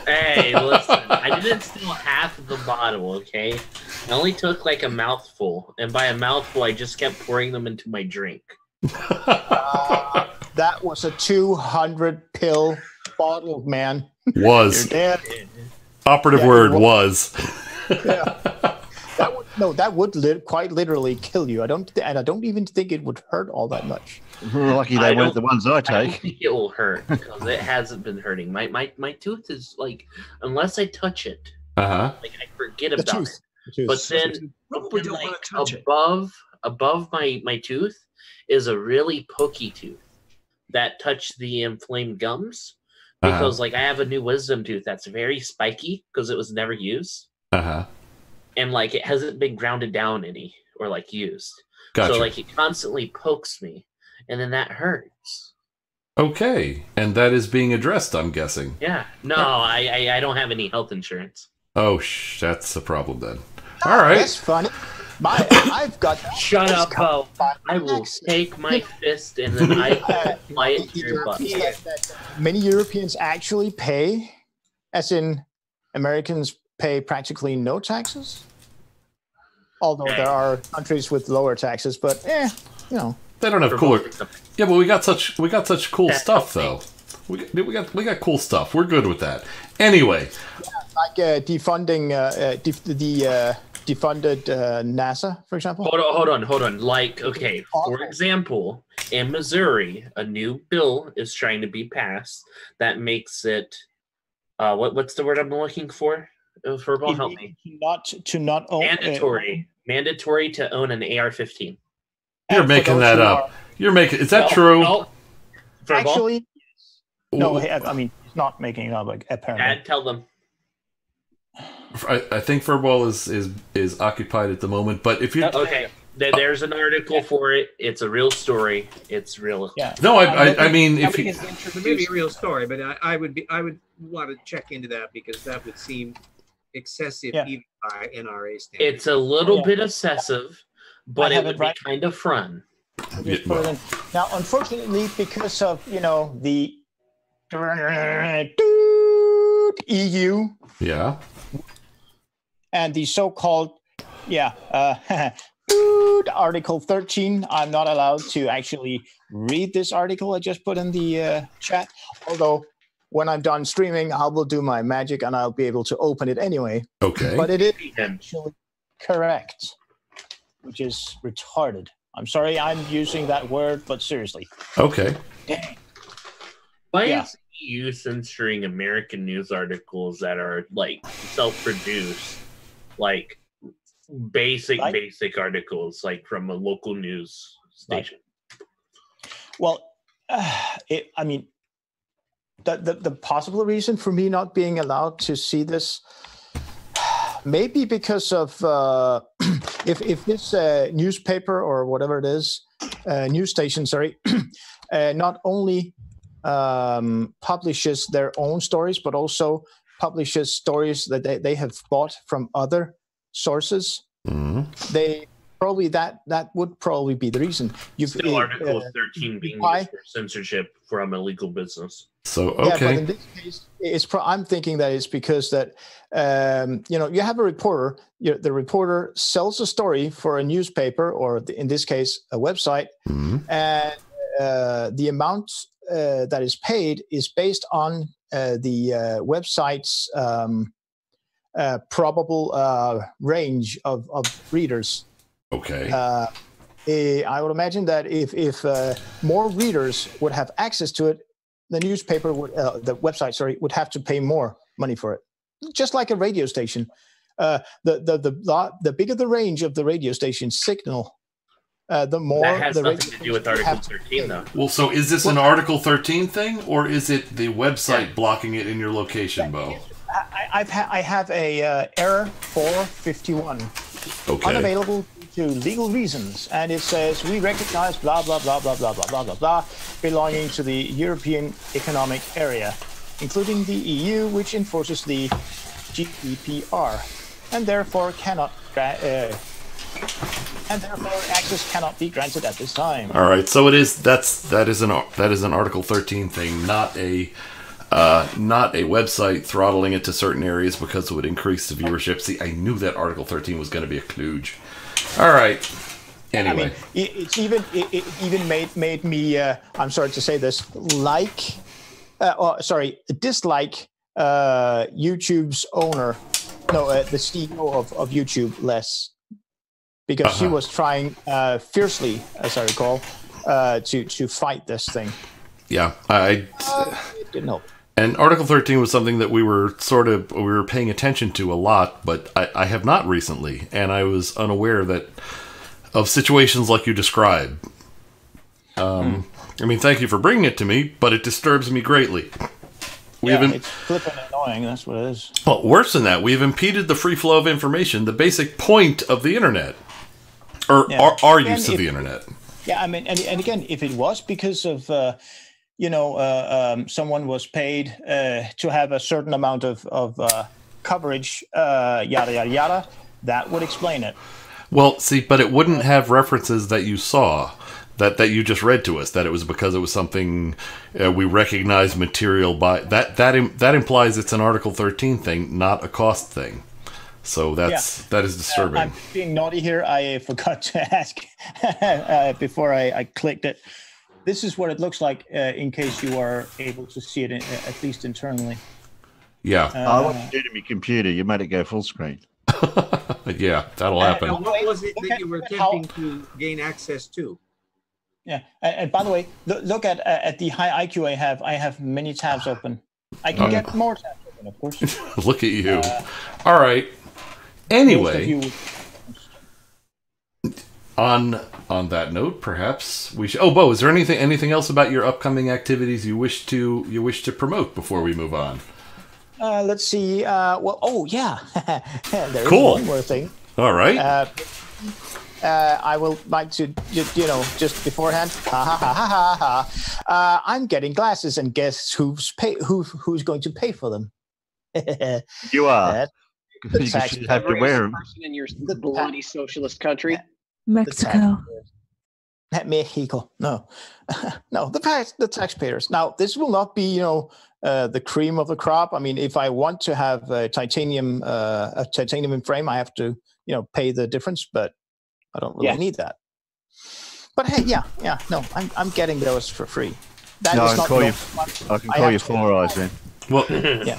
Speaker 14: Hey, listen, I didn't steal half of the bottle, okay? I only took like a mouthful, and by a mouthful, I just kept pouring them into my drink.
Speaker 3: That was a 200 pill bottle, man.
Speaker 2: Was.
Speaker 3: You're dead.
Speaker 2: Operative word was.
Speaker 3: Yeah. That would quite literally kill you. I don't even think it would hurt all that much.
Speaker 1: Lucky they weren't the ones I take.
Speaker 14: I don't think it will hurt because it hasn't been hurting. My tooth is like, unless I touch it, like I forget about it. But then, above my tooth is a really pokey tooth that touched the inflamed gums because like I have a new wisdom tooth that's very spiky because it was never used. And like it hasn't been grounded down any or like used.
Speaker 2: Gotcha.
Speaker 14: So like it constantly pokes me and then that hurts.
Speaker 2: Okay. And that is being addressed, I'm guessing.
Speaker 14: Yeah. No, I don't have any health insurance.
Speaker 2: Oh, that's the problem then. All right.
Speaker 3: That's funny. I've got.
Speaker 14: Shut up, Bo. I will take my fist and then I apply it to your butt.
Speaker 3: Many Europeans actually pay, as in Americans pay practically no taxes. Although there are countries with lower taxes, but
Speaker 2: they don't have cooler. Yeah, but we got such cool stuff though. We got cool stuff. We're good with that. Anyway,
Speaker 3: like defunding defunded NASA, for example.
Speaker 14: Hold on. Like, okay, for example, in Missouri, a new bill is trying to be passed that makes it what's the word I'm looking for? Help me.
Speaker 3: To not own
Speaker 14: mandatory to own an AR-15.
Speaker 2: You're making that up. Is that true?
Speaker 14: No.
Speaker 3: Actually, no. I mean, he's not making it up. Like, apparently,
Speaker 14: Dad, tell them.
Speaker 2: I think Furball is occupied at the moment, but if you
Speaker 14: okay, there's an article for it. It's a real story. It's real.
Speaker 2: Yeah. No, I mean, if you,
Speaker 11: it may be a real story, but I would want to check into that because that would seem excessive even by NRA standards.
Speaker 14: It's a little bit excessive, but it would be kind of fun.
Speaker 3: Now, unfortunately, because of the EU, and the so-called Article 13, I'm not allowed to actually read this article I just put in the chat. Although when I'm done streaming, I will do my magic and I'll be able to open it anyway.
Speaker 2: Okay.
Speaker 3: But it is actually correct, which is retarded. I'm sorry I'm using that word, but seriously.
Speaker 2: Okay.
Speaker 14: Why is EU censoring American news articles that are like self-produced, like basic articles, like from a local news station.
Speaker 3: Well, I mean, the possible reason for me not being allowed to see this, maybe because of if this newspaper or whatever it is, news station, sorry, not only publishes their own stories, but also publishes stories that they have bought from other sources. They probably that would probably be the reason.
Speaker 14: Still, Article 13 being used for censorship from illegal business.
Speaker 2: So
Speaker 3: yeah, but in this case, I'm thinking that it's because that you have a reporter. The reporter sells a story for a newspaper, or in this case, a website, and the amount that is paid is based on the website's probable range of readers.
Speaker 2: Okay.
Speaker 3: I would imagine that if more readers would have access to it, the newspaper would, the website, sorry, would have to pay more money for it. Just like a radio station, the bigger the range of the radio station signal, the more
Speaker 14: that has
Speaker 3: the
Speaker 14: nothing to do with Article 13, though.
Speaker 2: Well, so is this an Article 13 thing, or is it the website blocking it in your location, Bo?
Speaker 3: I have a error 451.
Speaker 2: Okay.
Speaker 3: Unavailable to legal reasons, and it says we recognize blah blah blah blah blah blah blah blah blah belonging to the European Economic Area, including the EU, which enforces the GDPR, and therefore access cannot be granted at this time.
Speaker 2: All right, so that is an Article 13 thing, not a website throttling it to certain areas because it would increase the viewership. See, I knew that Article 13 was going to be a kludge. All right. Anyway,
Speaker 3: it even made me. I'm sorry to say this. Dislike YouTube's owner. No, the CEO of YouTube less, because she was trying fiercely, as I recall, to fight this thing.
Speaker 2: Yeah,
Speaker 3: it didn't help.
Speaker 2: And Article 13 was something that we were paying attention to a lot, but I have not recently, and I was unaware of situations like you described. I mean, thank you for bringing it to me, but it disturbs me greatly.
Speaker 3: It's flipping annoying, that's what it is.
Speaker 2: Well, worse than that, we've impeded the free flow of information, the basic point of the internet, or our use of the internet.
Speaker 3: Yeah, I mean, and again, if it was because of someone was paid to have a certain amount of coverage, yada yada yada, that would explain it.
Speaker 2: Well, see, but it wouldn't have references that you saw, that you just read to us. That it was because it was something we recognize material by. That implies it's an Article 13 thing, not a cost thing. So that is disturbing.
Speaker 3: I'm being naughty here. I forgot to ask before I clicked it. This is what it looks like in case you are able to see it at least internally.
Speaker 2: Yeah.
Speaker 1: I want to do it on my computer. You made it go full screen.
Speaker 2: Yeah, that'll happen.
Speaker 11: What was it that you were attempting to gain access to?
Speaker 3: Yeah, and by the way, look at the high IQ I have many tabs open. I can get more tabs open, of course.
Speaker 2: Look at you. All right. Anyway, on that note, perhaps we should. Oh, Bo, is there anything else about your upcoming activities you wish to promote before we move on?
Speaker 3: Let's see. There's
Speaker 2: cool.
Speaker 3: One more thing.
Speaker 2: All right.
Speaker 3: I will like to just beforehand. I'm getting glasses, and guess who's going to pay for them?
Speaker 1: You are. You
Speaker 7: should have to wear them. Person in your bloody socialist country.
Speaker 10: Mexico.
Speaker 3: Mexico. No, no, the taxpayers. Now, this will not be, the cream of the crop. I mean, if I want to have a titanium frame, I have to, pay the difference. But I don't really need that. But hey, no, I'm getting those for free.
Speaker 1: I can call you Four Eyes then.
Speaker 2: Well,
Speaker 3: yeah,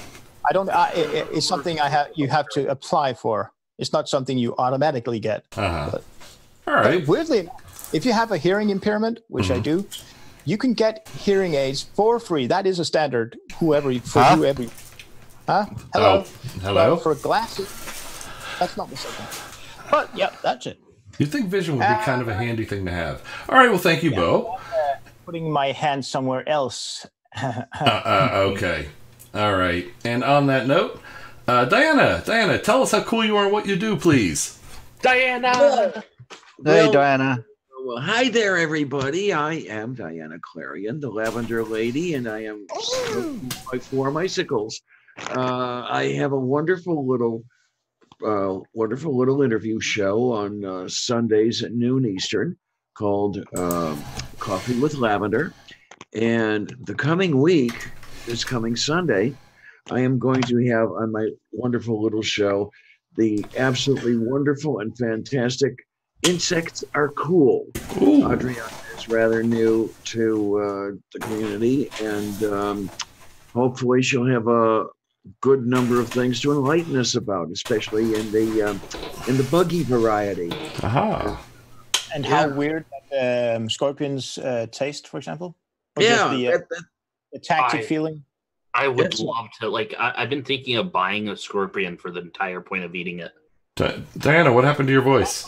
Speaker 3: I don't. It's something you have to apply for. It's not something you automatically get.
Speaker 2: All right.
Speaker 3: But weirdly enough, if you have a hearing impairment, which I do, you can get hearing aids for free. That is a standard. Hello.
Speaker 2: Hello.
Speaker 3: For glasses, that's not the same. But yeah, that's it.
Speaker 2: You'd think vision would be kind of a handy thing to have. All right, well, thank you, Bo.
Speaker 3: Putting my hand somewhere else.
Speaker 2: Okay. All right. And on that note, Diana, tell us how cool you are and what you do, please.
Speaker 14: Diana!
Speaker 1: Hey, Diana.
Speaker 8: Well, hi there, everybody. I am Diana Clarion, the Lavender Lady, and I am my 4 bicycles. I have a wonderful little interview show on Sundays at noon Eastern called Coffee with Lavender. And the coming week, this coming Sunday, I am going to have on my wonderful little show the absolutely wonderful and fantastic Insects Are Cool. Adriana is rather new to the community, and hopefully she'll have a good number of things to enlighten us about, especially in the buggy variety.
Speaker 2: Aha.
Speaker 3: And how weird that scorpions taste, for example? Or
Speaker 8: Yeah,
Speaker 3: just the tactic feeling?
Speaker 5: I would love to. Like, I've been thinking of buying a scorpion for the entire point of eating it.
Speaker 2: Diana, what happened to your voice?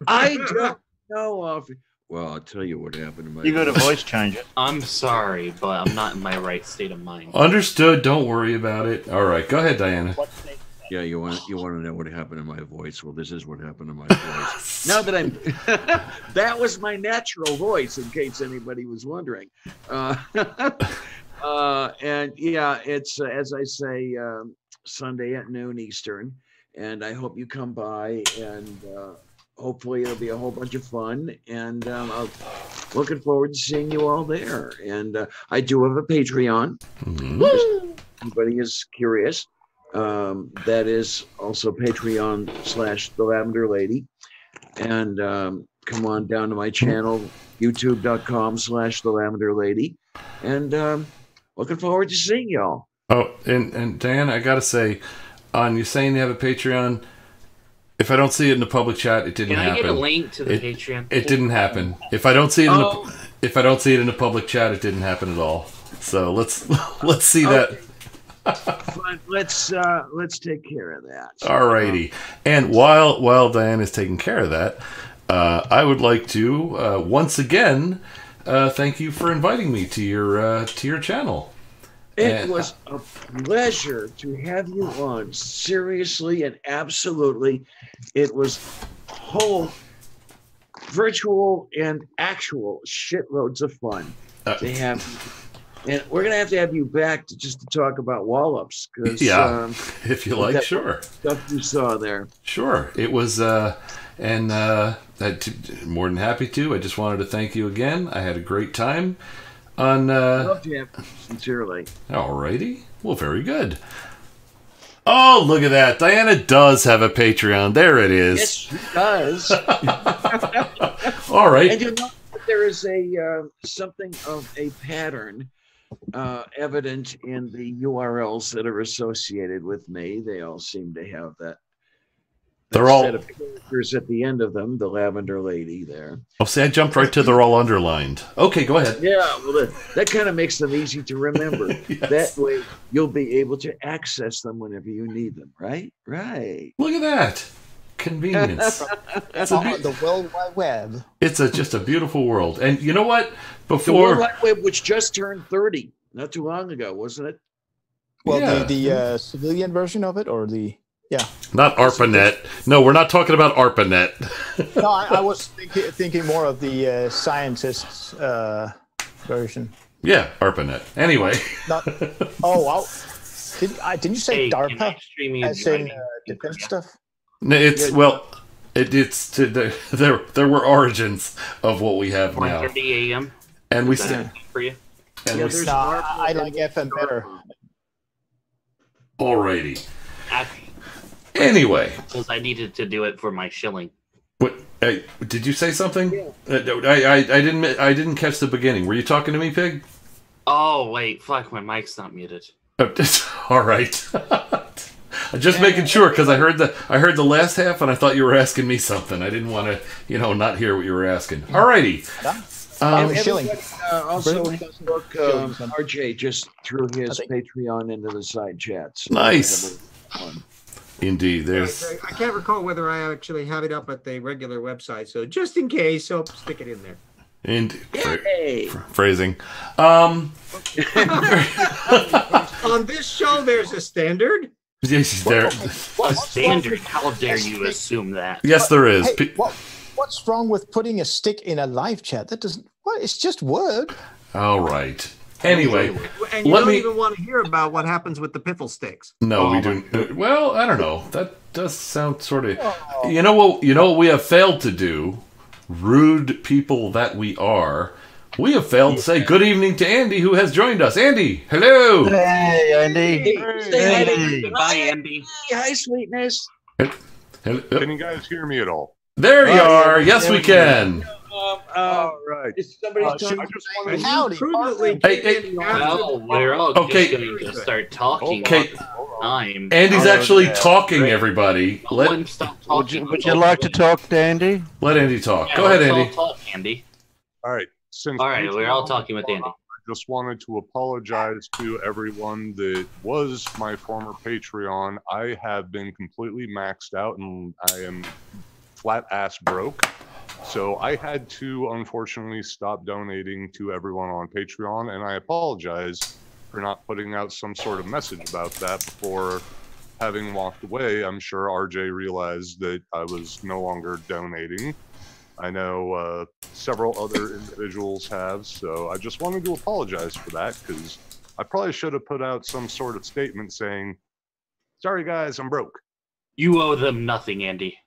Speaker 8: I don't know. Well, I'll tell you what happened to my
Speaker 1: You got a voice changer.
Speaker 5: I'm sorry, but I'm not in my right state of mind.
Speaker 2: Understood. Don't worry about it. All right, go ahead, Diana.
Speaker 8: Yeah, you want to know what happened to my voice? Well, this is what happened to my voice. Now that I'm, that was my natural voice, in case anybody was wondering. And yeah, it's as I say, Sunday at noon Eastern, and I hope you come by, and hopefully it'll be a whole bunch of fun, and I'm looking forward to seeing you all there. And I do have a Patreon.
Speaker 2: Mm-hmm.
Speaker 8: Anybody is curious. That is also Patreon/The Lavender Lady. And come on down to my channel, youtube.com/The Lavender Lady. And looking forward to seeing y'all.
Speaker 2: Oh, and Diana, I gotta say, on you saying you have a Patreon, if I don't see it in the public chat, it didn't happen.
Speaker 5: Can I get a link to the Patreon?
Speaker 2: It didn't happen. If I don't see it in the public chat, it didn't happen at all. So let's see that.
Speaker 8: But let's take care of that.
Speaker 2: Alrighty. And while Diane is taking care of that, I would like to once again thank you for inviting me to your channel.
Speaker 8: It was a pleasure to have you on. Seriously and absolutely, it was whole virtual and actual shitloads of fun to have you. And we're gonna have to have you back to talk about wallops, because
Speaker 2: if you like, sure.
Speaker 8: Stuff you saw there.
Speaker 2: Sure, it was, and more than happy to. I just wanted to thank you again. I had a great time. On
Speaker 8: love to have you, sincerely.
Speaker 2: Alrighty, well, very good. Oh, look at that! Diana does have a Patreon. There it is.
Speaker 8: Yes, she does.
Speaker 2: All right.
Speaker 8: And you know, there is a something of a pattern evident in the URLs that are associated with me. They all seem to have that.
Speaker 2: They're all
Speaker 8: set of characters at the end of them. The Lavender Lady there.
Speaker 2: Oh, see, I jumped right to they're all underlined. Okay, go ahead.
Speaker 8: Yeah, well, that kind of makes them easy to remember.
Speaker 2: Yes.
Speaker 8: That way, you'll be able to access them whenever you need them. Right? Right.
Speaker 2: Look at that convenience.
Speaker 3: The World Wide Web.
Speaker 2: It's just a beautiful world. And you know what?
Speaker 8: The World Wide Web, which just turned 30 not too long ago, wasn't it?
Speaker 3: Well,
Speaker 2: Yeah.
Speaker 3: the civilian version of it, or the
Speaker 2: Not ARPANET. No, we're not talking about ARPANET.
Speaker 3: No, I was thinking more of the scientists version.
Speaker 2: Yeah, ARPANET. Anyway.
Speaker 3: Oh wow! Didn't you say DARPA? As in defense stuff?
Speaker 2: No, it's there were origins of what we have now.
Speaker 5: 1:30 a.m.
Speaker 2: And we
Speaker 5: Is that
Speaker 2: still
Speaker 5: for you.
Speaker 2: and we still
Speaker 3: I like FM better.
Speaker 2: alrighty. Anyway,
Speaker 5: Because I needed to do it for my shilling.
Speaker 2: what did you say something? I didn't catch the beginning. Were you talking to me, Pig?
Speaker 5: Oh wait, fuck! My mic's not muted.
Speaker 2: All right. I'm just making sure, because I heard the last half and I thought you were asking me something. I didn't want to, not hear what you were asking. Alrighty.
Speaker 8: Everybody, also, look, RJ just threw his Patreon into the side chat. So
Speaker 2: Nice. Indeed, there's.
Speaker 11: I can't recall whether I actually have it up at the regular website, so just in case, I'll stick it in there.
Speaker 2: Indeed. Phrasing.
Speaker 11: On this show, there's a standard.
Speaker 2: Yes, there.
Speaker 5: What standard? How dare you assume that?
Speaker 2: Yes, there is.
Speaker 3: Hey, what's wrong with putting a stick in a live chat? That doesn't. What? It's just word.
Speaker 2: All right. Anyway,
Speaker 11: and you don't even want to hear about what happens with the piffle sticks.
Speaker 2: No, we don't. Well, I don't know. That does sound sort of. You know what? You know what we have failed to do, rude people that we are. We have failed to say good evening to Andy, who has joined us. Andy, hello.
Speaker 1: Hey, Andy.
Speaker 8: Hey.
Speaker 5: Bye, Andy.
Speaker 8: Hi, sweetness.
Speaker 2: Hello.
Speaker 17: Can you guys hear me at all?
Speaker 2: There you are. Yes, we can.
Speaker 17: All right.
Speaker 8: Is somebody
Speaker 3: howdy?
Speaker 5: Well, we're all
Speaker 2: Okay.
Speaker 5: just going to start talking.
Speaker 2: Okay.
Speaker 5: Time.
Speaker 2: Andy's actually talking, everybody.
Speaker 1: Would you like to talk to Andy?
Speaker 2: Let Andy talk.
Speaker 5: Yeah,
Speaker 2: Go ahead,
Speaker 5: let's all
Speaker 2: Andy.
Speaker 5: talk, Andy.
Speaker 17: All right.
Speaker 5: All right, we're all talking with Andy.
Speaker 17: I just wanted to apologize to everyone that was my former Patreon. I have been completely maxed out and I am flat ass broke. So I had to unfortunately stop donating to everyone on Patreon, and I apologize for not putting out some sort of message about that before having walked away. I'm sure RJ realized that I was no longer donating. I know several other individuals have, so I just wanted to apologize for that, because I probably should have put out some sort of statement saying, sorry guys, I'm broke.
Speaker 5: You owe them nothing, Andy.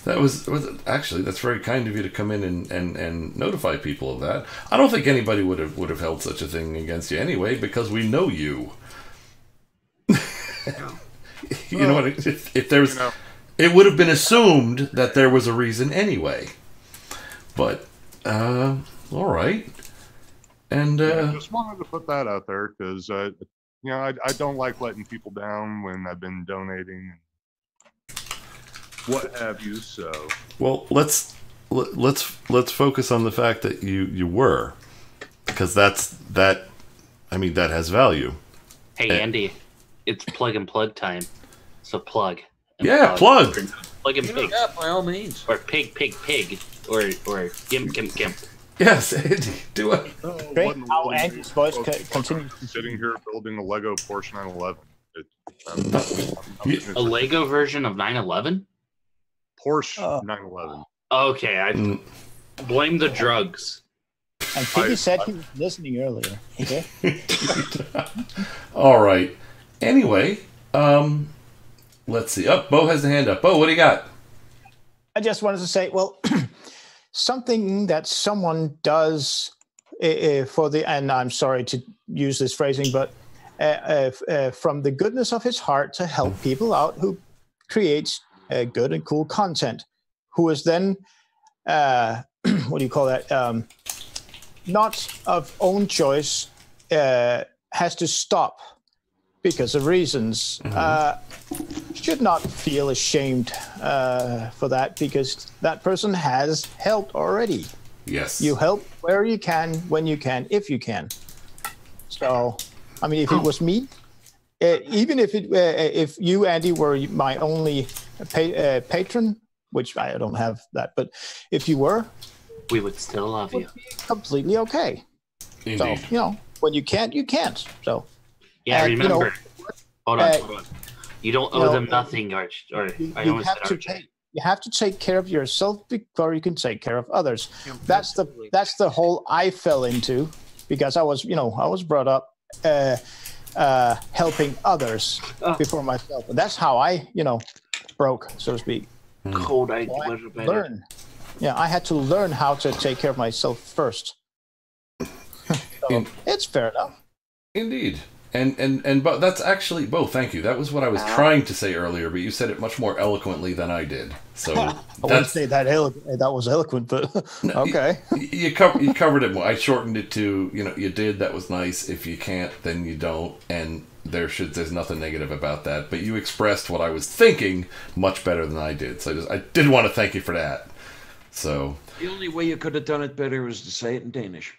Speaker 2: That was actually, that's very kind of you to come in and notify people of that. I don't think anybody would have held such a thing against you anyway, because we know you. You know what? If there was, it would have been assumed that there was a reason anyway. But all right, and
Speaker 17: I just wanted to put that out there because you know, I don't like letting people down when I've been donating. What have you? So
Speaker 2: well, let's focus on the fact that you were, because that. I mean, that has value.
Speaker 5: Hey, Andy, it's plug and plug time. So plug.
Speaker 2: Yeah, plug.
Speaker 5: Plug and pig.
Speaker 8: Yeah, by all means.
Speaker 5: Or pig, or gimp, gimp.
Speaker 2: Yes, Andy, do it.
Speaker 3: Great. How Andy's voice continues.
Speaker 17: Sitting here building a Lego Porsche 911.
Speaker 5: A Lego version of 911.
Speaker 17: Porsche 911.
Speaker 5: Okay, I blame the drugs.
Speaker 3: And Piggy said he was listening earlier. Okay.
Speaker 2: All right. Anyway, let's see. Oh, Bo has the hand up. Bo, what do you got?
Speaker 3: I just wanted to say, well, something that someone does for the, and I'm sorry to use this phrasing, but from the goodness of his heart to help people out who creates good and cool content, who is then, what do you call that? Not of own choice, has to stop because of reasons. Should not feel ashamed for that, because that person has helped already.
Speaker 2: Yes.
Speaker 3: You help where you can, when you can, if you can. So, I mean, if it was me, even if you, Andy, were my only patron, which I don't have that, but if you were,
Speaker 5: we would still love you.
Speaker 3: Completely okay.
Speaker 2: Indeed.
Speaker 3: So, you know, when you can't, you can't. So,
Speaker 5: yeah, remember.
Speaker 3: You know,
Speaker 5: hold on. You don't owe them nothing, I almost said RJ.
Speaker 3: You have to take care of yourself before you can take care of others. That's the hole I fell into, because I was brought up helping others before myself, and that's how I, broke, so to speak.
Speaker 5: Cold I
Speaker 3: learn. Yeah, I had to learn how to take care of myself first. So, it's fair enough.
Speaker 2: Indeed. And but that's actually, Bo, thank you. That was what I was trying to say earlier, but you said it much more eloquently than I did. So
Speaker 3: I wouldn't say that was eloquent, but okay.
Speaker 2: You covered it more. I shortened it to, you did, that was nice. If you can't, then you don't. And there's nothing negative about that. But you expressed what I was thinking much better than I did. So I did want to thank you for that. So
Speaker 8: the only way you could have done it better was to say it in Danish.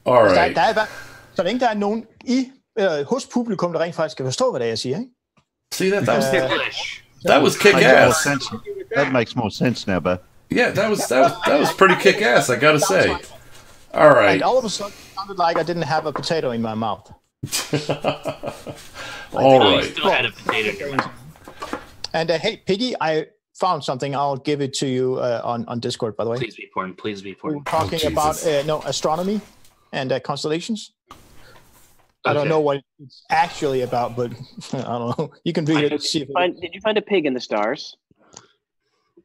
Speaker 2: All right.
Speaker 3: Så længe der er nogen hos publikum, der rent faktisk kan forstå, hvad det er, jeg siger, ikke?
Speaker 2: See, that was kick-ass.
Speaker 1: That makes more sense now, but
Speaker 2: yeah, that was pretty kick-ass, I gotta say. All right.
Speaker 3: And all of a sudden, it sounded like I didn't have a potato in my mouth.
Speaker 2: All right.
Speaker 5: Still had a potato in your mouth.
Speaker 3: And hey, Piggy, I found something. I'll give it to you on Discord, by the way.
Speaker 5: Please be important. Please be important.
Speaker 3: We're talking about astronomy and constellations. I don't know what it's actually about, but I don't know. You can read it. See if
Speaker 7: Did you find a pig in the stars?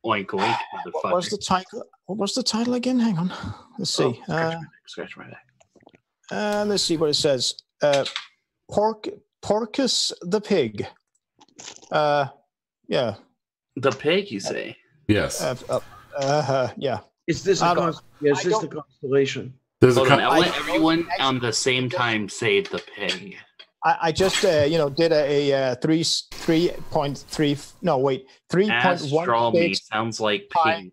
Speaker 5: Oink, oink,
Speaker 3: what was the title? What was the title again? Hang on. Let's see.
Speaker 5: Scratch my back.
Speaker 3: Let's see what it says. Porcus the pig. Yeah.
Speaker 5: The pig, you say?
Speaker 2: Yes.
Speaker 3: Yeah.
Speaker 8: Is this the constellation?
Speaker 5: Hold on, I want everyone on the same time say the pig.
Speaker 3: I just did a 3.3 no wait 3.1
Speaker 5: sounds like pig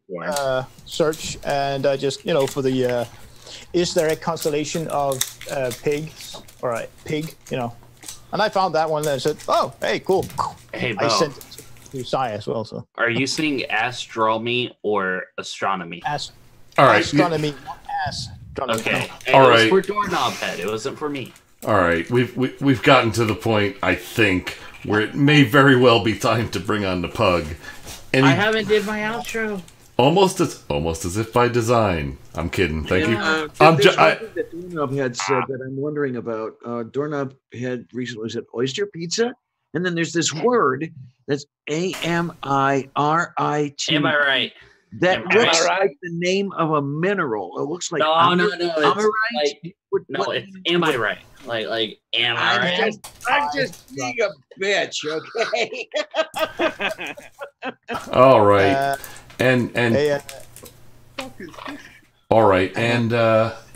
Speaker 3: search, and I just for the is there a constellation of pigs or a pig, and I found that one and I said, oh hey, cool.
Speaker 5: Hey,
Speaker 3: I sent it to Sci as well. So
Speaker 5: are you saying astronomy or astronomy?
Speaker 2: All right.
Speaker 3: Astronomy, not astronomy.
Speaker 5: Okay.
Speaker 2: All
Speaker 5: right.
Speaker 2: right.
Speaker 5: It was for Doorknob Head. It wasn't for me.
Speaker 2: All right, we've gotten to the point, I think, where it may very well be time to bring on the pug.
Speaker 5: I haven't did my outro.
Speaker 2: Almost as if by design. I'm kidding. Thank you.
Speaker 8: There's one thing that Doorknob Head said that I'm wondering about. Doorknob Head recently said oyster pizza, and then there's this word that's AMIRIT.
Speaker 5: Am I right?
Speaker 8: That looks like the name of a mineral. It looks like
Speaker 5: no.
Speaker 8: It's
Speaker 5: am I right? Like am I right?
Speaker 8: I'm just being a bitch, okay?
Speaker 2: All right, all right, and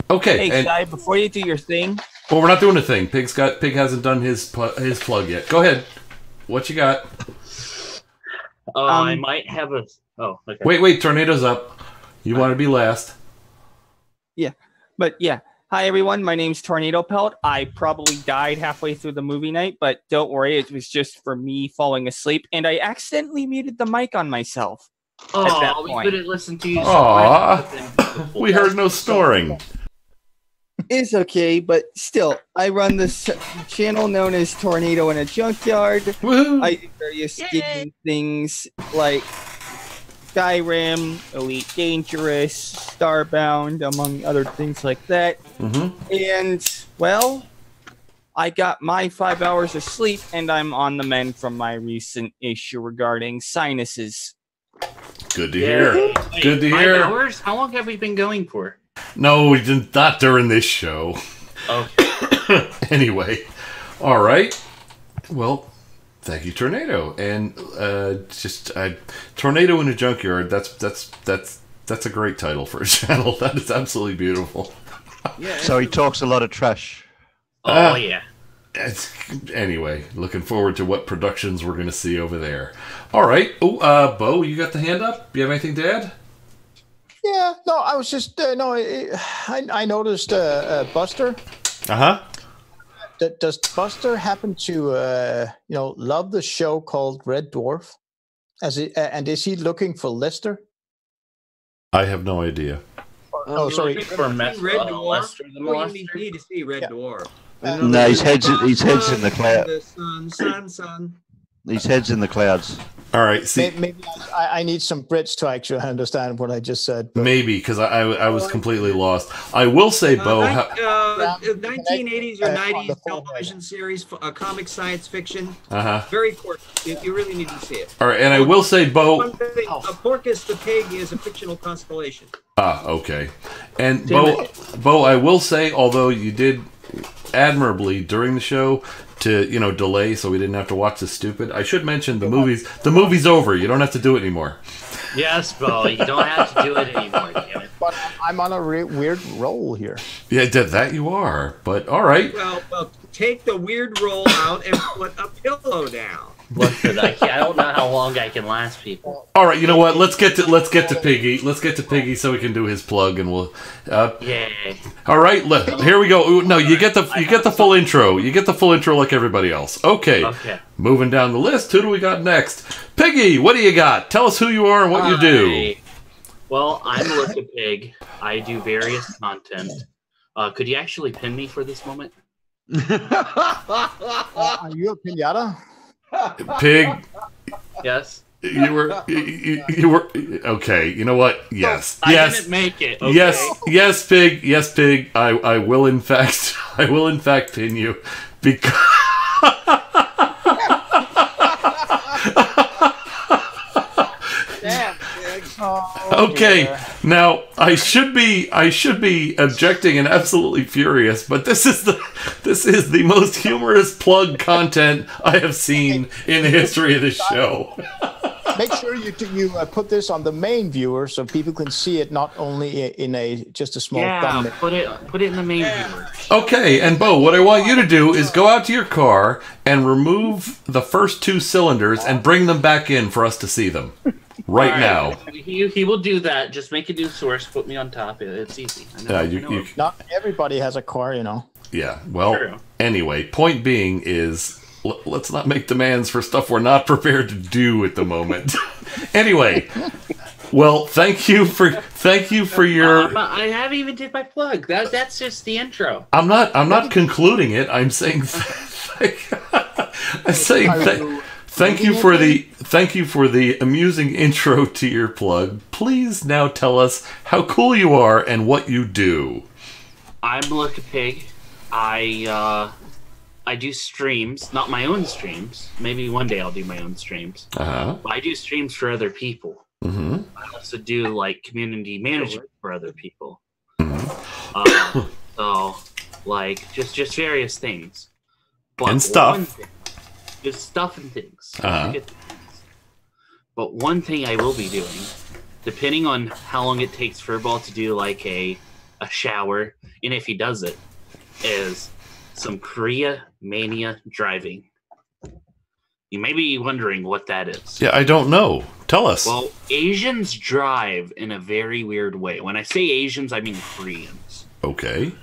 Speaker 2: okay.
Speaker 4: Hey, Shy, before you do your thing.
Speaker 2: Well, we're not doing a thing. Pig hasn't done his plug yet. Go ahead. What you got?
Speaker 5: I might have a. Oh, okay.
Speaker 2: Wait, Tornado's up. You want to be last?
Speaker 4: Yeah, but yeah. Hi, everyone. My name's Tornado Pelt. I probably died halfway through the movie night, but don't worry. It was just for me falling asleep, and I accidentally muted the mic on myself.
Speaker 5: Oh, we could have listened to you.
Speaker 2: We heard no snoring.
Speaker 4: It's okay, but still, I run this channel known as Tornado in a Junkyard.
Speaker 2: Woo-hoo.
Speaker 4: I do various gaming things like Skyrim, Elite Dangerous, Starbound, among other things like that.
Speaker 2: Mm-hmm.
Speaker 4: And, well, I got my 5 hours of sleep, and I'm on the mend from my recent issue regarding sinuses.
Speaker 2: Good to hear. Good to hear.
Speaker 5: 5 hours? How long have we been going for?
Speaker 2: No, we didn't. Not during this show.
Speaker 5: Okay.
Speaker 2: Anyway, all right. Well, thank you, Tornado, and Tornado in a Junkyard. That's a great title for a channel. That is absolutely beautiful.
Speaker 1: Yeah. So he talks a lot of trash.
Speaker 5: Oh yeah.
Speaker 2: Anyway, looking forward to what productions we're going to see over there. All right. Oh, Bo, you got the hand up? You have anything to add?
Speaker 3: Yeah. No, I was just I noticed Buster. Does Buster happen to love the show called Red Dwarf? And is he looking for Lester?
Speaker 2: I have no idea.
Speaker 3: Sorry.
Speaker 11: For Red Dwarf. You need to see Red Dwarf.
Speaker 1: No, his head's in the cloud.
Speaker 11: Sun.
Speaker 1: His head's in the clouds.
Speaker 2: All right. See,
Speaker 3: maybe I need some Brits to actually understand what I just said. But.
Speaker 2: Maybe because I was completely lost. I will say, Bo,
Speaker 11: 1980s or 90s television series, comic science fiction. Very quirky. You really need to see it.
Speaker 2: All right, and I will say, Bo,
Speaker 11: Porcus the pig is a fictional constellation.
Speaker 2: Okay. And Bo, I will say, although you did admirably during the show to delay so we didn't have to watch this stupid, I should mention the movie's over. You don't have to do it anymore.
Speaker 5: Yes, Bo, you don't have to do it anymore, damn it.
Speaker 3: But I'm on a weird roll here.
Speaker 2: Yeah, that you are, but all right.
Speaker 11: Well, take the weird roll out and put a pillow down.
Speaker 14: Listen, I don't know how long I can last, people.
Speaker 2: All right, you know what? Let's get to Piggy. Let's get to Piggy so we can do his plug, and we'll.
Speaker 14: Yeah.
Speaker 2: All right, here we go. No, you get the full intro. You get the full intro like everybody else. Okay.
Speaker 14: Okay.
Speaker 2: Moving down the list, who do we got next? Piggy, what do you got? Tell us who you are and what you do.
Speaker 14: Well, I'm Look Pig. I do various content. Could you actually pin me for this moment?
Speaker 3: Are you a pinata?
Speaker 2: Pig.
Speaker 14: Yes.
Speaker 2: You were okay. You know what? Yes.
Speaker 14: I
Speaker 2: yes.
Speaker 14: didn't make it. Okay.
Speaker 2: Yes, Pig. Yes, Pig. I will in fact pin you because.
Speaker 3: Damn, Pig. Oh,
Speaker 2: okay,
Speaker 3: dear.
Speaker 2: now I should be objecting and absolutely furious, but this is the most humorous plug content I have seen in the history of this show.
Speaker 3: Make sure you put this on the main viewer so people can see it, not only in just a small thumbnail.
Speaker 14: put it in the main viewer.
Speaker 2: Okay, and Bo, what I want you to do is go out to your car and remove the first 2 cylinders and bring them back in for us to see them right now.
Speaker 14: He will do that. Just make a new source. Put me on top. It's easy. I know.
Speaker 3: Not everybody has a car, you know.
Speaker 2: Yeah. Well,
Speaker 14: True.
Speaker 2: anyway, point being is let's not make demands for stuff we're not prepared to do at the moment. Anyway, well, thank you for your.
Speaker 14: I haven't even did my plug. That's just the intro.
Speaker 2: I'm not concluding it. I'm saying. Thank you for the amusing intro to your plug. Please now tell us how cool you are and what you do.
Speaker 14: I'm Look Pig. I do streams, not my own streams. Maybe one day I'll do my own streams.
Speaker 2: Uh-huh.
Speaker 14: But I do streams for other people.
Speaker 2: Mm-hmm.
Speaker 14: I also do like community management for other people. So like just various things. But
Speaker 2: and stuff.
Speaker 14: Just stuff and things.
Speaker 2: Uh-huh.
Speaker 14: But one thing I will be doing, depending on how long it takes Furball to do like a shower, and if he does it, is some Korea Mania driving. You may be wondering what that is.
Speaker 2: Yeah, I don't know. Tell us.
Speaker 14: Well, Asians drive in a very weird way. When I say Asians, I mean Koreans.
Speaker 2: Okay.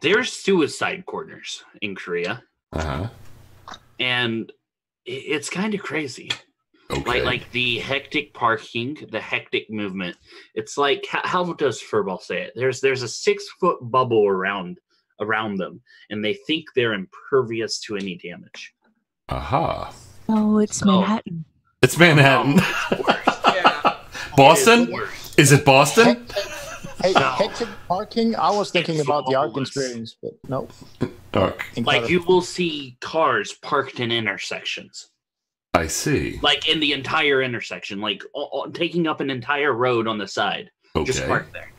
Speaker 14: There's suicide corners in Korea.
Speaker 2: Uh-huh.
Speaker 14: And it's kind of crazy.
Speaker 2: Okay.
Speaker 14: Like the hectic parking, the hectic movement. It's like, how does Furball say it? There's a 6-foot bubble around them, and they think they're impervious to any damage.
Speaker 2: Aha.
Speaker 10: Oh, it's Manhattan.
Speaker 2: It's Manhattan.
Speaker 14: Oh, it's worse. Yeah.
Speaker 2: Boston? Is it Boston?
Speaker 3: Hectic parking? I was thinking about the ARC experience, but no.
Speaker 2: ARC.
Speaker 14: Like you will see cars parked in intersections.
Speaker 2: I see.
Speaker 14: Like in the entire intersection, like taking up an entire road on the side.
Speaker 2: Okay.
Speaker 14: Just park there.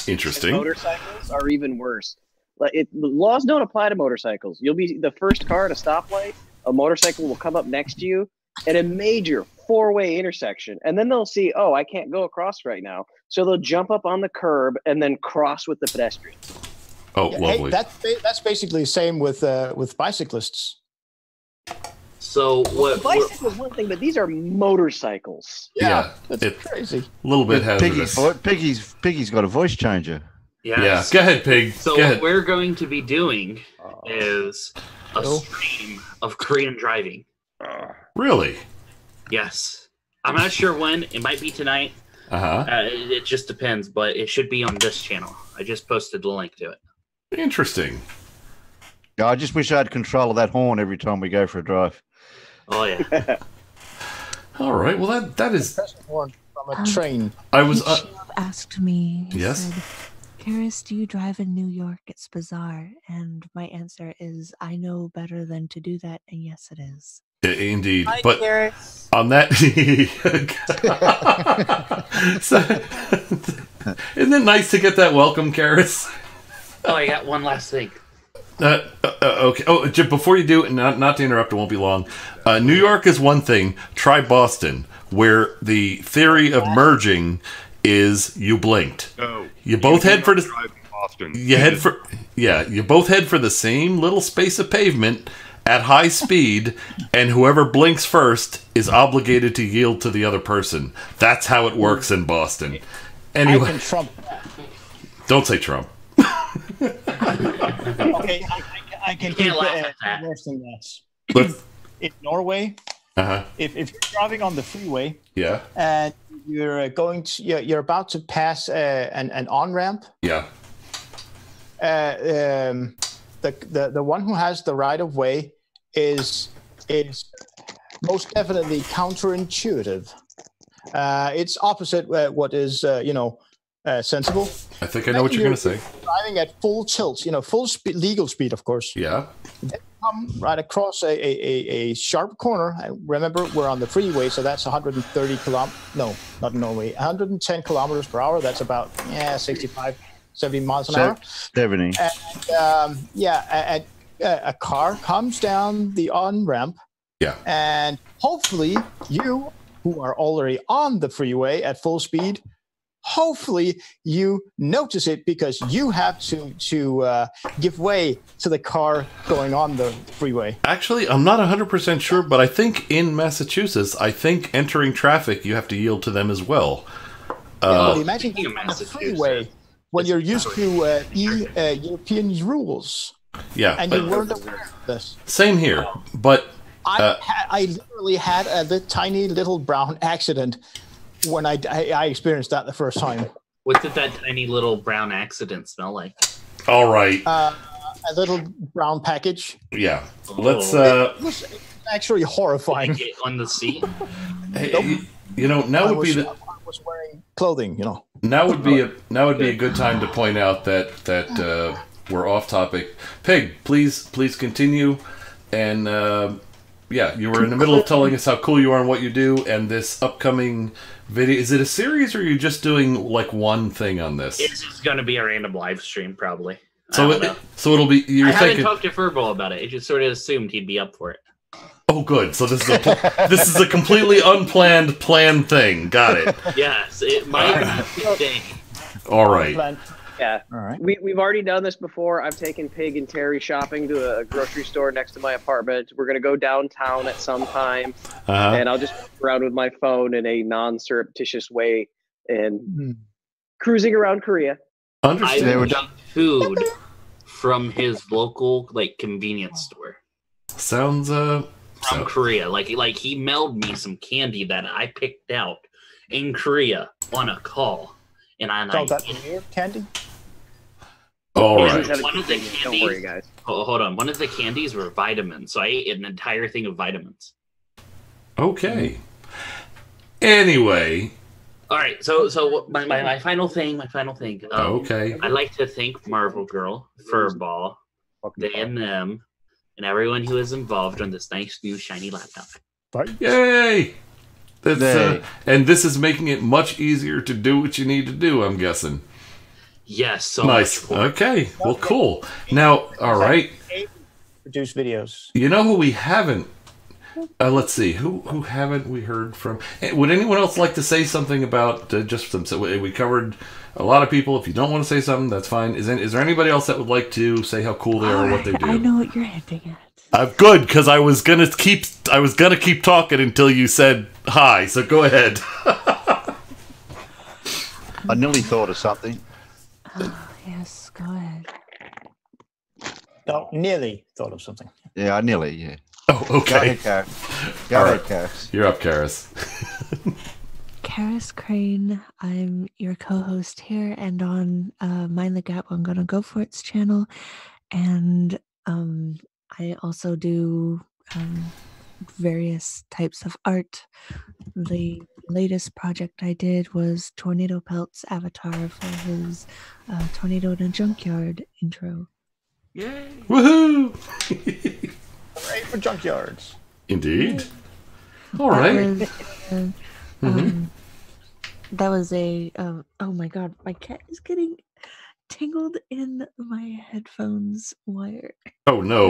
Speaker 2: Interesting.
Speaker 7: And motorcycles are even worse. Like the laws don't apply to motorcycles. You'll be the first car at a stoplight. A motorcycle will come up next to you at a major 4-way intersection, and then they'll see, oh, I can't go across right now, so they'll jump up on the curb and then cross with the pedestrians.
Speaker 2: Oh, yeah, lovely.
Speaker 3: Hey, that's basically the same with bicyclists.
Speaker 14: So what?
Speaker 7: Bicycles one thing, but these are motorcycles.
Speaker 3: Yeah, that's crazy.
Speaker 2: A little bit hazardous.
Speaker 1: Piggy's got a voice changer.
Speaker 14: Yes.
Speaker 2: Yeah, go ahead, Pig.
Speaker 14: So what we're going to be doing is a stream of Korean driving.
Speaker 2: Really?
Speaker 14: Yes. I'm not sure when. It might be tonight.
Speaker 2: Uh-huh.
Speaker 14: It just depends, but it should be on this channel. I just posted the link to it.
Speaker 2: Interesting.
Speaker 1: Yeah, I just wish I had control of that horn every time we go for a drive.
Speaker 14: Oh, yeah.
Speaker 2: All right. Well, that is...
Speaker 3: Horn from a train.
Speaker 2: I was...
Speaker 10: asked me.
Speaker 2: Yes?
Speaker 10: Said, Karis, do you drive in New York? It's bizarre. And my answer is, I know better than to do that, and yes, it is.
Speaker 2: Indeed.
Speaker 15: Hi,
Speaker 2: but
Speaker 15: Karis.
Speaker 2: on that... So, isn't it nice to get that welcome, Karis?
Speaker 14: Oh, I got one last thing.
Speaker 2: Okay. Oh, before you do, not to interrupt, it won't be long. New York is one thing. Try Boston, where the theory of merging is you blinked.
Speaker 17: No,
Speaker 2: you both head for the.
Speaker 17: Boston.
Speaker 2: You head for You both head for the same little space of pavement, at high speed, and whoever blinks first is obligated to yield to the other person. That's how it works in Boston. Anyway,
Speaker 3: I can Trump.
Speaker 2: Don't say Trump.
Speaker 3: Okay, I can keep worse than that. In Norway, if you're driving on the freeway, and you're you're about to pass an on ramp, the one who has the right of way is most definitely counterintuitive. It's opposite what is sensible.
Speaker 2: I think I know what you're going to say.
Speaker 3: Driving at full tilt, full speed, legal speed, of course.
Speaker 2: Yeah.
Speaker 3: Then come right across a sharp corner. Remember, we're on the freeway, so that's 130 kilometers. No, not in Norway. 110 kilometers per hour. That's about 65, 70 miles an hour.
Speaker 1: 70.
Speaker 3: And a car comes down the on ramp.
Speaker 2: Yeah.
Speaker 3: And hopefully, you who are already on the freeway at full speed, hopefully you notice it because you have to give way to the car going on the freeway.
Speaker 2: Actually, I'm not 100% sure, but I think in Massachusetts, entering traffic, you have to yield to them as well.
Speaker 3: But imagine being on the freeway when you're used to European rules.
Speaker 2: Yeah.
Speaker 3: And you weren't aware of this.
Speaker 2: Same here, but...
Speaker 3: I literally had a tiny little brown accident when I experienced that the first time.
Speaker 5: What did that tiny little brown accident smell like?
Speaker 2: All right.
Speaker 3: A little brown package.
Speaker 2: Yeah. Let's.
Speaker 3: It was actually horrifying.
Speaker 5: On the seat.
Speaker 2: Hey, now would be
Speaker 3: I was wearing clothing.
Speaker 2: Now would be a good time to point out that we're off topic. Pig, please continue, and you were in the middle of telling us how cool you are and what you do, and this upcoming video. Is it a series, or are you just doing like one thing on this?
Speaker 5: It's just going to be a random live stream, probably.
Speaker 2: So it'll be. I
Speaker 5: haven't talked to Furball about it. I just sort of assumed he'd be up for it.
Speaker 2: Oh, good. So this is a completely unplanned, planned thing. Got it.
Speaker 5: Yes, it might be a thing.
Speaker 2: All right.
Speaker 7: Yeah.
Speaker 3: All right.
Speaker 7: We've already done this before. I've taken Pig and Terry shopping to a grocery store next to my apartment. We're going to go downtown at some time, and I'll just walk around with my phone in a non-surreptitious way and cruising around Korea.
Speaker 2: Understand.
Speaker 5: I would eat food from his local convenience store.
Speaker 2: Sounds
Speaker 5: from Korea. Like he mailed me some candy that I picked out in Korea on a call. And
Speaker 3: called that weird candy?
Speaker 2: All right.
Speaker 5: One of the candies, don't worry, guys. Hold on. One of the candies were vitamins, so I ate an entire thing of vitamins.
Speaker 2: Okay. Anyway.
Speaker 5: All right. So my final thing.
Speaker 2: Okay.
Speaker 5: I like to thank Marvel Girl, Furball, they and them, and everyone who is involved on this nice new shiny laptop.
Speaker 2: Yay! And this is making it much easier to do what you need to do, I'm guessing.
Speaker 5: Yes, so
Speaker 2: nice. Okay, well, cool. Now, all right.
Speaker 3: Produce videos.
Speaker 2: You know who we haven't? Let's see. Who haven't we heard from? Would anyone else like to say something about just them? So we covered a lot of people. If you don't want to say something, that's fine. Is there anybody else that would like to say how cool they are or what they do?
Speaker 10: I know what you're hinting at.
Speaker 2: Good, because I was gonna keep talking until you said hi. So go ahead.
Speaker 1: I nearly thought of something.
Speaker 10: Yes, go ahead.
Speaker 3: No, nearly thought of something.
Speaker 1: Yeah, I nearly. Yeah.
Speaker 2: Oh, okay.
Speaker 1: Go ahead, Karis.
Speaker 2: You're up, Karis.
Speaker 10: Karis Crane. I'm your co-host here, and on Mind the Gap, I'm gonna go for its channel, and I also do various types of art. The latest project I did was Tornado Pelt's avatar for his Tornado in a Junkyard intro.
Speaker 5: Yay!
Speaker 2: Woohoo!
Speaker 3: Great for junkyards.
Speaker 2: Indeed. All right.
Speaker 10: That was a oh my god, my cat is getting tangled in my headphones wire.
Speaker 2: Oh no.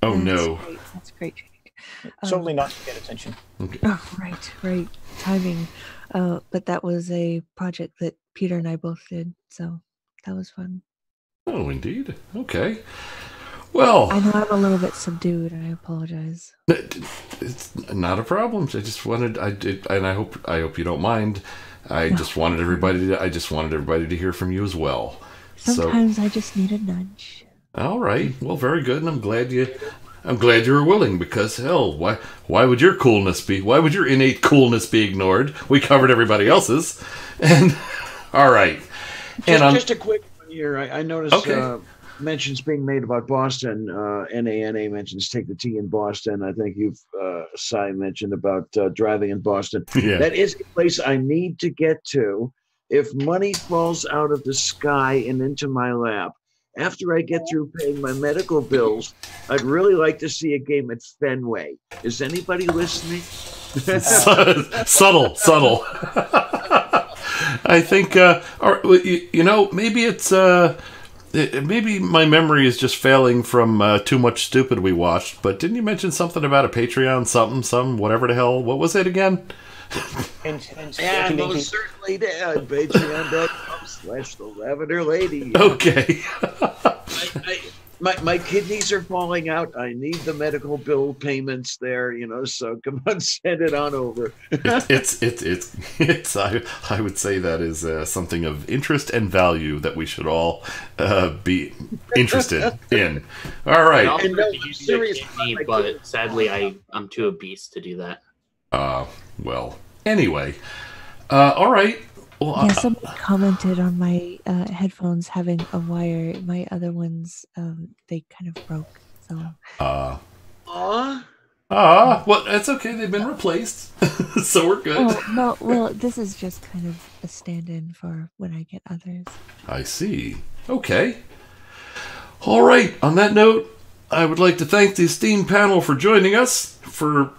Speaker 3: Oh
Speaker 2: no.
Speaker 10: That's great.
Speaker 3: Certainly not to get attention.
Speaker 2: Okay.
Speaker 10: Oh, right. Timing. But that was a project that Peter and I both did, so that was fun.
Speaker 2: Oh, indeed. Okay. Well,
Speaker 10: I know I'm a little bit subdued, and I apologize.
Speaker 2: It's not a problem. I just wanted, and I hope you don't mind. I just wanted everybody to hear from you as well.
Speaker 10: Sometimes I just need a nudge.
Speaker 2: All right. Well, very good, and I'm glad you were willing, because hell, why would your innate coolness be ignored? We covered everybody else's, and all right.
Speaker 8: Just a quick one here. I noticed mentions being made about Boston. NANA mentions take the T in Boston. I think you've Cy mentioned about driving in Boston.
Speaker 2: Yeah.
Speaker 8: That is a place I need to get to. If money falls out of the sky and into my lap, after I get through paying my medical bills, I'd really like to see a game at Fenway. Is anybody listening?
Speaker 2: Subtle. I think, maybe it's maybe my memory is just failing from too much stupid we watched. But didn't you mention something about a Patreon, something, whatever the hell? What was it again?
Speaker 8: Yeah, most certainly did. Patreon.com/the Lavender Lady.
Speaker 2: Okay.
Speaker 8: My kidneys are falling out. I need the medical bill payments there, so come on, send it on over.
Speaker 2: It's I would say that is something of interest and value that we should all be interested in. All right.
Speaker 5: But sadly, I'm too obese to do that.
Speaker 2: Well, anyway. All right. Well,
Speaker 10: somebody commented on my headphones having a wire. My other ones, they kind of broke. So.
Speaker 2: Well, that's okay. They've been replaced, so we're good.
Speaker 10: Oh no! Well, this is just kind of a stand-in for when I get others.
Speaker 2: I see. Okay. All right. On that note, I would like to thank the esteemed panel for joining us for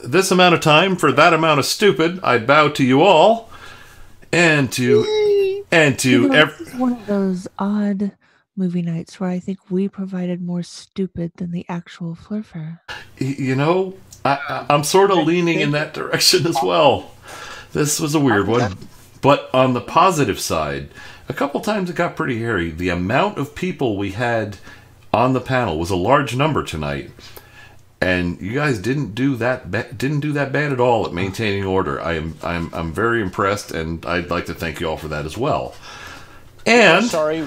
Speaker 2: this amount of time, for that amount of stupid. I bow to you all. And to
Speaker 10: this is one of those odd movie nights where I think we provided more stupid than the actual flurfer.
Speaker 2: I'm sort of leaning in that direction as well. This was a weird one. But on the positive side, a couple times it got pretty hairy. The amount of people we had on the panel was a large number tonight. And you guys didn't do that bad at all at maintaining order. I'm very impressed, and I'd like to thank you all for that as well. And
Speaker 3: sorry,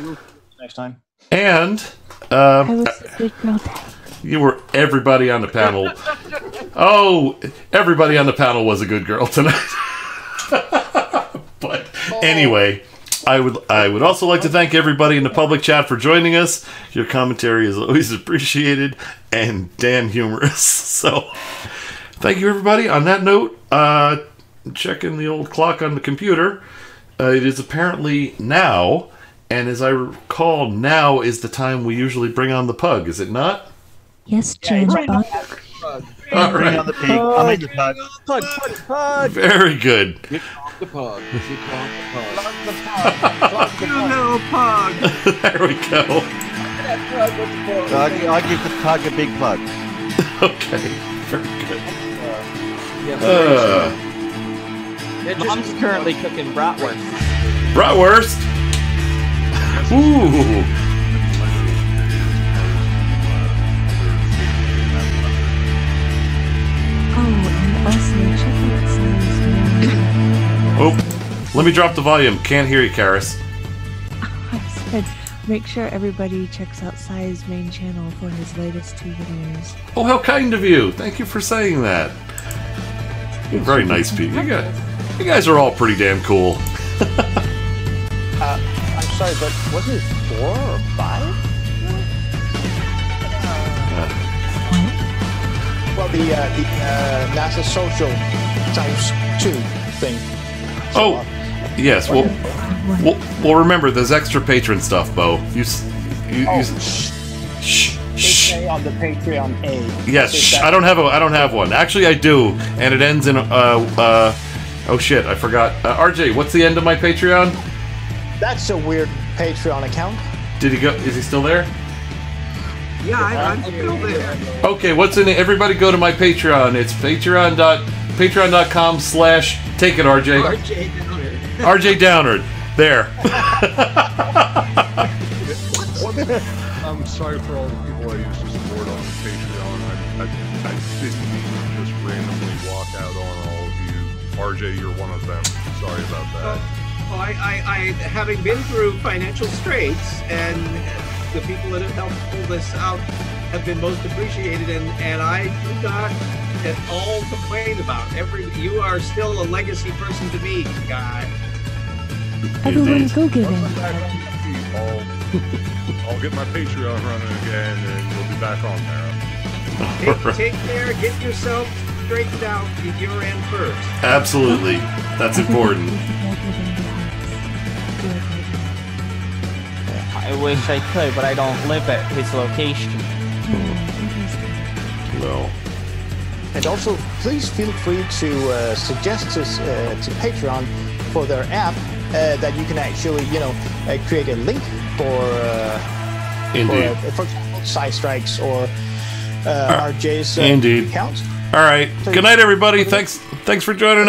Speaker 3: next time.
Speaker 2: And
Speaker 10: I was a good girl.
Speaker 2: You were everybody on the panel. Oh, everybody on the panel was a good girl tonight. But anyway, I would also like to thank everybody in the public chat for joining us. Your commentary is always appreciated and damn humorous. So thank you, everybody. On that note, checking the old clock on the computer, it is apparently now, and as I recall, now is the time we usually bring on the pug, is it not?
Speaker 10: Yes, James.
Speaker 2: All right.
Speaker 1: On the pig. I mean the pug.
Speaker 7: Pug.
Speaker 2: Very good.
Speaker 8: Get off the pug. Get off the pug.
Speaker 11: You little pug.
Speaker 2: There we go.
Speaker 1: I give the pug a big plug.
Speaker 2: Okay. Very good.
Speaker 4: Mom's currently cooking bratwurst.
Speaker 2: Bratwurst? Ooh. Oh, let me drop the volume. Can't hear you, Karis.
Speaker 10: I said, make sure everybody checks out Sai's main channel for his latest 2 videos.
Speaker 2: Oh, how kind of you. Thank you for saying that. Very nice people. You guys are all pretty damn cool.
Speaker 3: I'm sorry, but was it 4 or 5? Well, the NASA Social times 2 thing.
Speaker 2: Oh, yes. Well, remember, there's extra patron stuff, Bo. Shh.
Speaker 3: Say on the Patreon A.
Speaker 2: Yes, I don't have one. Actually, I do, and it ends in oh shit, I forgot. RJ, what's the end of my Patreon?
Speaker 3: That's a weird Patreon account.
Speaker 2: Did he go? Is he still there?
Speaker 11: Yeah, I'm still there.
Speaker 2: Okay, what's in it? Everybody go to my Patreon. It's patreon.com/take it, RJ. RJ Downard. There.
Speaker 17: I'm sorry for all the people I used to support on Patreon. I didn't mean to just randomly walk out on all of you. RJ, you're one of them. Sorry about that.
Speaker 11: I having been through financial straits, and the people that have helped pull this out have been most appreciated, and I do not at all complain about you are still a legacy person to me, guy.
Speaker 10: Everyone go give in.
Speaker 17: I'll get my Patreon running again, and we'll be back on there.
Speaker 11: Take care. Get yourself straightened out. Get your end first.
Speaker 2: Absolutely. That's important.
Speaker 4: I wish I could, but I don't live at his location.
Speaker 2: No.
Speaker 3: And also, please feel free to suggest to Patreon for their app that you can actually, create a link for example, Side Strikes or RJ's
Speaker 2: Indeed.
Speaker 3: account.
Speaker 2: All right. Good night, everybody. Thanks for joining us.